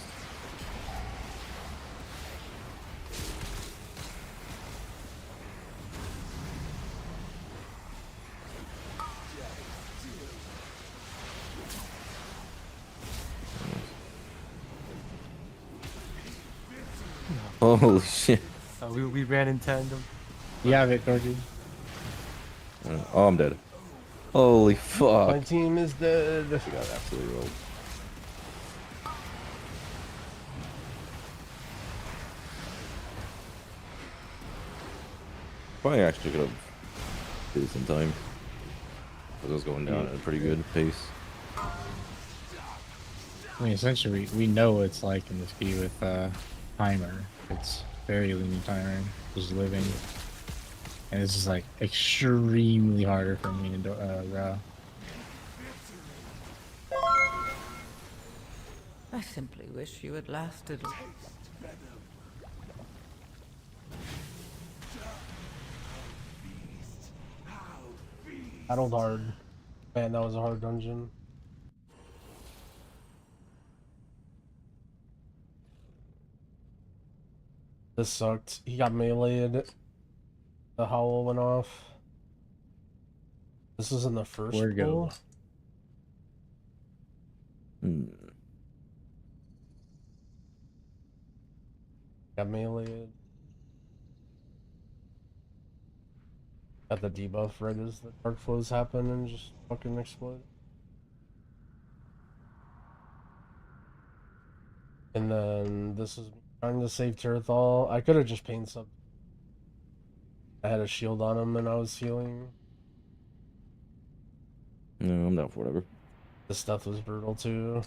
Holy shit. We ran in tandem. You have it, Dorothy. Oh, I'm dead. Holy fuck. My team is dead. We got absolutely rolled. Probably actually could have did this in time. Because it was going down at a pretty good pace. I mean, essentially, we know what it's like in this key with timer. It's very lenient timer, just living. And this is like extremely harder for me to row. I simply wish you had lasted. Battled hard. Man, that was a hard dungeon. This sucked. He got meleeed. The howl went off. This is in the first Where'd it pull. go? Got meleeed. Got the debuff right as the dark flows happen and just fucking explode. And then this is trying to save Tirithal. I could have just pain sub. I had a shield on him and I was healing. No, I'm down for whatever. This stuff was brutal too.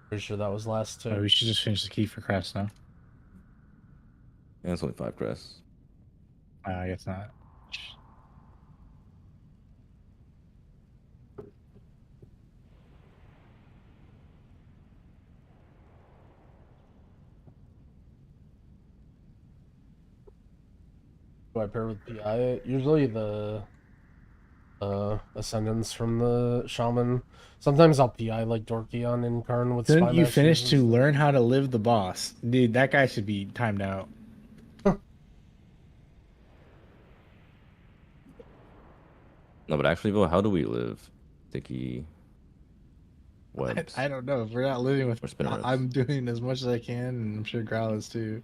Pretty sure that was last two. Oh, we should just finish the key for Crest now. Yeah, it's only 5 crests. I guess not. Do I pair with PI? Usually the ascendants from the shaman. Sometimes I'll PI like Dorky on Incarn with Didn't spy you masters finish and to stuff. learn how to live the boss? Dude, that guy should be timed out. No, but actually, Bo, how do we live? Sticky webs. I don't know. If we're not living with, Or spinner webs. I'm doing as much as I can, and I'm sure Growl is too.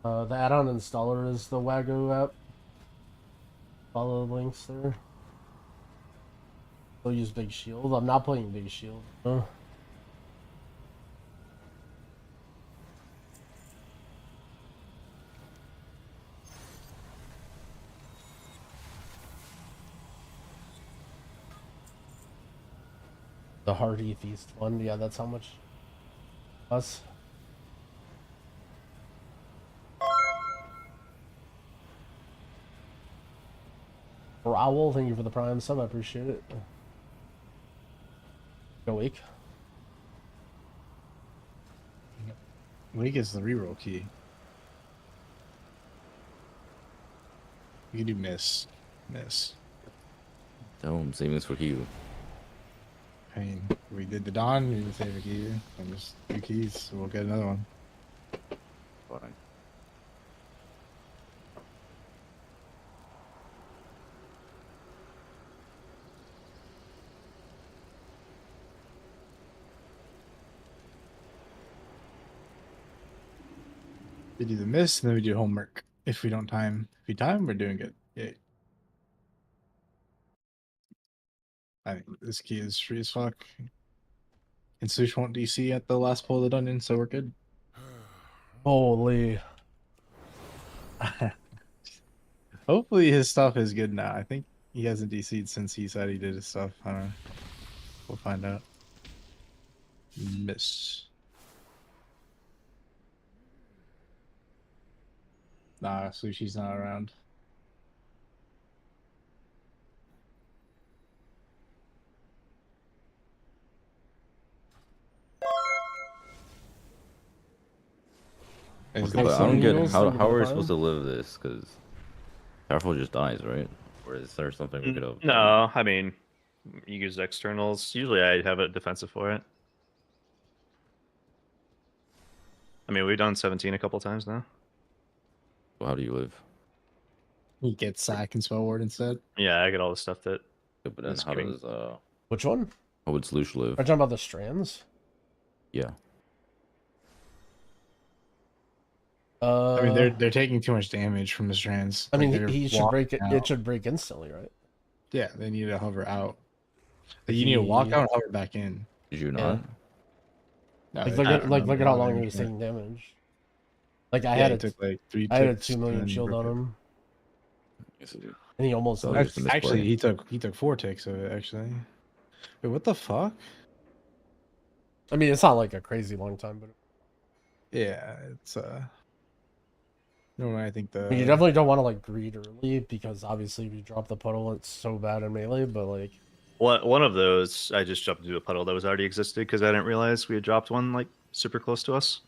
The add-on installer is the Wagyu app. Follow the links there. I'll use Big Shield. I'm not playing Big Shield. The Hardy Feast one, yeah, that's how much. Us. Owl, thank you for the Prime sub. I appreciate it. Go Wake. Wake is the reroll key. You can do miss. Dome savings for you. I mean, we did the Dawn, we did the save a key, and just 2 keys, so we'll get another one. Fine. We do the miss, and then we do homework. If we don't time, if we time, we're doing good. Yay. I think this key is free as fuck. And Sush won't DC at the last pull of the dungeon, so we're good. Holy. Hopefully his stuff is good now. I think he hasn't DC'd since he said he did his stuff. I don't know. We'll find out. Miss. Nah, Sushi's not around. Okay, but I don't get how are we supposed to live this? Because Powerful just dies, right? Or is there something we could have? No, I mean, you use externals. Usually I have a defensive for it. I mean, we've done 17 a couple times now. Well, how do you live? He gets sack and spell ward instead. Yeah, I get all the stuff that. Yeah, but then That's how getting- does Which one? how would Slush live? Are you talking about the strands? Yeah. I mean, they're taking too much damage from the strands. I mean, Like, they're he should break it. walking It out. should break instantly, right? Yeah, they need to hover out. Like, you need to walk out and hover back in. Did you Yeah. not? No, Like they- look I at don't like remember look at how long doing he was it. taking damage. Like I Yeah, had he a took like 3 I had a ticks 2 million and shield on broke it. him, Yes, I do. and he almost. So lived. just a misplay. Actually, he took 4 ticks of it. Actually, wait, what the fuck? I mean, it's not like a crazy long time, but Yeah, it's no, I think the you definitely don't want to like greed early because obviously if you drop the puddle, it's so bad in melee. But like, One of those, I just jumped into a puddle that was already existed because I didn't realize we had dropped one like super close to us.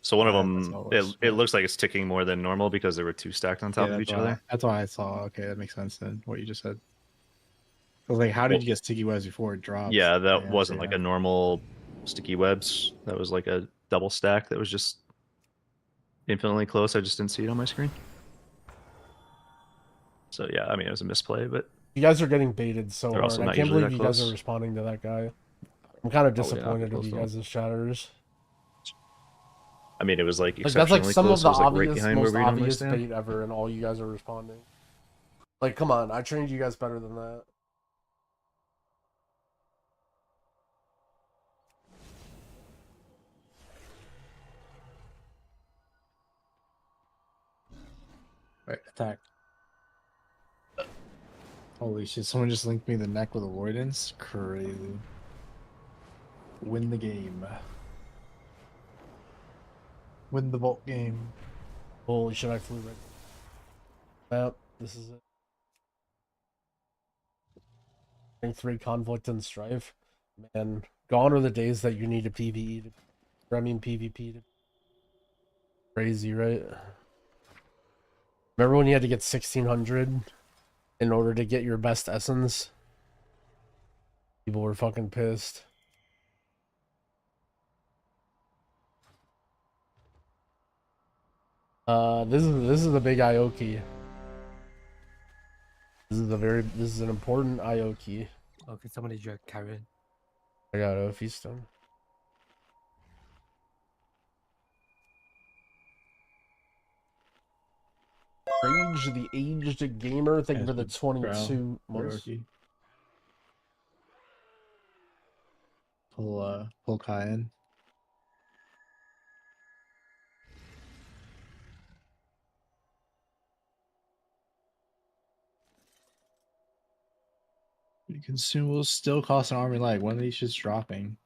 So one of That's them, all it was. it looks like it's ticking more than normal because there were 2 stacked on top of each other. That's why I saw. Okay, that makes sense then. What you just said. I was like, how did you get sticky webs before it dropped? Yeah, that Yeah, wasn't yeah. like a normal sticky webs. That was like a double stack that was just infinitely close. I just didn't see it on my screen. So yeah, I mean, it was a misplay, but you guys are getting baited so They're hard. also I not can't usually believe that you guys close. are responding to that guy. I'm kind of Oh, yeah, disappointed close with you though. guys' chatters. I mean, it was like Like that's like exceptionally some close. of the It was like right obvious, behind where most we normally obvious stand. bait ever, and all you guys are responding. Like, come on, I trained you guys better than that. Right, attack. Holy shit! Someone just linked me the neck with avoidance. Crazy. Win the game. Win the vault game. Holy shit, I flew right. Yep, this is it. Rank 3 conflict and strife. Man, gone are the days that you need a PvE to, or I mean PvP to. Crazy, right? Remember when you had to get 1600 in order to get your best essence? People were fucking pissed. This is a big IO key. This is an important IO key. Oh, can somebody jerk Karen? I got a feaston. Rage the aged gamer. Thank you for the 22 months. Pull Kyan. Consumables still cost an army lag. When are these just dropping?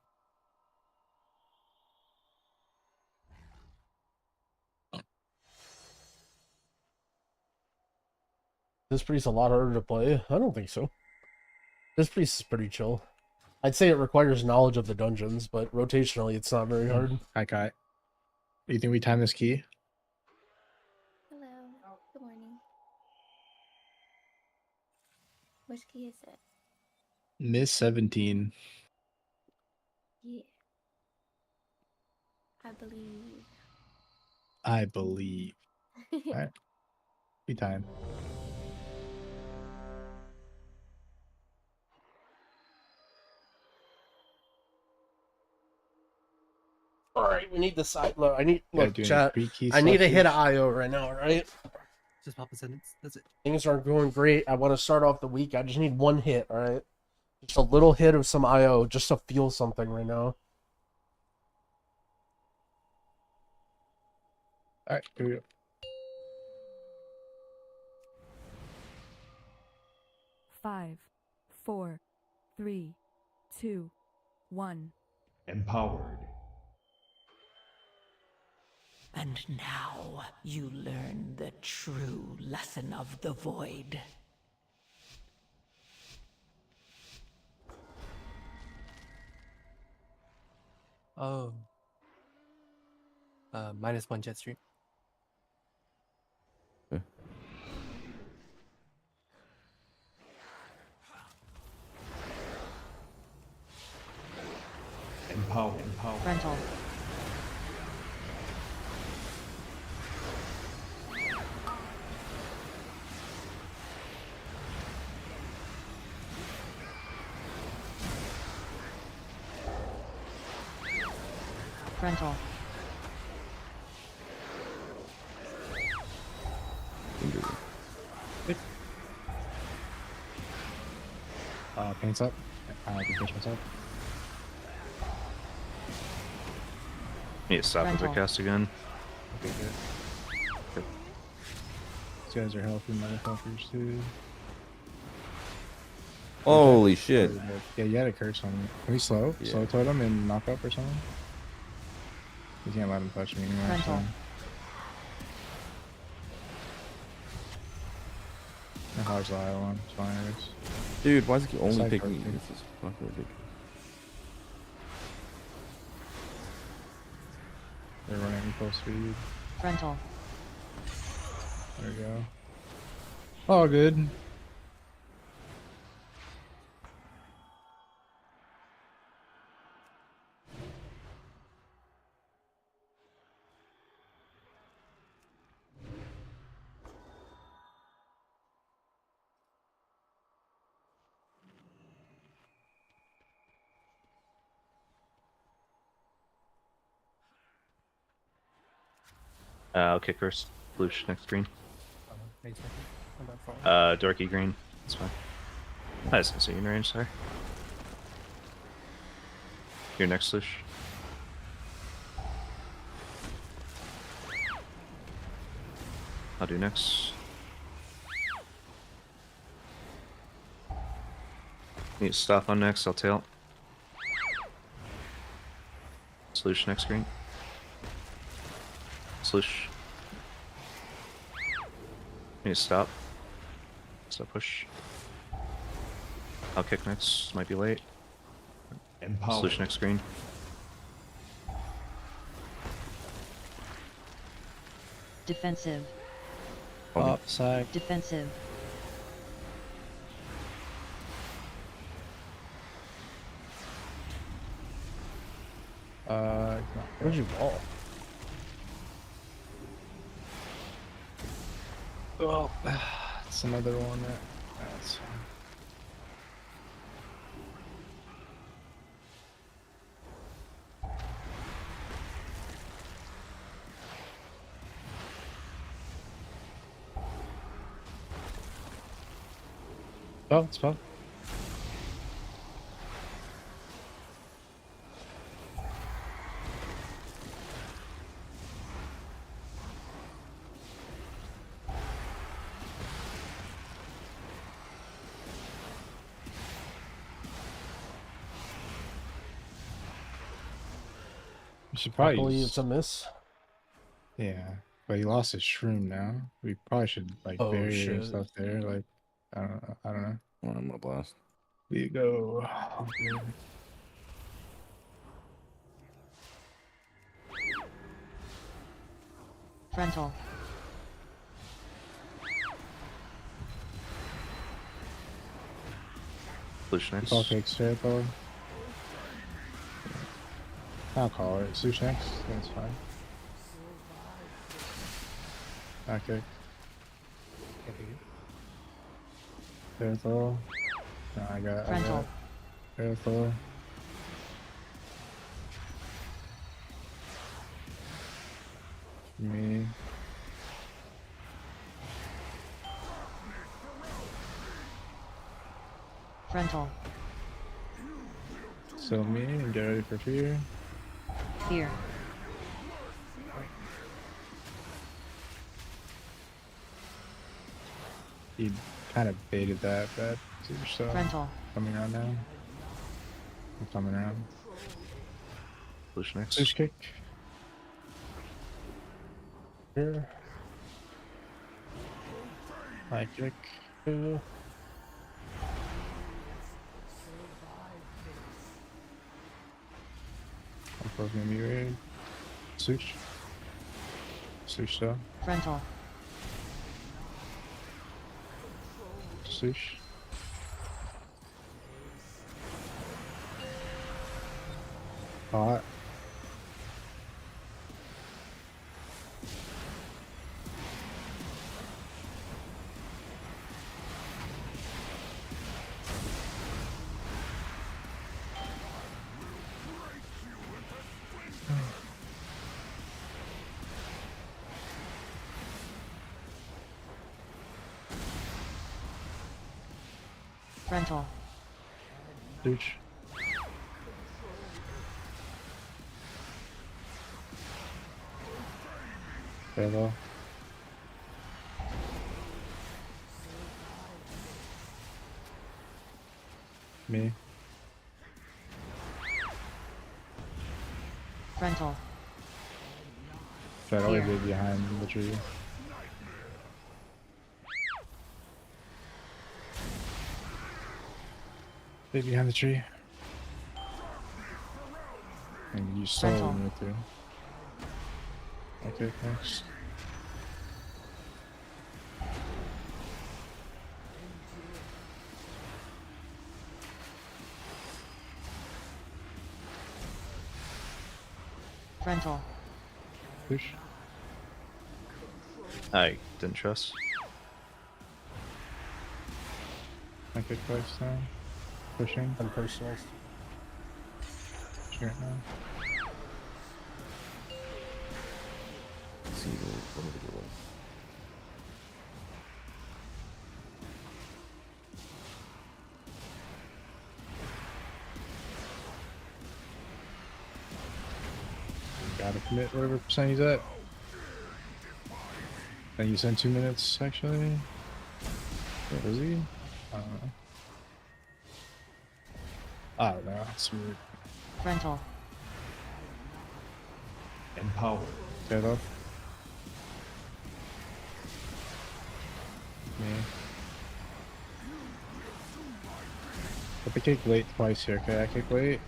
This priest a lot harder to play. I don't think so. This priest is pretty chill. I'd say it requires knowledge of the dungeons, but rotationally it's not very hard. Hi, Kai. Do you think we time this key? Hello. Good morning. Which key is it? Miss 17. Yeah. I believe. I believe. Alright. Be time. Alright, we need the side load. I need look, do any chat. pre-key I need to hit an selectors? IO right now, right? Just pop a sentence. That's it. Things aren't going great. I want to start off the week. I just need one hit, alright? Just a little hit of some IO just to feel something right now. Alright, here we go. Five, 4, 3, 2, 1. Empowered. And now you learn the true lesson of the void. Oh. -1 jet stream. Empowered. Rental. Rental. Paints up. I can finish myself. Need to stop with the Rental. cast again. Okay, good. These guys are healthy motherfuckers too. Holy shit. Yeah, you had a curse on me. Can we slow? Yeah. Slow totem and knock up or something? You can't let him touch me anymore. Rental. So. How hard's the high one? It's fine, I guess. Dude, why does he only Side pick card, me? dude. This is fucking ridiculous. They're running full speed. Rental. There we go. All good. I'll kick first. Bloosh next green. Wait a second. I'm back for Dorky green. That's fine. I just didn't see you in range, sorry. Your next Sloosh. I'll do next. Need to stop on next, I'll tail. Sloosh next green. Sloosh. Need to stop. Stop push. I'll kick next. Might be late. Empowered. Sloosh next green. Defensive. Okay. Upside. Defensive. Where'd you fall? Oh, it's another one that. That's fine. Oh, it's fine. We should I probably believe use... it's a miss. Yeah, but he lost his shroom now. We probably should like Oh, bury shit. stuff there. Like, I don't know. Well, I'm gonna blast. There you go. Frontal. Solutionist. Call takes territory. I'll call it. Swoosh next. That's fine. Okay. Territory. No, I got. Frontal. Territory. Me. Frontal. So me and get ready for fear. Fear. He kind of baited that too, so Frontal. coming around now. I'm coming around. Solutionist. Swoosh kick. Here. High kick. I'm probably gonna be ready. Swoosh. Swoosh though. Frontal. Swoosh. Hot. Frontal. Swoosh. Farewell. Me. Frontal. Try to always be behind the tree. Stay behind the tree. And you stole Frontal. me too. Okay, thanks. Frontal. Push. I didn't trust. Okay, twice now. Pushing. And personals. Pushing right now. See what would it go? Gotta commit whatever percent he's at. Then you send 2 minutes actually. What is he? I don't know. I don't know. It's weird. Frontal. Empower. Okay though. Me. But they kick late twice here, okay? I kick late.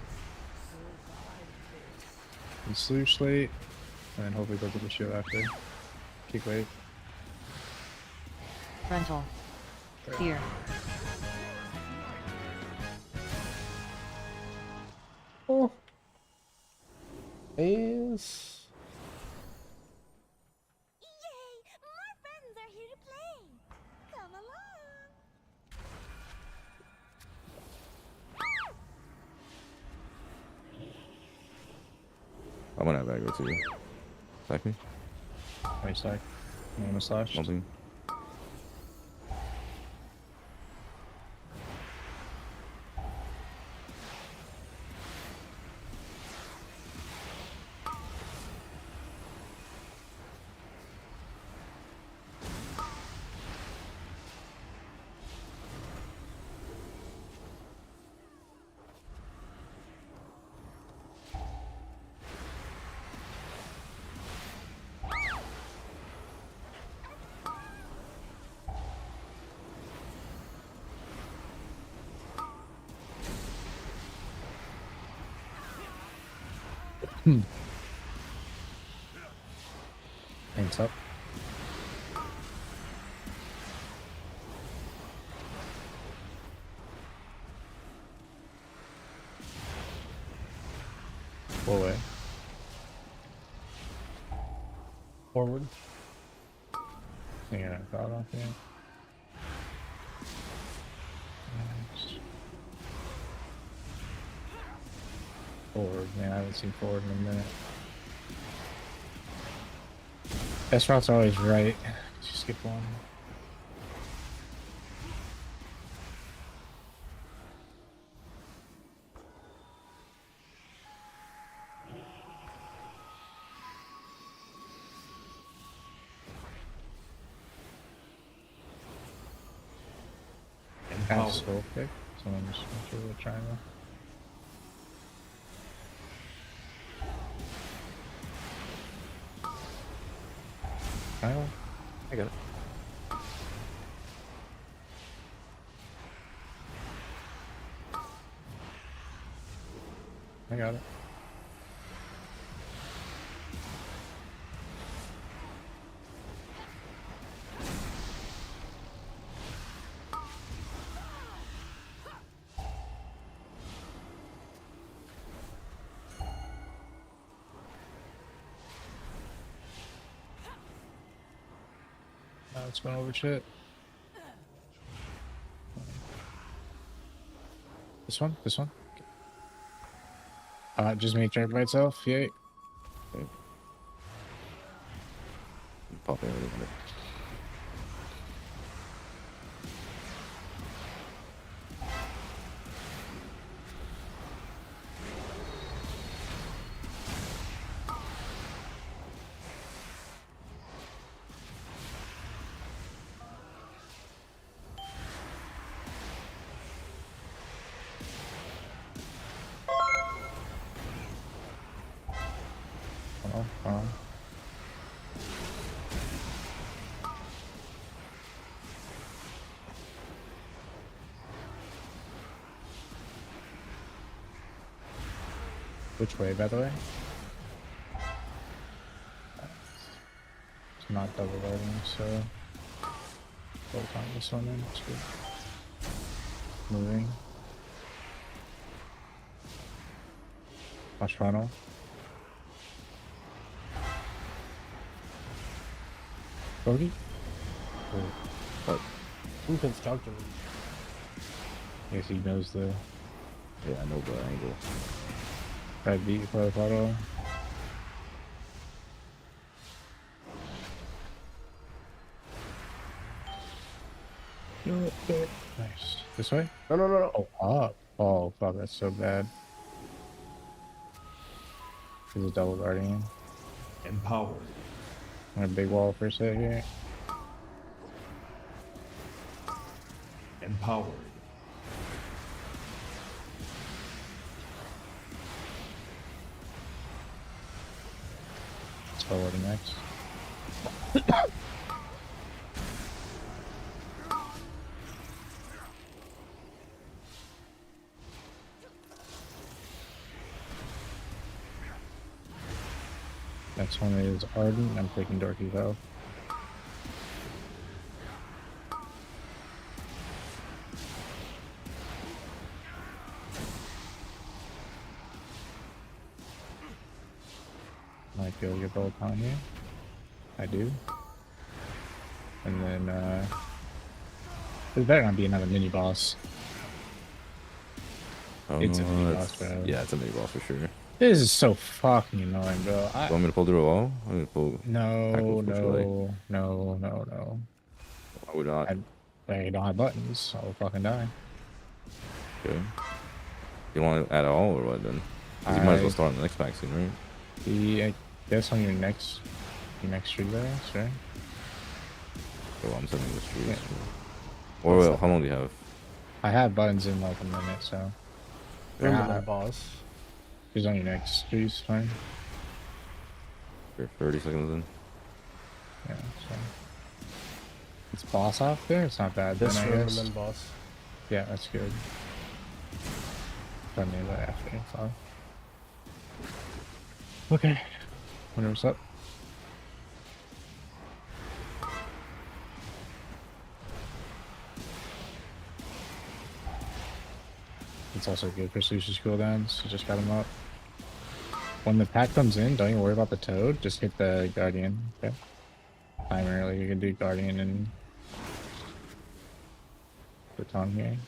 And sloosh late. And then hopefully go get the shield after. Kick late. Frontal. Fear. Oh. Is Yay! More friends are here to play. Come along. I'm gonna have aggro too. Attack me. Wait, sorry. I'm gonna slash. Nothing. Hands up. Full way. forward. Yeah, I got off here. Nice. Forward, man. I haven't seen forward in a minute. Best route's always right. Just skip one. Kind of slow pick, so I'm just going through the triangle. Triangle? I got it. I got it. Now it's going over shit. This one? This one? Just make drink by itself. Yay. Okay. Pop it a little bit. Which way, by the way? It's not double loading, so bolt on this one in. It's good. Moving. Watch funnel. Bogey? What? Who constructor? Yes, he knows the Yeah, I know the angle. red beat for the photo. Nice. This way? No, no, no, no. Oh, up. Oh, fuck, that's so bad. He's a double guardian. Empowered. On a big wall for a set here. Empowered. It's forwarding next. Next one is Ardent. I'm taking Dorky Valve. might be able to get the whole town here. I do. And then there better not be another mini boss. It's a mini boss, bro. Yeah, it's a mini boss for sure. This is so fucking annoying, bro. You want me to pull through a wall? I'm gonna pull. No. Why would not? I don't have buttons, so I'll fucking die. Okay. You want it at all or what then? 'Cause you might as well start on the next pack soon, right? I guess on your next street there, sure. Oh, I'm sending the streets. Yeah. Or well, how long do you have? I have buttons in like a minute, so. Remember that boss. He's on your next street, fine. You're 30 seconds in. Yeah, so. It's boss off there? It's not bad This then, I room and guess. then boss. Yeah, that's good. Done near that after, so. Okay. Wonder what's up. It's also good for Sushi's cooldowns. You just got him up. When the pack comes in, don't even worry about the toad. Just hit the guardian. Okay. Primarily, you can do guardian and the tongue here.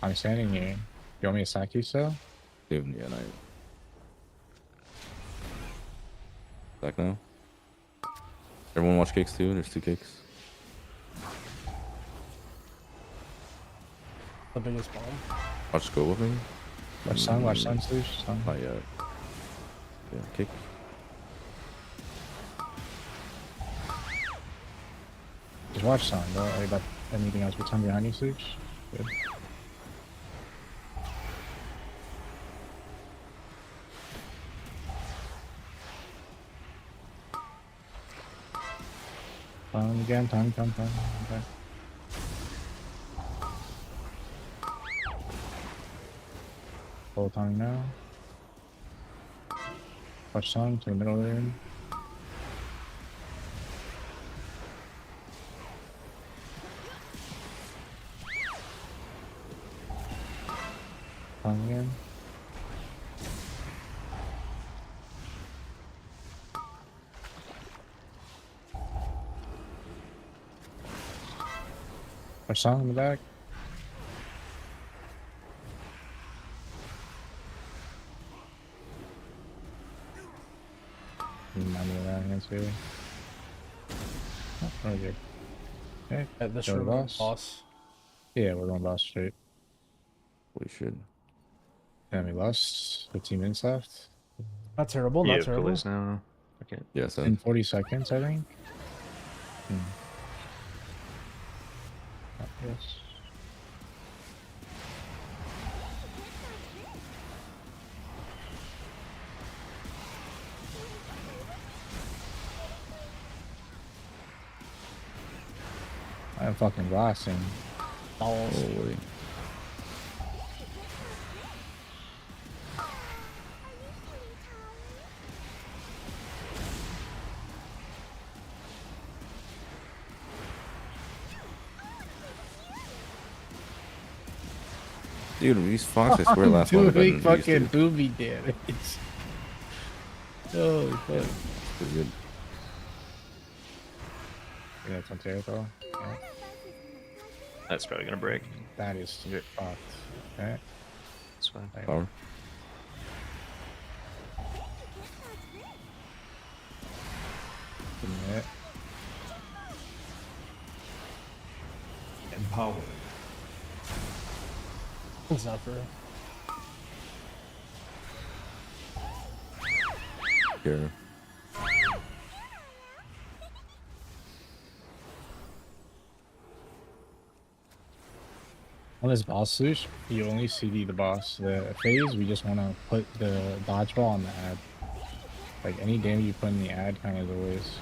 I'm standing here. You want me to sack you, so? Dude, yeah, no. Back now. Everyone watch cakes too. There's 2 cakes. The biggest bomb. Watch scope with me. Watch sun, Sush. Sun. Not yet. Yeah, kick. Just watch sun. Don't worry about anything else but sun behind you, Sush. Good. Again, time. Okay. Full time now. Watch sun to the middle of the room. Time again. Watch sun in the back. Remind me of that against here. Oh, very good. Okay. At this Go to room, boss. Yeah, we're going boss straight. We should. And we lost 15 minutes left. Not terrible, not terrible. Now. Okay. Yeah, so. In 40 seconds, I think. Yes. I'm fucking blasting. Balls. Holy. Dude, these fox, I swear, last one better doing than these fucking two. booby damage. Oh, shit. Pretty good. Yeah, that's on terrible. Yeah. That's probably gonna break. That is fucked. Okay. It's fine. Power. Yeah. Empowered. It's not for real. Here. On this boss switch, you only CD the boss. The phase, we just want to put the dodgeball on the ad. Like any damage you put in the ad kind of is a waste.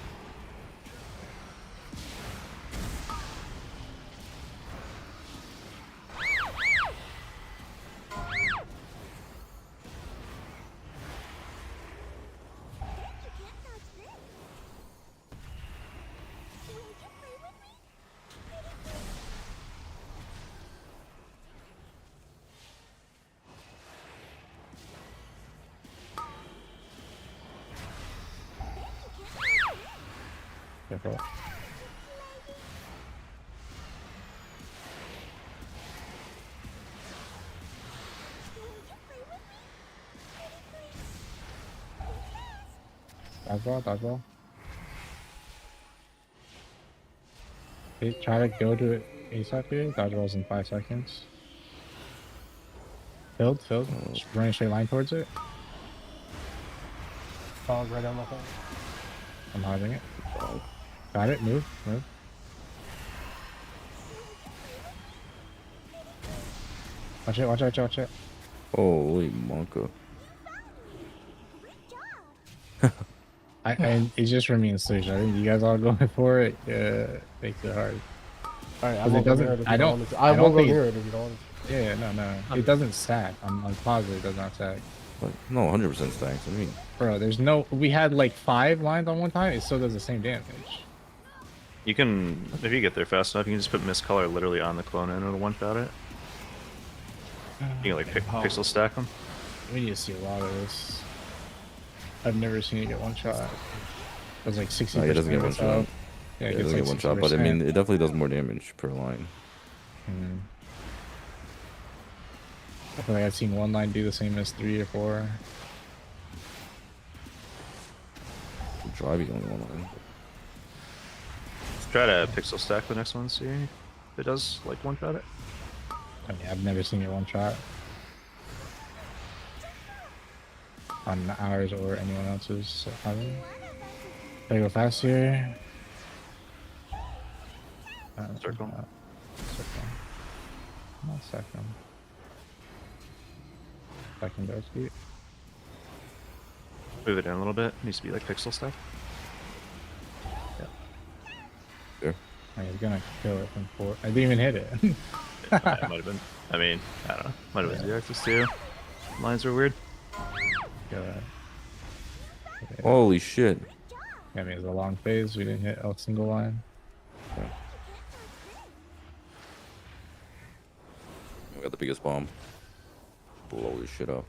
Careful. Dodgeball, dodgeball. Okay, try to go to it ASAP here. Dodgeball's in 5 seconds. Filled. Just run a straight line towards it. Fog right on the hole. I'm holding it. Got it. Move. Watch it. Holy monka. It's just for me and Slush. I think you guys all going for it. Yeah, makes it hard. Alright, I It won't go doesn't- near it if I you don't- don't want it to. I I don't won't go think- near it if you don't want it to. Yeah, no. It doesn't sack. I'm positive it does not sack. Like, no, 100% stacks. I mean, Bro, there's no. We had like 5 lines on one time. It still does the same damage. You can, if you get there fast enough, you can just put mist color literally on the clone and it'll one-shot it. You can like pixel stack them. We need to see a lot of this. I've never seen it get one shot. It was like 60%. it doesn't get one shot. Yeah, it doesn't get one shot, but I mean, it definitely does more damage per line. I feel like I've seen one line do the same as 3 or 4. Driving only one line. Just try to pixel stack the next one, see if it does like one-shot it. I mean, I've never seen it one shot. On ours or anyone else's. So gotta go fast here. Circle. Not second. Second does beat. Move it in a little bit. Needs to be like pixel stack. Sure. He's gonna kill it from 4. I didn't even hit it. It might have been. I mean, I don't know. Might have been Z-axis too. Lines are weird. Holy shit. I mean, it was a long phase. We didn't hit a single line. Okay. We got the biggest bomb. Blow this shit up.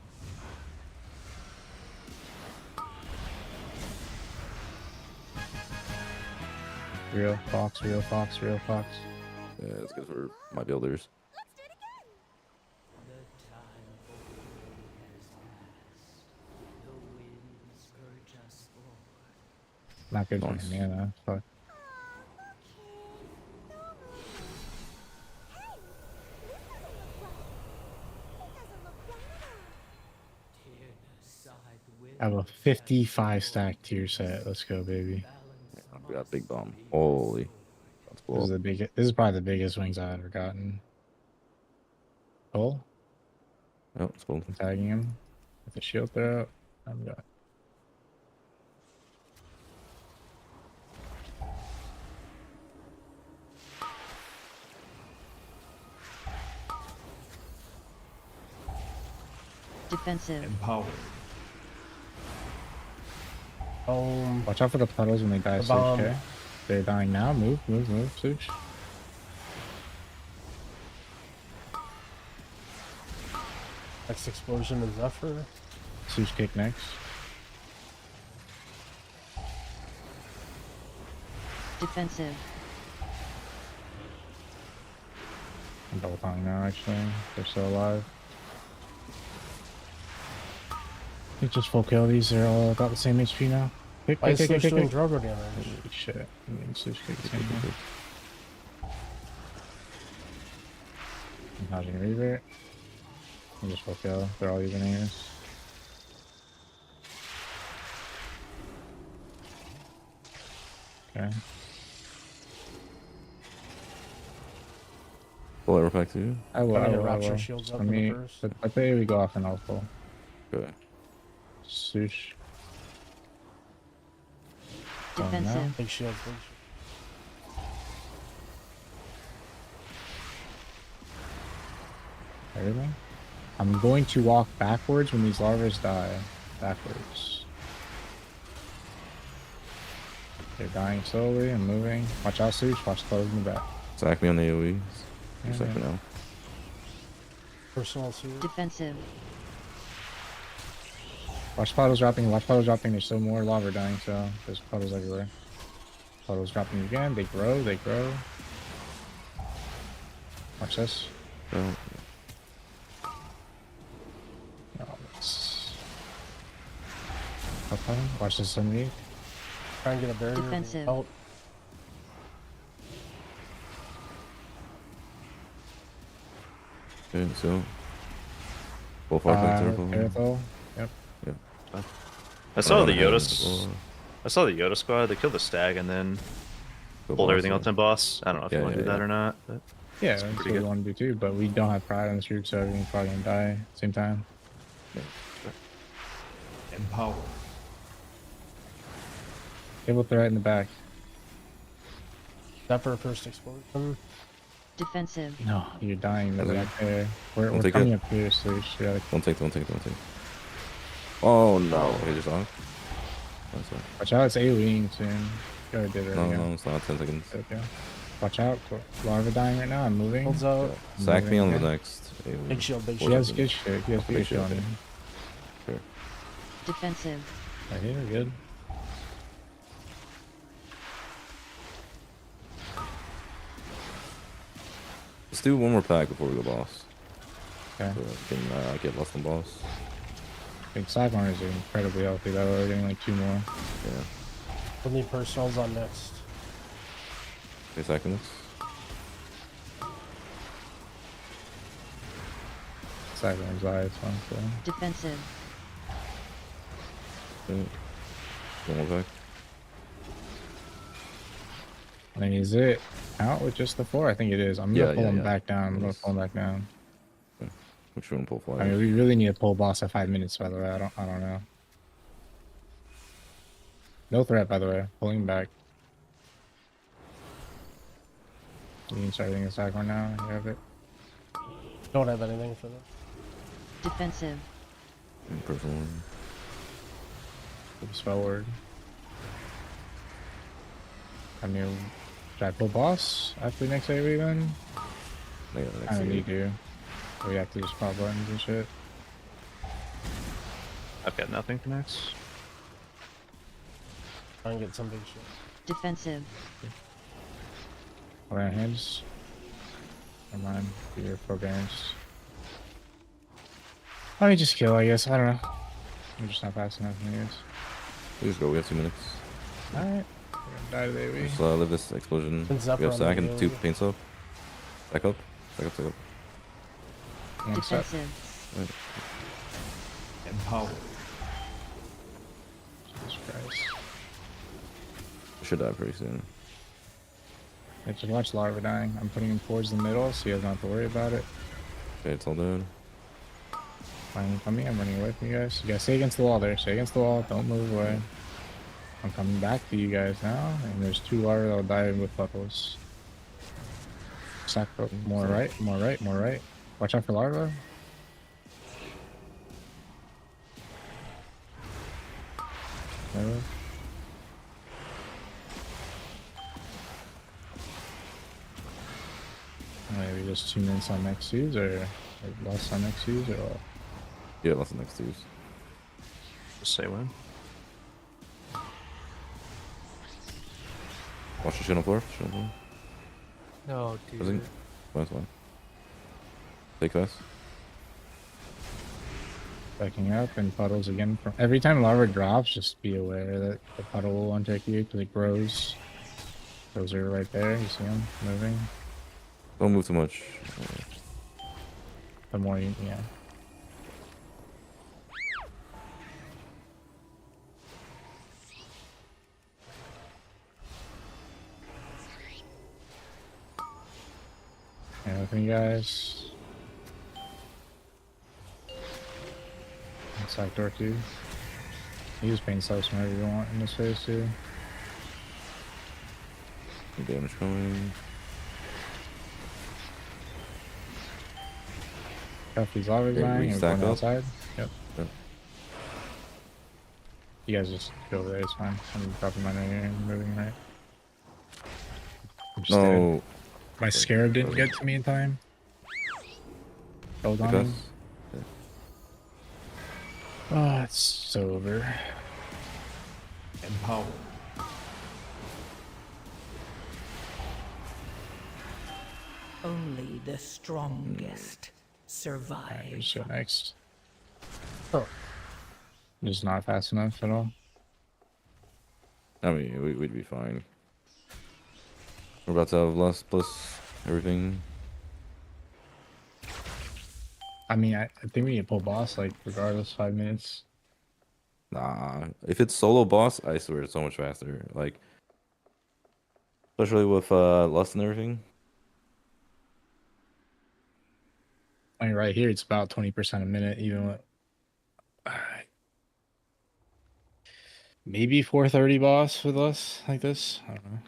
Real fox. Yeah, that's good for my builders. Not good Nice. for mana. Fuck. I have a 55 stack tier set. Let's go, baby. We got big bomb. Holy. That's This is the biggest. This is probably the biggest wings I've ever gotten. Pull. Oh, it's both. I'm tagging him with the shield throw. I'm done. Defensive. Empowered. Watch out for the puddles when they die. The Such, bomb. okay? They're dying now. Move, Such. Next explosion is Zephyr. Such kick next. Defensive. I'm double tongue now, actually. They're still alive. You just full kill these. They're all about the same HP now. Kick. Why is Slush doing Drogo damage? Holy shit. I mean, Such kick the same now. I'm dodging Reaver. You just full kill. They're all even airs. Okay. Will it reflect to you? I will. I'm I gonna will. rapture shields up in the burst. I think we go off and all full. Okay. Sush. Defensive. Big shield, big shield. Everything. I'm going to walk backwards when these larvas die. Backwards. They're dying slowly and moving. Watch out, Sush. Watch close in the back. Sack me on the AoE. For a Yeah, second yeah. now. Personal suit. Defensive. Watch puddles dropping. Watch puddles dropping. There's still more lava dying, so there's puddles everywhere. Puddles dropping again. They grow. They grow. Watch this. Oh, No, it's... Okay. Watch this underneath. Try and get a barrier. Defensive. Out. okay, so. Full far Parathol. Yep. Yeah. I saw the Yoda. Yoda. I saw the Yoda squad. They killed the stag and then pulled everything else in boss. I don't know if you want to do that or not. But Yeah, it's that's what pretty we good. want to do too, but we don't have pride on this group, so everything's probably gonna die at the same time. Empower. Table threat in the back. That for a first explosion. Defensive. No, you're dying in the Okay. back there. We're take coming it. up here, so you should gotta Don't take. Oh no. Okay, just on. That's right. watch out. It's AoEing soon. You already did it. No, already, no, it's not 10 seconds. Okay. Watch out. Larva dying right now. I'm moving. Holds out. Sack me on the Moving, next. Big shield, big He shield. has good shit. He has Big good shit on shield, him. Sure. Defensive. Right here, good. Let's do one more pack before we go boss. Okay. So I can get less than boss. I think Cycloners are incredibly healthy though. We're getting like 2 more. Yeah. We'll need personals on next. Okay, seconds. Cycloners die, it's fun. So. Defensive. Okay. One more pack. I mean, is it out with just the 4? I think it is. I'm gonna pull him back down. I'm gonna pull him back down. Which one pull fly? I mean, we really need to pull boss at 5 minutes, by the way. I don't know. No threat, by the way. Pulling back. You can start hitting a cyclone now. You have it. Don't have anything for this. Defensive. Personal one. Spell word. I mean, should I pull boss after the next AoE then? Yeah, the next I don't AoE. need to. We have to just pop buttons and shit. I've got nothing for next. Try and get some big shit. Defensive. Around hands. Never mind. Do your forbearance. Let me just kill, I guess. I don't know. I'm just not fast enough, anyways. We just go. We have 2 minutes. Alright. We're gonna die today, we. Let's live this explosion. And Zephyr We have on sack the and 2 AoE. paint up. Back up. Back up. Back up. One step. Defensive. Right. Empower. Jesus Christ. We should die pretty soon. Yeah, just watch Larva dying. I'm putting him towards the middle so you guys don't have to worry about it. Okay, it's all dead. Fine, coming. I'm running away from you guys. You guys stay against the wall there. Stay against the wall. Don't move away. I'm coming back to you guys now. And there's 2 larvae that'll die with bubbles. Sack up. More right. More right. More right. Watch out for larva. Larva. Maybe just 2 minutes on next use or less on next use or what? Yeah, that's the next use. Just say when. Watch the shit on floor. Shit on floor. No, dude. Everything. Fine. Take fast. Backing up and puddles again. From every time larva drops, just be aware that the puddle will untake you because it grows. Those are right there. You see them moving. Don't move too much. The more you, yeah. Anything, guys? Inside door 2. Use paint slice whenever you want in this phase too. Damage coming. Got these larvae Okay, dying and stack going up. outside. Yep. Yep. You guys just go over there, it's fine. I'm dropping mine right here and moving right. I'm just there. No. My scarab didn't get to me in time. Hold on. Because Oh, it's over. Empower. the strongest survive. Just go next. Oh. Just not fast enough at all. I mean, we'd be fine. We're about to have lust plus everything. I mean, I think we need to pull boss, like, regardless, 5 minutes. Nah, if it's solo boss, I swear it's so much faster. Like, especially with lust and everything. I mean, right here, it's about 20% a minute, even with... Maybe 430 boss with us, like this? I don't know.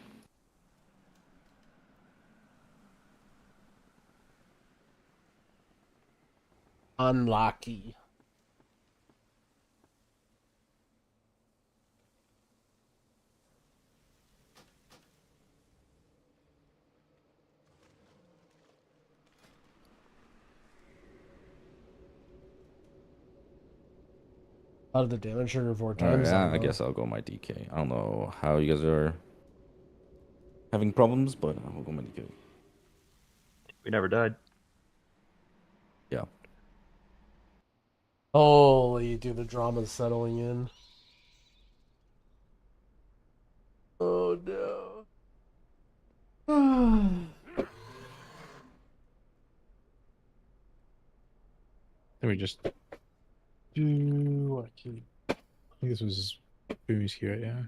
Unlucky. Out of the damage trigger 4 times. I guess I'll go my DK. I don't know how you guys are having problems, but I'll go my DK. We never died. Yeah. Holy, dude, the drama's settling in. Oh no. Then we just do what? I think this was Boomy's here, yeah.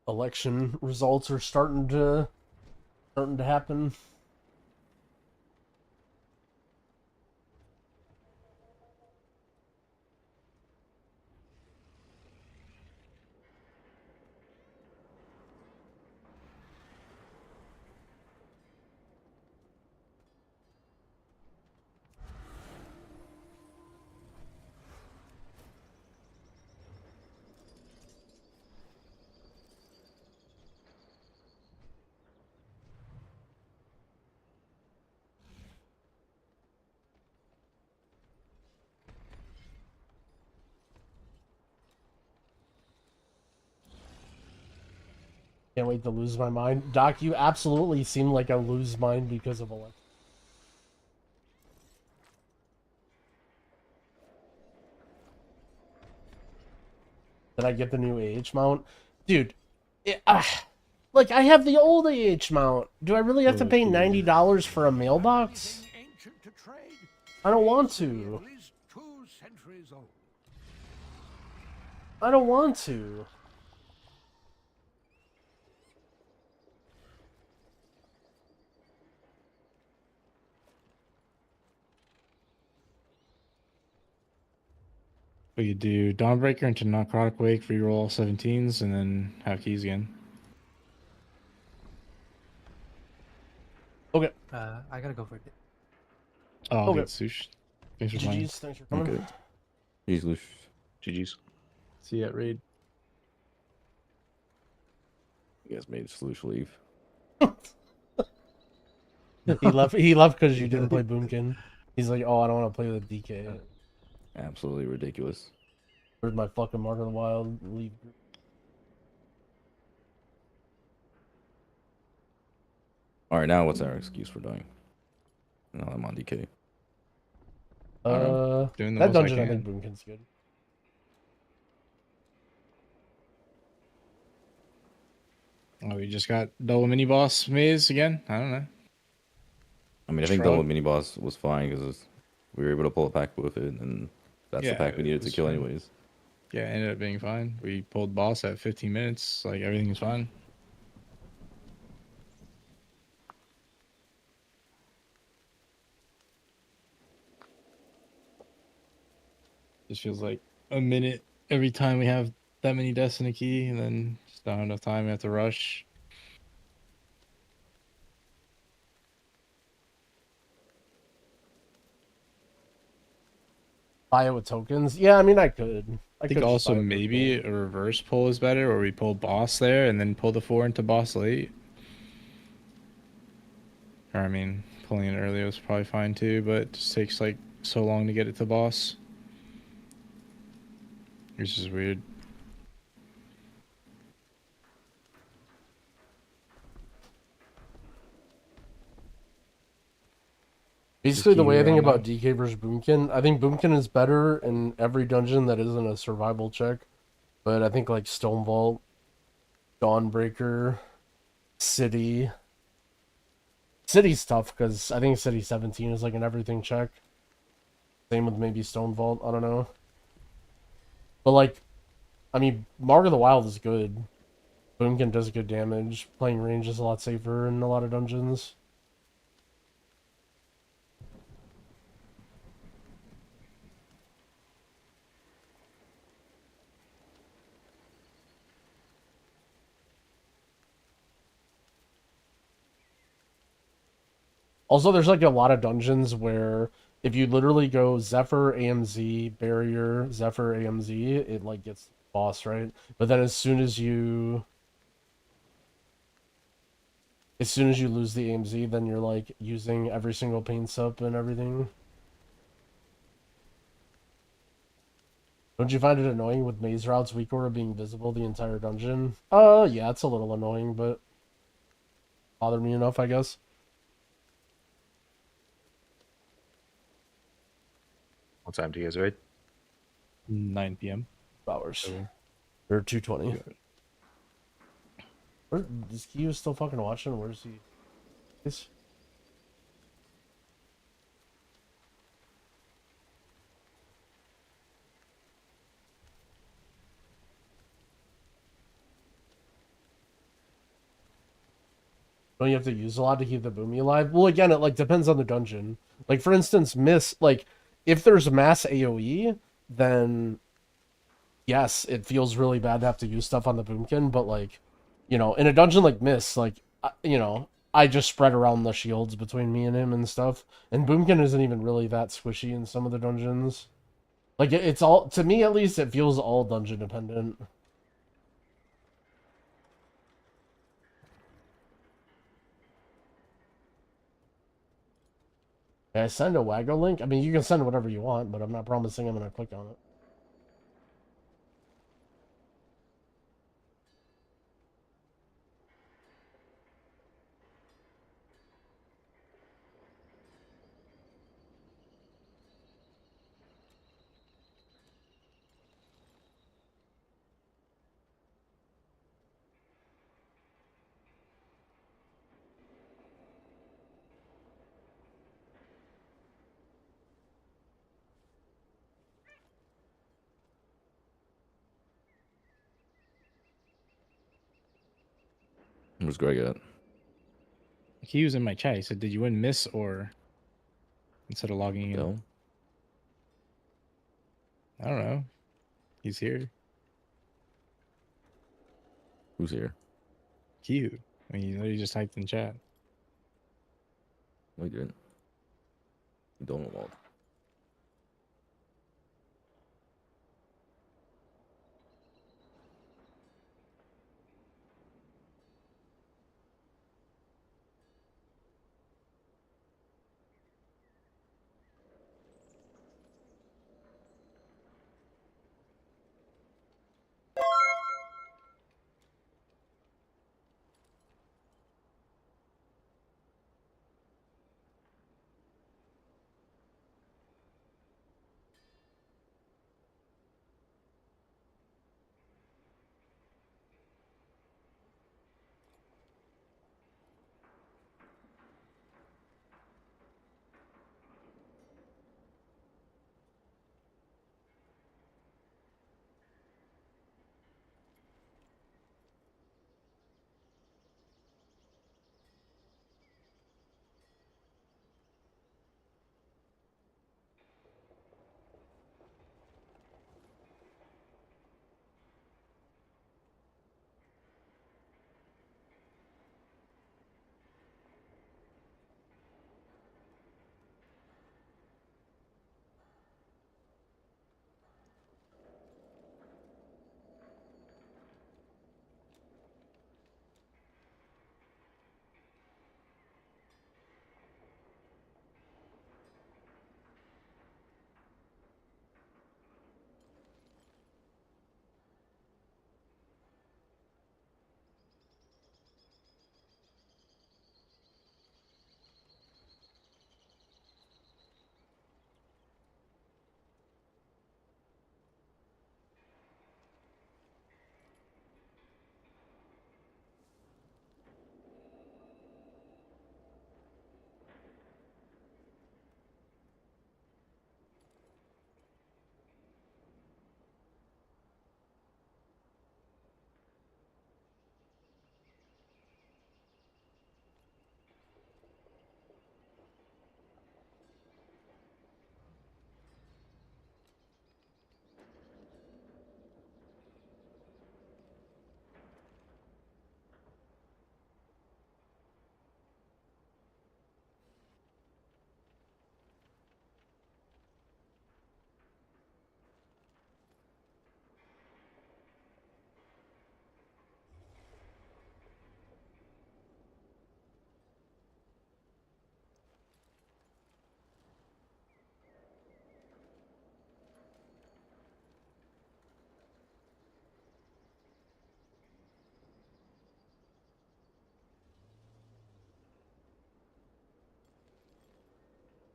Election results are starting to happen. Can't wait to lose my mind. Doc, you absolutely seem like I lose mine because of election. Did I get the new AH mount? Dude, like, I have the old AH mount. Do I really have to pay $90 for a mailbox? I don't want to. I don't want to. We could do Dawnbreaker into Necrotic Wake, reroll all 17s, and then have keys again. Okay. I gotta go for it. Oh, Okay. good, Sush. Thanks for playing. GG's, thanks for coming. Okay. GG's, Lush. GG's. See you at Raid. You guys made Slush leave. He left because you didn't play Boomkin. He's like, oh, I don't want to play with DK. Absolutely ridiculous. Where's my fucking Mark of the Wild leave? Alright, now what's our excuse for dying? No, I'm on DK. Doing the That most I dungeon, I can. think Boomkin's good. Oh, we just got double mini boss maze again? I don't know. I mean, I think double mini boss was fine because we were able to pull a pack with it, and that's the pack we it needed to was kill fine. anyways. Yeah, it ended up being fine. We pulled boss at 15 minutes. Like, everything was fine. Just feels like a minute every time we have that many deaths in a key, and then just not enough time. We have to rush. Buy it with tokens? Yeah, I mean, I could I think could just also buy it for maybe gold. a reverse pull is better, where we pull boss there and then pull the 4 into boss late. Or I mean, pulling it earlier was probably fine too, but it just takes like so long to get it to boss. Which is weird. Basically, the way I think right about now. DK versus Boomkin, I think Boomkin is better in every dungeon that isn't a survival check. But I think like Stone Vault, Dawnbreaker, City. City's tough because I think City 17 is like an everything check. Same with maybe Stone Vault. I don't know. But like, I mean, Mark of the Wild is good. Boomkin does good damage. Playing range is a lot safer in a lot of dungeons. Also, there's like a lot of dungeons where if you literally go Zephyr, AMZ, Barrier, Zephyr, AMZ, it like gets the boss, right? But then as soon as you lose the AMZ, then you're like using every single pain sup and everything. Don't you find it annoying with maze routes weak order being visible the entire dungeon? Yeah, it's a little annoying, but bother me enough, I guess. What time do you guys raid? 9 p.m. Hours. Or 2:20. Where is Kyu still fucking watching? Where's he? Is don't you have to use a lot to keep the boomy alive? Well, again, it like depends on the dungeon. Like for instance, if there's mass AoE, then yes, it feels really bad to have to use stuff on the boomkin. But like, in a dungeon like Miss, like I just spread around the shields between me and him and stuff. And boomkin isn't even really that squishy in some of the dungeons. Like it's all, to me at least, it feels all dungeon dependent. Can I send a Waggle link? I mean, you can send whatever you want, but I'm not promising I'm going to click on it. Where's Greg at? He was in my chat. He said, "Did you win Miss or?" Instead of logging in. Yo. I don't know. He's here. Who's here? Q. I mean, he literally just typed in chat. No, he didn't. You don't know.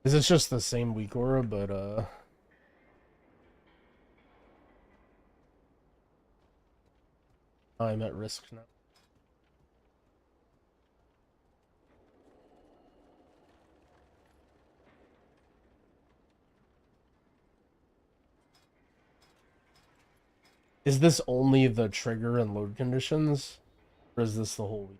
Is it just the same weak aura, but I'm at risk now. Is this only the trigger and load conditions? Or is this the whole week?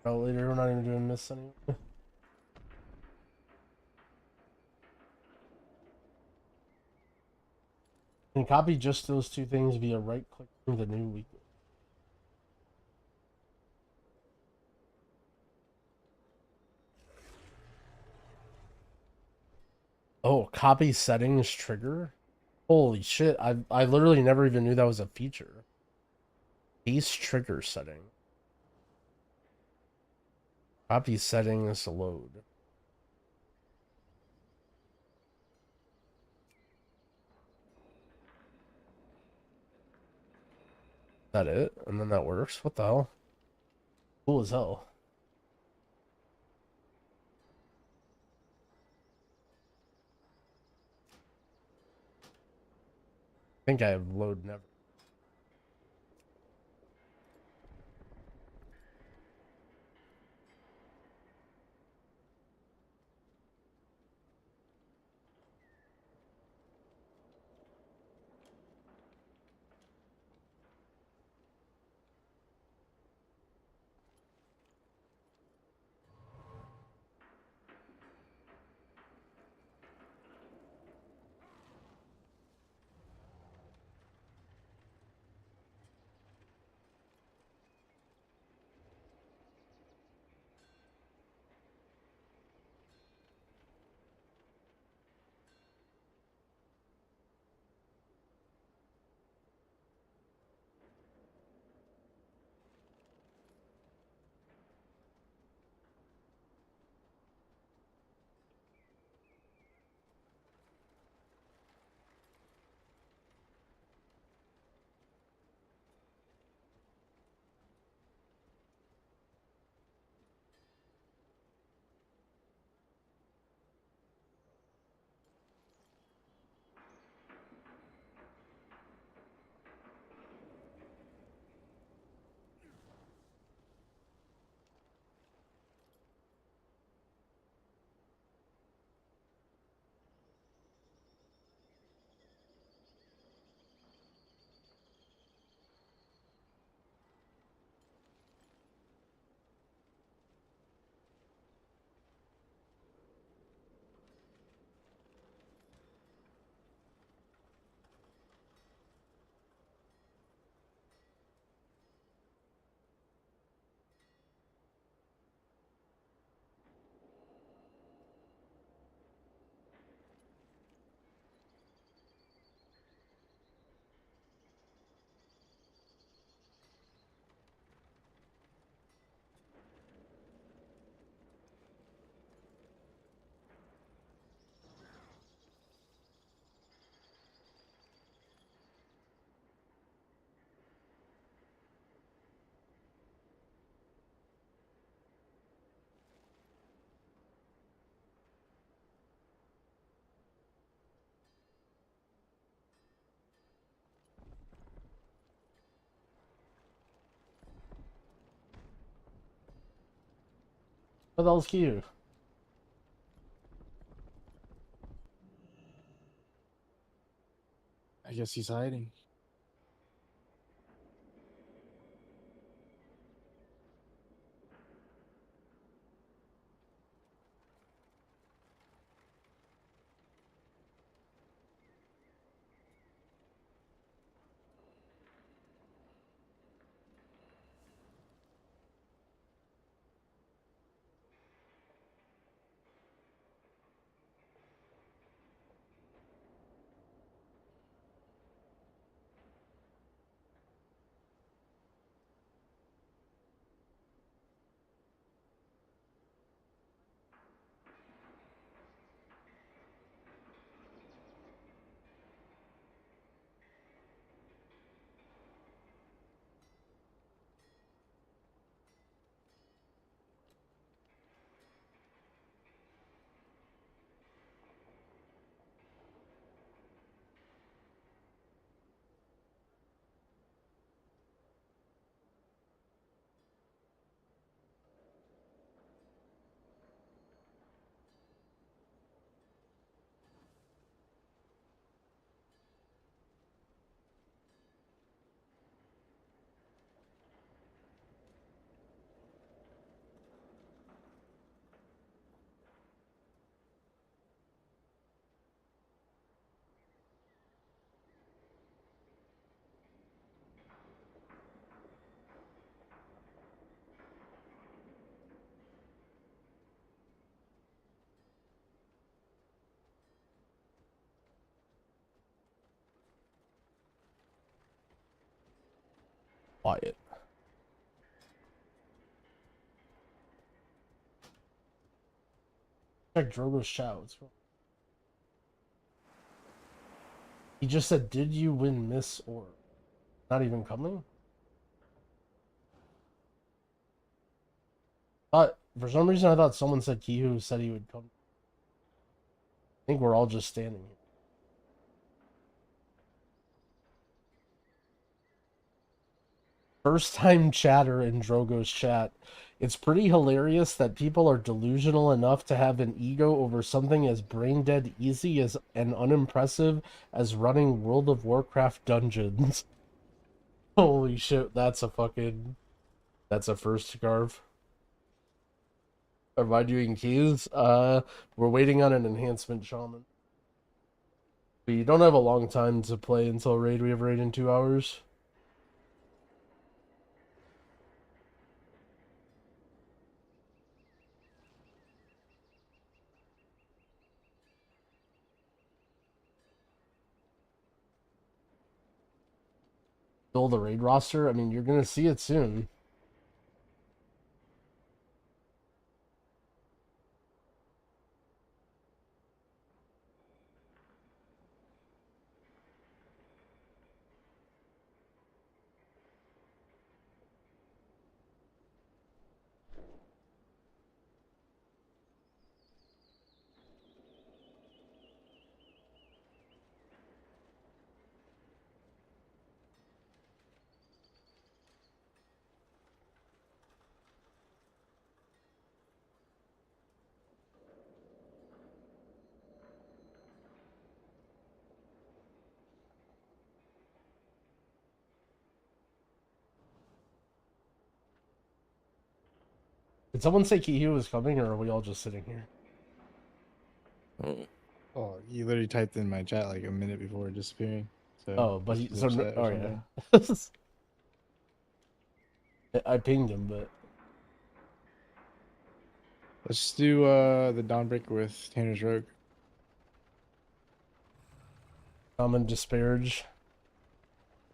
Oh, later, we're not even doing this anymore. Can copy just those two things via right click through the new week. Oh, copy settings trigger? Holy shit, I literally never even knew that was a feature. Base trigger setting. Copy settings load. Is that it? And then that works? What the hell? Cool as hell. I think I have load never. What the hell's Q? I guess he's hiding. quiet. Check Drogo's chat. What's wrong? He just said, "Did you win Miss or not even coming?" For some reason I thought someone said Kihu said he would come. I think we're all just standing here. First time chatter in Drogo's chat. It's pretty hilarious that people are delusional enough to have an ego over something as brain dead easy as and unimpressive as running World of Warcraft dungeons. Holy shit, that's a first, Garv. Am I doing keys? We're waiting on an enhancement shaman. We don't have a long time to play until raid. We have raid in 2 hours. Build the raid roster? I mean, you're gonna see it soon. Did someone say Kihu was coming, or are we all just sitting here? Oh, you literally typed in my chat like a minute before disappearing. So Oh, but he's he, so upset or oh something. yeah. I pinged him, but Let's do the Dawnbreaker with Tanner's Rogue. common disparage.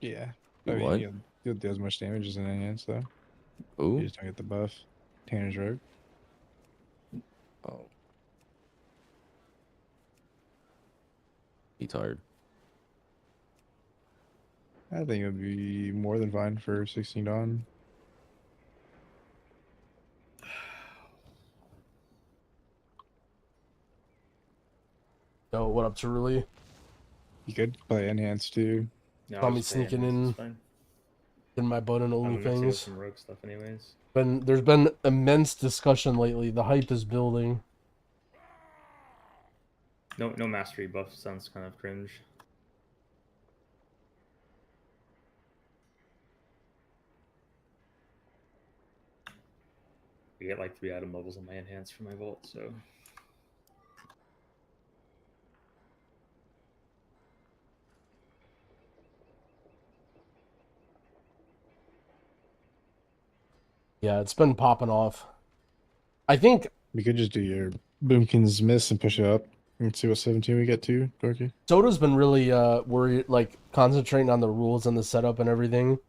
Yeah. Do I mean, what? you'll do as much damage as an enhance though. Ooh. You just don't get the buff. Tanner's Rogue. Oh. He tired. I think it would be more than fine for 16 Dawn. Yo, what up, Truly? You could play enhance too. No, Saw I'll me just stay sneaking in. in It's fine. my butt and I'm mixing with OnlyFans. some rogue stuff anyways. There's been immense discussion lately. The hype is building. No mastery buff sounds kind of cringe. I get like 3 item levels on my enhance for my vault, so Yeah, it's been popping off. I think we could just do your Boomkins miss and push it up and see what 17 we get to, Dorky. Soda's been really worried, like concentrating on the rules and the setup and everything.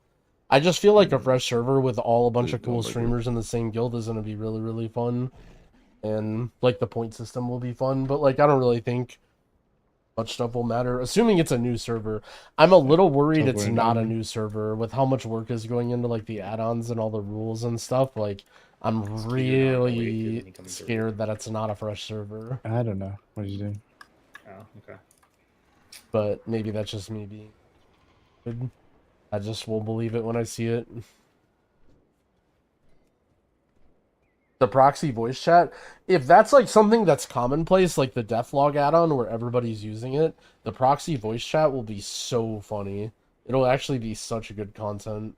I just feel like a fresh server with a bunch of cool streamers in the same guild is gonna be really, really fun. And like the point system will be fun, but like I don't really think much stuff will matter. Assuming it's a new server. I'm a little worried it's not a new server with how much work is going into like the add-ons and all the rules and stuff. Like I'm really scared that it's not a fresh server. I don't know. What are you doing? oh, okay. But maybe that's just me being good. I just will believe it when I see it. The proxy voice chat, if that's like something that's commonplace, like the Deathlog add-on where everybody's using it, the proxy voice chat will be so funny. It'll actually be such good content.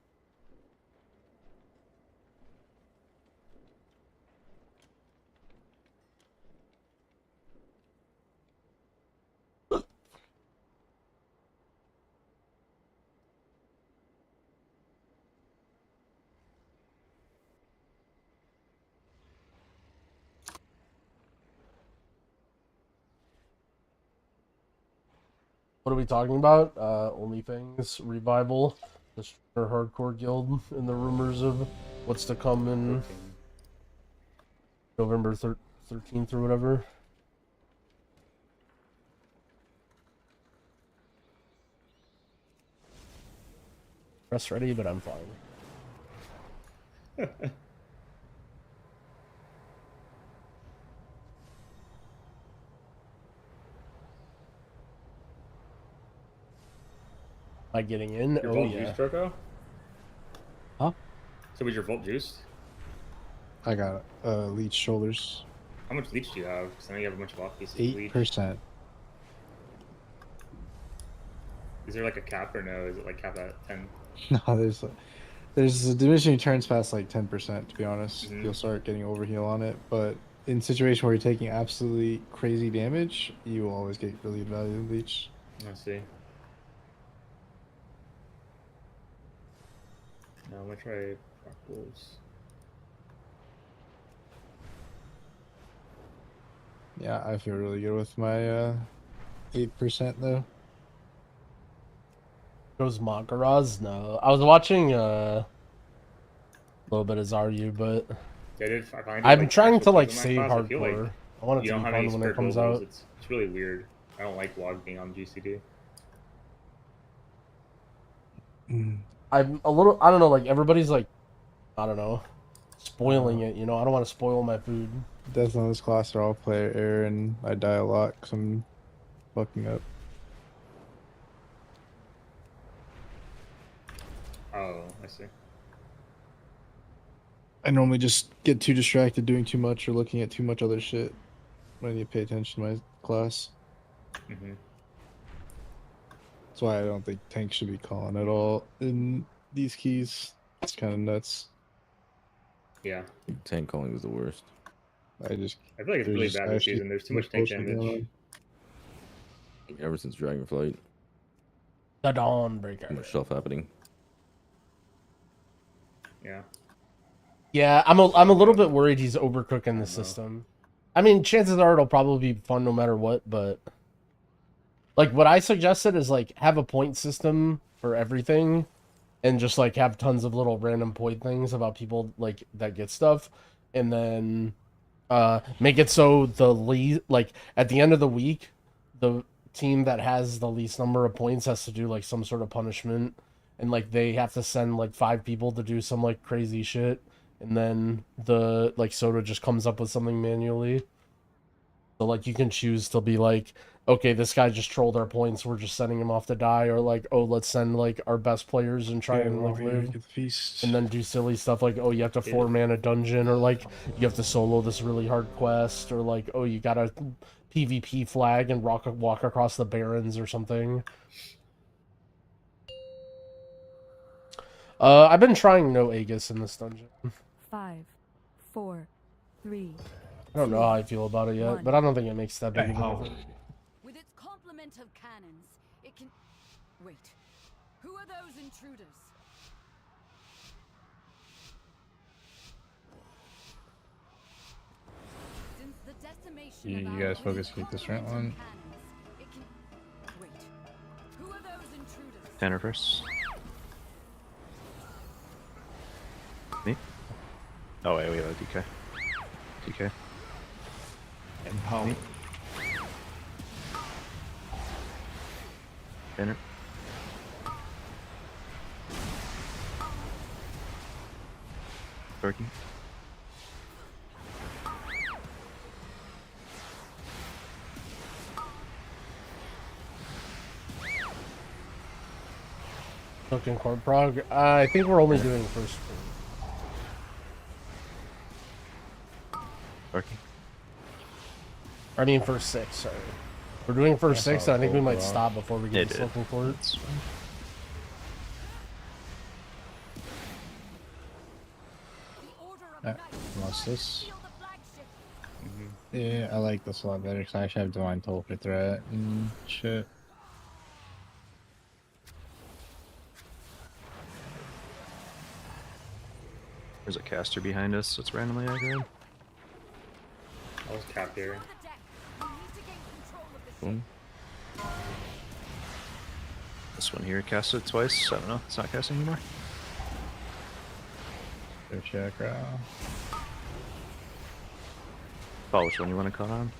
What are we talking about? OnlyFans revival. the super hardcore guild and the rumors of what's to come in November 13th or whatever. Press ready, but I'm fine. Am I getting in? Your Oh vault yeah. juiced, Draco? Huh? So was your vault juiced? I got leech shoulders. How much leech do you have? Because I know you have a bunch of off pieces of leech. 8%. Is there like a cap or no? Is it like cap at 10? No, there's a diminishing returns past like 10%. To be honest, Mhm. you'll start getting overheal on it. But in situation where you're taking absolutely crazy damage, you will always get really good value in leech. I see. Now I'm gonna try Rock Wolves. Yeah, I feel really good with my 8% though. Goes Makaraz? No. I was watching a little bit of Zaryu, but I'm trying to like save hardcore. I want it you to don't be have any fun when it spare comes globals. out. It's really weird. I don't like WoG being on GCD. I'm a little, I don't know, like everybody's like, I don't know, spoiling it, you know? I don't want to spoil my food. Death on this class are all player error, and I die a lot because I'm fucking up. Oh, I see. I normally just get too distracted doing too much or looking at too much other shit when I need to pay attention to my class. Mm-hmm. That's why I don't think tanks should be calling at all in these keys. It's kind of nuts. Yeah. Tank calling is the worst. I feel like it's really bad this season. There's too much tank damage. Ever since Dragonflight. The Dawnbreaker. Too much stuff happening. Yeah. Yeah, I'm a little bit worried he's overcooking the system. I mean, chances are it'll probably be fun no matter what, but like what I suggested is like have a point system for everything and just like have tons of little random point things about people like that get stuff, and then make it so the least, like at the end of the week, the team that has the least number of points has to do like some sort of punishment, and like they have to send like 5 people to do some like crazy shit, and then the like Soda just comes up with something manually. So like you can choose to be like, okay, this guy just trolled our points, we're just sending him off to die, or like, oh, let's send like our best players and try and like live, and then do silly stuff like, oh, you have to 4-man a dungeon, or like you have to solo this really hard quest, or like, oh, you gotta PvP flag and walk across the barrens or something. I've been trying no Aegis in this dungeon. 5, 4, 3. I don't know how I feel about it yet, but I don't think it makes that big of a difference. With its complement of cannons, it can... Wait. Who are those intruders? Since the decimation You guys focus keep this right one. it can... Wait. Who are those intruders? Tanner first. Me? Oh wait, we have a DK. DK. Empower. Tanner. Berkey. Looking core prog. I think we're only doing first. Berkey. I mean first 6, sorry. We're doing first 6, and I think we might stop before we get to looking for it. What's this? Yeah, I like this a lot better because I actually have Divine Toll for threat and shit. There's a caster behind us, so it's randomly aggroed. I was capped here. This one here cast it twice. I don't know. It's not casting anymore. Go chakra. Paul, which one you want to call on?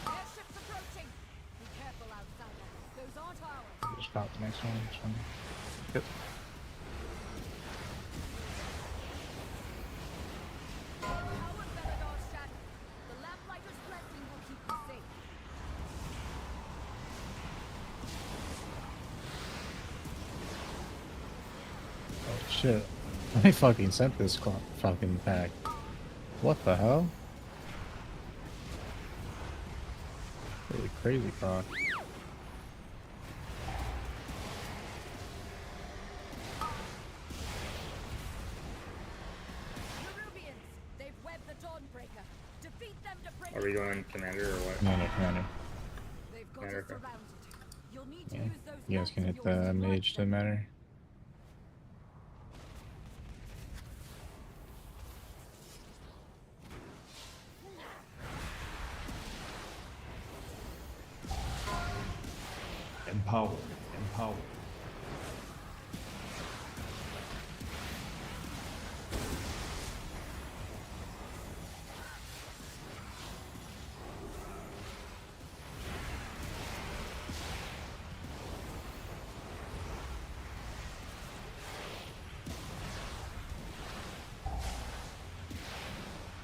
Airship's approaching. Be careful, outsider. Those aren't ours. Just pop the next one. Yep. Power Belador's shadow. The lamplighter's blessing will keep you safe. Oh shit. I fucking sent this fucking pack. What the hell? Really crazy croc. Nerubians, they've webbed the Dawnbreaker. Defeat them to break. Are we going commander or what? Commander. They've got Commander, us okay. surrounded. You'll need to Yeah. use those You guys can maps hit of yours the to launch mage to them. matter. Empower. Empower.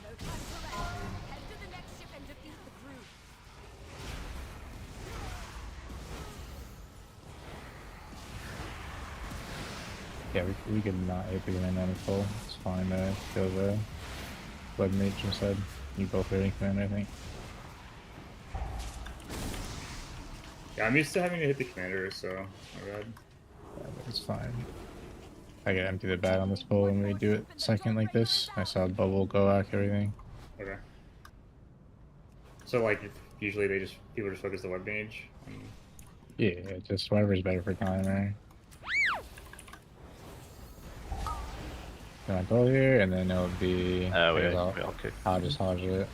No time to rest. Head to the next ship and defeat the crew. Yeah, we could not hit the command full. It's fine to kill the web mage instead. You both hitting command, I think. Yeah, I'm used to having to hit the commander, so my bad. Yeah, but it's fine. I can empty the bag on this pull when we do it second like this. I saw bubble go back everything. Okay. So like usually people just focus the web mage. Yeah, just whatever's better for timer. Gonna go here, and then it'll be. I'll just hodge it.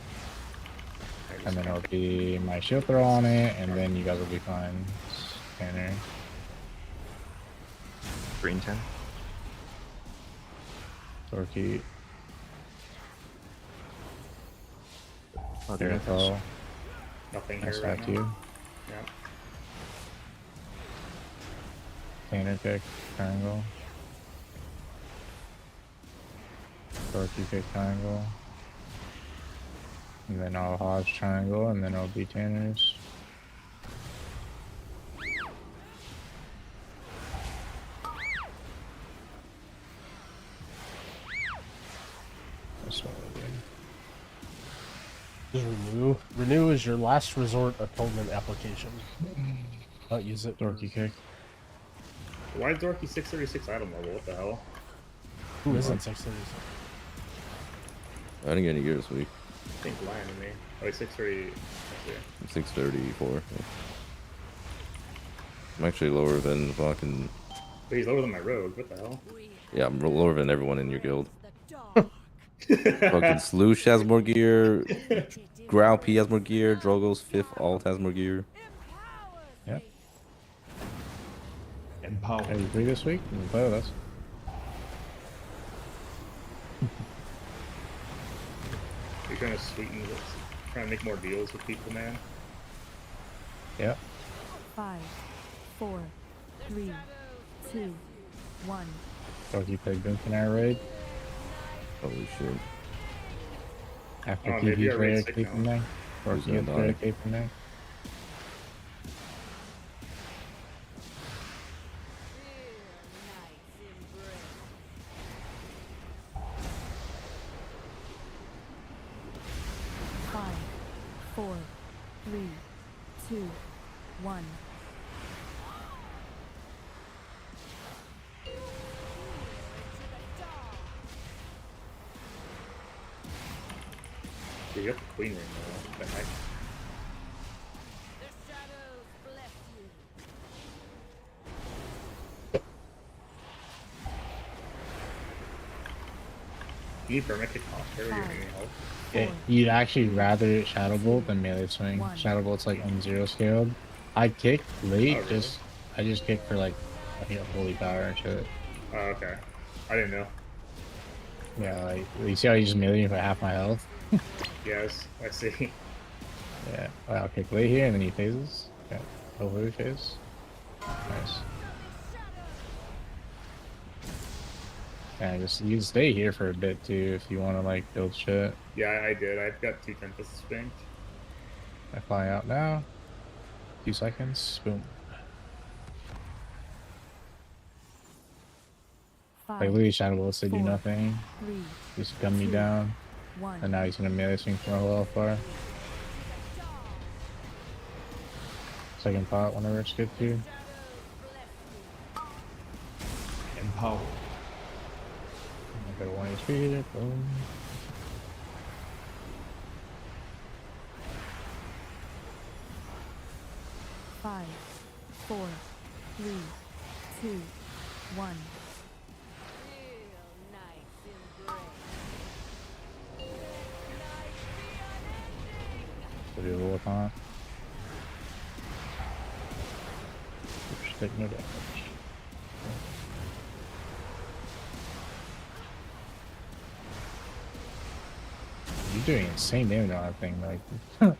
And then it'll be my shield throw on it, and then you guys will be fine. Scanner. Green 10. Torquay. Oh, Here, Batol. Nothing Nice here right back now. to you. Yeah. Scanner pick, triangle. Torquay pick, triangle. And then I'll hodge triangle, and then I'll be Tanners. That's what we're doing. Just renew. Renew is your last resort atonement application. Don't use it. Dorky kick. Why is Dorky 636 item level? What the hell? Who isn't 636? I didn't get any gear this week. I think lying to me. Oh, he's 630. 634. Yeah. I'm actually lower than fucking. But he's lower than my rogue. What the hell? Yeah, I'm lower than everyone in your guild. Fucking Sloosh has more gear. Growl P has more gear. Drogo's 5th alt has more gear. Yep. Empower. Are you free this week? You can play with us. You're trying to sweeten this, trying to make more deals with people, man. Yep. 5, 4, 3, 2, 1. Dorky played Boomkin raid. Holy shit. After Oh, maybe Pv's our raid raid's at sick Cape now. Neck. Dorky Who's gets gonna raid die? at Cape Neck. Five, 4, 3, 2, 1. Dude, you got the queen ring though. What the heck? The shadows bless you. You need permit kick off. There we go. Help. You'd actually rather Shadow Bolt than melee swing. Shadow Bolt's like M0 scaled. I kick late, Oh, really? I just kick for like holy power and shit. Oh, okay. I didn't know. Yeah, like you see how you just melee for half my health? Yes, I see. Yeah. I'll kick late here and then he phases. Yeah. Hopefully phase. Nice. Yeah, you stay here for a bit too if you want to like build shit. Yeah, I did. I've got 2 Tempests banked. I fly out now. 2 seconds. Boom. Like literally Shadow Bolts, they do nothing. Just gun me down. And now he's gonna melee swing from a little far. Second pot whenever it's good to. Empower. I got 1 HP here. Boom. Five, 4, 3, 2, 1. So do a little con. Just take no damage. You're doing insane damage on that thing, like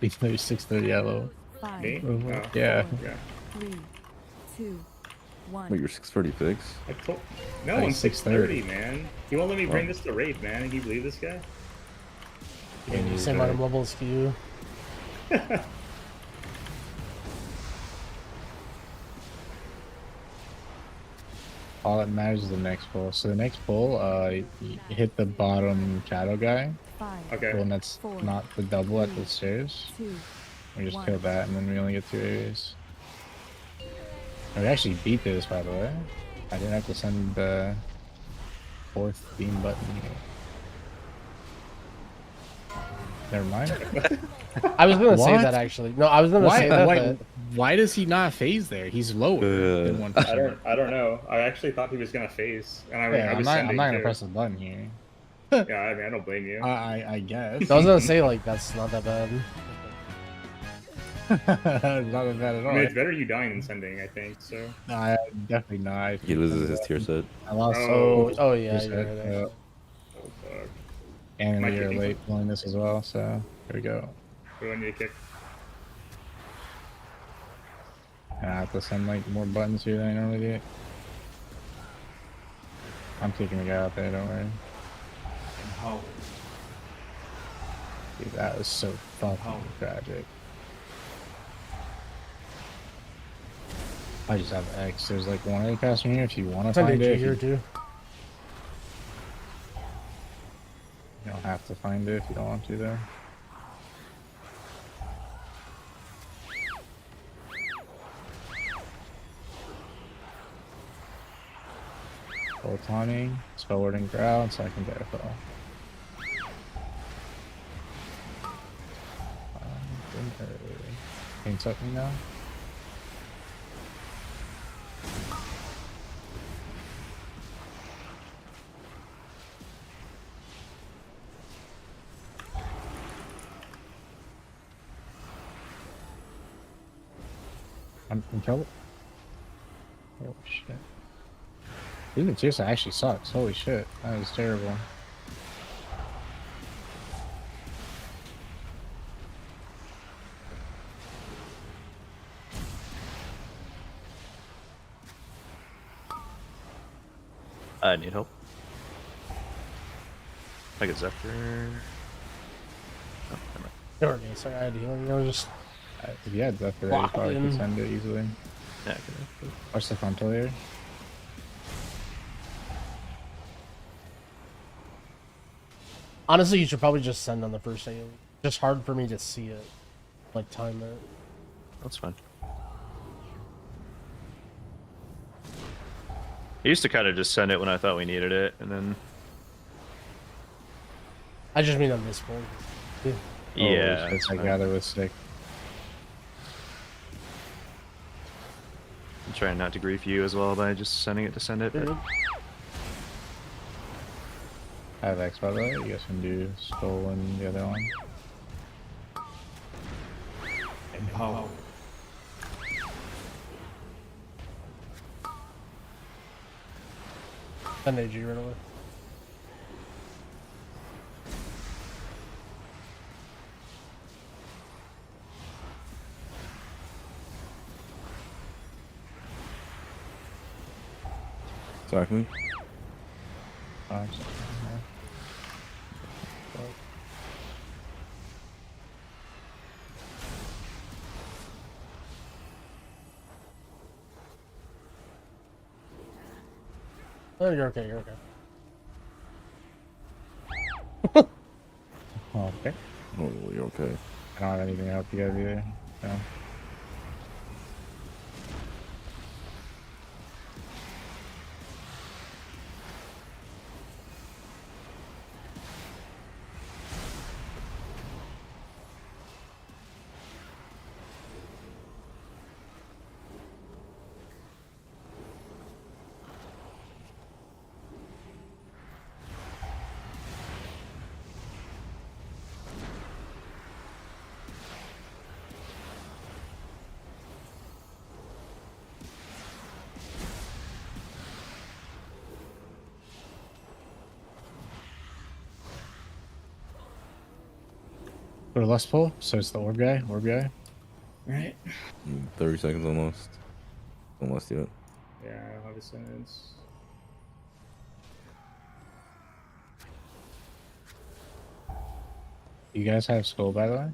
he's maybe 630 yellow. Me? Yeah. Yeah. 3, 2, 1. Wait, you're 636? I told... No, Like I'm 630, 630, man. You won't let me bring this to raid, man. Can you believe this guy? Yeah, same amount of levels to you. All that matters is the next pull. So the next pull, you hit the bottom shadow guy. Okay. The one that's not the double at the stairs. We just kill that, and then we only get 2 areas. And we actually beat this, by the way. I didn't have to send the 4th beam button here. Never mind. I was gonna say that actually. No, I was gonna say that. Why does he not phase there? He's lower than 1%. I don't know. I actually thought he was gonna phase, and I Yeah, was I'm not gonna too. press the button here. Yeah, I mean, I don't blame you. I guess. I was gonna say like that's not that bad. Not that bad at all. I mean, it's better you dying than sending, I think. So. No, I definitely not. He loses his tier set. I lost. Oh yeah, tier you're set, right, yeah. Oh fuck. And Might we are kick late pulling this as well, so here we go. Who do I need to kick? And I have to send like more buttons here than I normally do. I'm kicking the guy out there, don't worry. Dude, that was so fucking tragic. I just have X. There's like one other cast here if you want to find it. Here too. You don't have to find it if you don't want to, though. Full taunting, spell wording ground, so I can verify. Paints up me now. I'm trouble. Oh shit. Even Tears actually sucks. Holy shit. That is terrible. I need help. I get Zephyr. Oh, never mind. There we go. Sorry, I had healing. I was just. If you had Zephyr, you probably could send it easily. Yeah, I can. Watch the frontal here. Honestly, you should probably just send on the first day. Just hard for me to see it, like time it. That's fine. I used to kind of just send it when I thought we needed it, and then. I just mean on this point. Yeah. Oh, I gather was sick. I'm trying not to grief you as well by just sending it to send it. But... I have X by the way. You guys can do Skull and the other one. Empower. Send AG right away. Exactly. Oh, you're okay, you're okay. Okay. Oh, you're okay. I don't have anything to help you guys either. So. Go to Lust Pull, so it's the orb guy. Right? 30 seconds almost. Almost yet. Yeah, I don't have a sentence. You guys have Skull, by the way?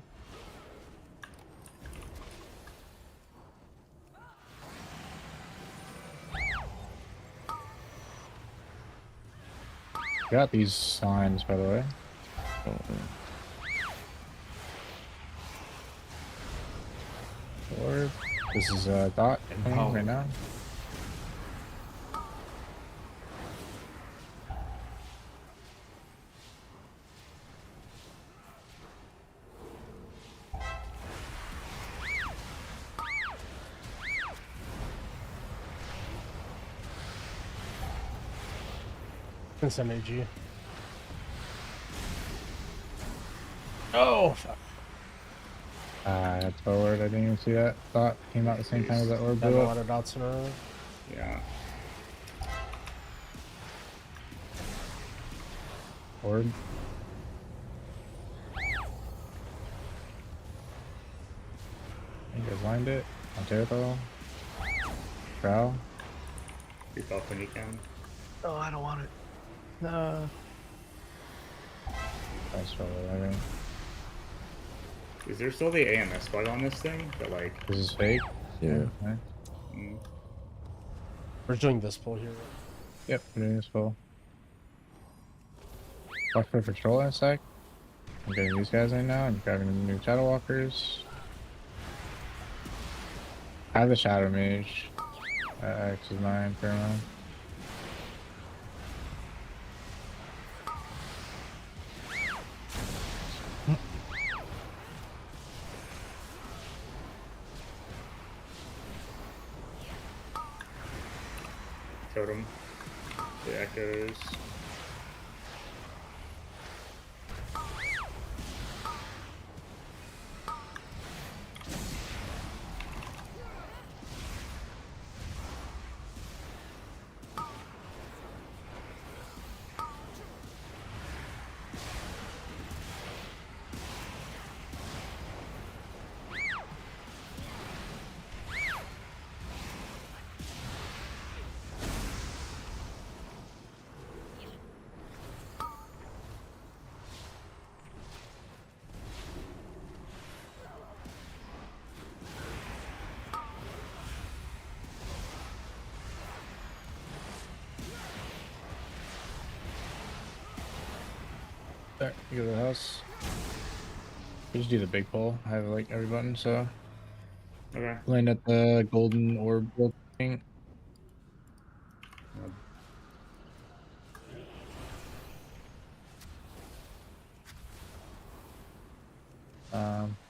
Got these signs, by the way. Oh, Orb. This is a dot coming right now. Can send AG. Oh, fuck. That's forward. I didn't even see that dot came out the same time as that orb Got a blew lot up. of dots in a row. Yeah. Orb. You guys lined it. Ontario. Drow. Creep off when you can. Oh, I don't want it. No. That's probably right. Is there still the AMS bug on this thing? That like This is fake. yeah. Okay. We're doing this pull here. Yep, we're doing this full. Watch for patrol in a sec. I'm getting these guys in now. I'm grabbing the new Shadow Walkers. I have the Shadow Mage. X is mine for a moment. totem. The echoes. There, you go to the house. We just do the big pull. I have like every button, so. Okay. Land at the golden orb thing.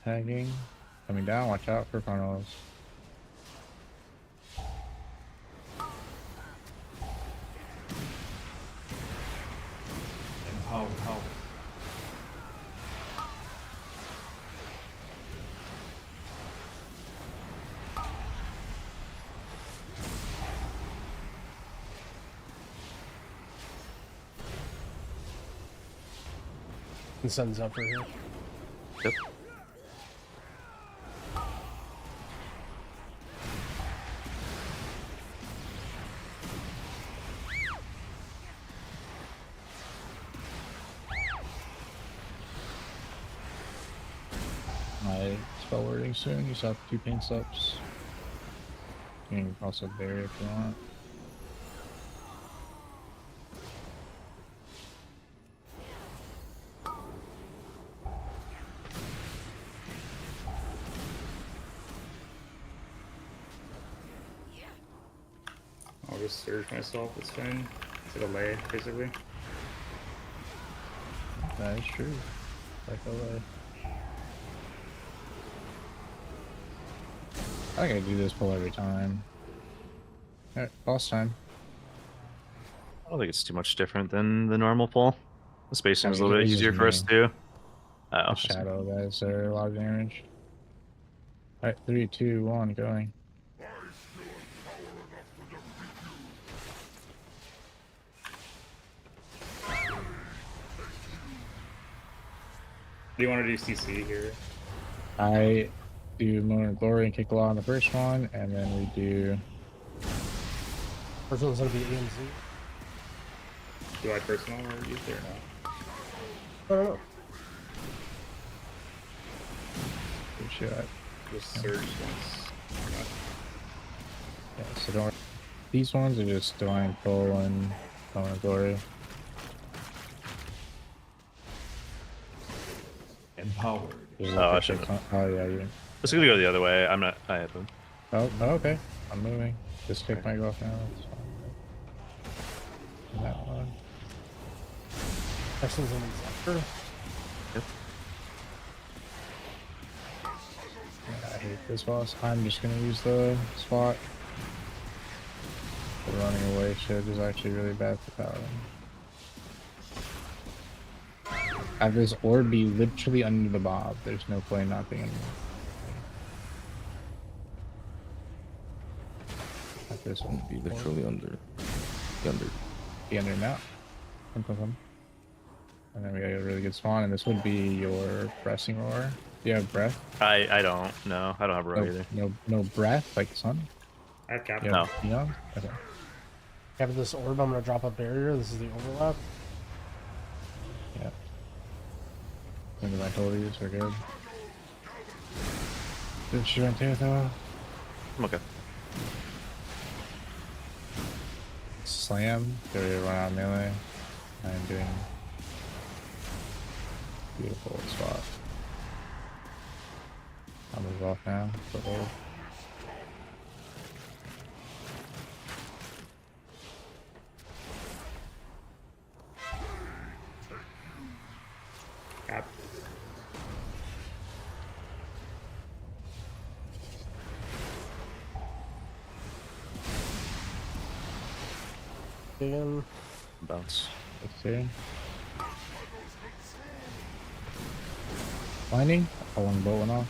Tagging. Coming down, watch out for funnels. Empowered. And sends up for here. Yep. My spell wording soon. You saw 2 paint slips. You can also bury if you want. I'll just surge myself, it's fine. It's like a lay, basically. That is true. Like a lay. I think I do this pull every time. Alright, boss time. I don't think it's too much different than the normal pull. The spacing was a little bit it easier uses for us me. too. Oh, The I see. shadow guys are a lot of damage. Alright, 3, 2, 1, going. Do you want to do CC here? I do Moment of Glory and Kick a lot on the first one, and then we do. First one's gonna be AMZ. Do I personal or use it or not? I don't know. Good shot. Just surge once. Yeah, so don't. These ones are just Divine Pull and Moment of Glory. Empowered. Oh, I should've. Oh, yeah, you. It's gonna go the other way. I'm not. I have them. Oh, okay. I'm moving. Just kick my off now. That's fine. And that one. Next one's gonna be Zephyr. Yep. Yeah, I hate this boss. I'm just gonna use the spot. The running away shit is actually really bad for Paladin. I have this orb be literally under the bob. There's no point not being under. Like this one. Be literally under. Be under now. Come. And then we got a really good spawn, and this would be your pressing roar. Do you have breath? I don't. No, I don't have a row either. No breath like the sun. I have cap. No. Neon? Okay. Have this orb, I'm gonna drop a barrier. This is the overlap. Yeah. I think my totals are good. Good shit right there though. I'm okay. Slam. Go to run out melee. I'm doing beautiful spot. I'll move off now. Foothold. Cap. Again. Bounce. Let's see. Lightning? Oh, one bolt went off.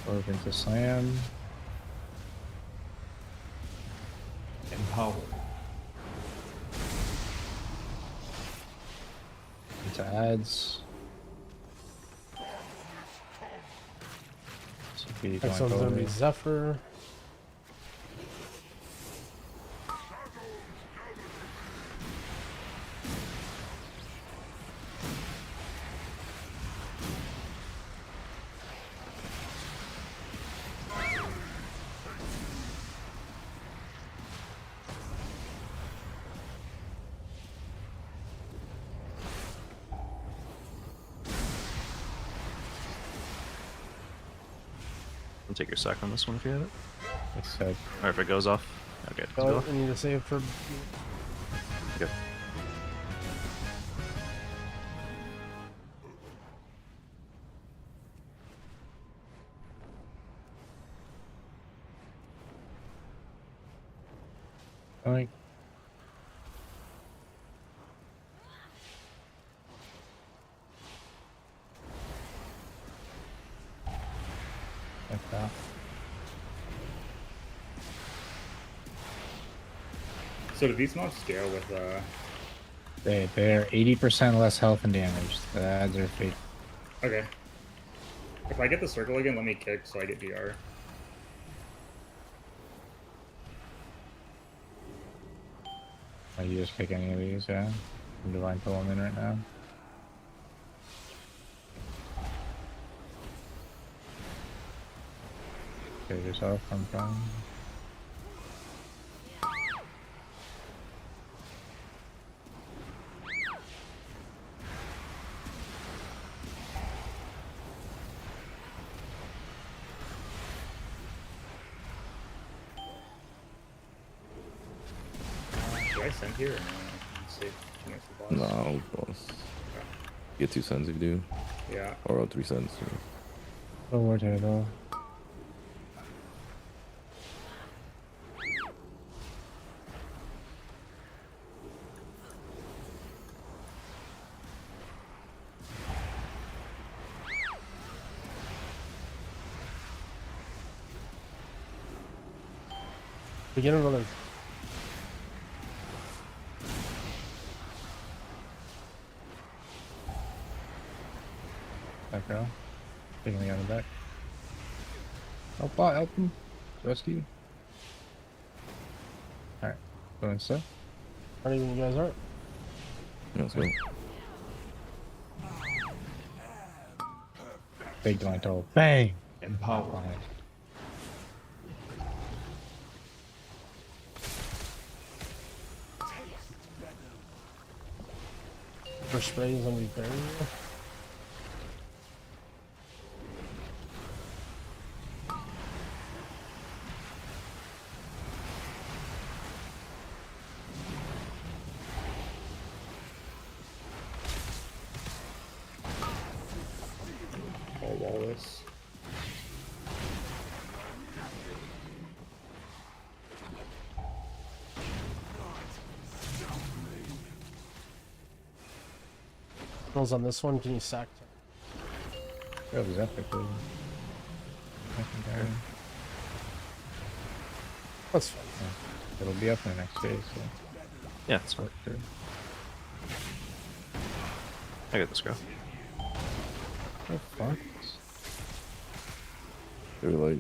Orb into slam. Empowered. Into adds. Next one's gonna be Zephyr. I'll take your sack on this one if you have it. Except. Or if it goes off. Okay. Let's Oh, go. I need to save for. Okay. Like, like that. So do these mobs scale with They're 80% less health and damage. That's their fate. Okay. If I get the circle again, let me kick so I get DR. Oh, you just pick any of these, yeah? I'm Divine Pull them in right now. Save yourself from trying. Should I send here or no? Let's see. Can I see the boss? No, boss. Get 2 cents if you do. Yeah. Or 3 cents. Oh, we're though. We get another. That girl. Taking me on the back. Help him. Rescue. Alright. Going stuff. Ready when you guys are. Let's go. Big Divine Pull. Bang! Empower. First spray is gonna be barrier. I'll wall this. Rolls on this one. Can you sack? That was epic, dude. That's fine. Yeah. It'll be up in the next phase, so. Yeah, it's fine. Sure. I got this girl. Oh, fuck. They're like.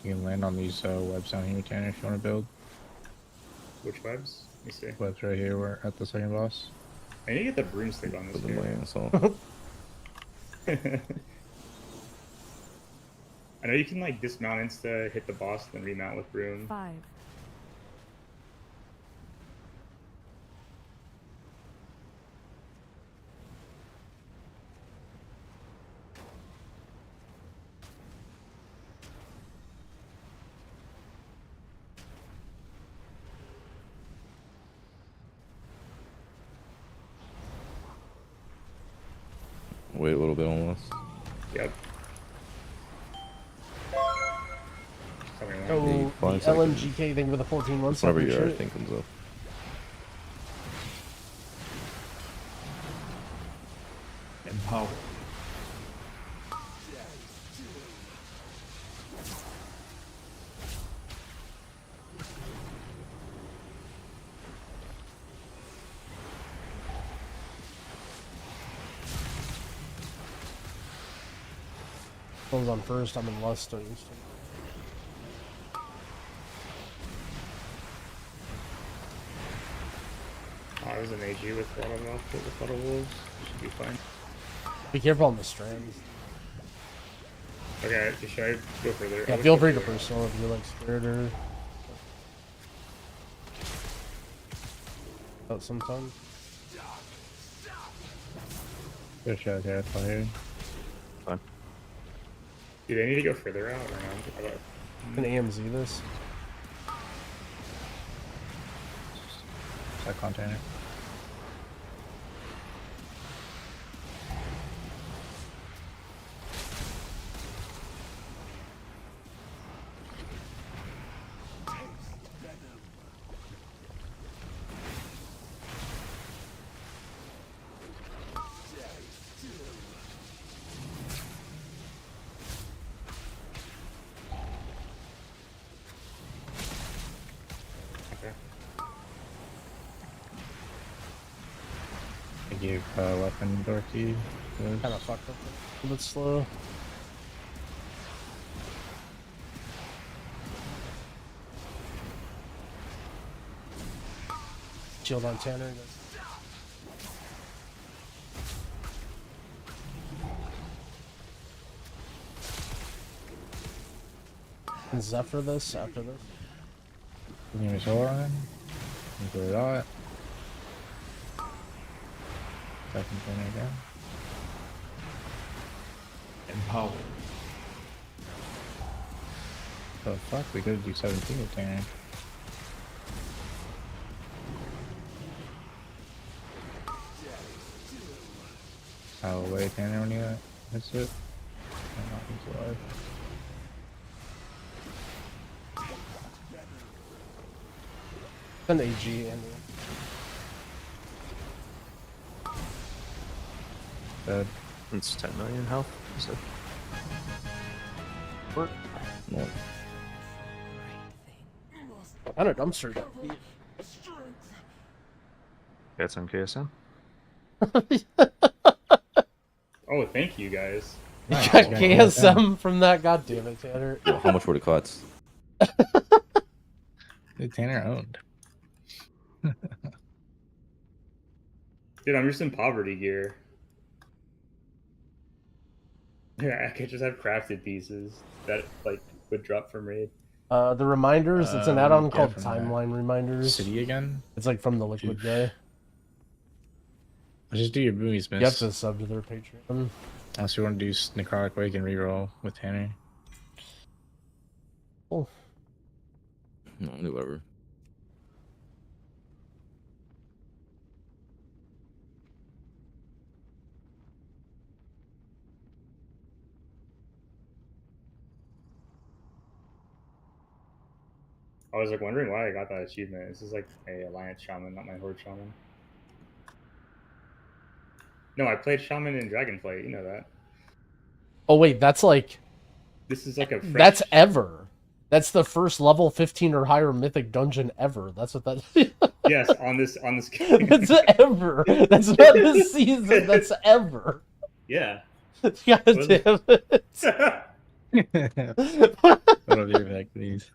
You can land on these webs down here, Tanner, if you want to build. Which webs? Let me see. Webs right here, we're at the second boss. I need to get the broomstick on this Put my game. ass off. I know you can like dismount insta, hit the boss, then remount with broom. 5, Wait a little bit on us. Yep. Coming Oh, along. the 5 seconds. LMGK thing for the 14 months. Whenever your Appreciate it. thing comes up. Empower. Phone's on first. I'm in Lust. Oh, there's an AG with a lot of wolves. Should be fine. Be careful on the strands. Okay, should I go further? Yeah, I'll feel go free to further. personal if you're like scared or. Out sometimes. Good shot there, that's all here. that container. I gave weapon Dorothy. Kind of fucked up. A bit slow. Shield on Tanner. And Zephyr this after this. Give me a sword on. Go that. Second thing again. Empower. The fuck? We could do 17 with Tanner. I'll wait Tanner when you hits it. I'm not he's alive. An AG and Dead. It's 10 million health. So. No. I don't dumpster. Got some KSM. Oh, thank you guys. You got KSM from that. God damn it, Tanner. Well, how much were the cuts? Tanner owned. Dude, I'm just in poverty gear. Yeah, I could just have crafted pieces that like would drop from raid. The reminders, it's an what add-on do you get called from Timeline Reminders. City again? It's like from the Liquid guy. Let's just do your boomies, miss. You have to sub to their Patreon. Unless you want to do Necrotic Wake and reroll with Tanner. Oh. No, I'll do whatever. I was like wondering why I got that achievement. This is like a Alliance Shaman, not my Horde Shaman. No, I played Shaman in Dragonflight, you know that. Oh wait, that's like... This is like a fresh... That's ever. That's the first level 15 or higher mythic dungeon ever. That's what that... Yes, on this game. That's ever. That's not this season. That's ever. Yeah. God damn it. What are the effect these?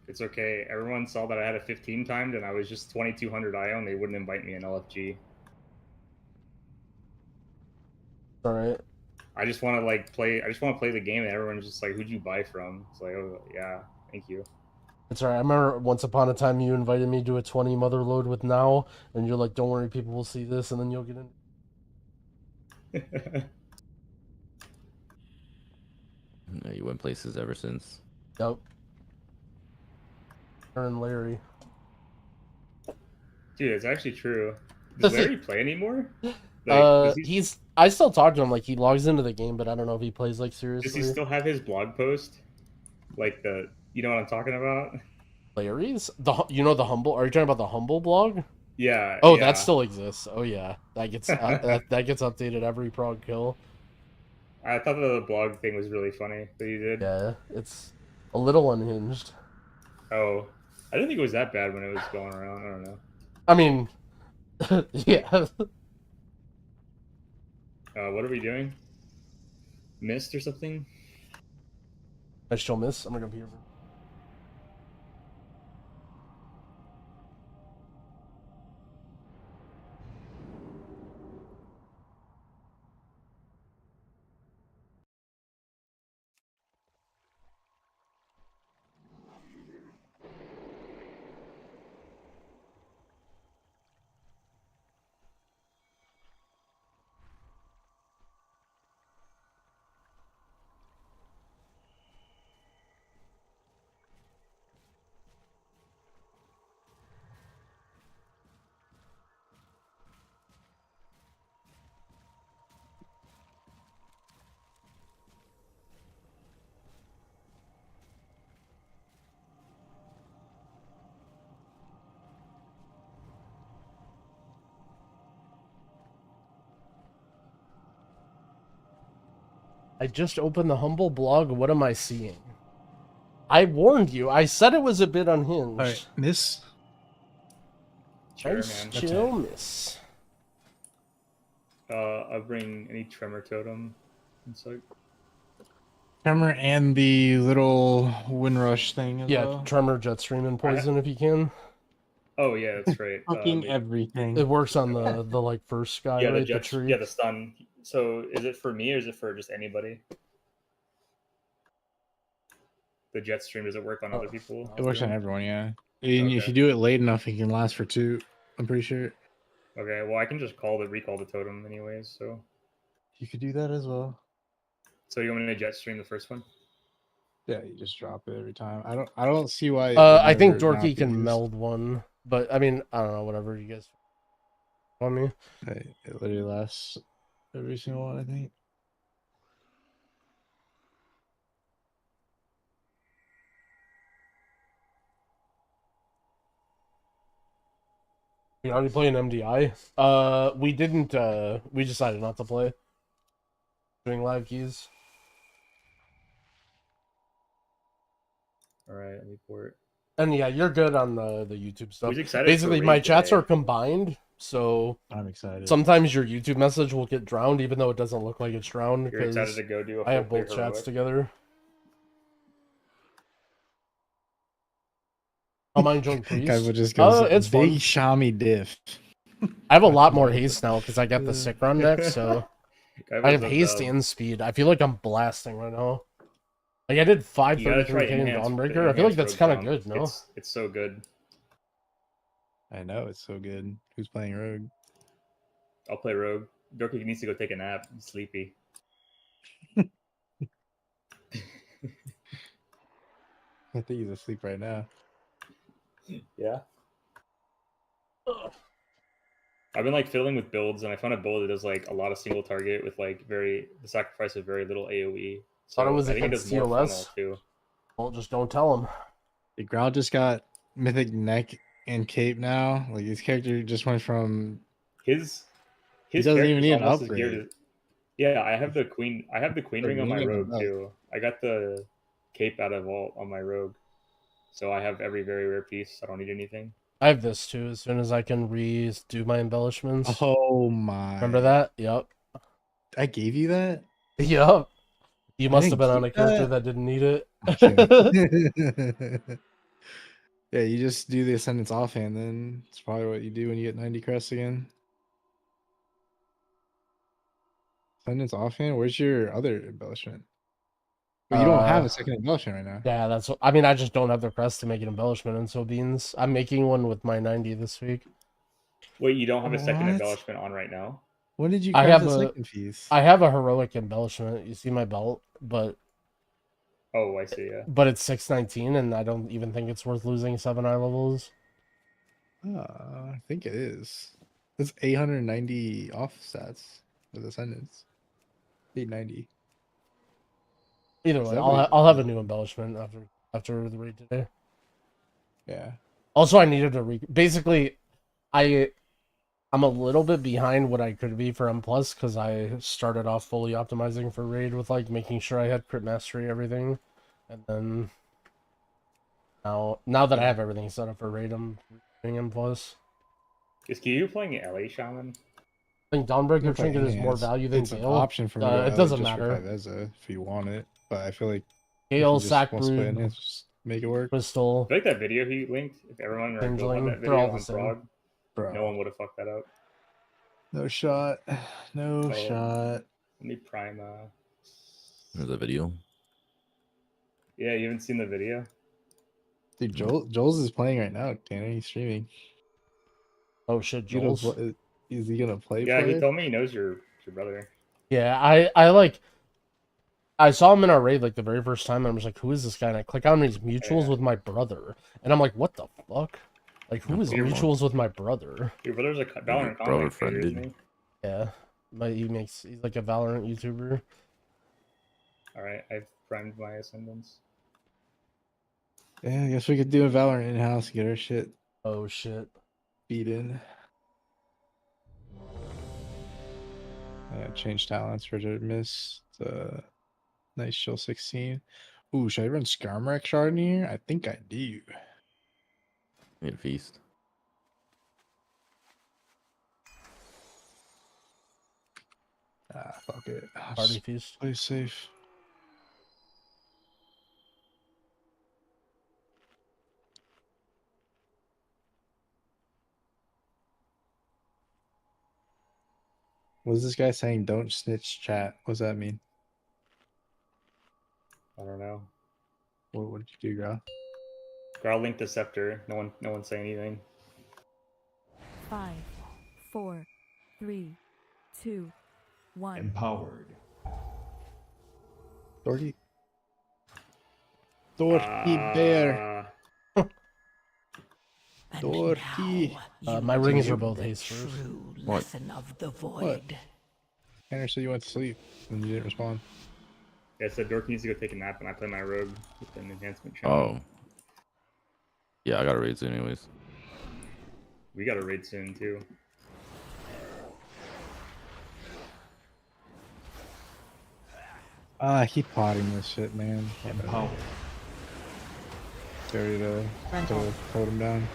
It's okay. Everyone saw that I had a 15 timed and I was just 2200 IO and they wouldn't invite me in LFG. Alright. I just want to like play. I just want to play the game, and everyone's just like, "Who'd you buy from?" It's like, "Oh yeah, thank you." It's alright. I remember once upon a time you invited me to a 20 mother load with Now, and you're like, "Don't worry, people will see this," and then you'll get in. No, you went places ever since. Yep. And Larry. Dude, it's actually true. Does Larry play anymore? Like, he's. I still talk to him. Like he logs into the game, but I don't know if he plays like seriously. Does he still have his blog post? Like you know what I'm talking about? Larry's the Humble. Are you talking about the Humble blog? Yeah. Oh, yeah. that still exists. Oh yeah, that gets that gets updated every prog kill. I thought the blog thing was really funny that you did. Yeah, it's a little unhinged. Oh, I didn't think it was that bad when it was going around. I don't know. I mean, yeah. What are we doing? Mist or something? I still miss. I'm gonna go here. I just opened the Humble blog. What am I seeing? I warned you. I said it was a bit unhinged. All right, miss. Sure, Nice man. chill, miss. I'll bring any tremor totem. It's like Tremor and the little Windrush thing as Yeah, well. Tremor, Jetstream, and Poison if you can. Oh yeah, that's right. Fucking everything. It works on the like first guy, yeah, right? the jet, tree. yeah, the stun. So is it for me or is it for just anybody? The jet stream, does it work on other people? It works on everyone, yeah. And if you do it late enough, it can last for 2. I'm pretty sure. Okay, well I can just recall the totem anyways. So you could do that as well. So you want me to jet stream the first one? Yeah, you just drop it every time. I don't see why. I think Dorky can meld one, but I mean, I don't know. Whatever you guys want me. It literally lasts every single one, I think. You already playing MDI? We didn't. We decided not to play. Doing live keys. All right, let me pour it. And yeah, you're good on the YouTube stuff. Who's excited Basically, for my Raid chats today? are combined, so I'm excited. sometimes your YouTube message will get drowned, even though it doesn't look like it's drowned. You're excited because to go do a I have full both play chats heroic? together. I'll mind join priest. Guy would just go. It's big fun. Shami diff. I have a lot more haste now because I got the sick run next, so Guy I have was haste and speed. I feel like I'm blasting right now. Like I did You gotta try 533k in enhanced- Dawnbreaker. I feel like enhanced that's rogue kind of comp. good, no? It's so good. I know it's so good. Who's playing Rogue? I'll play rogue. Dorky needs to go take a nap. I'm sleepy. I think he's asleep right now. Yeah. I've been like fiddling with builds, and I found a build that does like a lot of single target with like the sacrifice of very little AOE. So Thought it was I think it against does more funnel TOS. too. Well, just don't tell him. The Growl just got mythic neck and cape now. Like his character just went from His doesn't even character's need an almost as geared upgrade. as- Yeah, I have the queen ring on my queen rogue belt. too. I got the cape out of vault on my rogue, so I have every very rare piece. I don't need anything. I have this too. As soon as I can redo my embellishments. Oh my! Remember that? Yep. I gave you that. Yep. You I must have didn't been on a keep character that. that didn't need it. Yeah, you just do the ascendance offhand. Then it's probably what you do when you get 90 crests again. Ascendance offhand. Where's your other embellishment? Well, you don't have a second embellishment right now. Yeah, that's. I mean, I just don't have the crest to make an embellishment, and so beans. I'm making one with my 90 this week. Wait, you don't have a second What? embellishment on right now? When did you I craft have the a. second piece? I have a heroic embellishment. You see my belt, but Oh, I see. Yeah. it's 619, and I don't even think it's worth losing 7 eye levels. I think it is. It's 890 offsets with ascendance. 890. Either Is way, that I'll what- I'll have a new embellishment after the raid today. Yeah. Also, I needed to basically, I'm a little bit behind what I could be for M plus because I started off fully optimizing for raid with like making sure I had crit mastery everything, and then now that I have everything set up for raid, I'm doing M plus. Is Kyu playing LA Shaman? I think Dawnbreaker If I Trinket is more enhance, value than it's an Gale. option for me. It doesn't matter. If you want it, but I feel like Gale, if you just Sack want to split Brood, enhance, just make it work. Crystal. I feel like that video he linked. If everyone in our guild Changeling, had that they're video all the on same. Frog, Bro. no one would have fucked that up. No shot. No Oh. shot. Let me prime. There's a video. Yeah, you haven't seen the video? Dude, Joel's is playing right now, Tanner. He's streaming. Oh shit, You know, Jules. is he gonna play? Yeah, play? he told me he knows your brother. Yeah, I like. I saw him in our raid like the very first time, and I was like, "Who is this guy?" And I click on his mutuals with my brother, and I'm like, "What the fuck? Like, who is mutuals with my brother?" Your brother's a Valorant brother comment creator, isn't friended. he? Yeah, he's like a Valorant YouTuber. All right, I've primed my ascendants. Yeah, I guess we could do a Valorant in house, get our shit Oh shit. beat in. Yeah, change talents for to miss. Nice chill 16. Ooh, should I run Skarmory Shard in here? I think I do. Need a feast. Ah, fuck it. Party feast. Play safe. What is this guy saying? Don't snitch chat. What does that mean? I don't know. What did you do, Grau? Grau linked the scepter. No one say anything. 5, 4, 3, 2, 1. Empowered. Dorky. Dorky bear. Dorky. My rings are both haste first. What? Of the What? void. Tanner said you went to sleep and you didn't respond. Yeah, so Dork needs to go take a nap, and I play my rogue with an enhancement channel. Oh. Yeah, I got a raid soon anyways. We got a raid soon too. I keep potting this shit, man. Empowered. Ready to Frontal. hold him down.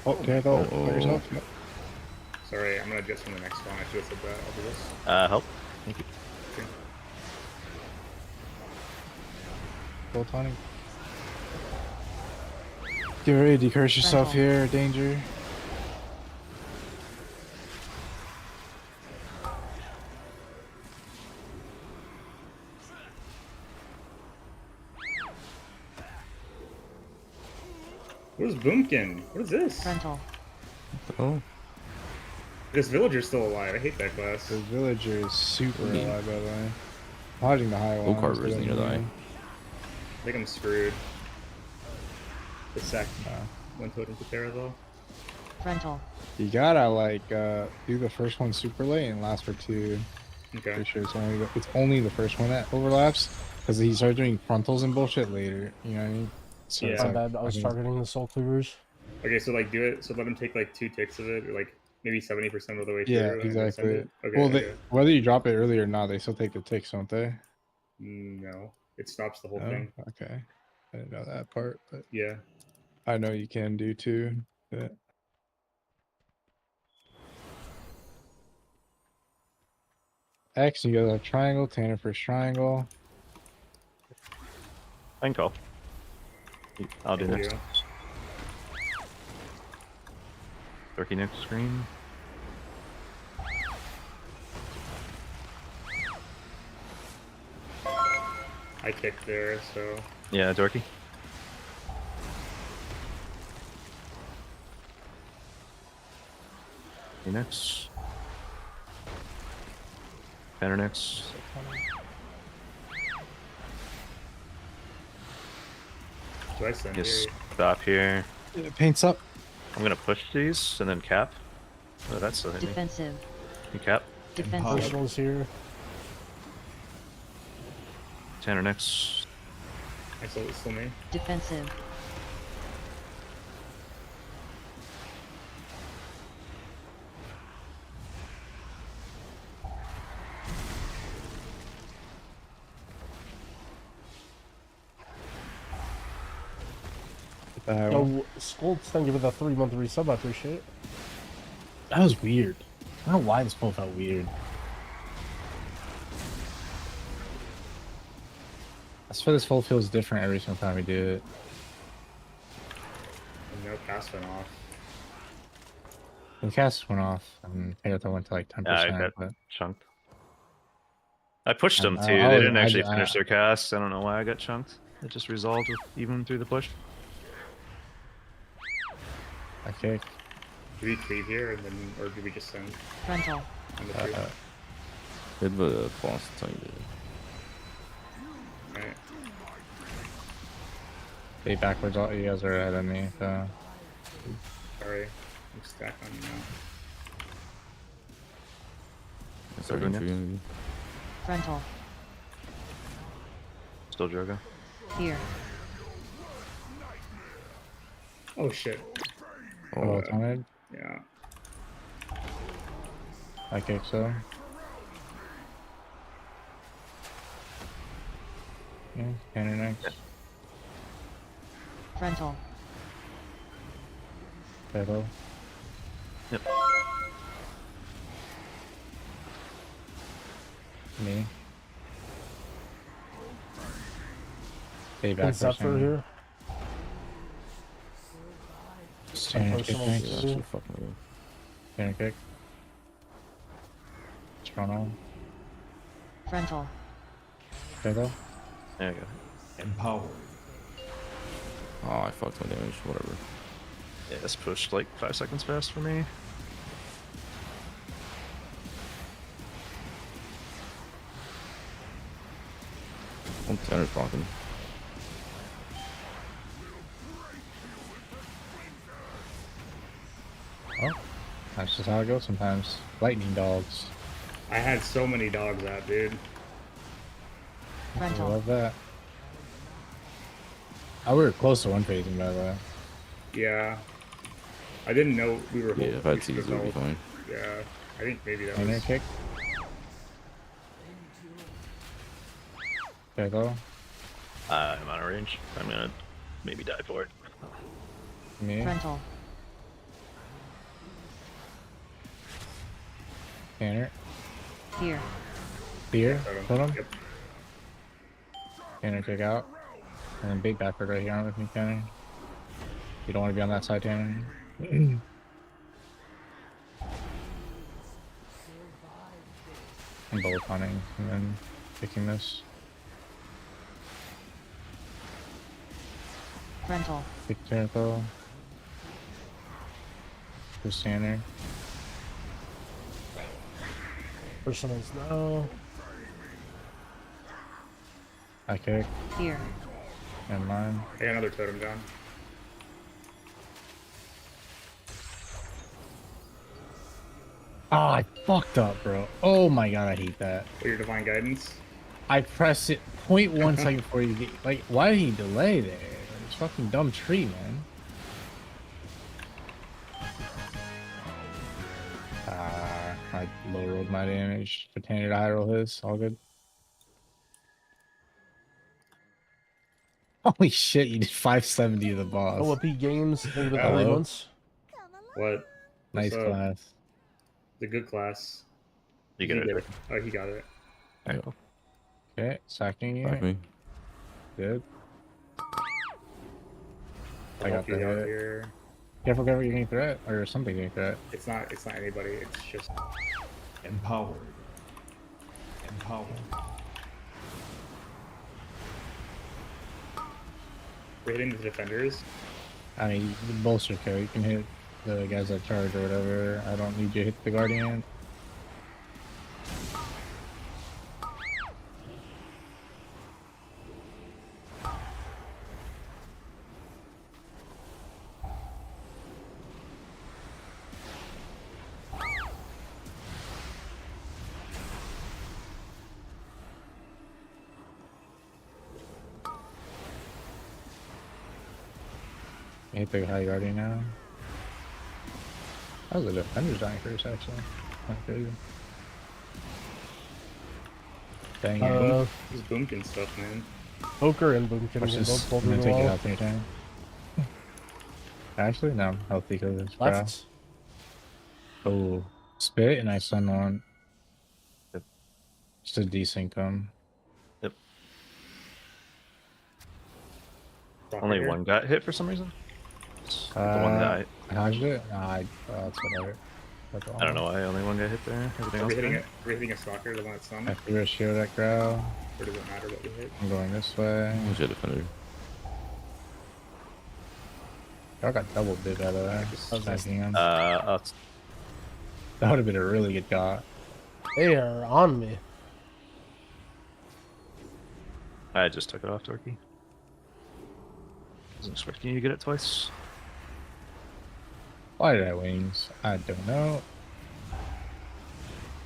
Oh, okay, though. Oh. Yourself. Yep. Sorry, I'm gonna adjust from the next one. I should have said that. I'll do this. Help. Thank you. Okay. Full taunting. Get ready to curse yourself Frontal. here, danger. Where's Boomkin? What is this? Frontal. Oh. This villager's still alive. I hate that class. The villager is super Mean. alive, by the way. Hodging the high Low one. carver is near the eye. I think I'm screwed. The sack one totem to Terra though. Frontal. You gotta like do the first one super late and last for 2. Okay. Pretty sure it's only the first one that overlaps because he started doing frontals and bullshit later. You know what I mean? So it's Yeah. My bad. I was think- targeting the soul cleavers. Okay, so like do it. So let him take like 2 ticks of it, or like maybe 70% of the way Yeah, through. and then send exactly. it? Okay. Well, okay. whether you drop it early or not, they still take the ticks, don't they? No, it stops the whole Oh, thing. okay. I didn't know that part, but Yeah. I know you can do too. But... X, you got a triangle, Tanner first triangle. I can call. I'll do There you next. go. Turkey next screen. I kicked there, so Yeah, Dorky. You next. Banner next. do I send Just here? stop here. Paints up. I'm gonna push these and then cap. Oh, that's so hitting. Defensive. You cap. Defensive. Personals here. Tanner next. I still me. Defensive. Yo, Skoltz, thank you for the 3-month resub. I appreciate it. That was weird. I don't know why this pull felt weird. I swear this full feels different every single time we do it. And no pass went off. The cast went off, and Hayata went to like 10%. Yeah, I got but chunked. I pushed them I- too. I They was- didn't I- actually I- finish their cast. I don't know why I got chunked. It just resolved with even through the push. okay. Do we cleave here, and then, or do we just send? Frontal. On the tree? Bit of a boss tiny bit. Alright. Stay backwards, all you guys are ahead of me. So. Sorry. I'm stacked on you now. Starting next. to Frontal. Still Drogo. Here. Oh shit. Oh, taunted? Yeah. I kick so. Yeah, Tanner next. Frontal. Battle. Yep. Me. Stay back Is that for here? Tanner kick personal next. too. Tanner kick. Frontal. Frontal. Battle. There you go. Empowered. Oh, I fucked my damage. Whatever. Yeah, this pushed like 5 seconds fast for me. Oh, Tanner's blocking. Oh, that's just how it goes sometimes. Lightning dogs. I had so many dogs out, dude. I Frontal. love that. Oh, we were close to one phasing, by the way. Yeah. I didn't know we were Yeah, if I had we T's, it should've would be held. fine. Yeah. I think maybe that Tanner was... kick. Battle. I'm out of range. I'm gonna maybe die for it. Me. Frontal. Tanner. Here. Fear. Put him. Yep. Tanner kick out. And then big backward right here with me, Tanner. You don't want to be on that side, Tanner. I'm bullet hunting and then picking this. Frontal. Big tempo. Who's Tanner? Personals now. I kick. Here. And mine. I got another totem down. Ah, I fucked up, bro. Oh my god, I hate that. What, your divine guidance? I pressed it 0.1 second before you get. Like, why did he delay there? It's fucking dumb tree, man. I low rolled my damage. Pretended to high roll his. All good. Holy shit, you did 570 to the boss. OP games. Think about the Hello? late months. What? Nice What's up? class. It's a good class. You Did get he it. get it? Oh, he got it. There you go. Okay, sacking you. Back me. Good. I'll I help got you the out hit. here. Careful, careful, you're getting threat. Or something getting threat. It's not anybody, it's just... Empowered. Empowered. We're hitting the defenders. I mean, the bolster kill. You can hit the guys that charge or whatever. I don't need you to hit the guardian. Hit the high guardian now. That was a defender's dying first, actually. That's crazy. Dang it. These boomkin stuff, man. Poker and Boomkin Watch will this. both pull I'm through gonna the take it wall. out anytime. Actually, no. I'm healthy because it's brow. Left. Oh, spit and I stun on. Yep. Just a decent come. Yep. Rocket Only here. one got hit for some reason. The one that I dodged it? Nah, that's whatever. That's all. I don't know why only one got hit there. Everything Are else we hitting did. it? We're hitting a stalker, the one that's stunned? I threw a shield at Growl. Or does it matter what we hit? I'm going this way. Who's your defender? Y'all got double bit out of that. Stacking him. Us. That would have been a really good shot. They are on me. I just took it off, Torky. Wasn't expecting you to get it twice. Why did I wings? I don't know.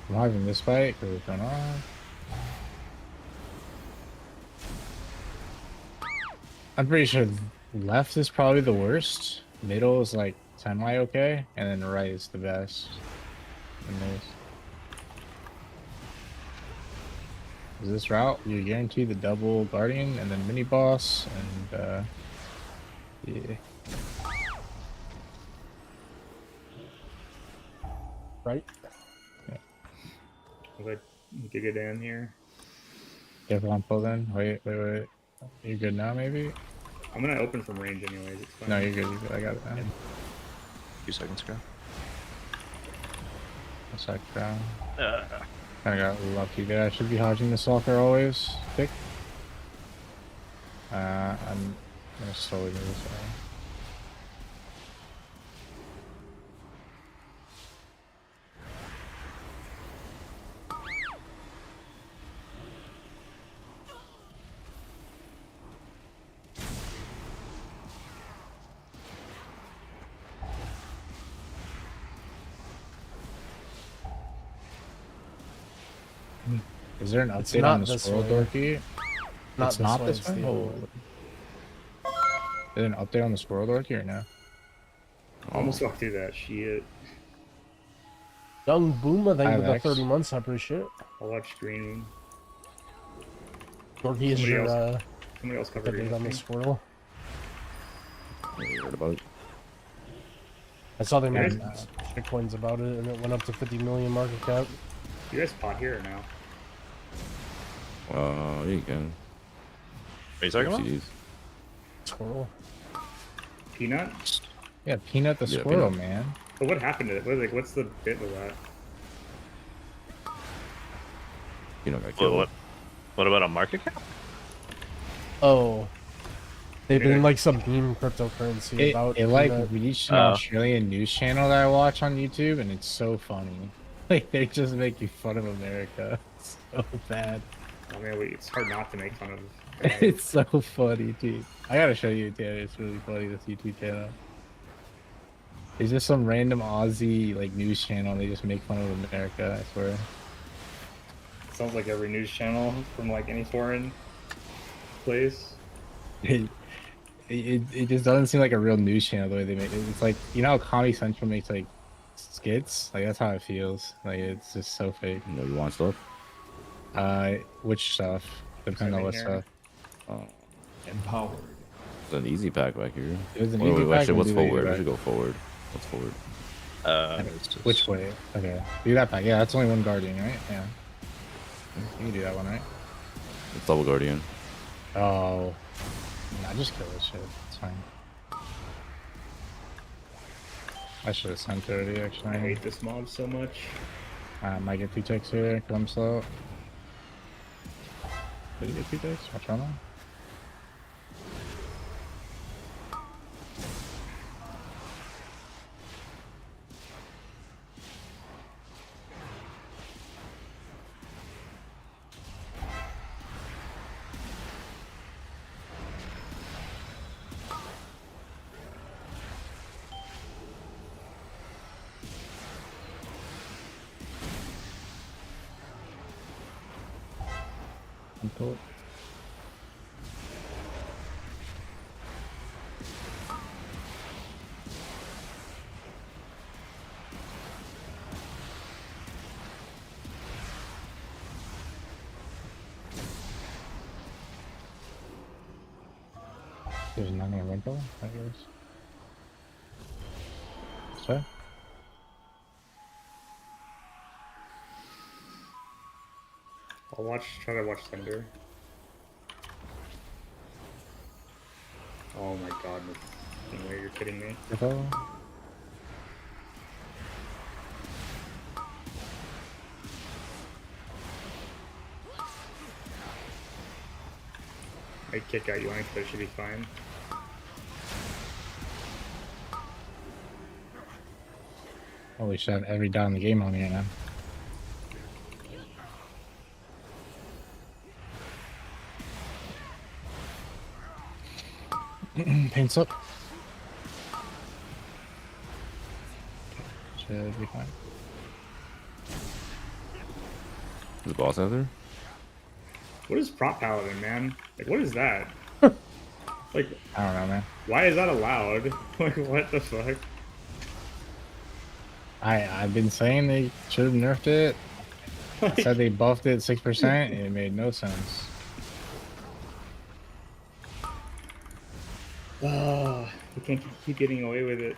I'm having this fight. What's going on? I'm pretty sure left is probably the worst. Middle is like semi-okay, and then right is the best. And there's... is this route you guarantee the double guardian and then mini boss and yeah. Right? Like Giga Dan here. Careful on pull then. Wait. You good now maybe? I'm gonna open from range anyways. It's fine. No, you're good. I got it now. 2 seconds ago. That's like kinda got lucky there. I should be hodging the stalker always. Pick. I'm gonna slowly move this way. Is there an update on the squirrel door key? It's not this one? Oh. Is there an update on the squirrel door key or no? I almost walked through that shit. Young Boomer, thank you for the X. 30 months. I appreciate it. I'll watch green. Dorky is your Somebody else covered update on the squirrel. You heard about it? I saw they made Bitcoins about it, and it went up to 50 million market cap. You guys pot here or now? Yeah, you can. Are you talking about? CDs. Squirrel. Peanut? Yeah, Peanut the Yeah, squirrel, Peanut. man. But what happened to it? What's the bit with that? You know, got killed. What about a market cap? Oh. They've been like some meme cryptocurrency about It like Peanut. reached an Australian news channel that I watch on YouTube, and it's so funny. Like they just make you fun of America. It's so bad. I mean, it's hard not to make fun of. It's so funny, dude. I gotta show you, Tanner. It's really funny, this YouTube channel. It's just some random Aussie like news channel. They just make fun of America. I swear. Sounds like every news channel from like any foreign place. It just doesn't seem like a real news channel the way they make it. It's like, you know how Comedy Central makes like skits? Like that's how it feels. Like it's just so fake. You know, you want stuff? Which stuff? Depending on what stuff. Empowered. There's an easy pack back here. There's an easy pack. Actually, what's and do the forward? easy We should go forward. What's forward? pack. Which way? Okay. Do that pack. Yeah, that's only one guardian, right? Yeah. You can do that one, right? It's double guardian. Oh. Nah, just kill this shit. It's fine. I should have sent it already, actually. I hate this mob so much. Might get 2 ticks here, because I'm slow. Did he get 2 ticks? What's wrong now? Cool. There's none in rental, I guess. So? I'll try to watch Thunder. Oh my god, no way, you're kidding me. I kick out Yoink, but it should be fine. Holy shit, I have every dot in the game on me right now. Paints up. Should be fine. Is the boss out there? What is Prop Paladin, man? Like, what is that? Like, I don't know, man. why is that allowed? Like, what the fuck? I've been saying they should have nerfed it. Said they buffed it 6%. It made no sense. Oh, we can't keep getting away with it.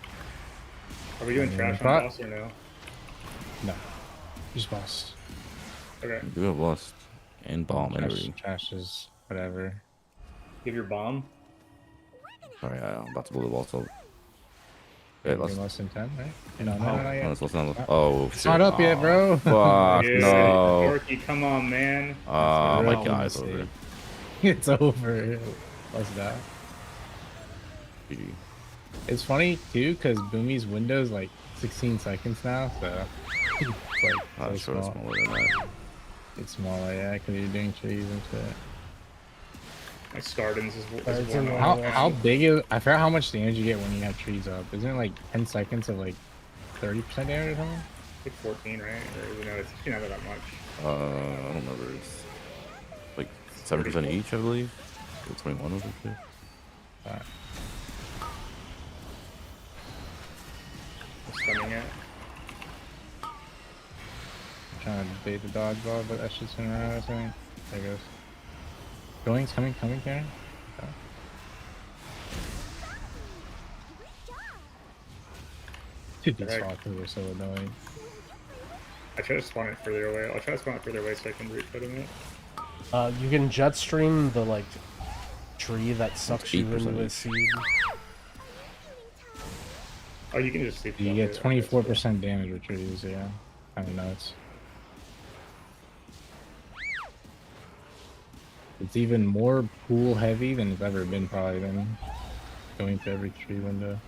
Are we doing trash on boss or no? No. Just boss. Okay. You have lost and bomb and Trash, everything. trash is whatever. Give your bomb. Sorry, I'm about to blow the wall. So. Yeah, Okay, less than 10, right? No, not yet. Let's not. Oh, It's shit. not up yet, bro. Fuck, Dude, no. Dorky, come on, man. Oh, my real God, it's mistake. over. It's over. What's that? GG. It's funny too, because Boomy's window's like 16 seconds now, so it's like I'm so sure it's small. smaller than that. It's smaller, yeah, because you're doing trees and shit. My Scardens is It's one. in How big is? I forgot how much damage you get when you have trees up. Isn't it like 10 seconds of like 30% damage or something? Like 14, right? Or no, it's actually not that much. I don't remember. It's like 7% each, I believe. Or 21 of it. Stunning it. Trying to bait the dodgeball, but that shit's gonna run out of time. There it goes. Going's coming, Karen. Oh. Dude, these foxes are so annoying. I try to spawn it further away. I'll try to spawn it further away so I can root foot in it. You can jet stream the like tree that sucks you into the seed. Oh, you can just sleep. You get 24% damage with trees, yeah. I don't know, it's even more pool heavy than it's ever been, probably, than going to every tree window.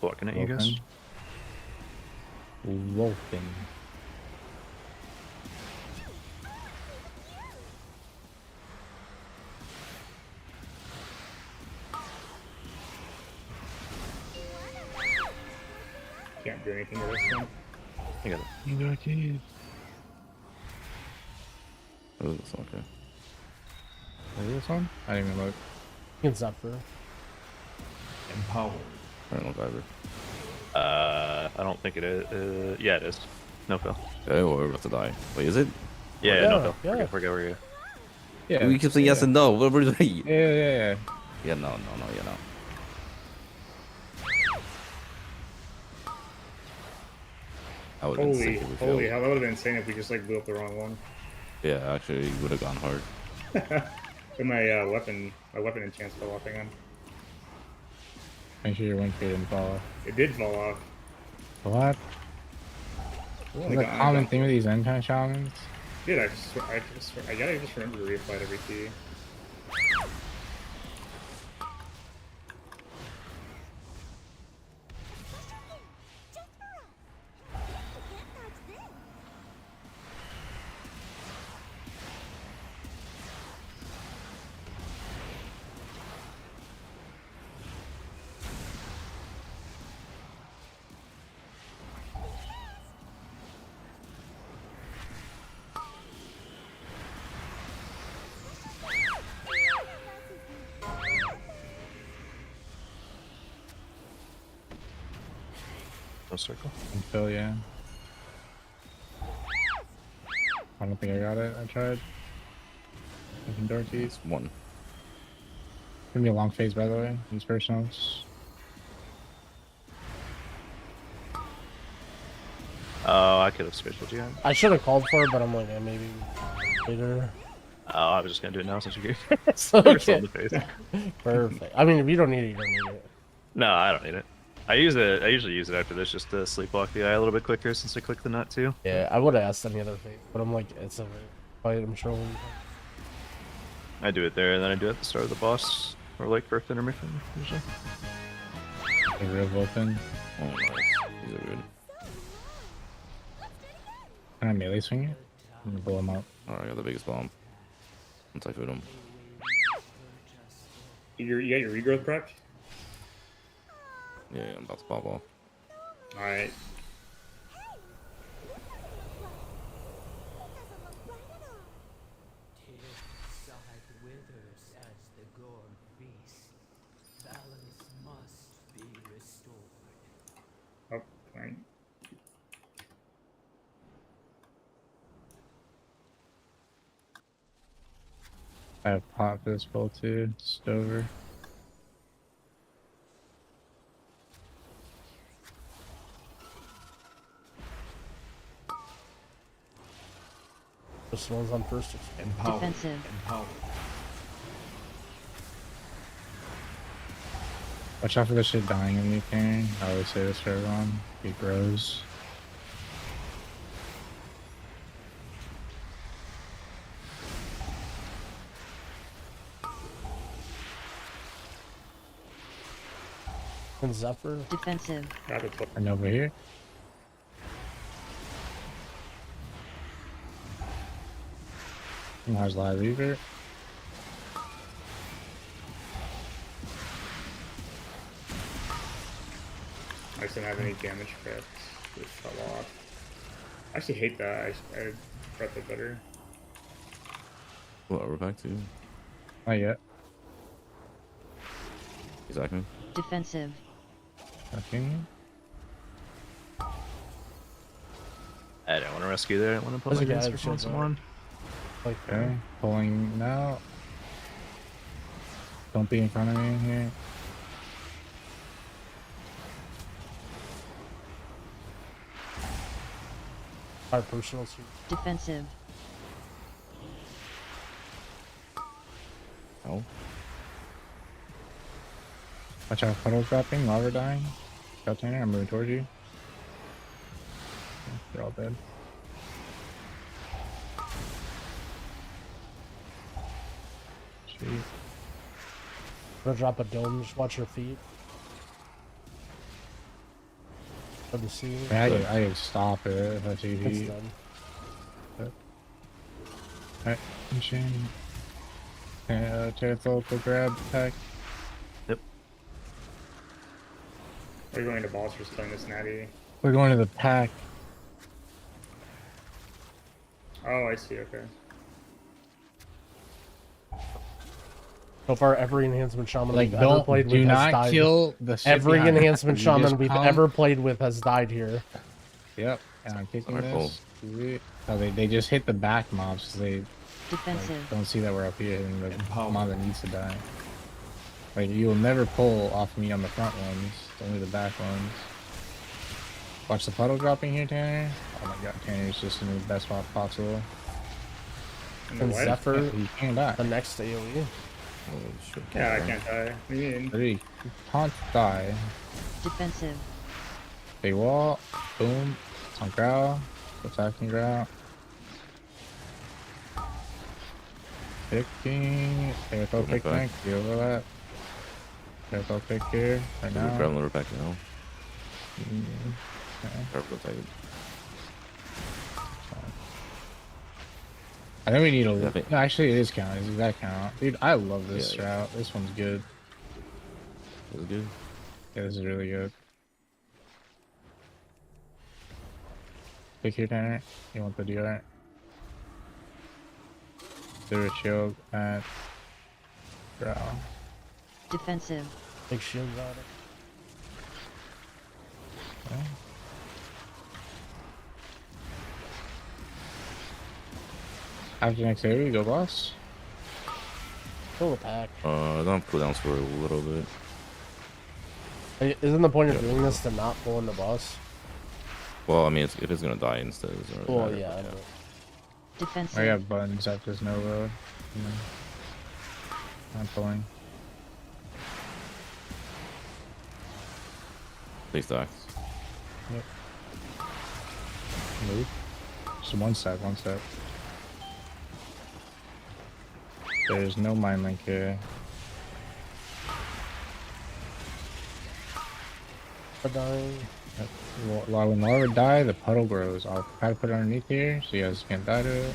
Looking at you guys. Wolfen. Can't do anything to this one. I got it. You got keys. Oh, that's okay. Is this one? I didn't even look. It's up for. Empowered. I don't know, Diver. I don't think it is. Yeah, it is. No fail. Okay, well, we're about to die. Wait, is it? Yeah, Yeah, no fail. yeah. We're good. Yeah. We keep saying yes and no. What were you saying? Yeah. Yeah, no, yeah, no. I would have been sick if we Holy failed. hell, that would have been insane if we just like blew up the wrong one. Yeah, actually, would have gone hard. And my weapon enchants fell off again. Make sure your wind speed didn't fall off. It did fall off. What? It's a common thing with these end kind of shamans. Dude, I gotta just remember to reapply every key. No circle. And Phil, yeah. I don't think I got it. I tried. Making door keys. One. Gonna be a long phase, by the way. These personals. Oh, I could have scheduled you. I should have called for it, but I'm like, maybe later. Oh, I was just gonna do it now since you gave. Okay. Perfect. I mean, if you don't need it, you don't need it. No, I don't need it. I usually use it after this just to sleepwalk the eye a little bit quicker since I click the nut too. Yeah, I would have asked any other thing, but I'm like, it's a fight. I'm sure. I do it there, and then I do it at the start of the boss, or like first intermission usually. The real open. Oh, nice. These are good. Can I melee swing it? I'm gonna blow him up. Alright, I got the biggest bomb. Once I fit him. You got your regrowth prepped? Yeah, I'm about to pop off. Alright. I have pot for this bowl too. Stover. This one's on first. Empower. Defensive. Empower. Watch out for this shit dying in the thing. I always say this for everyone. It grows. And Zephyr. Defensive. And over here. Mars Live Reaver. I just didn't have any damage prepped. Just fell off. I actually hate that. I prepped it better. What, we're back to? Not yet. Exactly. Defensive. Nothing. I don't want to rescue there. I want to put my There's a guy master on that shows up. someone. Okay. Pulling now. Don't be in front of me in here. Our personal suit. Defensive. Oh. Watch out, puddle dropping, lava dying. Container, I'm moving towards you. They're all dead. Jeez. Gonna drop a dome, just watch your feet. For the sea. I can stop it if I see It's heat. done. Alright, machine. Tearful for grab pack. Yep. We're going to boss for killing this natty. We're going to the pack. Oh, I see. Okay. So far, every enhancement shaman Like, we've ever played do with has not died. kill the shit Every behind. enhancement You shaman just we've come- ever played with has died here. Yep, and I'm kicking Alright, this. Oh, they just hit the back mobs because they Defensive. don't see that we're up here and the Empower. mob that needs to die. Like, you will never pull off me on the front ones, only the back ones. Watch the puddle dropping here, Tanner. Oh my god, Tanner's just in the best spot possible. And what? Zephyr, He can't die. the next AoE. Oh, shit. Yeah, I can't die. What do you mean? Literally, can't die. Defensive. They wall, boom, on growl, attacking growl. Picking, careful Oh my pick God. tank, deal with that. Careful pick here, right We're now. grabbing the back now. Okay. Careful, take it. I think we need a Yeah, I think- no, actually it is count. Is that count? Dude, I love this Yeah. route. This one's good. This is good. Yeah, this is really good. Pick your Tanner. You want the DR? Do a shield at growl. Defensive. Big shield on it. Okay. After next area, go boss. Kill the pack. Don't have cooldowns for a little bit. Hey, isn't the point of Yeah. doing this to not pull in the boss? Well, I mean, if it's gonna die instead, it doesn't really Well, matter, yeah. but I know. Defensive. I got buttons at this no road. I'm pulling. Please die. Yep. Move. Just one sec, one sec. There's no mind link here. Dying. When lava die, the puddle grows. I'll try to put it underneath here so you guys can't die to it.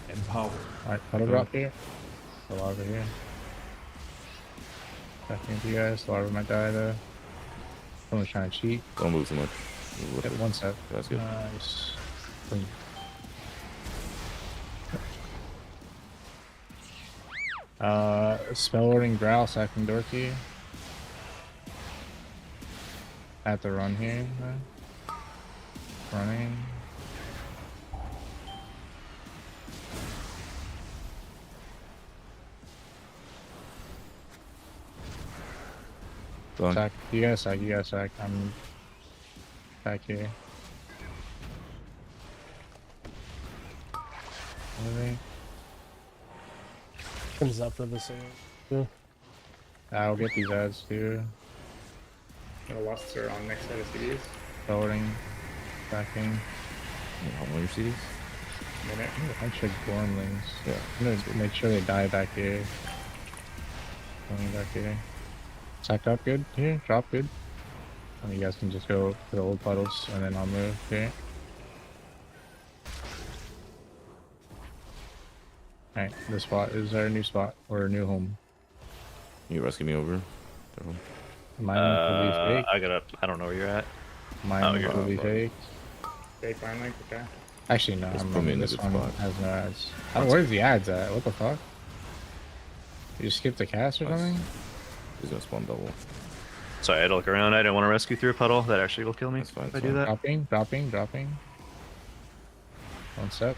Empower. Alright, puddle drop here. The lava here. Checking into you guys. The lava might die though. Someone's trying to cheat. Don't move too much. Hit one set. That's good. Nice. Boom. Spell warding growl, sacking Dorky. I have to run here. running. Go on. Sack. You guys sack. You guys sack. I'm back here. Moving. Comes up for this one. I'll get these ads too. The lusts are on next set of CDs. Forwarding. Backing. How many CDs? Minute. A bunch of gormlings. Yeah. I'm gonna make sure they die back here. Going back here. Sacked up good here. Drop good. And you guys can just go to the old puddles and then I'll move here. Alright, this spot is our new spot or new home. You rescue me over? Mine will be fake. I don't know where you're at. Mine you're will be fake. Fake line link, okay. Actually, no. Just I'm put me running in this the good one. spot. Has no ads. Where's the ads at? What the fuck? You skipped the cast or something? He's gonna spawn double. Sorry, I had to look around. I didn't want to rescue through a puddle. That actually will kill me. That's fine. If I do that. Dropping. One step.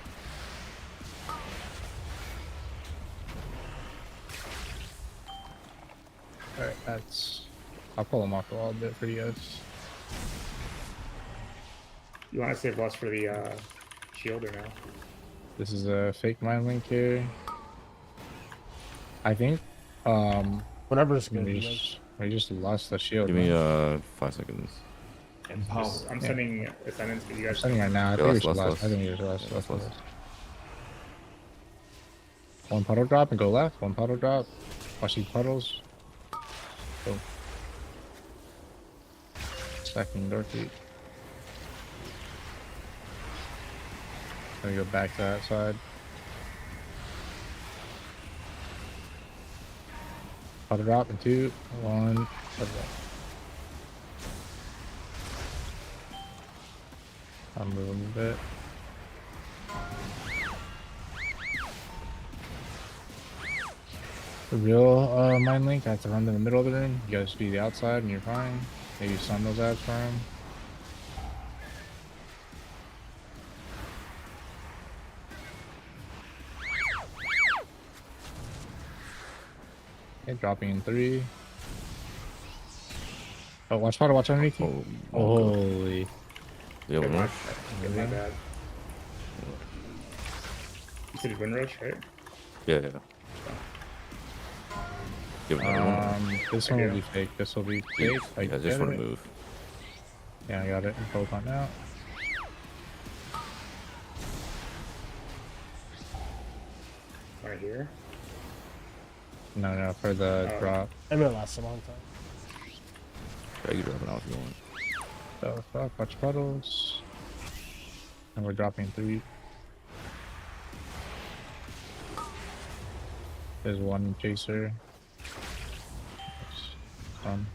Alright, that's... I'll pull them off a little bit for you guys. You want to save lust for the shield or no? This is a fake mine link here. I think. Whenever it's good. We just lost the shield. Give me man. 5 seconds. Empower. I'm sending ascendants because you guys. I'm sending right now. I Yeah, think we should last. last. I think we should last. Last. One puddle drop and go left. One puddle drop. Watch these puddles. Go. Stacking Dorothy. Gonna go back to that side. Puddle drop in 2, 1. Puddle drop. I'm moving a bit. The real mine link, I have to run to the middle of the room. You guys be the outside and you're fine. Maybe stun those ads for him. Okay, dropping in 3. Oh, watch water, watch underneath you. Oh, Holy. You have a rush? Get my bad. You said wind rush, right? Yeah. Give another one. This one will be fake. This will be fake. I just want to move. Yeah, I got it. Both on out. Right here. No, for the drop. I'm gonna last a long time. Yeah, you drop it out if you want. So fuck, watch puddles. And we're dropping 3. There's one chaser. Done.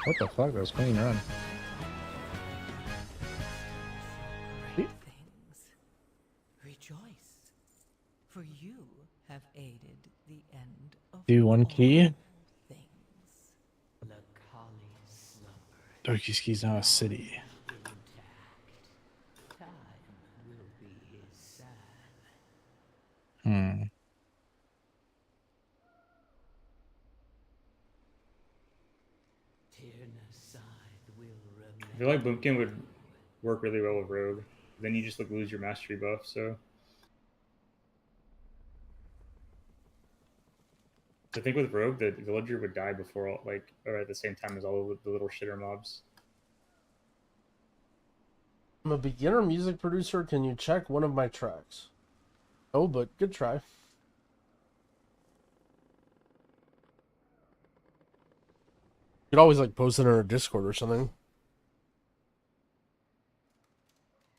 What the fuck? That was clean run. Great things. Rejoice, for you have aided the end of Do one key. all things. Dorkyski's now a city. Time will be his son. Hmm. I feel like Boomkin would work really well with Rogue. Then you just like lose your mastery buff, so. I think with Rogue, the villager would die before, or at the same time as all of the little shitter mobs. I'm a beginner music producer. Can you check one of my tracks? Oh, but good try. You could always like post it in our Discord or something.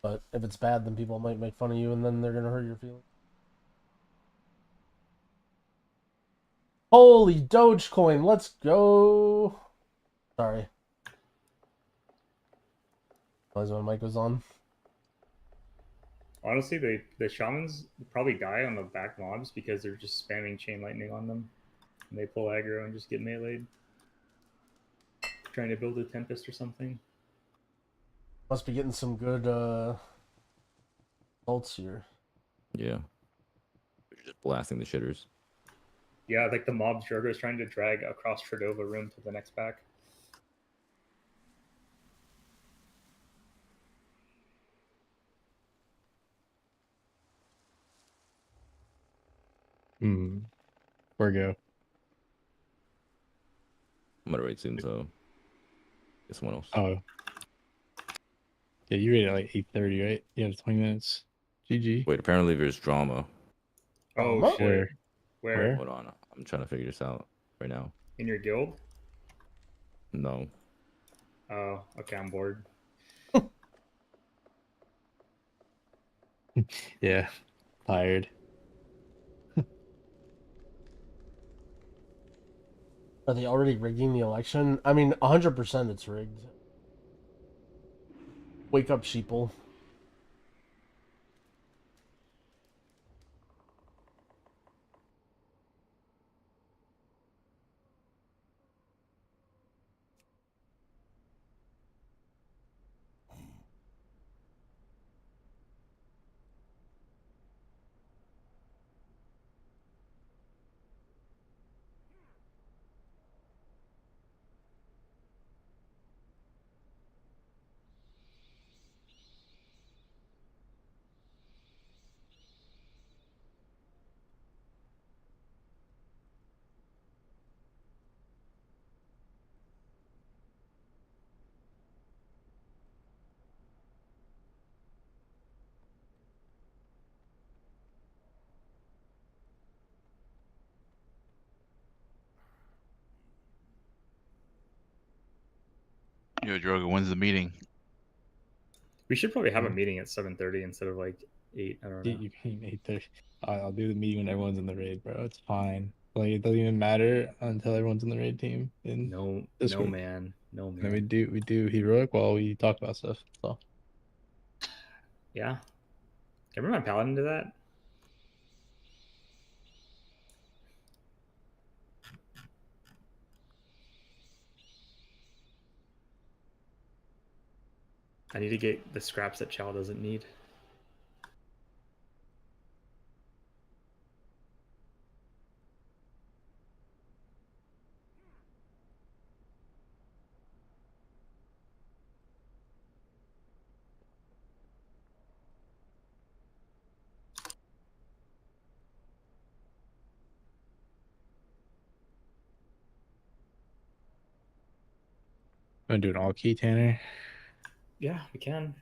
But if it's bad, then people might make fun of you and then they're gonna hurt your feelings. Holy Dogecoin, let's go. Sorry. Always when my mic goes on. Honestly, the shamans probably die on the back mobs because they're just spamming chain lightning on them. And they pull aggro and just get meleeed. Trying to build a Tempest or something. Must be getting some good ults here. Yeah. You're just blasting the shitters. Yeah, like the mob's Drogo is trying to drag across Tredova room to the next pack. Virgo. I'm gonna raid soon, so get someone else. Oh. Yeah, you rated at like 8:30, right? You have 20 minutes. GG. Wait, apparently there's drama. Oh What? shit. Where? Where? Hold on, I'm trying to figure this out right now. In your guild? No. Oh, okay, I'm bored. Yeah. Tired. Are they already rigging the election? I mean, 100% it's rigged. Wake up, sheeple. Yo, Drogo, when's the meeting? We should probably have a meeting at 7:30 instead of like 8. I don't know. You can 8:30. I'll do the meeting when everyone's in the raid, bro. It's fine. Like it doesn't even matter until everyone's in the raid team. No, Discord. no man, no man. And then we do heroic while we talk about stuff. So Yeah. Can I bring my paladin to that? I need to get the scraps that Chow doesn't need. I'm gonna do an all key, Tanner. Yeah, we can.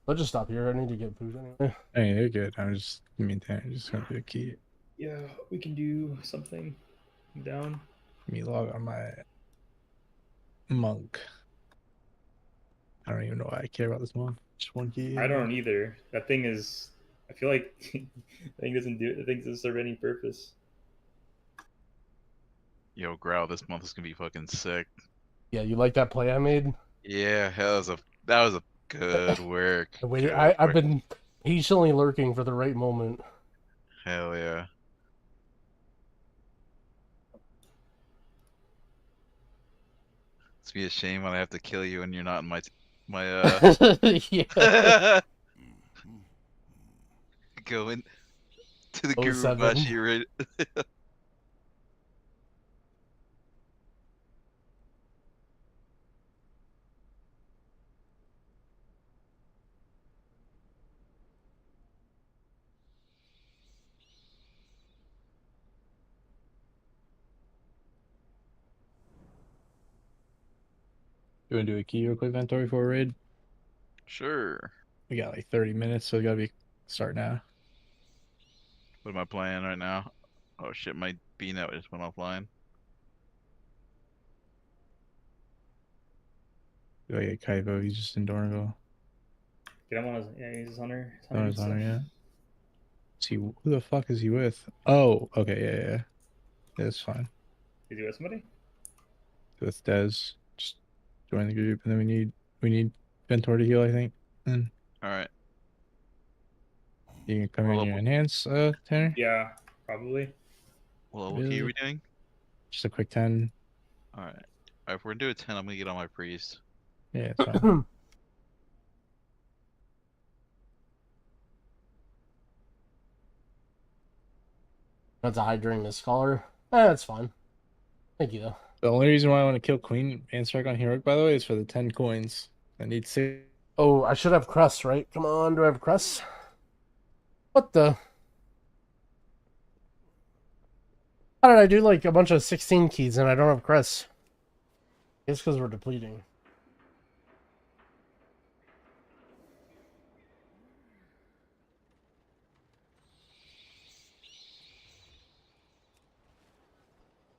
I'll just stop here. I need to get food anyway. Hey, they're good. Tanner just gonna do a key. Yeah, we can do something. I'm down. Let me log on my monk. I don't even know why I care about this monk. Just one key. I don't either. That thing is. I feel like the thing doesn't serve any purpose. Yo, Growl, this month is gonna be fucking sick. Yeah, you like that play I made? Yeah, that was a good work. I've been patiently lurking for the right moment. Hell yeah. It's be a shame when I have to kill you and you're not in my yeah. Go in to the 07. Gurubashi raid. You wanna do a key real quick, inventory for a raid? Sure. We got like 30 minutes, so we gotta start now. What am I playing right now? Oh shit, my B-net just went offline. Do I get Kaibo? He's just in Dornville. Get him on his. Yeah, he's Hunter. Oh, his Hunter, yeah. See, who the fuck is he with? Oh, okay, yeah. That's fine. Is he with somebody? With Dez. Just join the group, and then we need Ventor to heal, I think. And Alright. you can come in your enhance, Tanner? Yeah, probably. What level key are we doing? Just a quick 10. Alright. If we're doing 10, I'm gonna get on my priest. Yeah, it's fine. That's a hide during this scholar. That's fine. Thank you though. The only reason why I want to kill Queen and strike on Heroic, by the way, is for the 10 coins. I need 6. Oh, I should have crests, right? Come on, do I have crests? What the? How did I do like a bunch of 16 keys and I don't have crests? It's because we're depleting.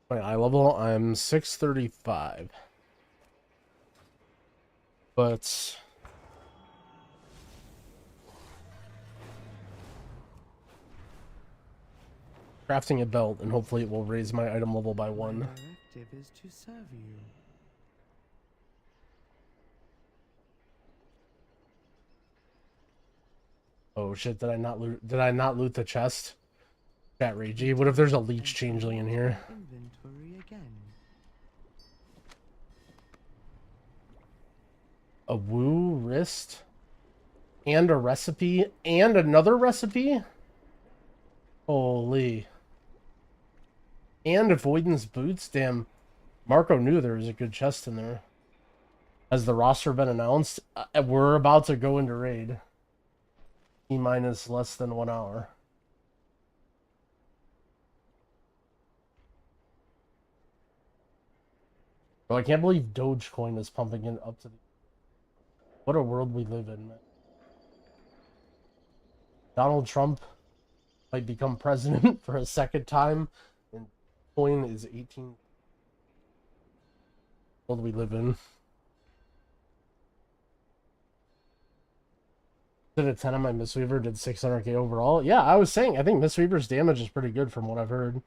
My eye level, I'm 635. But crafting a belt and hopefully it will raise my item level by 1. My directive is to serve you. Oh shit, did I not loot the chest? Chat ragey. What if there's a leech changeling in here? Inventory again. A woo wrist? And a recipe? And another recipe? Holy. And avoidance boots? Damn. Marco knew there was a good chest in there. Has the roster been announced? We're about to go into raid. T-minus less than 1 hour. Oh, I can't believe Dogecoin is pumping it up to the... What a world we live in, man. Donald Trump might become president for a second time, and coin is 18. World we live in. Did a 10 on my Mistweaver, did 600k overall. Yeah, I was saying, I think Mistweaver's damage is pretty good from what I've heard.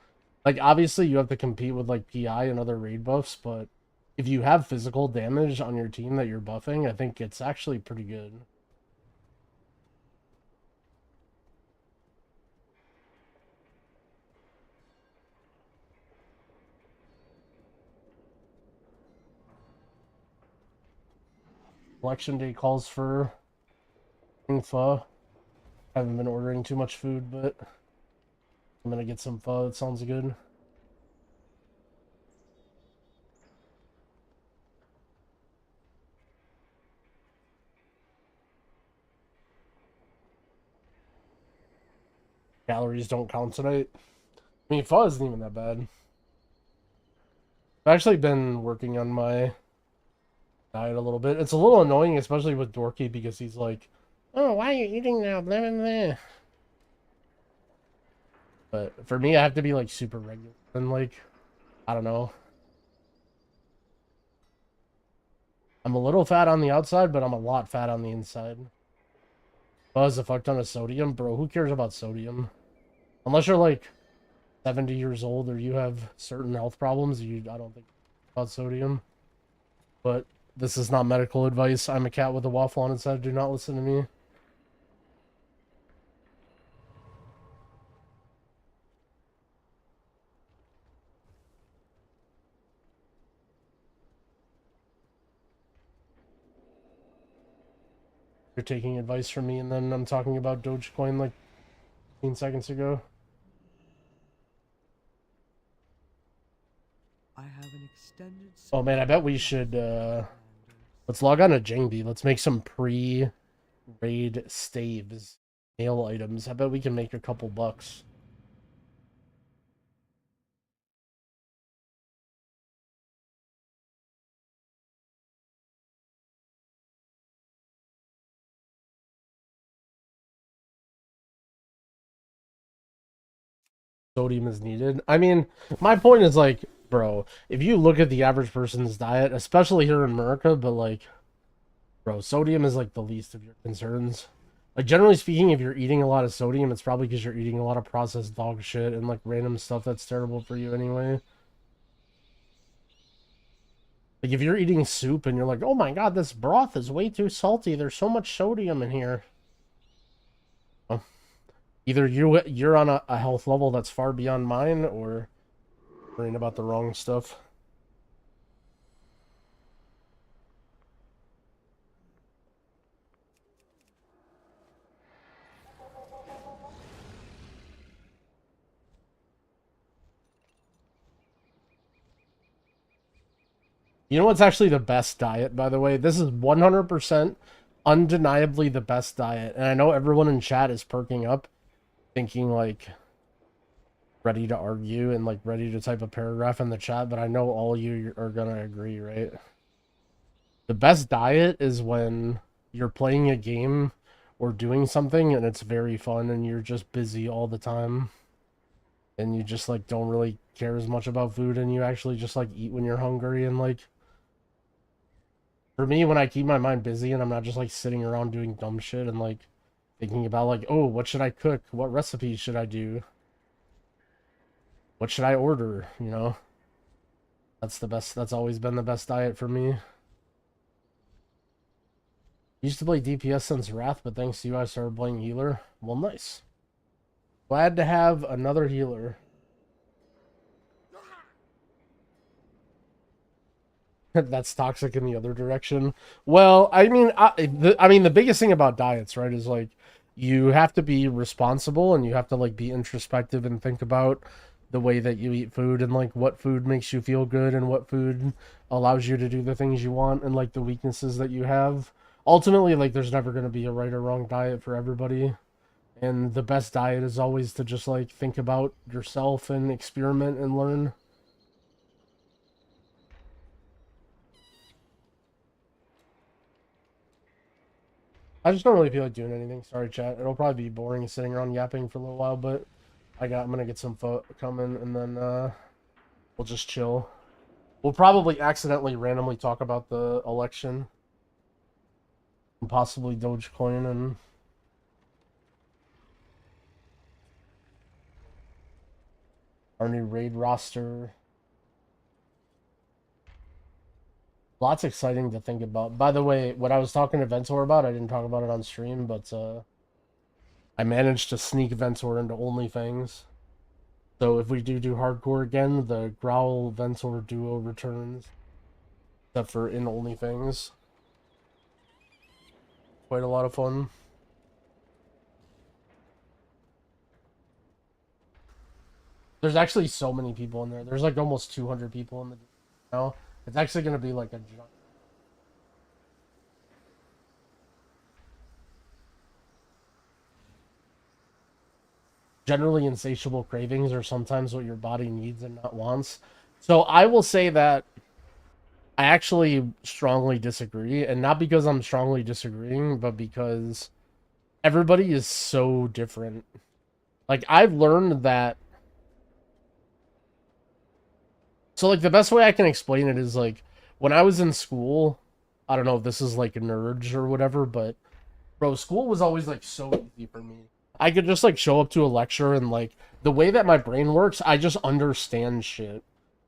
Like, obviously, you have to compete with, like, PI and other raid buffs, but if you have physical damage on your team that you're buffing, I think it's actually pretty good. Election day calls for pho. Haven't been ordering too much food, but I'm gonna get some pho. It sounds good. Calories don't count tonight. I mean, pho isn't even that bad. I've actually been working on my diet a little bit. It's a little annoying, especially with Dorky, because he's like, oh, why are you eating now? Blah, blah, blah. But for me, I have to be, like, super regular. And, like, I don't know. I'm a little fat on the outside, but I'm a lot fat on the inside. Buzz a fuck ton of sodium? Bro, who cares about sodium? Unless you're, like, 70 years old or you have certain health problems, I don't think about sodium. But this is not medical advice. I'm a cat with a waffle on its head. Do not listen to me. You're taking advice from me, and then I'm talking about Dogecoin like 15 seconds ago. I have an extended... Oh man, I bet we should, let's log on to Jingby. Let's make some pre-raid staves, mail items. I bet we can make a couple bucks. Sodium is needed. I mean, my point is like, bro, if you look at the average person's diet, especially here in America, but like, bro, sodium is like the least of your concerns. Like, generally speaking, if you're eating a lot of sodium, it's probably because you're eating a lot of processed dog shit and like random stuff that's terrible for you anyway. Like, if you're eating soup and you're like, oh my god, this broth is way too salty, there's so much sodium in here. Either you're on a health level that's far beyond mine, or worrying about the wrong stuff. You know what's actually the best diet, by the way? This is 100% undeniably the best diet. And I know everyone in chat is perking up, thinking like ready to argue and like ready to type a paragraph in the chat, but I know all you are gonna agree, right? The best diet is when you're playing a game or doing something and it's very fun and you're just busy all the time and you just like don't really care as much about food and you actually just like eat when you're hungry. And like for me, when I keep my mind busy and I'm not just like sitting around doing dumb shit and like thinking about like, oh, what should I cook? What recipes should I do? What should I order? You know, that's the best. That's always been the best diet for me. Used to play DPS since Wrath, but thanks to you, I started playing healer. Well, nice. Glad to have another healer. That's toxic in the other direction. Well, I mean, the biggest thing about diets, right, is like you have to be responsible and you have to like be introspective and think about the way that you eat food and like what food makes you feel good and what food allows you to do the things you want and like the weaknesses that you have. Ultimately, like there's never going to be a right or wrong diet for everybody. And the best diet is always to just like think about yourself and experiment and learn. I just don't really feel like doing anything. Sorry, chat. It'll probably be boring sitting around yapping for a little while, but I'm gonna get some foot coming and then we'll just chill. We'll probably accidentally randomly talk about the election and possibly Dogecoin and our new raid roster. Lots exciting to think about. By the way, what I was talking to Ventor about, I didn't talk about it on stream, but I managed to sneak Ventor into OnlyFans. So if we do hardcore again, the Growl Ventor duo returns. Except for in OnlyFans. Quite a lot of fun. There's actually so many people in there. There's like almost 200 people in the now. It's actually going to be like a giant. Generally, insatiable cravings are sometimes what your body needs and not wants. So I will say that I actually strongly disagree, and not because I'm strongly disagreeing, but because everybody is so different. Like, I've learned that. So, like, the best way I can explain it is, like, when I was in school, I don't know if this is, like, nerds or whatever, but, bro, school was always, like, so easy for me. I could just, like, show up to a lecture and, like, the way that my brain works, I just understand shit.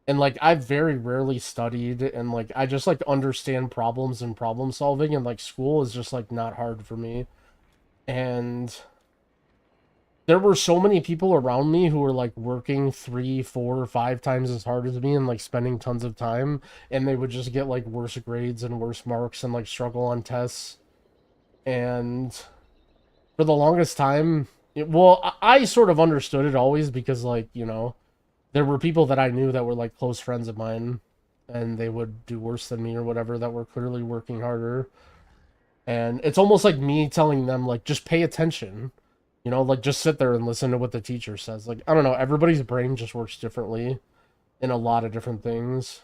And, like, I've very rarely studied, and, like, I just, like, understand problems and problem solving, and, like, school is just, like, not hard for me. And there were so many people around me who were like working 3, 4, 5 times as hard as me and like spending tons of time, and they would just get like worse grades and worse marks and like struggle on tests. And for the longest time, I sort of understood it always because, like, you know, there were people that I knew that were like close friends of mine and they would do worse than me or whatever, that were clearly working harder. And it's almost like me telling them, like, just pay attention. You know, like, just sit there and listen to what the teacher says. Like, I don't know, everybody's brain just works differently in a lot of different things.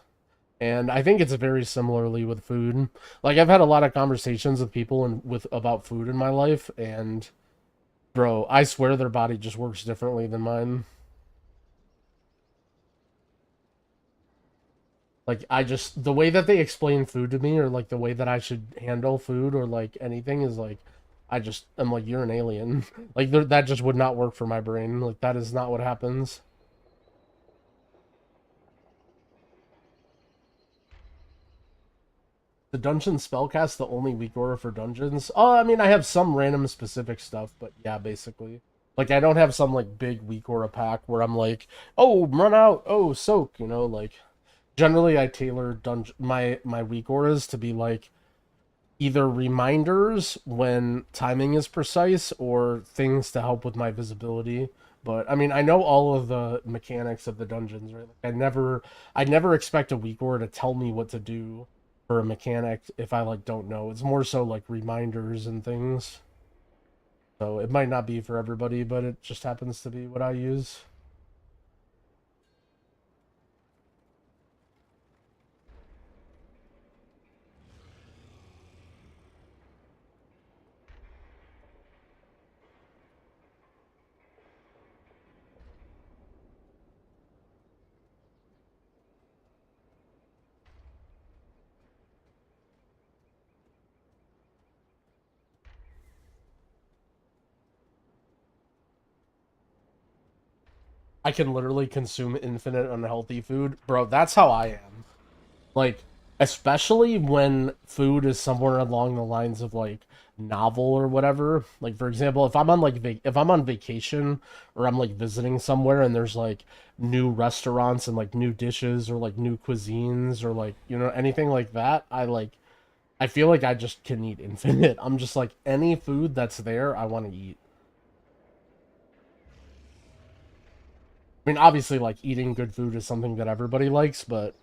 And I think it's very similarly with food. Like, I've had a lot of conversations with people about food in my life, and, bro, I swear their body just works differently than mine. Like, the way that they explain food to me, or, like, the way that I should handle food, or, like, anything is, like, I'm like, you're an alien. Like, that just would not work for my brain. Like, that is not what happens. The dungeon spellcast the only weak aura for dungeons? Oh, I mean, I have some random specific stuff, but yeah, basically. Like, I don't have some, like, big weak aura pack where I'm like, oh, run out, oh, soak, you know, like, generally I tailor my weak auras to be, like, either reminders when timing is precise or things to help with my visibility But I mean, I know all of the mechanics of the dungeons, right? Like, I never expect a weak aura to tell me what to do for a mechanic if I like don't know. It's more so like reminders and things. So it might not be for everybody, but it just happens to be what I use. I can literally consume infinite unhealthy food. Bro, that's how I am. Like, especially when food is somewhere along the lines of like novel or whatever. Like, for example, if I'm on like if I'm on vacation or I'm like visiting somewhere and there's like new restaurants and like new dishes or like new cuisines or like, you know, anything like that, I feel like I just can eat infinite. I'm just like any food that's there, I want to eat. I mean, obviously, like, eating good food is something that everybody likes, but...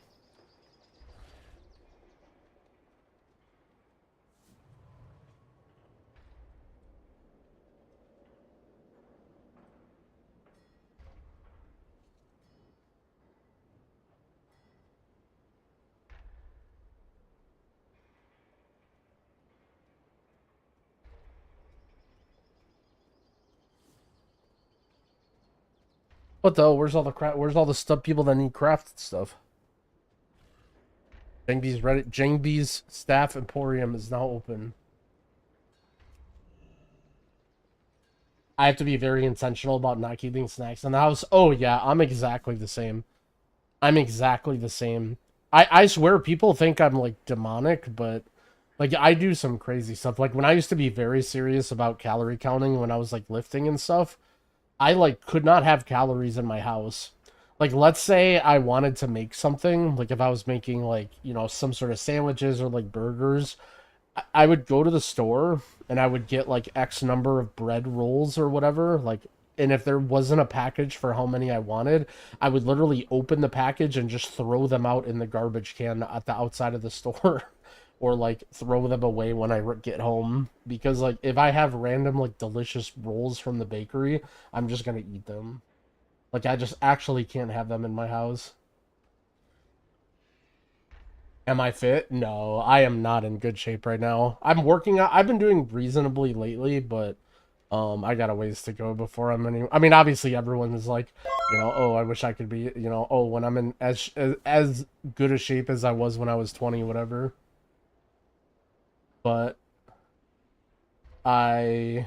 What though? Where's all the Where's all the stuff people that need craft stuff? Jangby's Staff Emporium is now open. I have to be very intentional about not keeping snacks in the house. Oh yeah, I'm exactly the same. I'm exactly the same. I swear people think I'm like demonic, but like I do some crazy stuff. Like when I used to be very serious about calorie counting when I was like lifting and stuff, I like could not have calories in my house. Like let's say I wanted to make something, like if I was making like, you know, some sort of sandwiches or like burgers, I would go to the store and I would get like X number of bread rolls or whatever, like, and if there wasn't a package for how many I wanted, I would literally open the package and just throw them out in the garbage can at the outside of the store. Or like throw them away when I get home, because like if I have random like delicious rolls from the bakery, I'm just gonna eat them. Like I just actually can't have them in my house. Am I fit? No, I am not in good shape right now. I'm working out. I've been doing reasonably lately, but I got a ways to go before I'm any. I mean, obviously everyone is like, you know, oh, I wish I could be, you know, oh, when I'm in as good a shape as I was when I was 20, whatever. But yeah,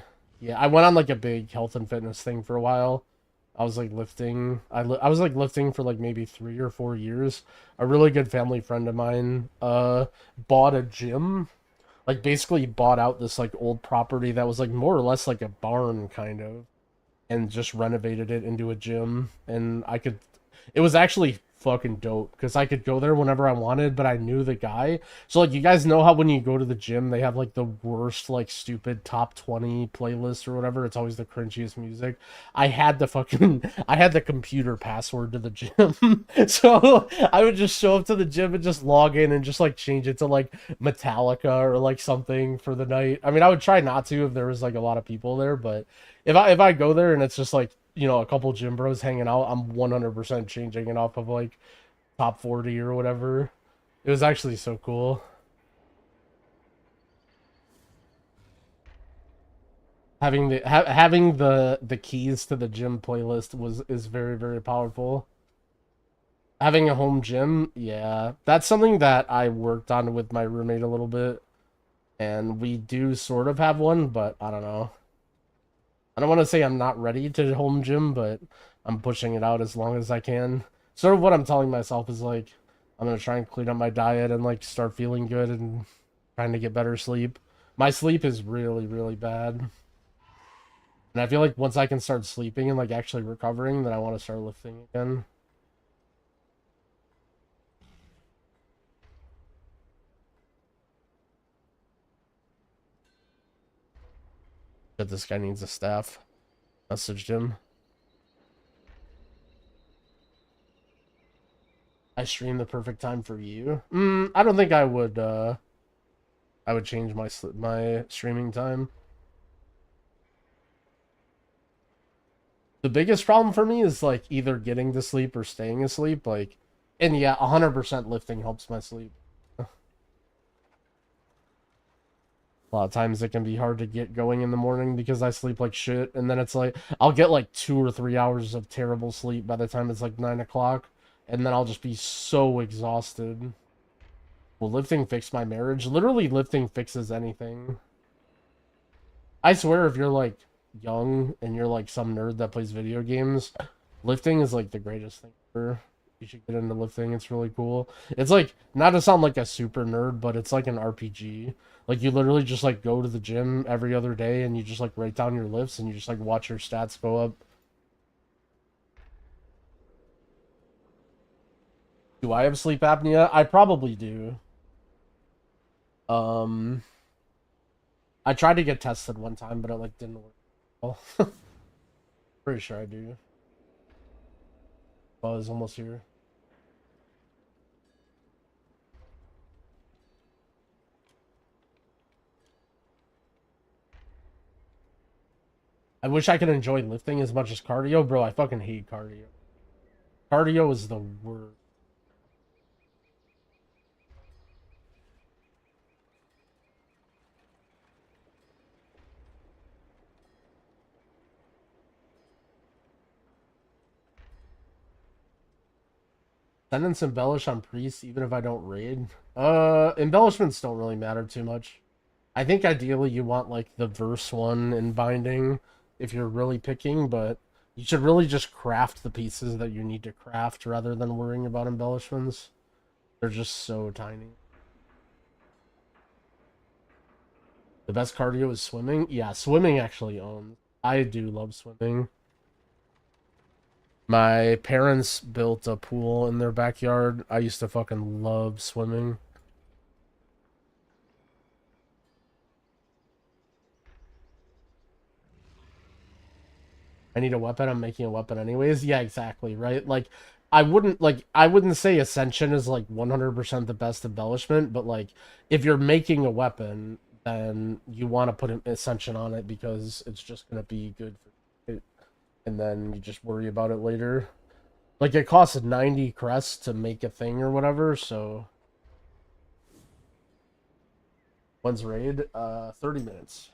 I went on like a big health and fitness thing for a while. I was like lifting. I was like lifting for like maybe 3 or 4 years. A really good family friend of mine bought a gym. Like basically bought out this like old property that was like more or less like a barn kind of, and just renovated it into a gym. And it was actually fucking dope because I could go there whenever I wanted, but I knew the guy. So like, you guys know how when you go to the gym they have like the worst like stupid top 20 playlist or whatever, it's always the cringiest music. I had the computer password to the gym. So I would just show up to the gym and just log in and just like change it to like Metallica or like something for the night. I mean, I would try not to if there was like a lot of people there, but if I go there and it's just like, you know, a couple gym bros hanging out, I'm 100% changing it off of like top 40 or whatever. It was actually so cool. Having the keys to the gym playlist is very, very powerful. Having a home gym, yeah, that's something that I worked on with my roommate a little bit, and we do sort of have one, but I don't know. I don't want to say I'm not ready to home gym, but I'm pushing it out as long as I can. Sort of what I'm telling myself is like, I'm gonna try and clean up my diet and like start feeling good and trying to get better sleep. My sleep is really, really bad. And I feel like once I can start sleeping and like actually recovering, then I want to start lifting again. But this guy needs a staff. Messaged him. I stream the perfect time for you. I don't think I would change my streaming time. The biggest problem for me is like either getting to sleep or staying asleep. Like, and yeah, 100% lifting helps my sleep. A lot of times it can be hard to get going in the morning because I sleep like shit, and then it's like I'll get like 2 or 3 hours of terrible sleep by the time it's like 9 o'clock, and then I'll just be so exhausted. Will lifting fix my marriage? Literally, lifting fixes anything. I swear, if you're like young and you're like some nerd that plays video games, lifting is like the greatest thing ever. You should get into lifting. It's really cool. It's like, not to sound like a super nerd, but it's like an RPG. Like, you literally just like go to the gym every other day and you just like write down your lifts and you just like watch your stats go up. Do I have sleep apnea? I probably do. I tried to get tested one time, but it like didn't work well. Pretty sure I do. Oh, I was almost here. I wish I could enjoy lifting as much as cardio. Bro, I fucking hate cardio. Cardio is the worst. Sentence embellish on priests even if I don't raid? Embellishments don't really matter too much. I think ideally you want like the verse one in binding if you're really picking, but you should really just craft the pieces that you need to craft rather than worrying about embellishments. They're just so tiny. The best cardio is swimming? Yeah, swimming actually owns. I do love swimming. My parents built a pool in their backyard. I used to fucking love swimming. I need a weapon. I'm making a weapon anyways. Yeah, exactly, right? Like, I wouldn't say Ascension is like 100% the best embellishment, but like, if you're making a weapon, then you want to put an Ascension on it because it's just gonna be good for it, and then you just worry about it later. Like, it costs 90 crests to make a thing or whatever, so... When's raid? 30 minutes.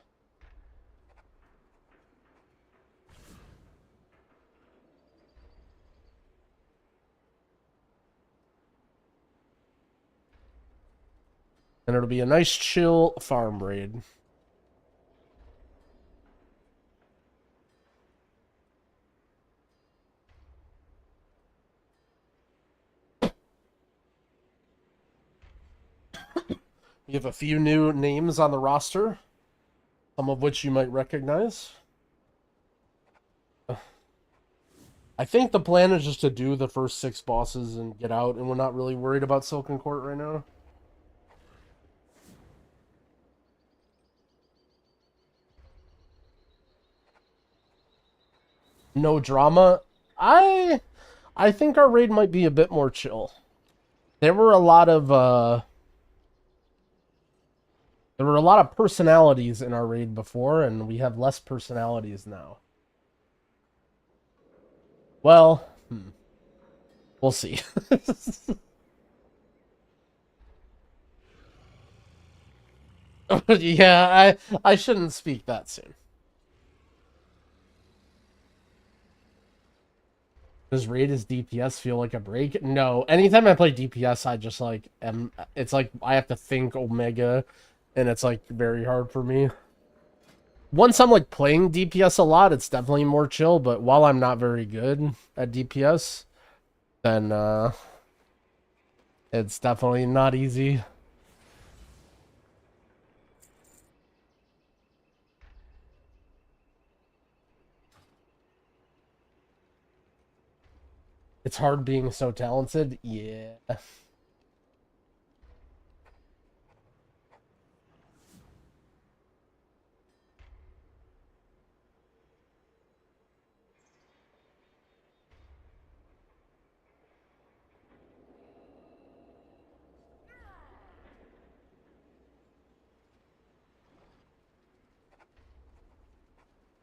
And it'll be a nice, chill farm raid. We have a few new names on the roster, some of which you might recognize. I think the plan is just to do the first 6 bosses and get out, and we're not really worried about Silken Court right now. No drama. I think our raid might be a bit more chill. There were a lot of personalities in our raid before, and we have less personalities now. Well, we'll see. Yeah, I shouldn't speak that soon. Does raid as DPS feel like a break? No. Anytime I play DPS, I just like it's like I have to think Omega, and it's like very hard for me. Once I'm like playing DPS a lot, it's definitely more chill, but while I'm not very good at DPS, then it's definitely not easy. It's hard being so talented. Yeah.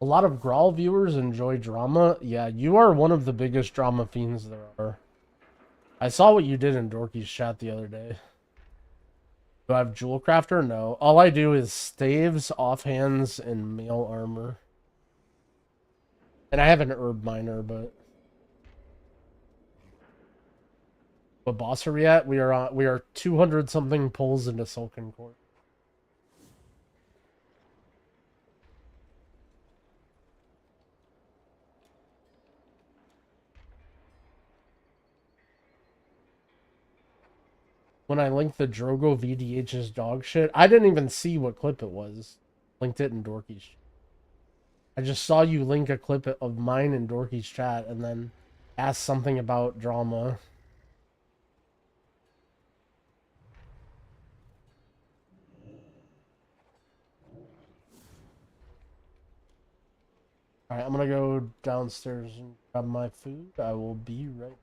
A lot of Grawl viewers enjoy drama. Yeah, you are one of the biggest drama fiends there are. I saw what you did in Dorky's chat the other day. Do I have Jewel Crafter? No. All I do is staves, offhands, and mail armor. And I have an herb miner, but... What boss are we at? We are 200 something pulls into Sulkin Court. When I linked the Drogo VDH's dog shit, I didn't even see what clip it was. Linked it in Dorky's. I just saw you link a clip of mine in Dorky's chat and then ask something about drama. Alright, I'm gonna go downstairs and grab my food. I will be right.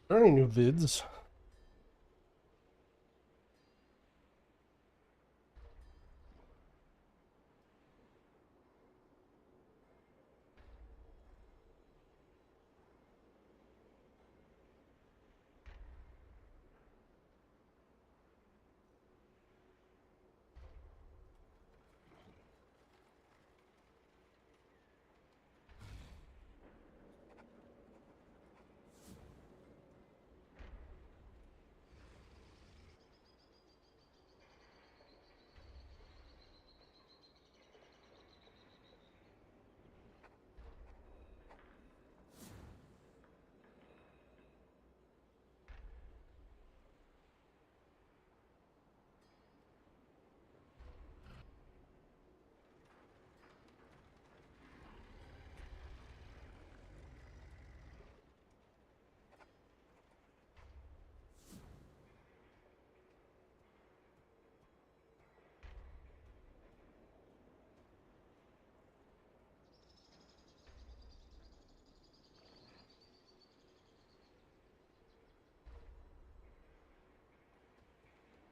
Are there any new vids?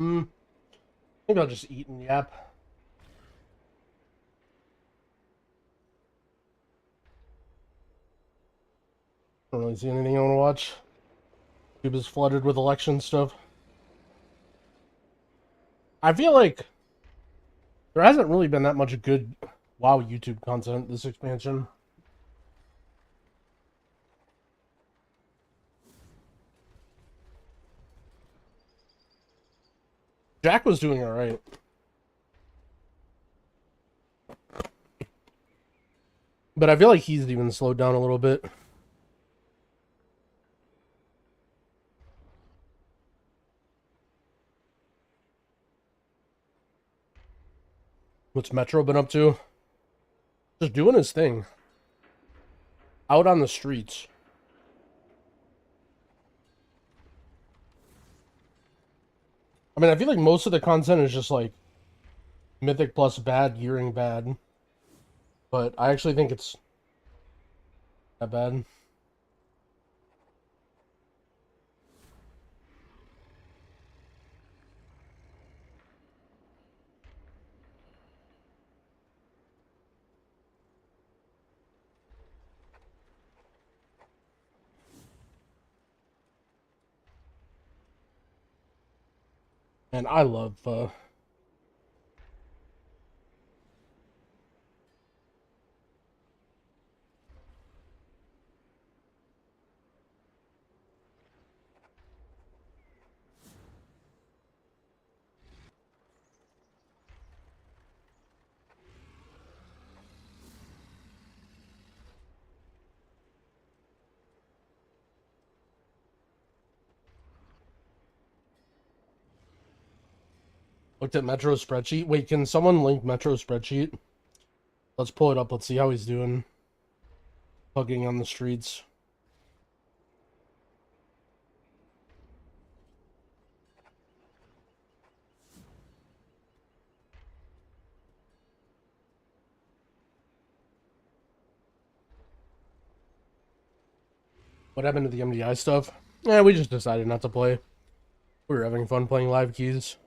Maybe I'll just eat and yap. Don't really see anything I want to watch. YouTube is flooded with election stuff. I feel like there hasn't really been that much good WoW YouTube content this expansion. Jack was doing alright. But I feel like he's even slowed down a little bit. What's Metro been up to? Just doing his thing. Out on the streets. I mean, I feel like most of the content is just like Mythic plus bad, gearing bad. But I actually think it's that bad. And I love looked at Metro spreadsheet. Wait, can someone link Metro spreadsheet? Let's pull it up. Let's see how he's doing. Hugging on the streets. What happened to the MDI stuff? Yeah, we just decided not to play. We were having fun playing live keys.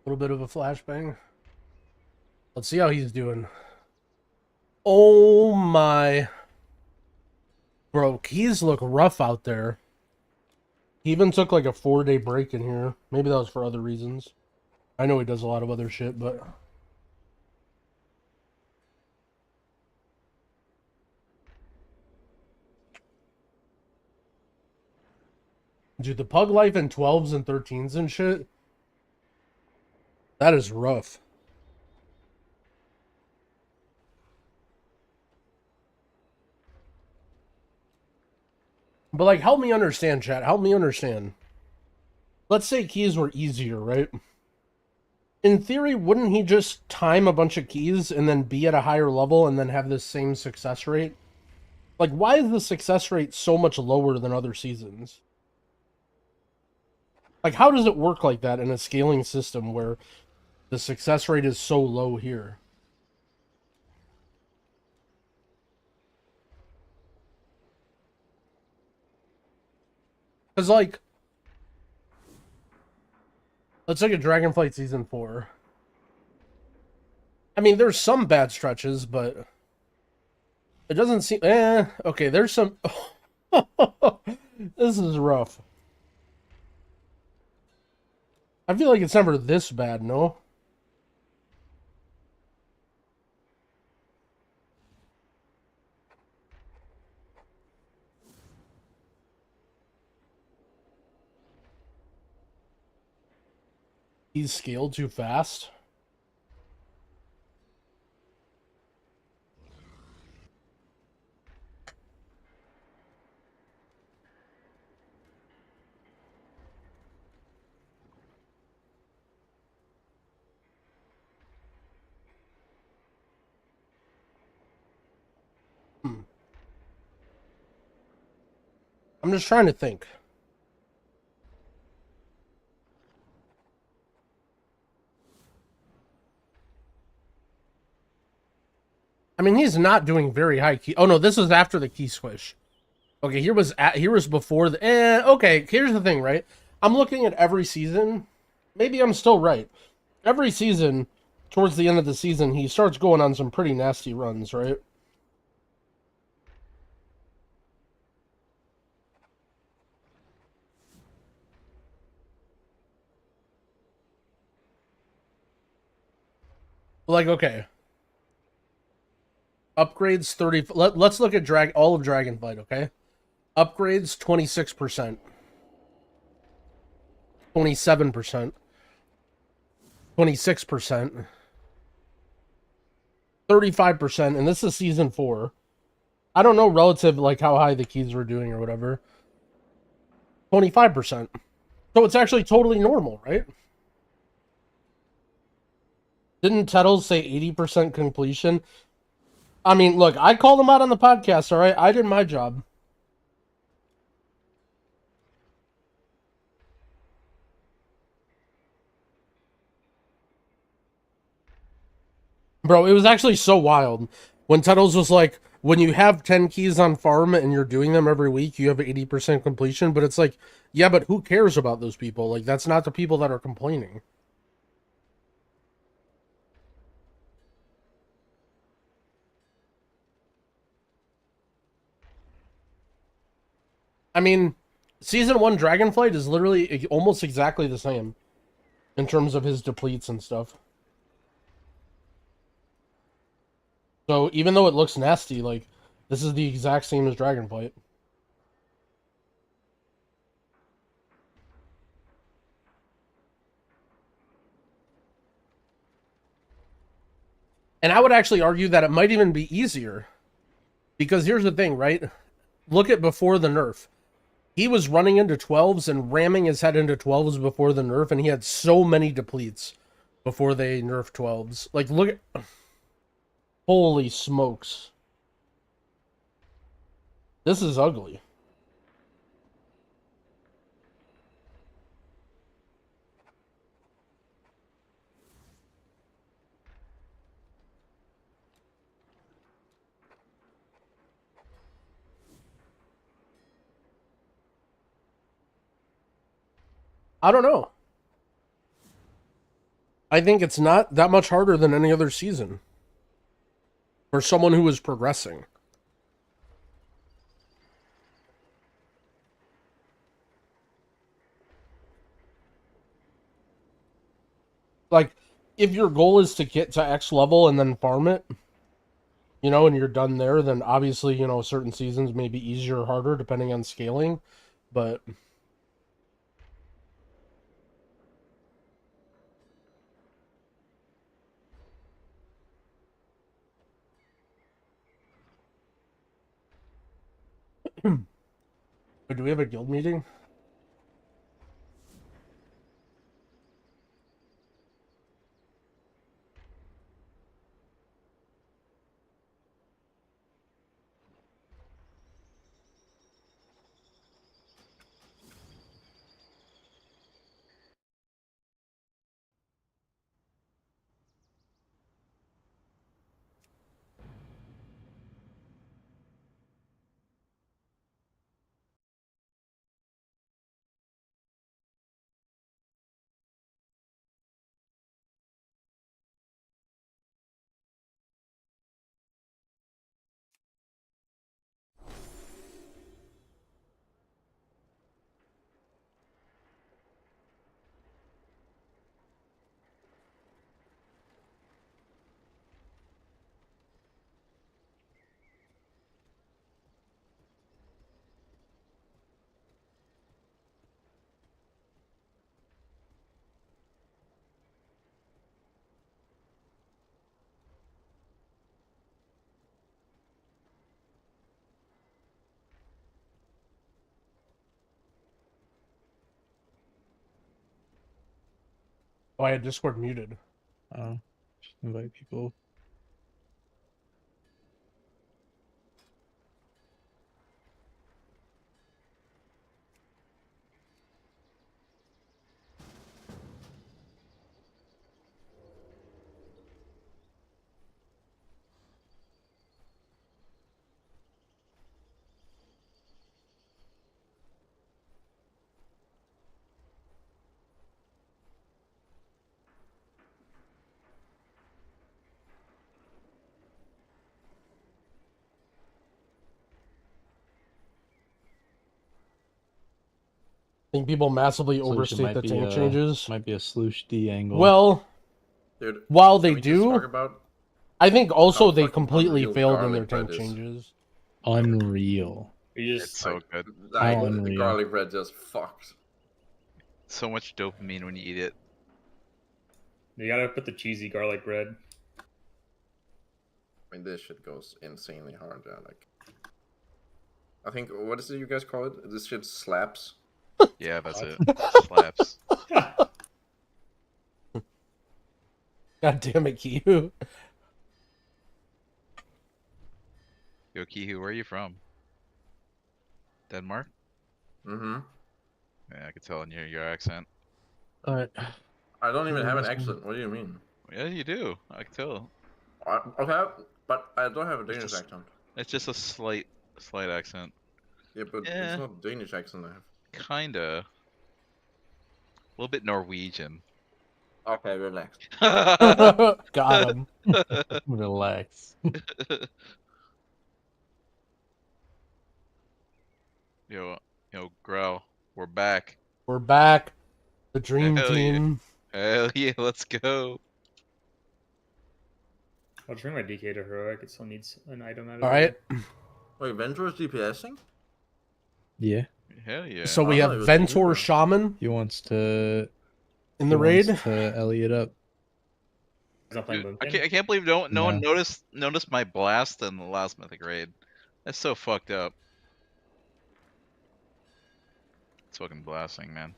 A little bit of a flashbang. Let's see how he's doing. Oh my. Bro, keys look rough out there. He even took like a 4-day break in here. Maybe that was for other reasons. I know he does a lot of other shit, but... Dude, the pug life in 12s and 13s and shit... That is rough. But, like, help me understand, chat. Help me understand. Let's say keys were easier, right? In theory, wouldn't he just time a bunch of keys and then be at a higher level and then have this same success rate? Like, why is the success rate so much lower than other seasons? Like, how does it work like that in a scaling system where the success rate is so low here? Because, like, let's look at Dragonflight Season 4. I mean, there's some bad stretches, but it doesn't seem... okay, there's some... This is rough. I feel like it's never this bad, no? He's scaled too fast. I'm just trying to think. I mean, he's not doing very high key. Oh no, this was after the key squish. Okay, here was before the. Okay, here's the thing, right? I'm looking at every season. Maybe I'm still right. Every season, towards the end of the season, he starts going on some pretty nasty runs, right? Like, okay. Upgrades 30. Let's look at all of Dragonflight, okay? Upgrades 26%. 27%. 26%. 35%, and this is season 4. I don't know relative like how high the keys were doing or whatever. 25%. So it's actually totally normal, right? Didn't Tettles say 80% completion? I mean, look, I called him out on the podcast, all right? I did my job. Bro, it was actually so wild. When Tettles was like, when you have 10 keys on farm and you're doing them every week, you have 80% completion. But it's like, yeah, but who cares about those people? Like, that's not the people that are complaining. I mean, Season 1 Dragonflight is literally almost exactly the same in terms of his depletes and stuff. So even though it looks nasty, like, this is the exact same as Dragonflight. And I would actually argue that it might even be easier. Because here's the thing, right? Look at before the nerf. He was running into 12s and ramming his head into 12s before the nerf, and he had so many depletes before they nerfed 12s. Like, look at... Holy smokes. This is ugly. I don't know. I think it's not that much harder than any other season. For someone who is progressing. Like, if your goal is to get to X level and then farm it, you know, and you're done there, then obviously, you know, certain seasons may be easier or harder depending on scaling, but... But do we have a guild meeting? Oh, I had Discord muted. Just invite people. think people massively Sloosh overstate might the be tank a- changes. Might be a Sloosh D angle. Well, Dude, while can they we just talk do, about I think also how they fucking completely unreal failed in their garlic bread tank is? changes. Unreal. You It's just so good. Like, How the unreal. garlic bread just fucked. So much dopamine when you eat it. you gotta put the cheesy garlic bread. I mean, this shit goes insanely hard. Yeah, like, I think what is it you guys call it? This shit slaps. Yeah, that's it. Slaps. God damn it, Kiyu. Yo, Kihu, where are you from? Denmark? Mm-hmm. Yeah, I could tell in your accent. Alright. I don't even have an accent. What do you mean? Yeah, you do. I can tell. Okay, but I don't have a Danish accent. It's just a slight accent. Yeah, but Yeah. it's not Danish accent I have. Kinda. A little bit Norwegian. Okay, relax. Got him. Relax. Yo, Grow, we're back. We're back. The dream Hell yeah. team. Hell yeah, let's go. I'll bring my DK to heroic. It still needs an item out of All right. Wait, Ventur's DPSing? Yeah. Hell yeah. So we I have thought it was Ventor Ingram. Shaman He wants to in the raid. to Elliot up. He's not playing Dude, Boomkin. I can't believe no one Yeah. noticed my blast in the last Mythic Raid. That's so fucked up. It's fucking blasting, man.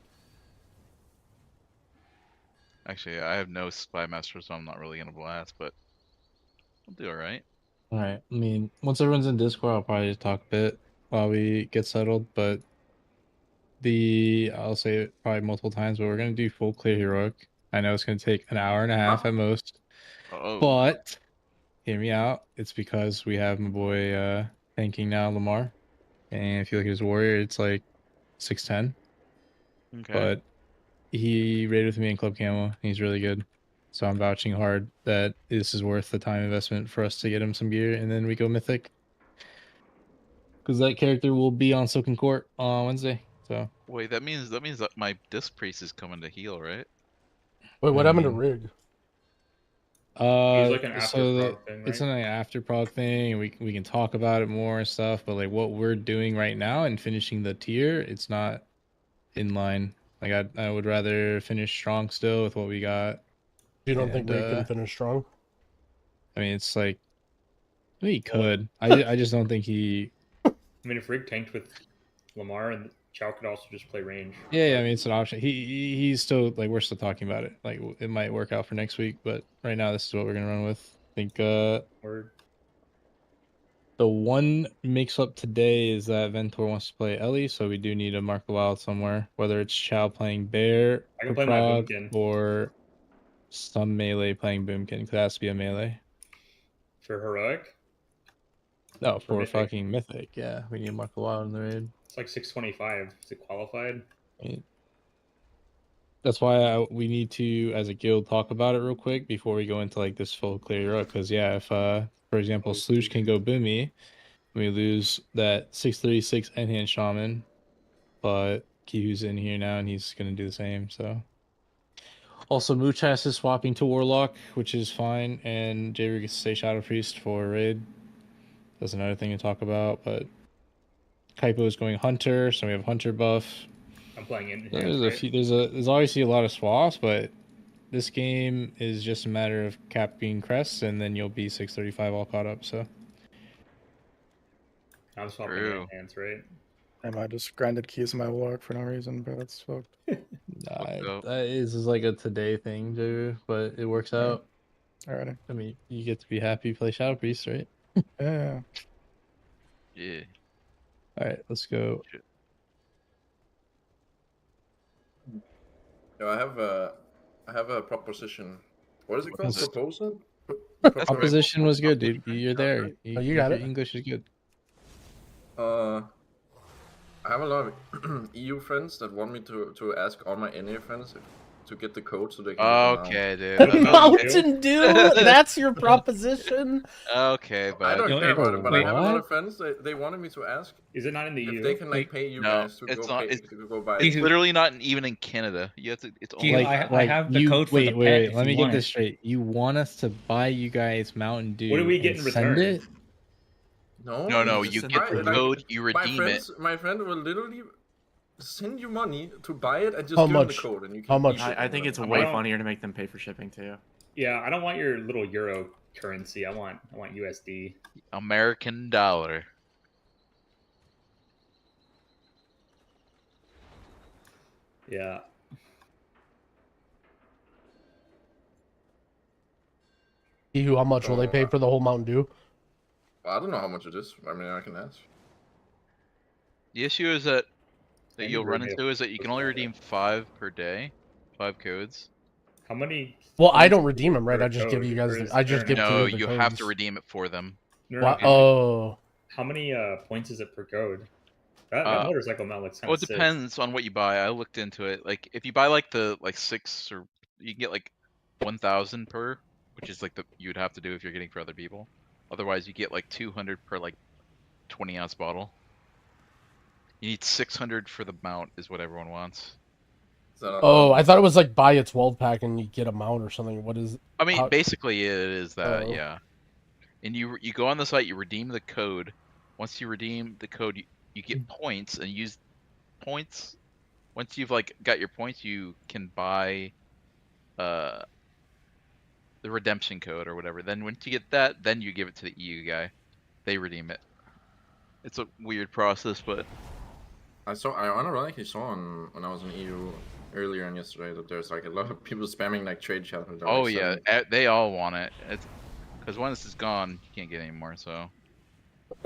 Actually, I have no Spy Master, so I'm not really gonna blast, but I'll do alright. Alright. I mean, once everyone's in Discord, I'll probably just talk a bit while we get settled, but I'll say it probably multiple times, but we're gonna do full clear heroic. I know it's gonna take an hour and a half at most. Oh. But hear me out. It's because we have my boy tanking now, Lamar. And if you look at his warrior, it's like 610. Okay. But he raided with me in Club Camo. He's really good. So I'm vouching hard that this is worth the time investment for us to get him some gear, and then we go Mythic. Because that character will be on Silken Court on Wednesday. So Wait, that means that my Disc Priest is coming to heal, right? Wait, what happened to rig? He's like an after so prog thing, it's right? an after prog thing, and we can talk about it more and stuff. But like what we're doing right now and finishing the tier, it's not in line. Like I would rather finish strong still with what we got. You don't think rig can finish strong? I mean, it's like he could. I just don't think he. I mean, if Rig tanked with Lamar, and Chow could also just play range. Yeah, I mean it's an option. He's still like we're still talking about it. Like it might work out for next week, but right now this is what we're gonna run with. I think Word. the one mix up today is that Ventor wants to play Ellie, so we do need a Mark of Wild somewhere. Whether it's Chow playing Bear I can for play my Prague Boomkin. or some melee playing Boomkin, because it has to be a melee. For heroic, No, for Mythic? fucking Mythic. Yeah, we need a Mark of Wild in the raid. it's like 625. Is it qualified? I mean, that's why we need to, as a guild, talk about it real quick before we go into like this full clear up. Because yeah, if for example, Sloosh can go boomy, we lose that 636 end-hand shaman, but Kihu's in here now and he's gonna do the same. So also Moochas is swapping to Warlock, which is fine, and Jaeger gets to stay Shadow Priest for raid. That's another thing to talk about, but Kaipo is going Hunter, so we have Hunter buff. I'm playing in. There's obviously a lot of swaps, but this game is just a matter of capping crests, and then you'll be 635 all caught up. So I'm swapping True. hands, right? I just grinded keys in my Warlock for no reason, but that's fucked. that is like a today thing, Joe, but it works out. Alrighty. I mean, you get to be happy, play Shadow Priest, right? Yeah. Yeah. All right, let's go. Yo, I have a proposition. What is it called? is it? Proposal? Proposition was good, dude. You're there. You got your it. English is good. I have a lot of EU friends that want me to ask all my NA friends to get the code so they can. get the Okay, dude. What about Mountain Dew? That's your proposition? Okay, I but don't care about it, but I have a lot what? of friends. They wanted me to ask Is it not in the EU? if they can like pay you No, guys to it's go not. pay It's, to go buy it's it. literally not even in Canada. You have to. It's only. Hugh, Like, I have the you, code for wait, the wait, pet wait. if Let you me get want this it. straight. You want us to buy you guys Mountain Dew? What do we get and in send return? it? No, you get the code, you redeem it. My friend will literally send you money to buy it and just How give them the much? code, and you can. How much? keep it I and think it's whatever. way funnier to make them pay for shipping too. Yeah, I don't want your little euro currency. I want USD. American dollar. Yeah. How much will they pay for the whole Mountain Dew? I don't know how much it is. I mean, I can ask. The issue is that And you'll run redeem. into is that you can only redeem 5 per day, 5 codes. How many? Well, I points don't is redeem per them, right? I just give code, you or guys. is I just there give an- No, to you the have to codes. redeem it for them. No, Wow. how many- Oh, How many points is it per code? That Uh, motorcycle mount looks kind Well, of it sick. depends on what you buy. I looked into it. Like, if you buy like the 6 or you can get like 1,000 per, which is like the you'd have to do if you're getting for other people. Otherwise, you get like 200 per like 20-ounce bottle. You need 600 for the mount is what everyone wants. oh! I thought it was like buy a 12-pack and you get a mount or something. What is? I mean, how- basically it is that, Oh. yeah. And you go on the site, you redeem the code. Once you redeem the code, you get points and use points. Once you've like got your points, you can buy the redemption code or whatever. Then once you get that, then you give it to the EU guy. They redeem it. It's a weird process, but I ironically saw when I was in EU earlier and yesterday that there's like a lot of people spamming like trade chat. And they're, oh like, yeah, selling- they all want it. It's because once it's gone, you can't get any more. So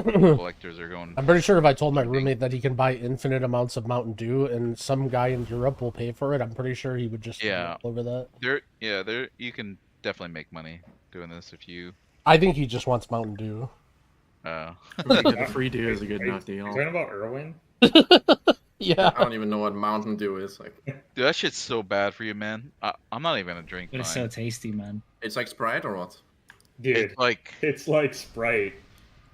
collectors are going. I'm pretty sure if I told my roommate that he can buy infinite amounts of Mountain Dew and some guy in Europe will pay for it, I'm pretty sure he would just Yeah. all over that. There you can definitely make money doing this if you. I think he just wants Mountain Dew. The free Dew is a good enough deal. Are you talking about Irwin? Yeah. I don't even know what Mountain Dew is like. Dude, that shit's so bad for you, man. I'm not even gonna drink. But it's mine. so tasty, man. It's like Sprite or what? Dude, it's like Sprite.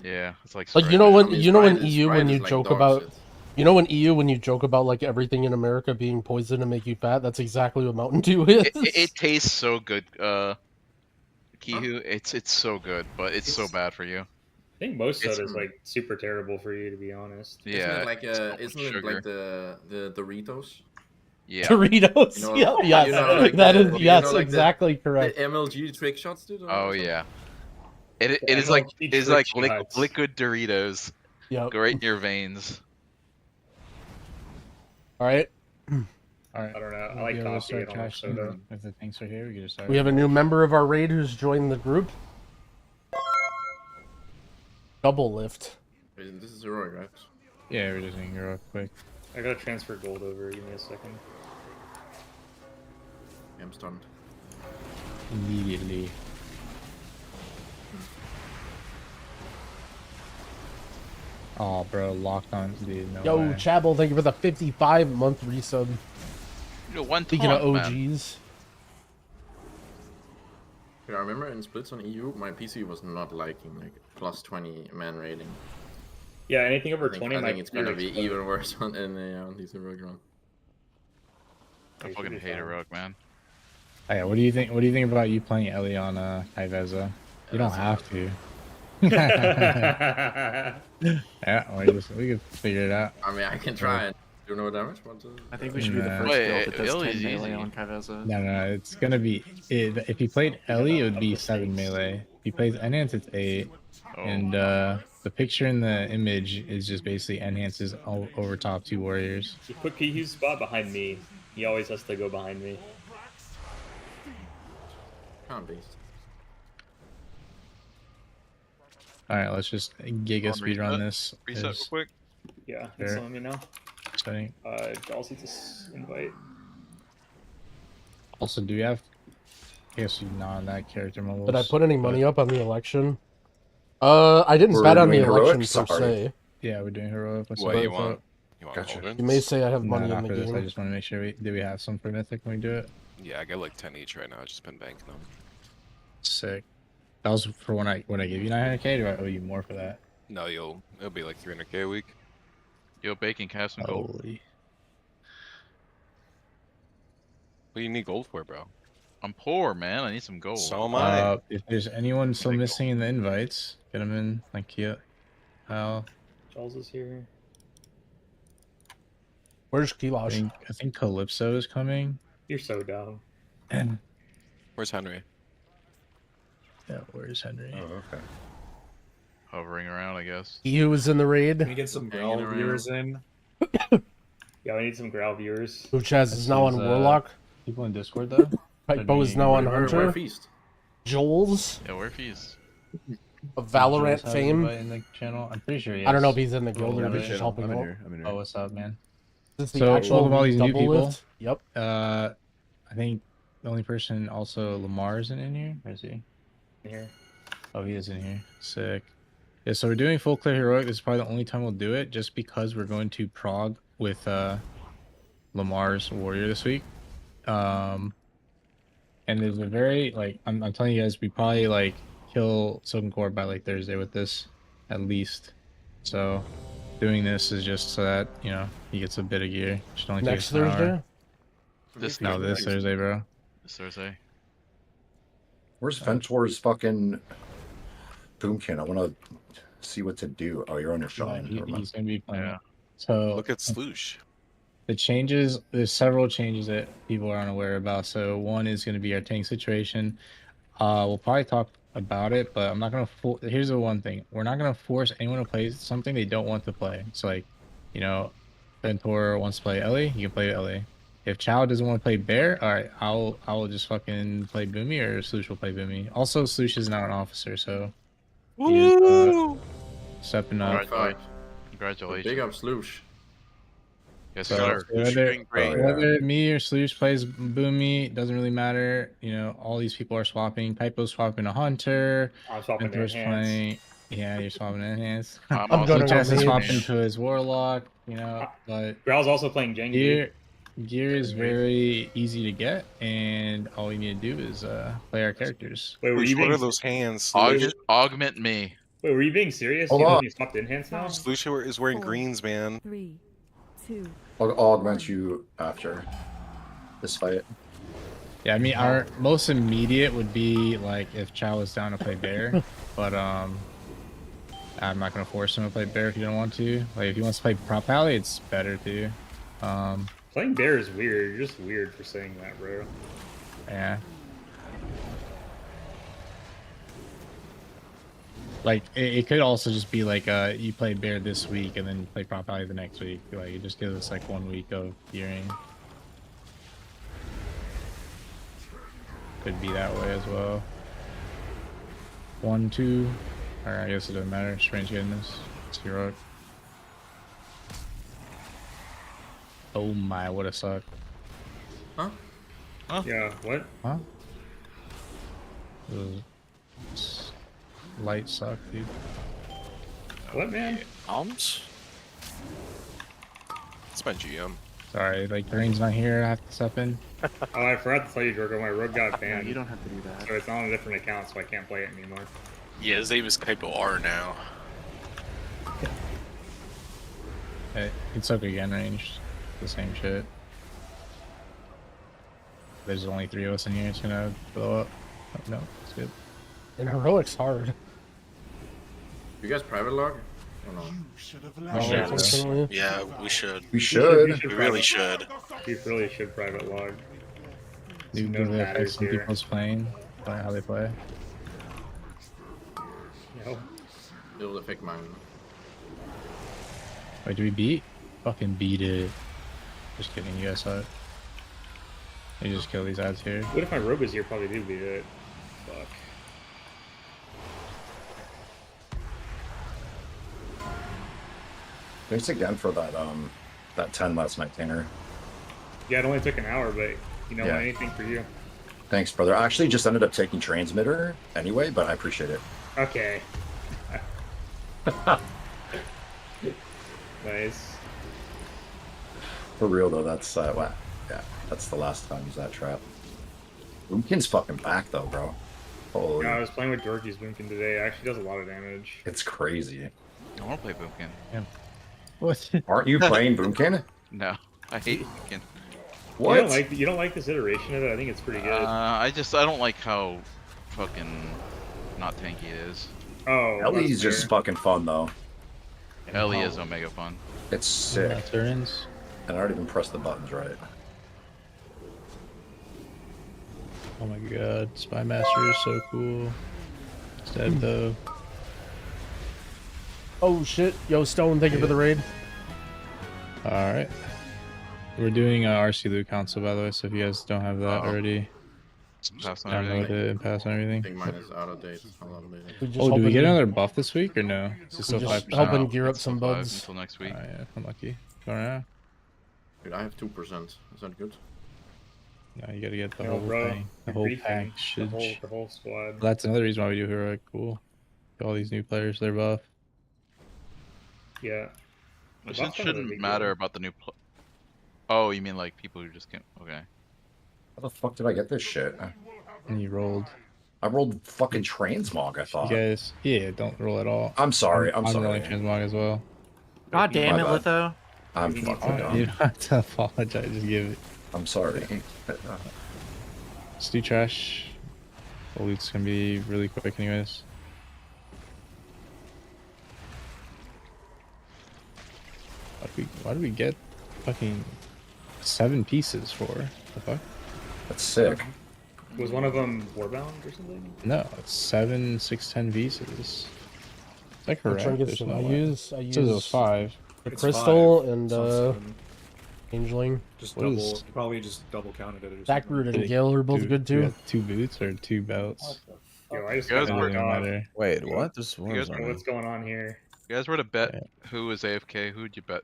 Yeah, it's like. Like Sprite. you know when I mean, you know when Sprite is- EU Sprite when is you like joke dog about shit. you know when EU when you joke about like everything in America being poison to make you fat, that's exactly what Mountain Dew is. It tastes so good, Kihu. It's so good, but it's so bad for you. I think most It's- soda's like super terrible for you, to be honest. Yeah. Isn't it like so much isn't it sugar. like the Doritos? Yeah. Doritos. You know, Yeah, yes, you know, like that the- is you yes, know, like exactly correct. The MLG trick shots, dude. Oh yeah. It Yeah, is like MLG it's like trick shots. liquid Doritos. Yep. Go right in your veins. All right. All right. I don't know. I We'll like be able to coffee. I start don't like cashing soda. in. If the things are here, we can just start. We have a new member of our raid who's joined the group. Double lift. This is heroic, right? Yeah, we're just gonna go real quick. I gotta transfer gold over. Give me a second. I'm stunned. Immediately. Oh, bro, locked on, dude. No Yo, way. Chabel, thank you for the 55-month resub. One Speaking of taunt, man. OGs. Yeah, I remember in splits on EU, my PC was not liking like plus 20 man rating. Yeah, anything over I 20 think might it's gonna be explode. even worse on these heroic rounds. I fucking hate heroic, man. Oh, yeah, what do you think? What do you think about you playing Ellie on Kai'Veza? You don't have to. Yeah, we can figure it out. I mean, I can try and do no damage, but I think we should be the first Wait, build that does Ellie's 10 melee easy. on Kai'Veza. No, it's gonna be. If he played Ellie, it would be 7 melee. If he plays Enhance, it's 8. Oh. And the picture in the image is just basically enhances over top 2 warriors. You put Kihu's spot behind me. He always has to go behind me. can't beast. All right, let's just giga speed run reset? this. Reset real Is- quick. Yeah, it's Sure. telling me now. Setting. I'll see this invite. Also, do we have? I guess you're not on that character mode. Did I put any money up on the election? I didn't bet on the election per se. Yeah, we're doing heroic. Let's What vote you for want? it. You want Gotcha. Hogan? You may say I have money Not in the after this. game. I just want to make sure do we have some for mythic when we do it? Yeah, I got like 10 each right now. I've just been banking them. Sick. That was for when I give you 900k. Do I owe you more for that? No, it'll be like 300k a week. Yo, Bacon, can I have some gold? Holy. What do you need gold for, bro? I'm poor, man. I need some gold. So am I. If there's anyone still missing in the invites, get them in. Thank you. Charles is here. Where's Kilosh? I think Calypso is coming. You're so dumb. Where's Henry? Yeah, where's Henry? Oh, okay. Hovering around, I guess. He was in the raid. Can we get some Growl viewers in? Yeah, we need some Growl viewers. Uchaz is now on Warlock. People in Discord though. Hypo is now on Where Hunter. Feast? Joel's Yeah, where Feast? of Valorant Joel's has fame. in the channel. I'm pretty sure he is. I don't know if he's in the guild Oh, or yeah, if he's just helping out. Oh, what's up, man? This is the So, actual welcome all these new double people. lift. Yep. I think the only person also Lamar isn't in here. Where is he? Here. Oh, he is in here. Sick. Yeah, so we're doing full clear heroic. This is probably the only time we'll do it, just because we're going to prog with Lamar's warrior this week. And there's a very like I'm telling you guys, we probably like kill Silken Core by like Thursday with this, at least. So doing this is just so that he gets a bit of gear. Just only Next takes an hour. Thursday. This Thursday, bro. This Thursday. Where's Ventor's fucking boomkin? I want to see what to do. Oh, you're on your shine. He's gonna be playing. Yeah. So Look at Sloosh. the changes, there's several changes that people are unaware about. So one is going to be our tank situation. We'll probably talk about it, but I'm not going to here's the one thing. We're not going to force anyone to play something they don't want to play. So like, Ventor wants to play Ellie, you can play Ellie. If Chow doesn't want to play Bear, all right, I'll just fucking play Boomy, or Sloosh will play Boomy. Also, Sloosh is now an officer, so he is stepping up. Congratulations. Big up Sloosh. Yes, So sir. whether me or Sloosh plays Boomy, it doesn't really matter. All these people are swapping. Typo's swapping a Hunter. I'm swapping Ventor's Enhance. playing. Yeah, you're swapping Enhance. I'm going to Chess is Mage. swapping to his Warlock. But Growl's also playing Jengi. Gear is very easy to get, and all you need to do is play our characters. Wait, were you What being, are those hands? Augment me. wait, were you being serious? Hold You on. know you swapped Enhance now? Sloosh is wearing greens, man. 3, 2. I'll augment you after this fight. Yeah, I mean, our most immediate would be like if Chow was down to play Bear, but I'm not gonna force him to play Bear if you don't want to. Like if he wants to play Prop Alley, it's better to. Playing Bear is weird. You're just weird for saying that, bro. Yeah. Like it could also just be like you play Bear this week and then you play Prop Alley the next week. Like it just gives us like 1 week of gearing. Could be that way as well. 1, 2. Or I guess it doesn't matter. Strange goodness. It's heroic. Oh my, what a suck. Huh? Yeah, what? Huh? It was light suck, dude. What, man? It's my GM. Sorry, like Green's not here. I have to step in. Oh, I forgot to tell you, Gorgo, my rogue got banned. You don't have to do that. So it's on a different account, so I can't play it anymore. Yeah, his name is Typo R now. It's okay again, range. The same shit. There's only 3 of us in here. It's gonna blow up. Oh, no, it's good. And heroic's hard. You guys private log? Or no? Unfortunately. Yeah, we should. We should. We really should. We really should private log. Do No really affect matters some here. people's playing, by how they play. No. It will affect mine. Wait, do we beat? Fucking beat it. Just kidding, you guys saw it. You just kill these ads here. What if my rogue was here? Probably do beat it. Fuck. Thanks again for that 10 last night, Tanner. Yeah, it only took an hour, but Yeah. anything for you. Thanks, brother. I actually just ended up taking transmitter anyway, but I appreciate it. Okay. Nice. For real though, that's yeah, that's the last time I used that trap. Boomkin's fucking back though, bro. Holy, Yeah, I was playing with Dorky's Boomkin today. It actually does a lot of damage. it's crazy. I want to play Boomkin. Yeah. What? Aren't you playing Boomkin? No, I hate Boomkin. What? You don't like this iteration of it? I think it's pretty good. I don't like how fucking not tanky it is. Oh, Ellie's just fucking fun though. Ellie is Omega fun. It's sick. Turns. And I already even pressed the buttons right. Oh my god, Spy Master is so cool. It's dead though. Oh shit. Yo, Stone, thank you for the raid. Alright. We're doing RC Loot Council, by the way, so if you guys don't have that already, pass on download it and pass on I everything. think mine is out of date. I'll update it. Oh, do we get another buff this week or no? Is it still just 5%? helping gear up It's some still 5 buds. until next week. Oh, yeah, unlucky. Going around? Dude, I have 2%. Is that good? No, you gotta get the Yo, whole bro, thing. The you're whole briefing package. the whole squad. That's another reason why we do Heroic. Cool. All these new players, they're buff. Yeah. It buff shouldn't big matter deal. about the new. Oh, you mean like people who just can't? Okay. How the fuck did I get this shit? And you rolled. I rolled fucking transmog, I thought. You guys, yeah, don't roll at all. I'm sorry, I'm sorry. rolling transmog as well. God damn it, My bad. Litho. I'm fucking dumb. You don't have to apologize, just give it. I'm sorry. Just do trash. The loot's gonna be really quick anyways. Why do we get fucking 7 pieces for? The fuck? That's sick. Was one of them Warbound or something? No, it's 7, 6, 10 pieces. Is that What correct? trinkets There's do no I way. use? I It says it was use 5. the It's crystal 5. and It's not 7. Angeling. Just What double. is- You probably just double counted it or Backroot something. and Gale are both Two- good you too. got 2 boots or 2 belts? Yo, I just You guys got were- knocked off. matter. Wait, what? This You guys I don't know what's going on here. You guys were to bet who was AFK. Who'd you bet?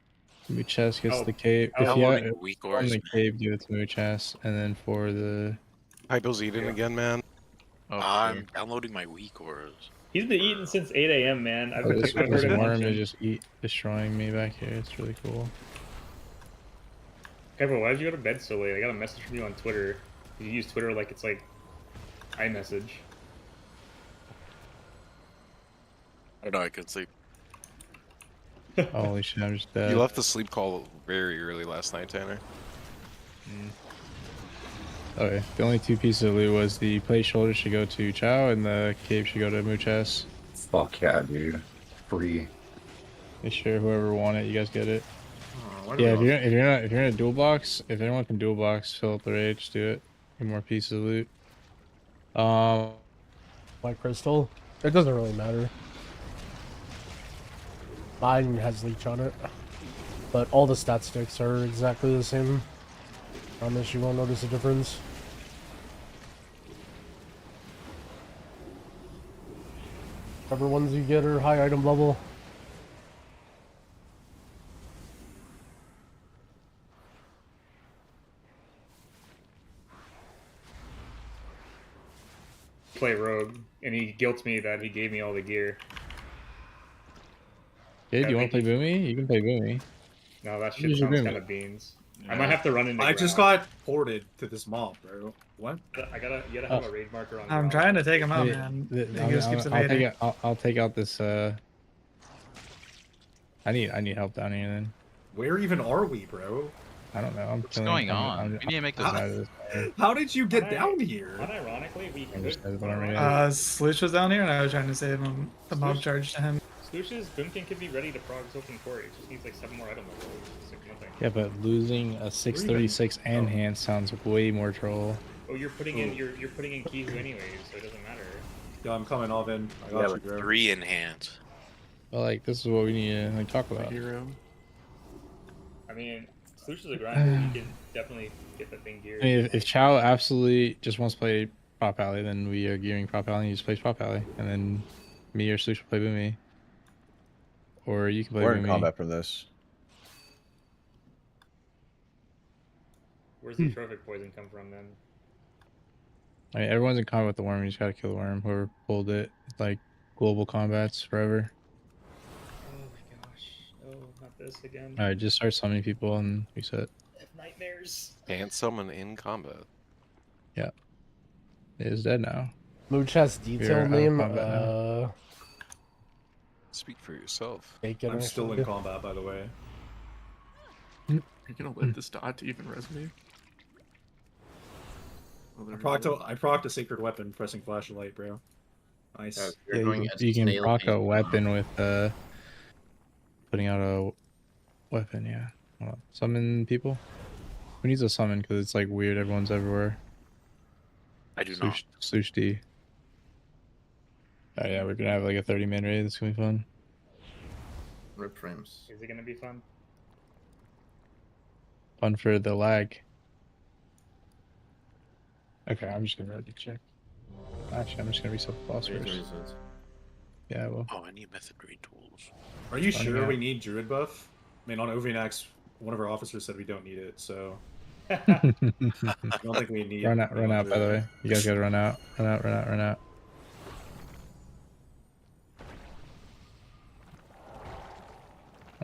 Muchas gets Oh, the cave. oh, If you loading have the weak on ores. the cave, give it to Muchas, and then for the Hypo's eating again, man. Oh, I'm downloading my weak ores. He's been eating since 8 a.m., man. I've this heard him worm mention. is just destroying me back here. It's really cool. Kevin, why did you go to bed so late? I got a message from you on Twitter. You use Twitter like it's like iMessage. I don't know, I could sleep. Holy shit, I'm just dead. You left the sleep call very early last night, Tanner. Okay, the only 2 pieces of loot was the plate shoulder should go to Chow, and the cave should go to Muchas. Fuck yeah, dude. Free. Make sure whoever won it, you guys get it. Why do Yeah, we if you're in a dual box, if anyone can dual box, fill up the raid, just do it. Get more pieces of loot. White crystal. It doesn't really matter. Mine has leech on it, but all the stat sticks are exactly the same. Promise you won't notice a difference. Whatever ones you get are high item level. Play rogue, and he guilts me that he gave me all the gear. Kid, you want to play Boomy? You can play Boomy. No, that Use shit your sounds Boomy. kind of beans. I might have to run into. I just got ported to this mob, bro. What? I gotta. You gotta have a raid marker on. I'm ground. trying to take him out, Hey, man. the- He just keeps I'll evading. I'll take out this. I need help down here. Then Where even are we, bro? I don't know. I'm What's going on? We need to make this. out of this. How did you get down here? Unironically, we could. Sloosh was down here, and I was trying to save him. The mob charge to him. Sloosh's Boomkin could be ready to prog open quarry. It just needs like 7 more item levels. It's like nothing. Yeah, but losing a 636 and hand sounds way more troll. Oh, you're putting in you're putting in keys anyways, so it doesn't matter. Yo, I'm coming all in. I Yeah, got you, like bro. 3 in hand. But like, this is what we need to like talk about. I mean, Sloosh is a grinder. You can definitely get the thing geared. I mean, if Chow absolutely just wants to play Prop Alley, then we are gearing Prop Alley and he just plays Prop Alley. And then me or Sloosh will play Boomy. Or you can play We're in Boomy. combat for this. Where's the trophic poison come from then? I mean, everyone's in combat with the worm. You just gotta kill the worm. Whoever pulled it, it's like global combats forever. Oh my gosh. Oh, not this again. Alright, just start summoning people and reset. I have nightmares. And someone in combat. Yeah. It is dead now. Mooch has We are detail out of name. combat now. Speak for yourself. Bacon I'm or still in something. combat, by the way. You're gonna let this dot to even resonate? I procced a sacred weapon pressing flashlight, bro. Nice. You're Yeah, going you, as you can snail proc pace. a weapon with putting out a weapon. Yeah. Hold on. Summon people. Who needs a summon? Because it's like weird. Everyone's everywhere. I do not. Swoosh D. Oh yeah, we're gonna have like a 30-man raid. It's gonna be fun. Rip frames. Is it gonna be fun? Fun for the lag. Okay, I'm just gonna ready check. Actually, I'm just gonna reset the boss first. Yeah, well. Oh, I need method raid tools. Are you Fun, sure yeah. we need Druid buff? I mean, on OVNX, one of our officers said we don't need it, so... I don't think we need... Run out, by the way. You guys gotta run out. Run out.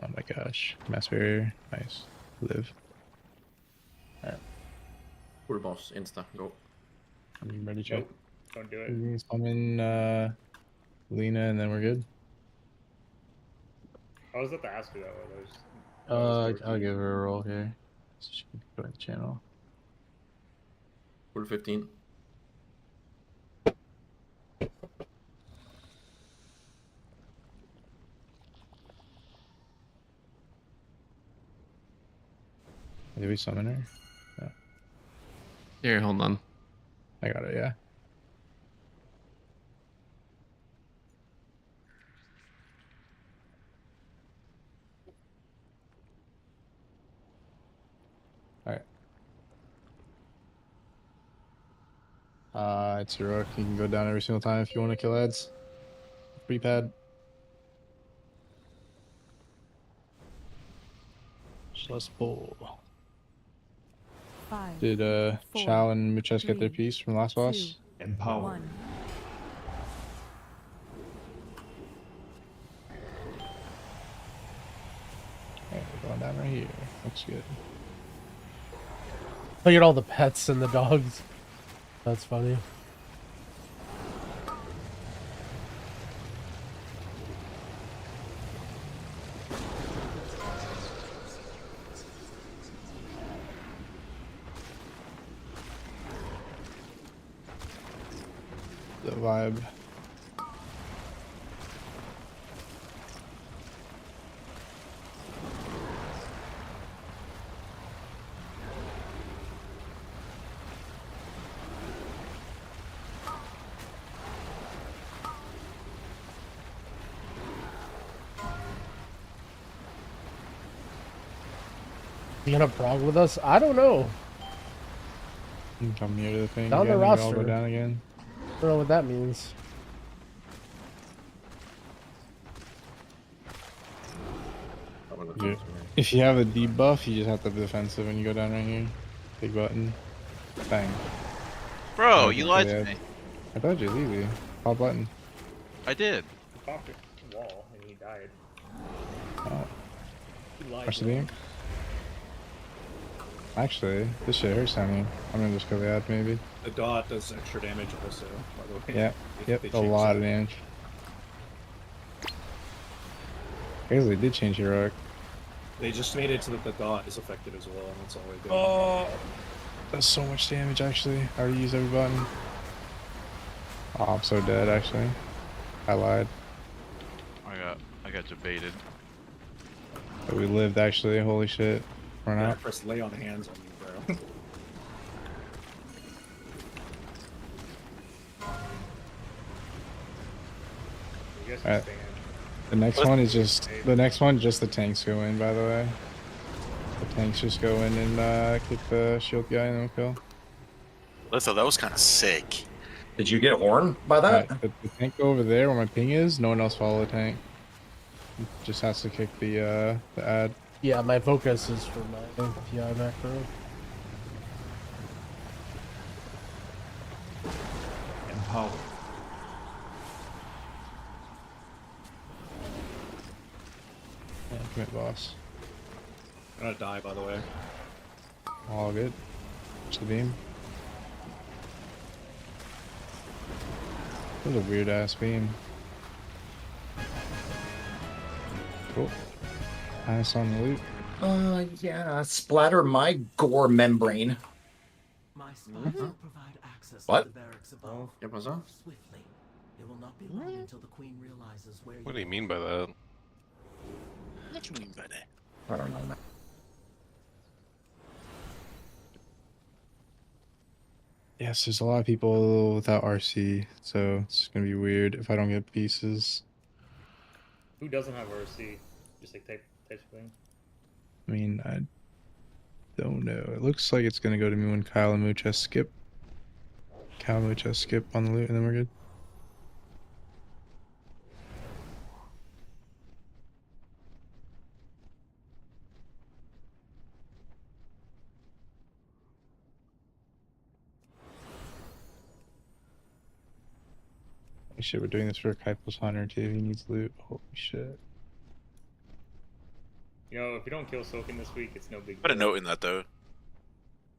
Oh my gosh. Mass barrier. Nice. Live. Alright. Full boss, insta, go. I'm ready to check. Nope. Don't do it. We can summon Lena and then we're good. I was about to ask you that one. I'll give her a roll here. So she can go in the channel. Full 15. Did we summon her? No. Here, hold on. I got it, yeah. Alright. It's heroic. You can go down every single time if you want to kill ads. Free pad. Let's pull. 5. Did 4, Chow and Muches get their 3, piece from last boss? 2, Empower. 1. Okay, we're going down right here. Looks good. Look at all the pets and the dogs. That's funny. The vibe. You gonna prog with us? I don't know. You can come here to the thing. Down again, the and we all roster. go down again. I don't know what that means. If you have a debuff, you just have to be defensive when you go down right here. Big button. Bang. Bro, you lied to me. I told you, it's easy. Pop button. I did. He popped the wall and he died. Oh. He lied Watch to the me. beam. Actually, this shit hurts me. I'm gonna just go the ad maybe. The dot does extra damage also, by the way. Yeah. They Yep. A changed lot that. of damage. Crazy, they did change heroic. They just made it so that the dot is effective as well, and that's all they did. Oh, that's so much damage actually. I already used every button. Oh, I'm so dead actually. I lied. I got debated. But we lived actually. Holy shit. Run Yeah, out. press lay on hands on you, bro. You guys Alright. stand. The next one is just the tanks go in, by the way. The tanks just go in and kick the shield guy and then kill. Litho, that was kind of sick. Did you get horned by that? Alright, the tank over there where my ping is, no one else follow the tank. It just has to kick the ad. Yeah, my focus is for my PI macro. Empower. Yeah, commit boss. I'm gonna die, by the way. All good. Watch the beam. That was a weird ass beam. Cool. Pass on the loot. Yeah, splatter my gore membrane. My spies will provide access What? to the barracks above. ¿Qué pasó? Swiftly. It will not be long until the queen realizes where What do you you mean by that? What do you mean by that? I don't know, man. Yes, there's a lot of people without RC, so it's gonna be weird if I don't get pieces. Who doesn't have RC? Just like type of thing. I mean, I don't know. It looks like it's gonna go to me when Kyle and Mooch has skip. Kyle and Mooch has skip on the loot, and then we're good. Holy shit, we're doing this for Kaipo's Hunter too. He needs loot. Holy shit. You know, if you don't kill Soken this week, it's no big Put a deal. note in that though.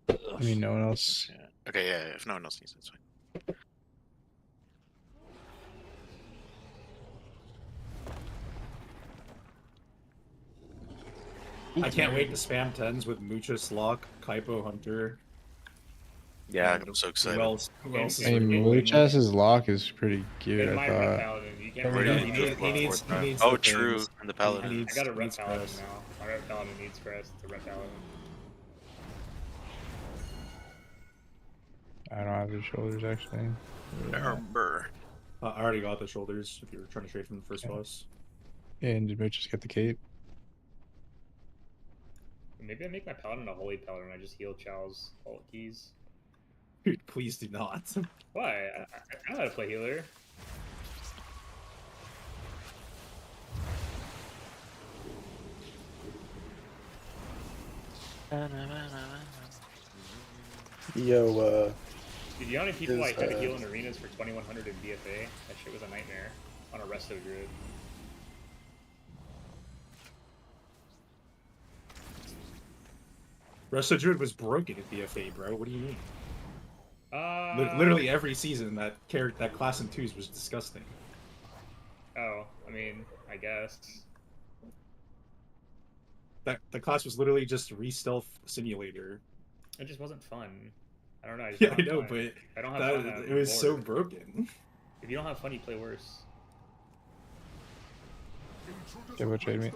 I mean, no one else. Yeah. Okay, yeah. If no one else needs it, it's fine. I can't wait to spam 10s with Muchus Lock, Kaipo Hunter. Yeah, I'm so excited. Who else is I mean, revealing? Mooch's lock is pretty good, My I rep thought. paladin, you can't Where really do you do need it. it? He needs Oh, the true. things. And the paladin. He needs- I got a rep needs paladin crest. now. My rep paladin needs crest. It's a rep paladin. I don't have the shoulders actually. Number. I already got the shoulders if you were trying to trade from the first boss. And did Mooch just get the cape? Maybe I make my paladin a holy paladin and I just heal Chow's ult keys. Dude, please do not. Why? I know how to play healer. Yo, Dude, you know how many people I Is, had to heal in arenas for 2100 in BFA? That shit was a nightmare on a resto grid. Resto Druid was broken at BFA, bro. What do you mean? Uh, Literally every season that class in 2s was disgusting. Oh, I mean, I guess. That class was literally just re-stealth simulator. It just wasn't fun. I don't know. I just Yeah, don't I know, have fun. but I don't have that, fun. it was so broken. If you don't have fun, you play worse. Give a trade me. I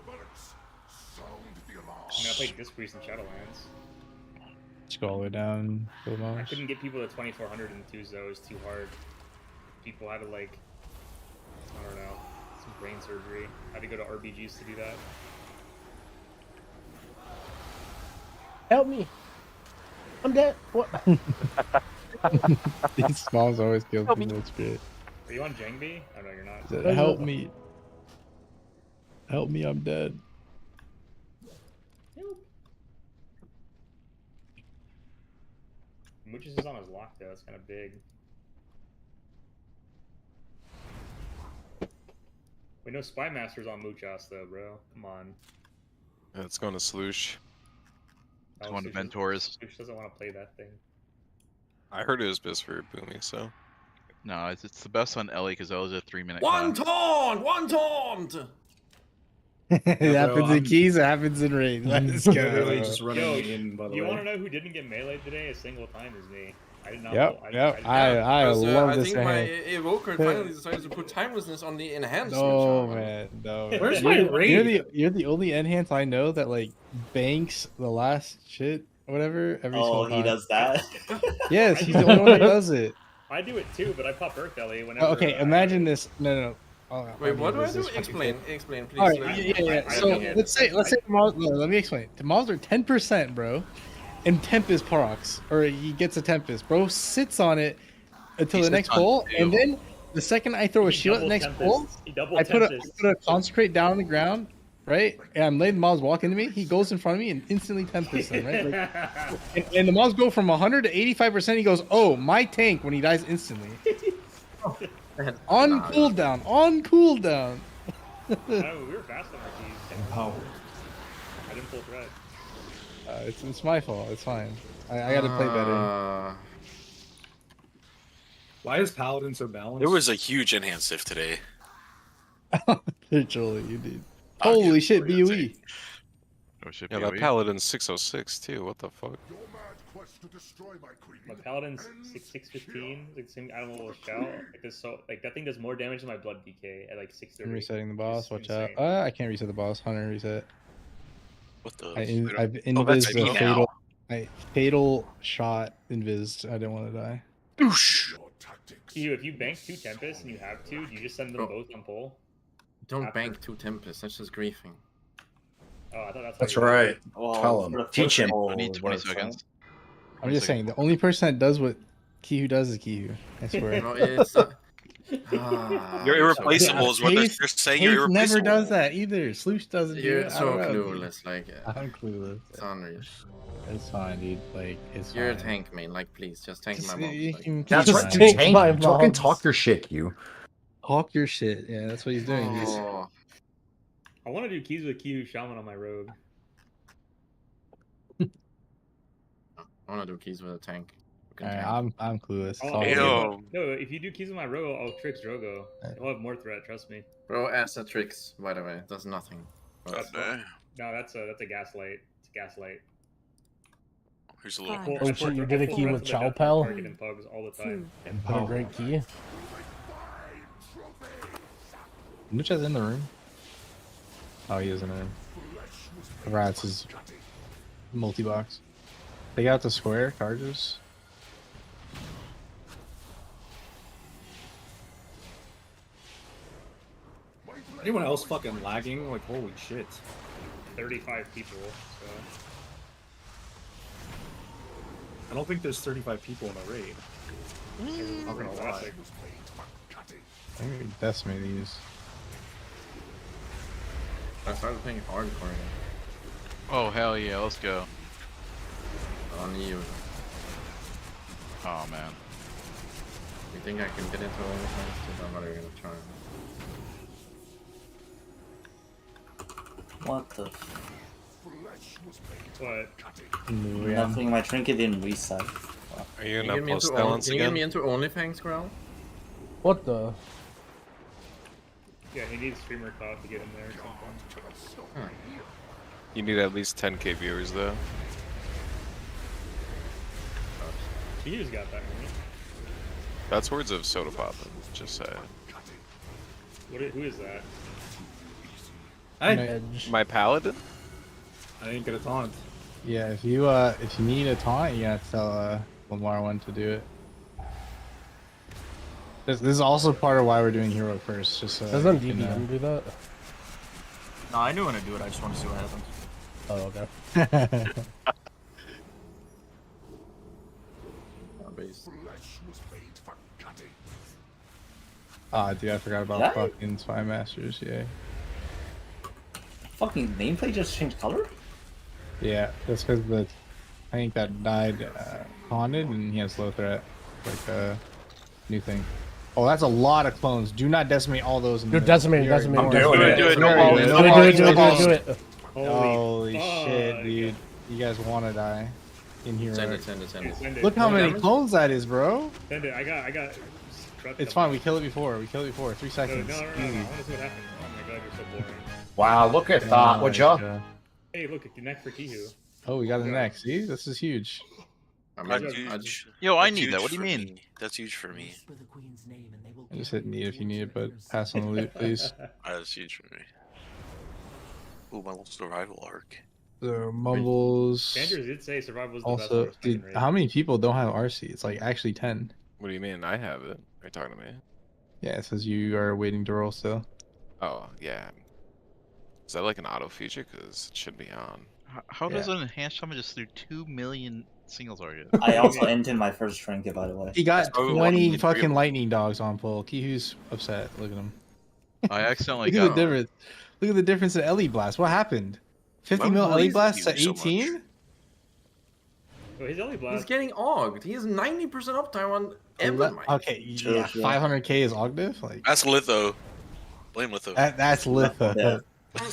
mean, I played Disc Priest in Shadowlands. Let's go all the way down to the I mouse. couldn't get people to 2400 in twos though. It was too hard. People had to like, I don't know, some brain surgery. I had to go to RBGs to do that. Help me. I'm dead. What? These smalls always kill people. It's great. Are you on Jangbi? Oh no, you're not. Is it, help me. Help me, I'm dead. Mooch's is on his lock though. It's kind of big. Wait, no Spy Master's on Moochas though, bro. Come on. Yeah, it's going to Sloosh. Oh, Going to Sush Mentors. Sush doesn't want to play that thing. I heard it was best for Boomy, so. No, it's the best on Ellie because Ellie's a 3-minute One class. taunt! One taunt! It Yeah, bro, happens in keys, it happens in raid. Let's go. Literally just running Yo, in, by the you way. want to know who didn't get meleeed today? A single time is me. I did not. Yep, yep. I Because, love I this think my man. evoker finally decided to put timelessness on the enhanced No switch. man, no. Where's You're- my raid? You're the only enhance I know that like banks the last shit, whatever. Every single time. that? Yes, he's the only one that does it. I do it too, but I pop Earth Ellie whenever. Okay, imagine this. No. Oh, Wait, what do I this do? is fucking Explain, cool. explain, please. All right, Like- yeah. I So don't get let's say Mars, no, let me explain. The Mars are 10%, bro, and Tempest procs, or he gets a Tempest. Bro sits on it until He the next sits on pull, two. and then the second I throw a He shield at the double next Tempest. pull, He double I put Tempest. a consecrate down on the ground, right? And I'm letting the Mars walk into me. He goes in front of me and instantly Tempest him, right? Like, and the Mars go from 100 to 85%. He goes, "Oh, my tank!" when he dies instantly. On cooldown. On cooldown. No, we were fast on our keys. Wow. I didn't pull threat. It's my fault. It's fine. I gotta play better. Why is Paladin so balanced? There was a huge enhanced diff today. Literally, you did. Oh, Holy yeah, shit, that's BOE. it. Oh shit, Yeah, that BOE. Paladin's 606 too. What the fuck? My Paladin's 615. Like same animal will shout. Like this, so like that thing does more damage than my blood DK at like 630. I'm resetting the boss. Watch insane. out. I can't reset the boss. Hunter, reset. What the? I've Oh, that's invised me the now. fatal shot invised. I didn't want to die. If you bank 2 Tempests and you have to, you just send them both on pull. Don't bank 2 Tempests. That's just griefing. Oh, I thought that's. That's how you did right. it. Tell him. Teach him. I need 20 seconds. I'm just saying, the only person that does what Kihu does is Kihu. I swear. No, it's, You're irreplaceable is what they're saying. You're Hayes never irreplaceable. does that either. Sloosh doesn't do You're it. I so don't know, dude. clueless. Like, I'm clueless. it's unreal. It's fine, dude. Like, it's You're a fine. tank, man. Like, please, just tank my You mom. can That's keep right. trying. Tank. my Fucking mobs. talk your shit, you. Talk your shit. Yeah, that's what he's doing. He's- Oh, I want to do keys with Kiyu Shaman on my rogue. I want to do keys with a tank. Who can Alright, tank. I'm clueless. It's Oh, all oh, good. no, if you do keys with my rogue, I'll tricks Drogo. I'll have more threat. Trust me. Bro, asset tricks, by the way. It does nothing. That's no, that's a gaslight. It's a gaslight. Here's a I little. pull- Oh I shit, pull- you I did a pull key threats with the death Chowpel? target and pugs all the time. What a great key. Nucha's in the room. Oh, he is in the room. Rats is multi-box. Take out the square charges. Anyone else fucking lagging? Like, holy shit. 35 people. So. I don't think there's 35 people in a raid. I'm not gonna lie. I think we decimate these. I started playing hardcore Oh hell yeah, let's go. on you. Oh man. You think I can get into all this? I'm not even gonna try. What the? What? Nothing. My trinket didn't reset. Are you Can gonna you get me post into balance Can you get again? me into OnlyFans, Growl? What the? Yeah, he needs streamer cloud to get in there or something. You need at least 10k viewers though. Kiyu's got that, right? That's words of soda poppin'. Just saying. Who is that? Hey, My paladin? I didn't get a taunt. Yeah, if you need a taunt, you gotta tell Lamar when to do it. This is also part of why we're doing hero first, just so Doesn't you can, DBM do that? No, I knew when to do it. I just want to see what happens. Oh, okay. Ah, dude, I forgot about Did I? fucking Spy Masters, yeah. Fucking nameplate just changed color? Yeah, that's because the tank that died haunted and he has low threat. Like a new thing. Oh, that's a lot of clones. Do not decimate all those in Dude, the decimate, we already- decimate. I'm more. doing it. Do it. We No already- balls. no balls, Do no it, balls. do it. Holy fuck. shit, dude. You guys want to die in here. Send it, send it, send it. Send it. Look how many damage? clones that is, bro. Send it. I got. It's fine. We killed it before. 3 No, seconds. no, no, no, Easy. I want to see what happens. Oh my god, you're so boring. Wow, look at that, would ya? Yeah. Hey, look, it's the neck for Kihu. Oh, we got the neck. See, this is huge. That's huge. Yo, I That's need that. huge What do you for mean? me. That's huge for me. I just hit need if you need it, but pass on the loot, please. That's huge for me. Ooh, my little survival arc. So Mumbles. Sanders did say survival was the best Also, for second dude, raid. how many people don't have RC? It's like actually 10. What do you mean? I have it. Are you talking to me? Yeah, it says you are waiting to roll still. Oh, yeah. Is that like an auto feature? Because it should be on. How does an enhanced shaman just threw 2 million single target? I also ended my first trinket, by the way. He got Oh, 20 well, fucking lightning dogs on pull. Kihu's upset. Look at him. I accidentally Look at got. the difference. Look at the difference in Ellie Blast. What happened? 50 Why mil would Ellie he Blast to use so much? 18? Oh, his Ellie He's Blast. getting ogged. He has 90% uptime on every mic. Okay, yeah, 500k is Ogdiv? Like, That's Litho. Blame Litho. that's Litho. Yeah.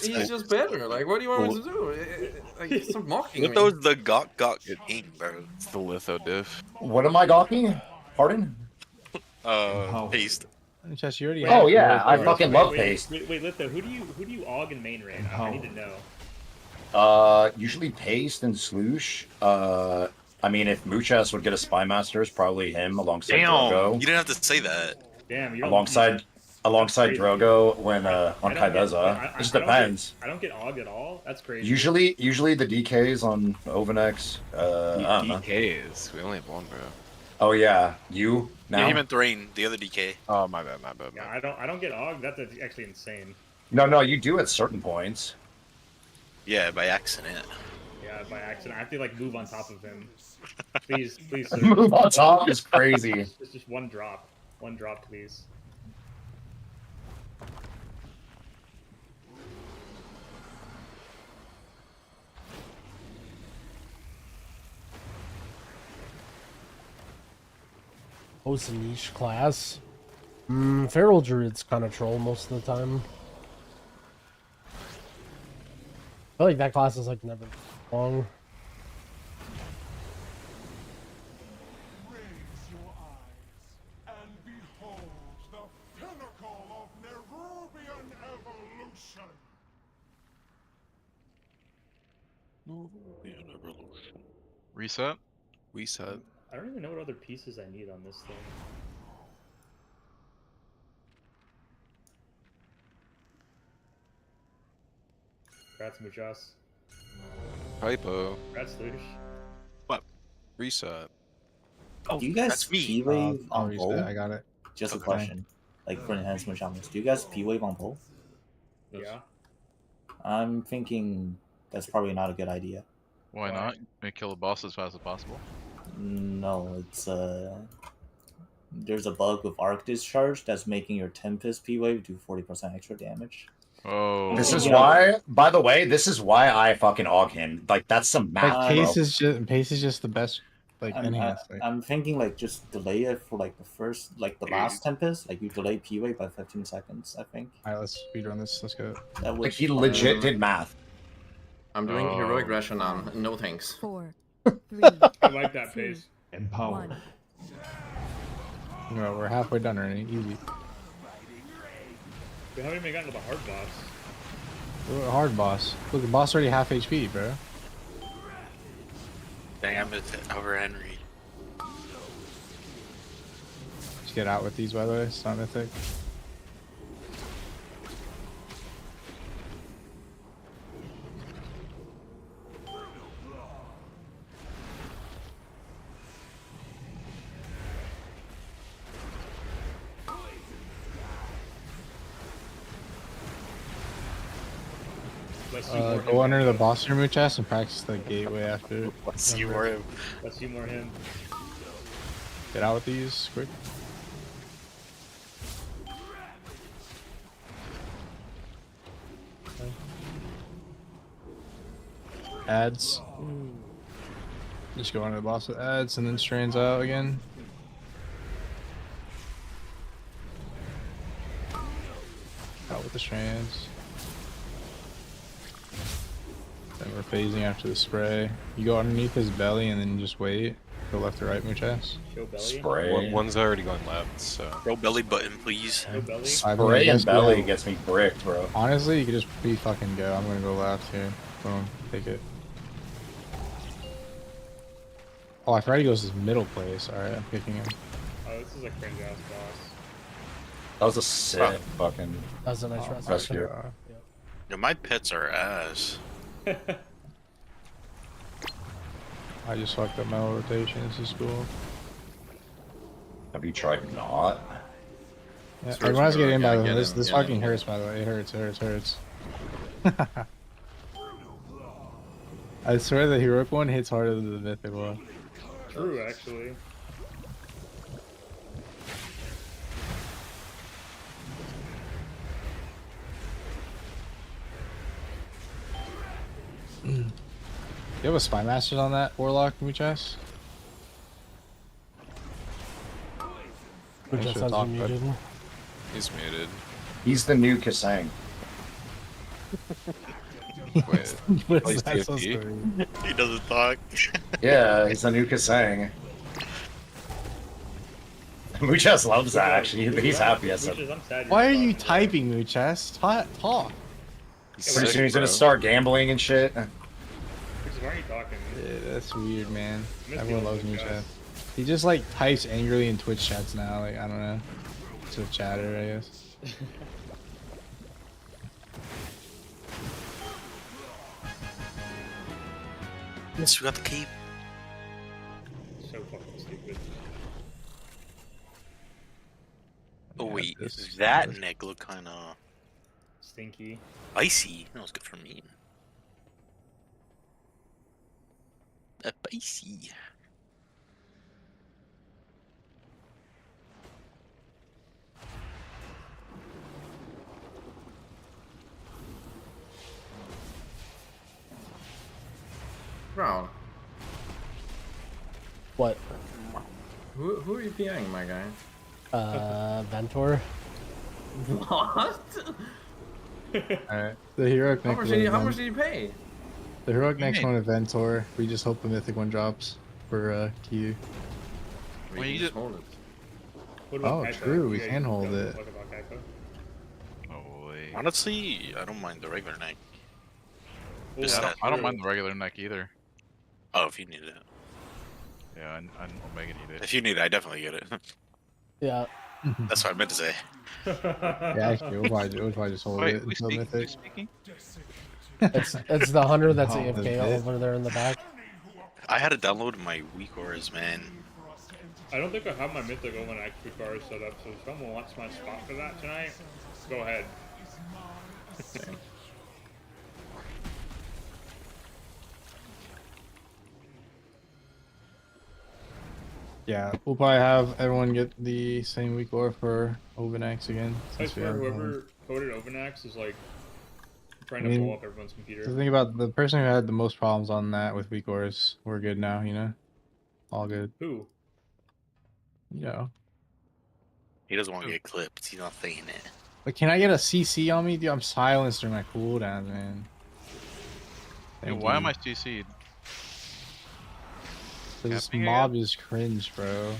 He's just better. Like, what do you want me to do? Like, stop mocking me. Litho's the Gok king, bro. It's the Litho diff. What am I gawking? Pardon? Paste. Chess, you already Oh, have yeah, I Euro fucking Pro. love paste. Wait, Litho, who do you aug in main raid? I need to know. Usually paste and sloosh. I mean, if Muchas would get a spy master, it's probably him alongside Damn, Drogo. you didn't have to say that. Damn, you're Alongside crazy. Drogo when on I don't get- Kaibeza. Just I don't depends. I don't get aug at all. That's crazy. Usually the DKs on Overnex. I don't know. DKs. We only have one, bro. Oh yeah, you now. Yeah, he meant Thrain, the other DK. Oh my bad. Yeah, I don't get aug. That's actually insane. No, you do at certain points. Yeah, by accident. Yeah, by accident. I have to like move on top of him. Please, sir. Move on top is crazy. It's just one drop. One drop, please. Oh, it's a niche class. Feral Druid's kind of troll most of the time. I feel like that class is like never long. Raise your eyes and behold the pinnacle of Nerubian evolution. Reset. Reset. I don't even know what other pieces I need on this thing. Congrats, Muchas. Hypo. Congrats, Lush. What? Reset. Do you guys P-Wave on reset, bowl? I got it. Just a Okay. question. Like for enhancement shamans. Do you guys P-Wave on bowl? Yeah. I'm thinking that's probably not a good idea. Why not? May kill the boss as fast as possible. No, it's there's a bug with arc discharge that's making your Tempest P-Wave do 40% extra damage. Oh. This is why, by the way, this is why I fucking aug him. Like that's some math. Like pace is just the best. Like enhance. I'm thinking like just delay it for like the last Tempest. Like you delay P-Wave by 15 seconds, I think. Alright, let's speedrun this. Let's go. That Like would he legit did math. I'm doing heroic ration on. No thanks. 4, 3, I like that pace. Empower. No, we're halfway done already. Easy. We haven't even gotten to the hard boss. We're a hard boss. Look, the boss already half HP, bro. Dang, I'm over Henry. Just get out with these, by the way. It's not mythic. Go under the boss armor chest and practice the gateway after. Let's see more him. Let's see more him. Get out with these quick. Ads. Just go under the boss with ads and then strands out again. Out with the strands. Then we're phasing after the spray. You go underneath his belly and then you just wait. Go left to right, Muchas. Spray. One's already going left, so. Go belly button, please. Spray and belly gets me bricked, bro. Honestly, you could just be fucking go. I'm gonna go left here. Boom. Take it. Oh, I forgot he goes to his middle place. Alright, I'm picking him. Oh, this is a cringe ass boss. That was a sick fucking That was a nice rescue. Yo, my pets are ass. I just fucked up my whole rotation. This is cool. Have you tried not? Yeah, everyone has to get in by the way. This fucking hurts, by the way. It hurts. I swear the heroic one hits harder than the mythic one. True, actually. You have a spy masters on that warlock, Muchas? Muchas has you muted. He's muted. He's the new Kasang. Wait, What's that supposed to mean? he doesn't talk. Yeah, he's the new Kasang. Muchas loves that, actually. He's happy. Yes. Why are you typing, Muchas? Talk. Pretty soon he's gonna start gambling and shit. Why are you talking? Yeah, that's weird, man. Miss Everyone the loves old Muchas. guys. He just like types angrily in Twitch chats now. Like, I don't know. It's a chatter, I guess. Yes, we got the cape. So fucking stupid. Oh Yeah, wait, this- that neck looked kind of Stinky. icy. That was good for me. Icy. Bro, What? who are you PIing, my guy? Ventor. What? Alright. The heroic How next much one. did you, how much did you pay? The heroic You next made- one Ventor. We just hope the mythic one drops for Q. We Well, can you just just- hold it. What about Oh, Kaiko? true, we You guys can hold don't it. talk about Kaiko? Oh wait. Honestly, I don't mind the regular neck. Ooh, Just Yeah, that- I don't mind the regular neck either. Oh, if you need it. Yeah, I don't Omega need it. If you need it, I definitely get it. Yeah. That's what I meant to say. Yeah, actually, we'll probably just hold Wait, it who's until speaking? mythic. Who's speaking? It's the hunter that's Oh, AFK that's it. over there in the back. I had to download my weak auras, man. I don't think I have my Mythic Overnight card set up, so if someone wants my spot for that tonight, go ahead. Yeah, we'll probably have everyone get the same week or for Overnax again. I Since we swear have whoever coded Overnax is like trying I to mean, blow up everyone's computer. the thing about the person who had the most problems on that with weak ors, we're good now, you know? All good. Who? You know. He doesn't want to get clipped. He's not saying it. But can I get a CC on me? Dude, I'm silenced during my cooldowns, man. Hey, Thank why you. am I CC'd? This Yapping mob is cringe, bro.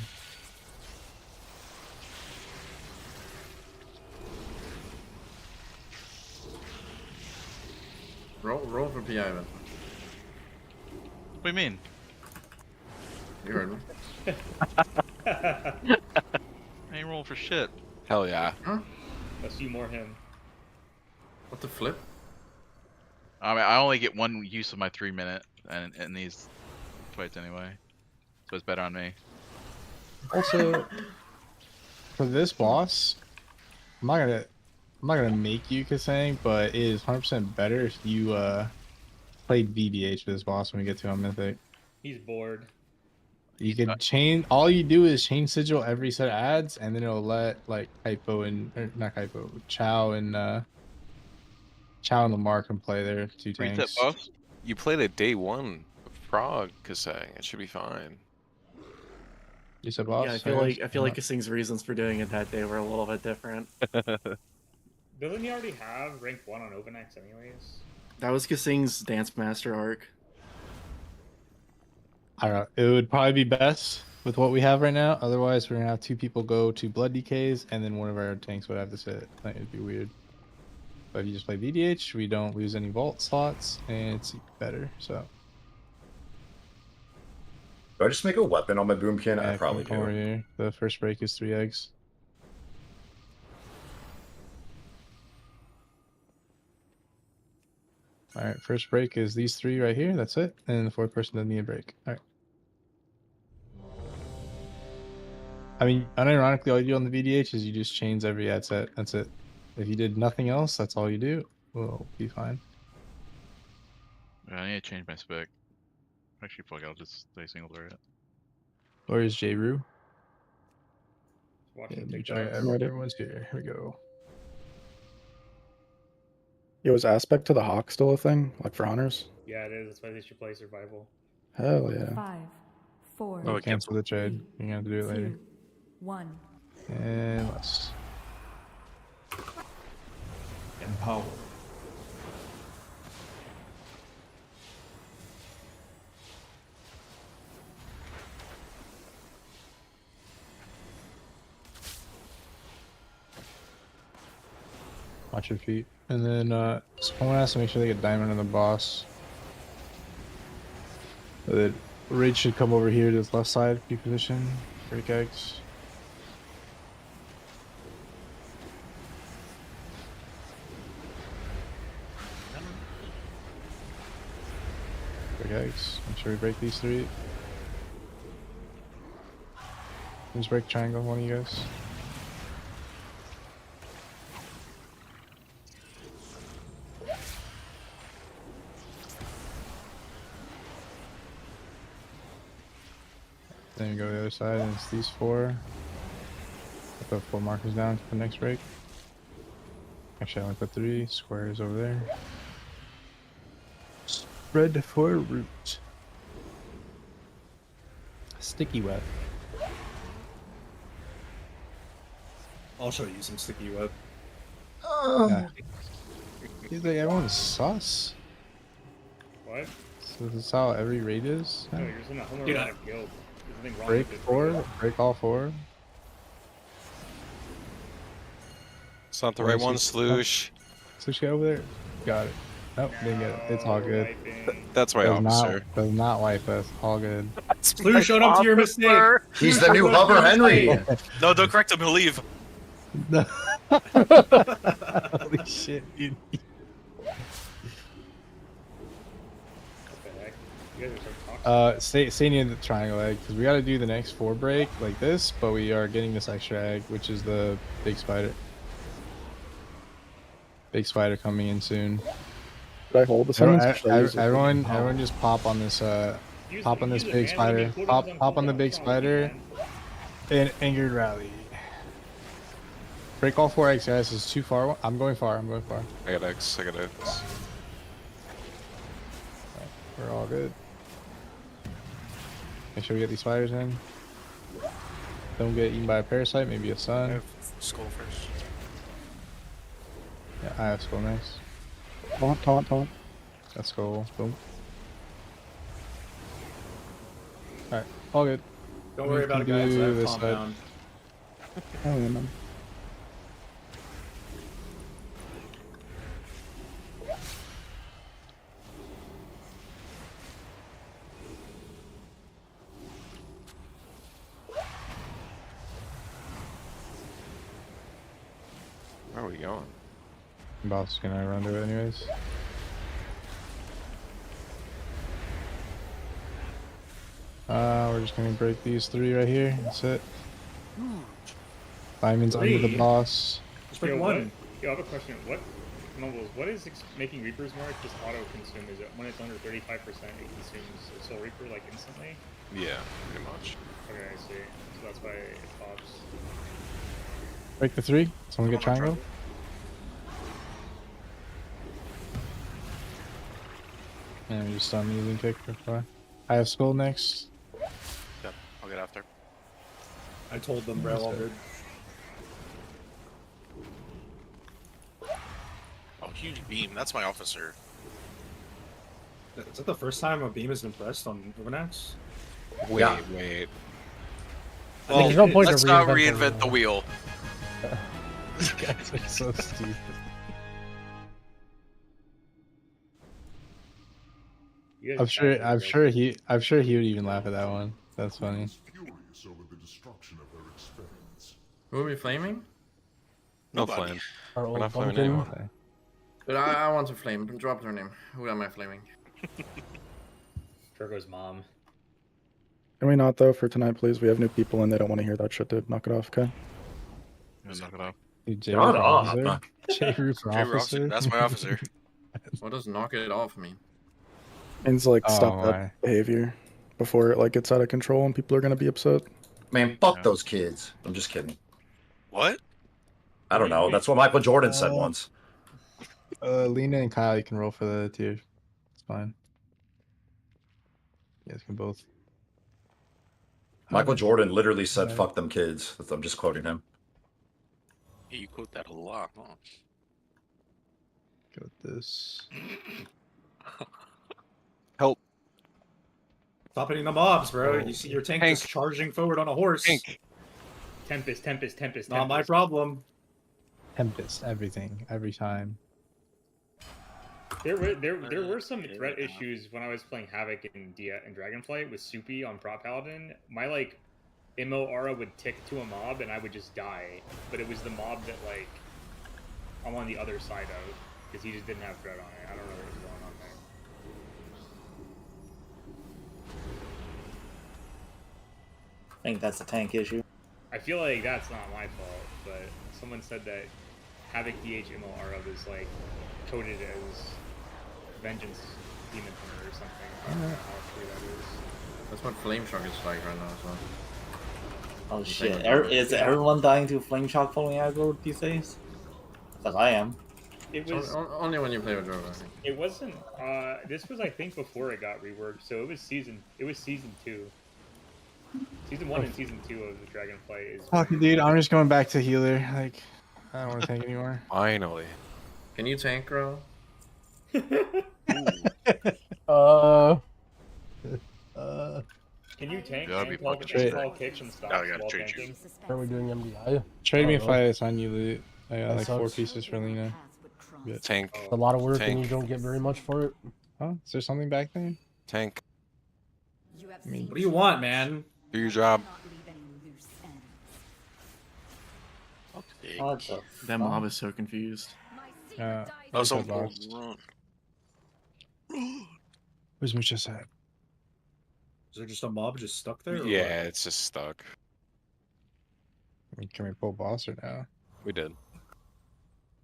Roll for PI then. What do you mean? You heard me. I ain't rolling for shit. Hell yeah. Huh? Let's do more him. What the flip? I mean, I only get one use of my 3 minute in these fights anyway, so it's better on me. Also, for this boss, I'm not gonna make you Kasang, but it is 100% better if you played VBH for this boss when we get to on Mythic. He's bored. You can change. All you do is change sigil every set of ads, and then it'll let like Hypo and or not Hypo, Chow and Lamar can play their two Reset tanks. boss. You played it day one of Prague, Kasang. It should be fine. You said boss. Yeah, I feel like Kasing's reasons for doing it that day were a little bit different. Doesn't he already have rank 1 on Overnax anyways? That was Kasing's Dance Master arc. I don't know. It would probably be best with what we have right now. Otherwise, we're gonna have 2 people go to Blood Decays, and then one of our tanks would have to sit. Like, it'd be weird. But if you just play VDH, we don't lose any vault slots, and it's better. So. Do I just make a weapon on my boomkin? I probably come over do. here. The first break is 3 eggs. All right, first break is these 3 right here. That's it. And the 4th person doesn't need a break. All right. I mean, unironically, all you do on the VDH is you just chains every ad set. That's it. If you did nothing else, that's all you do. We'll be fine. Yeah, I need to change my spec. Actually, fuck it, I'll just stay single target. Where is J-Roo? Watch Yeah, him make take sure that. everyone's here. Here we go. Yo, is aspect to the hawk still a thing? Like for hunters? Yeah, it is. That's why they should play survival. Hell yeah. 5, 4, Oh, cancel the trade. You're gonna have to do it later. 2, 1. And let's. Empower. Watch your feet. And then someone has to make sure they get diamond on the boss. The raid should come over here to this left side, P position. Break eggs. Break eggs. Make sure we break these 3. Just break triangle, one of you guys. Then you go to the other side, and it's these 4. Put 4 markers down for the next break. Actually, I only put 3 squares over there. Spread for root. Sticky web. I'll show you some sticky web. Yeah. He's like, everyone's sus. What? So this is how every raid is? No, you're just in a homoerotic guild. There's nothing wrong Break with it. 4? Break all 4? It's not the right one, Sloosh. Sloosh, get over there. Got it. Nope, didn't get it. It's all good. That's my officer. Does not wipe us. All good. Sloosh showed up to your mistake. He's the new Hover Henry. No, don't correct him. He'll leave. Holy shit, dude. Stay near the triangle egg because we got to do the next 4 break like this, but we are getting this extra egg, which is the big spider. Big spider coming in soon. Should I hold the summons? Everyone, just pop on this. Pop on this big spider. Pop on the big spider. And angered rally. Break all 4 eggs, guys. It's too far. I'm going far. I got X. We're all good. Make sure we get these spiders in. Don't get eaten by a parasite, maybe a sun. I have skull first. Yeah, I have skull next. Taunt. That's skull. Boom. Alright, all good. Don't worry about it, guys. I have calm down. Oh, yeah, man. Where are we going? Boss is gonna run to it anyways. We're just gonna break these 3 right here. That's it. Diamonds under the boss. Just break Yo, 1. Yo, I have a question. What is making Reaper's Mark just auto-consume? Is it when it's under 35%, it consumes a Soul Reaper like instantly? Yeah, pretty much. Okay, I see. So that's why it pops. Break the 3. Someone get triangle. And we just stun using kick for far. I have skull next. Yep, I'll get after. I told them, bro, all good. Oh, huge beam. That's my officer. Is that the first time a beam has been pressed on Overnax? Wait. Well, there's no point let's to not reinvent reinvent the wheel. These guys are so stupid. I'm sure he would even laugh at that one. That's funny. Furious over the destruction of their experiments. Who are we flaming? No Nobody. flame. Our We're not old flaming pumpkin. anyone. But I want to flame. Drop their name. Who am I flaming? Drogo's mom. Can we not though for tonight, please? We have new people and they don't want to hear that shit, dude. Knock it off, okay? Knock it off. Dude, Shut up. J. Roofer officer. That's my officer. What does knock it off mean? Means like Oh, stop my. that behavior before it like gets out of control and people are gonna be upset. Man, fuck those kids. I'm just kidding. What? I don't know. That's what Michael Jordan said once. Lena and Kyle, you can roll for the tier. It's fine. You guys can both. Michael Jordan literally said, fuck them kids. I'm just quoting him. Yeah, you quote that a lot, huh? Got this. Help. Stop hitting the mobs, bro. Oh. You see your tank Tank. just charging forward on a horse. Tank. Tempest. Not my problem. Tempest, everything, every time. There were some threat issues when I was playing Havoc in Dragonflight with Soupy on Prop Paladin. My like MO aura would tick to a mob and I would just die. But it was the mob that like I'm on the other side of because he just didn't have threat on it. I don't know what was going on there. I think that's a tank issue. I feel like that's not my fault, but someone said that Havoc DH MO aura was like coded as Vengeance Demon Hunter or something. I don't know how true that is. That's what Flame Shock is like right now, so. Oh shit! Is everyone dying to flame shock following aggro these days? Because I am. It was only when you play with Drogo, I think. It wasn't. This was I think before it got reworked, so it was season 2. Season 1 and season 2 of the Dragonflight is. Fuck, dude, I'm just going back to healer. Like, I don't want to tank anymore. Finally. Can you tank, bro? Can you tank That'd be and call fucking kicks and stop I gotta while trade you. tanking? Are we doing MDI? Trade me a Oh, fight on you, loot. I got That like 4 sucks. pieces for Lena. Good. Tank. It's a lot of work and Tank. you don't get very much for it. Huh? Is there something back there? Tank. I mean, What do you want, man? Do your job. What the That mob is so confused. Oh, so lost. Where's Muchas at? Is there just a mob just stuck there? or Yeah, it's just stuck. I mean, can we pull boss or no? We did.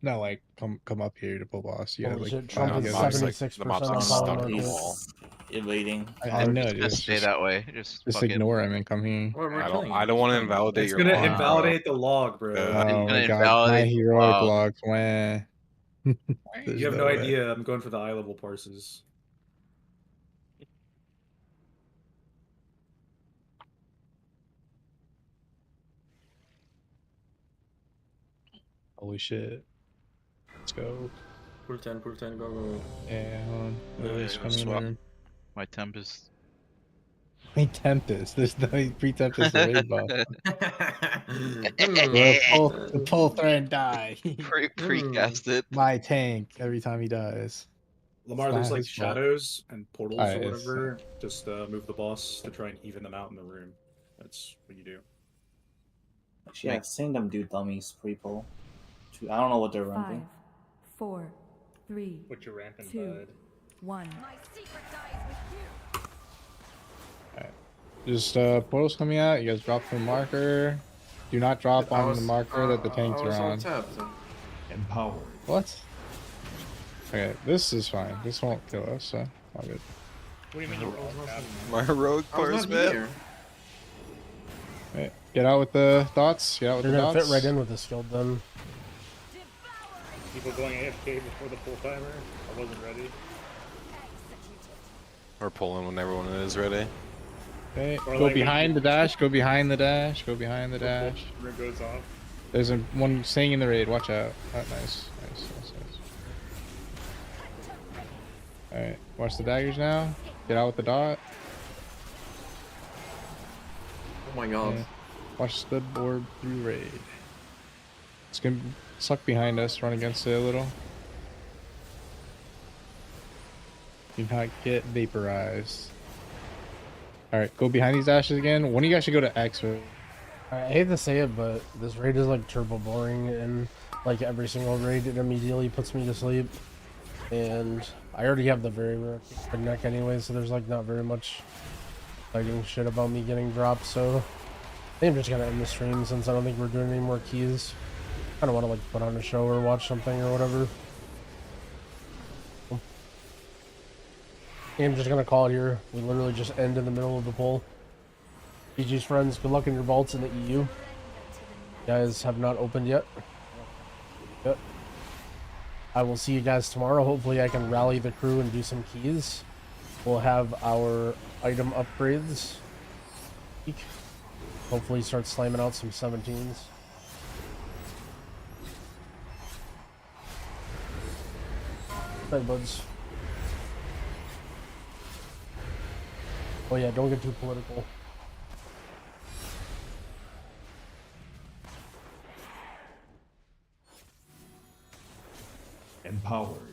No, like come up here to pull boss. You gotta Holy like shit, Trump find is the other- 76% the mob's on like calling stuck our in the base. wall. Evading. I know, Just just stay that way. Just fucking- ignore him and come here. Well, we're I killing don't want to him. invalidate It's your gonna log. invalidate the log, bro. Yeah. Oh gonna my god, my invalidate- heroic wow. log. Wah. You have no idea. I'm going for the eye level parses. Holy shit. Let's go. Pull 10, go, go. Yeah, hold on. Lily's yeah, coming in the swap. room. My Tempest. Hey, Tempest. There's no pre-Tempest raid buff. Hmm. The pull thread die. Precast it. My tank every time he dies. Lamar, It's there's not like his fault. shadows and portals Alright, or it's- whatever. Just move the boss to try and even them out in the room. That's what you do. Actually, I've seen them do dummies pre-pull. I don't know what they're 5, ramping. 4, 3, What you ramping, 2, bud? 1. Just portals coming out. You guys drop the marker. Do not drop I on was- the marker that the tanks I was are on. tapped. Empowered. What? Okay, this is fine. This won't kill us, so all good. What do you mean you're rolling out? My heroic I was parse, not man. here. Right, get out with the dots. Get out with You're the gonna dots. fit right in with the skill then. People going AFK before the full timer. I wasn't ready. We're pulling when everyone is ready. Okay, Or go like- behind the dash. Go behind the dash. Go behind the dash. Room goes off. There's one staying in the raid. Watch out. Oh, nice. Nice. Alright, watch the daggers now. Get out with the dot. Oh my god. Yeah. Watch the board through raid. It's gonna suck behind us. Run against it a little. Do not get vaporized. Alright, go behind these dashes again. One of you guys should go to X. I hate to say it, but this raid is like turbo boring, and like every single raid, it immediately puts me to sleep. And I already have the very rare neck anyway, so there's like not very much fighting shit about me getting dropped. So I think I'm just gonna end the stream since I don't think we're doing any more keys. I don't want to like put on a show or watch something or whatever. I'm just gonna call it here. We literally just end in the middle of the poll. GG's friends, good luck in your vaults in the EU. You guys have not opened yet. Yep. I will see you guys tomorrow. Hopefully I can rally the crew and do some keys. We'll have our item upgrades. Hopefully start slamming out some 17s. Bye, buds. Oh yeah, don't get too political. empowered.